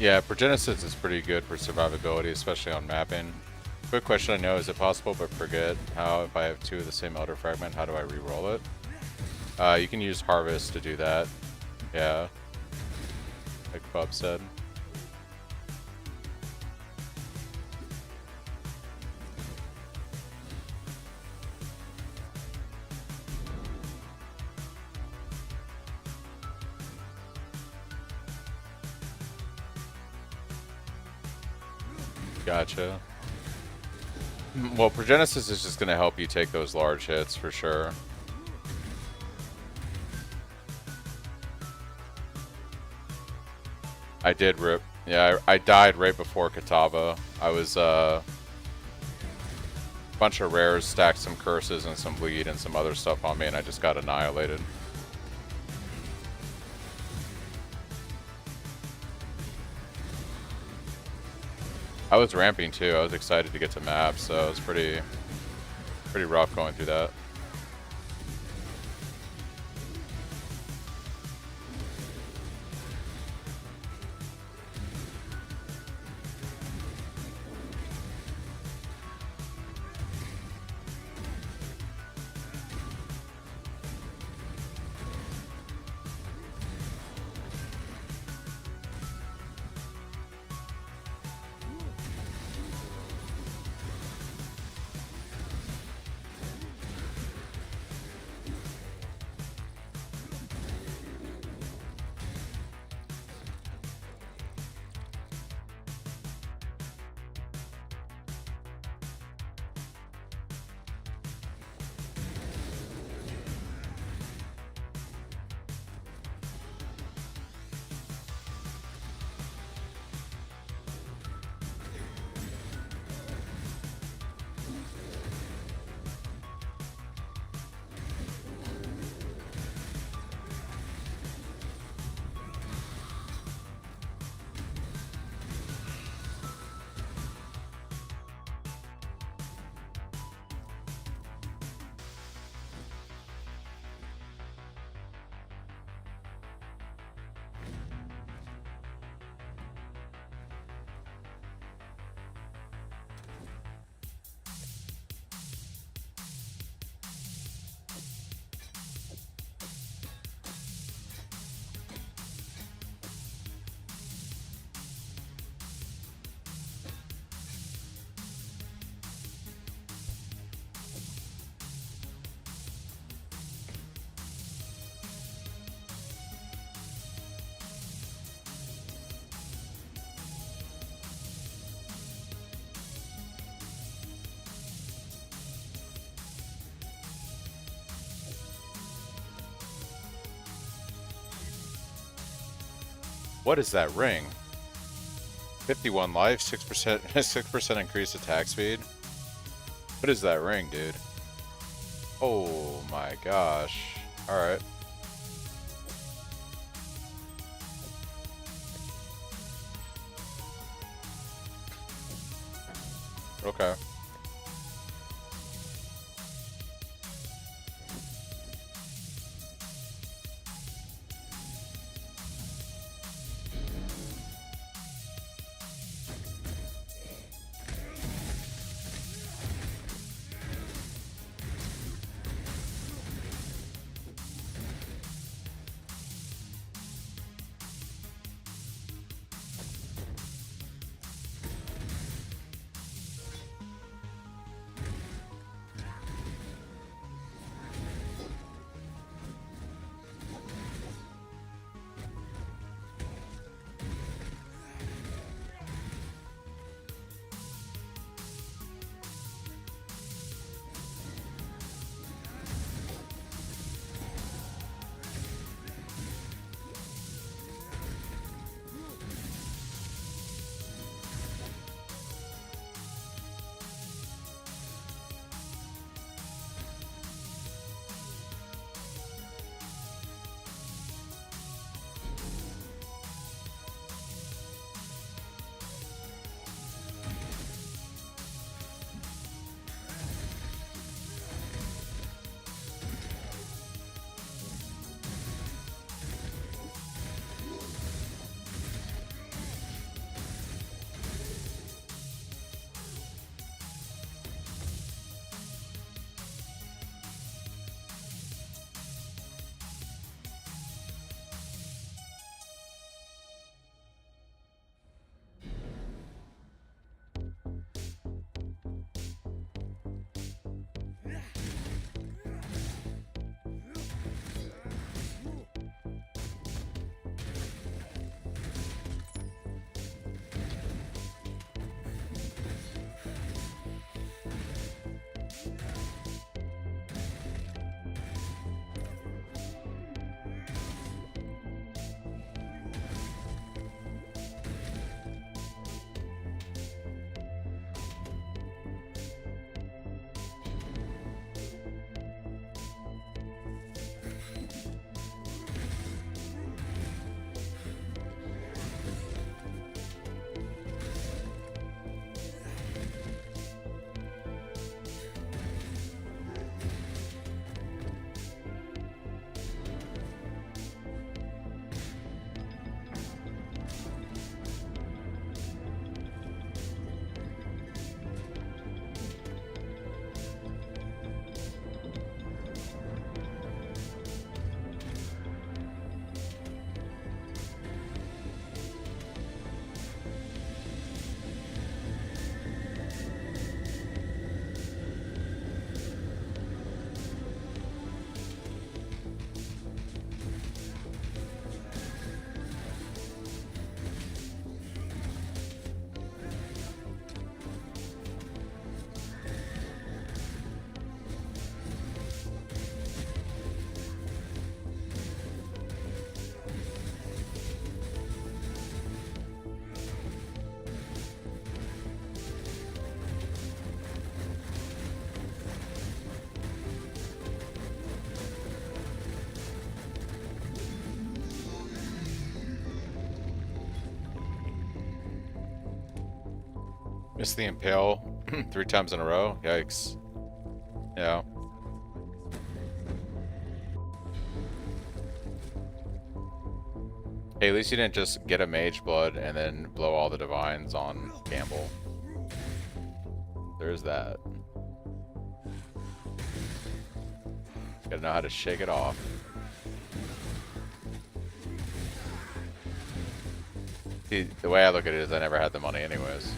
Yeah, Progenesis is pretty good for survivability, especially on mapping. Quick question I know, is it possible but forget how if I have two of the same Elder Fragment, how do I re-roll it? You can use Harvest to do that. Yeah. Like Bub said. Gotcha. Well, Progenesis is just going to help you take those large hits for sure. I did rip. Yeah, I died right before Katava. I was, bunch of rares, stacked some curses and some bleed and some other stuff on me, and I just got annihilated. I was ramping too. I was excited to get to map, so it was pretty rough going through that. What is that ring? 51 life, 6%, 6% increased attack speed. What is that ring, dude? Oh my gosh. Alright. Okay. Missed the impale 3 times in a row. Yikes. Yeah. Hey, at least you didn't just get a mage blood and then blow all the divines on Campbell. There's that. Gotta know how to shake it off. See, the way I look at it is I never had the money anyways.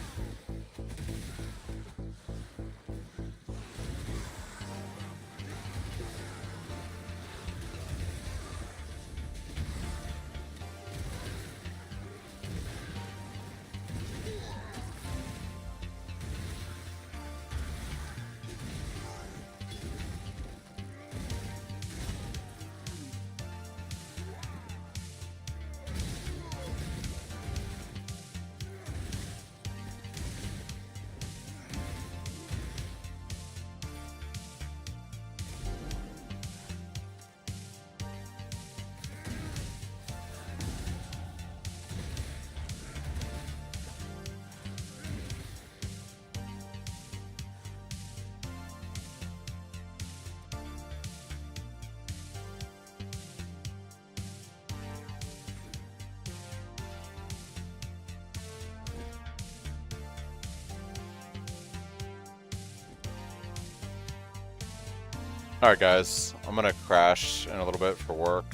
Alright guys, I'm gonna crash in a little bit for work.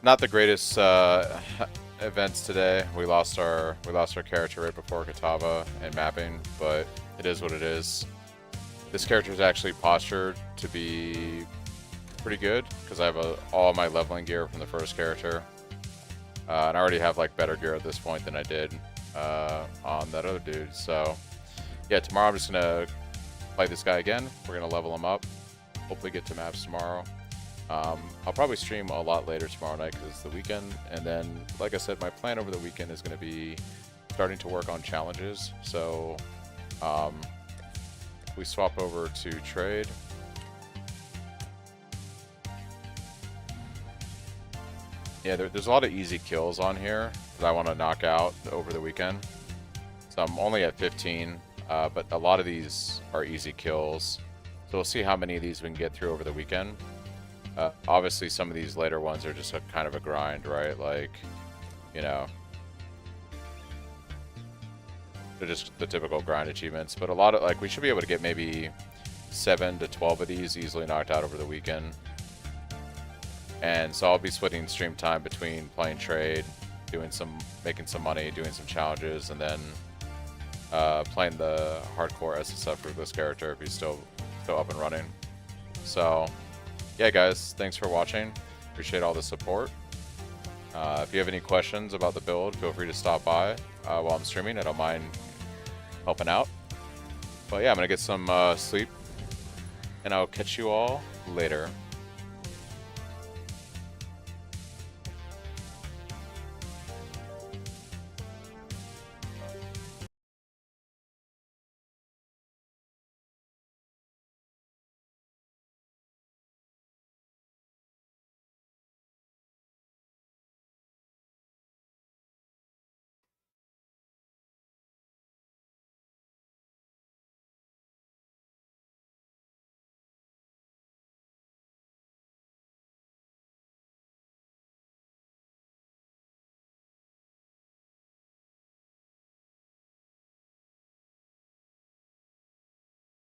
Not the greatest events today. We lost our character right before Katava and mapping, but it is what it is. This character is actually postured to be pretty good because I have all my leveling gear from the first character, and I already have like better gear at this point than I did on that other dude. So yeah, tomorrow I'm just gonna play this guy again. We're gonna level him up. Hopefully get to maps tomorrow. I'll probably stream a lot later tomorrow night because it's the weekend. And then, like I said, my plan over the weekend is gonna be starting to work on challenges. So we swap over to trade. Yeah, there's a lot of easy kills on here that I want to knock out over the weekend. So I'm only at 15. But a lot of these are easy kills, so we'll see how many of these we can get through over the weekend. Obviously some of these later ones are just kind of a grind, right? Like, you know, they're just the typical grind achievements, but a lot of, like, we should be able to get maybe 7 to 12 of these easily knocked out over the weekend. And so I'll be splitting stream time between playing trade, making some money, doing some challenges, and then playing the hardcore SSF Ruthless character if he's still up and running. So yeah guys, thanks for watching. Appreciate all the support. If you have any questions about the build, feel free to stop by while I'm streaming. I don't mind helping out. But yeah, I'm gonna get some sleep, and I'll catch you all later.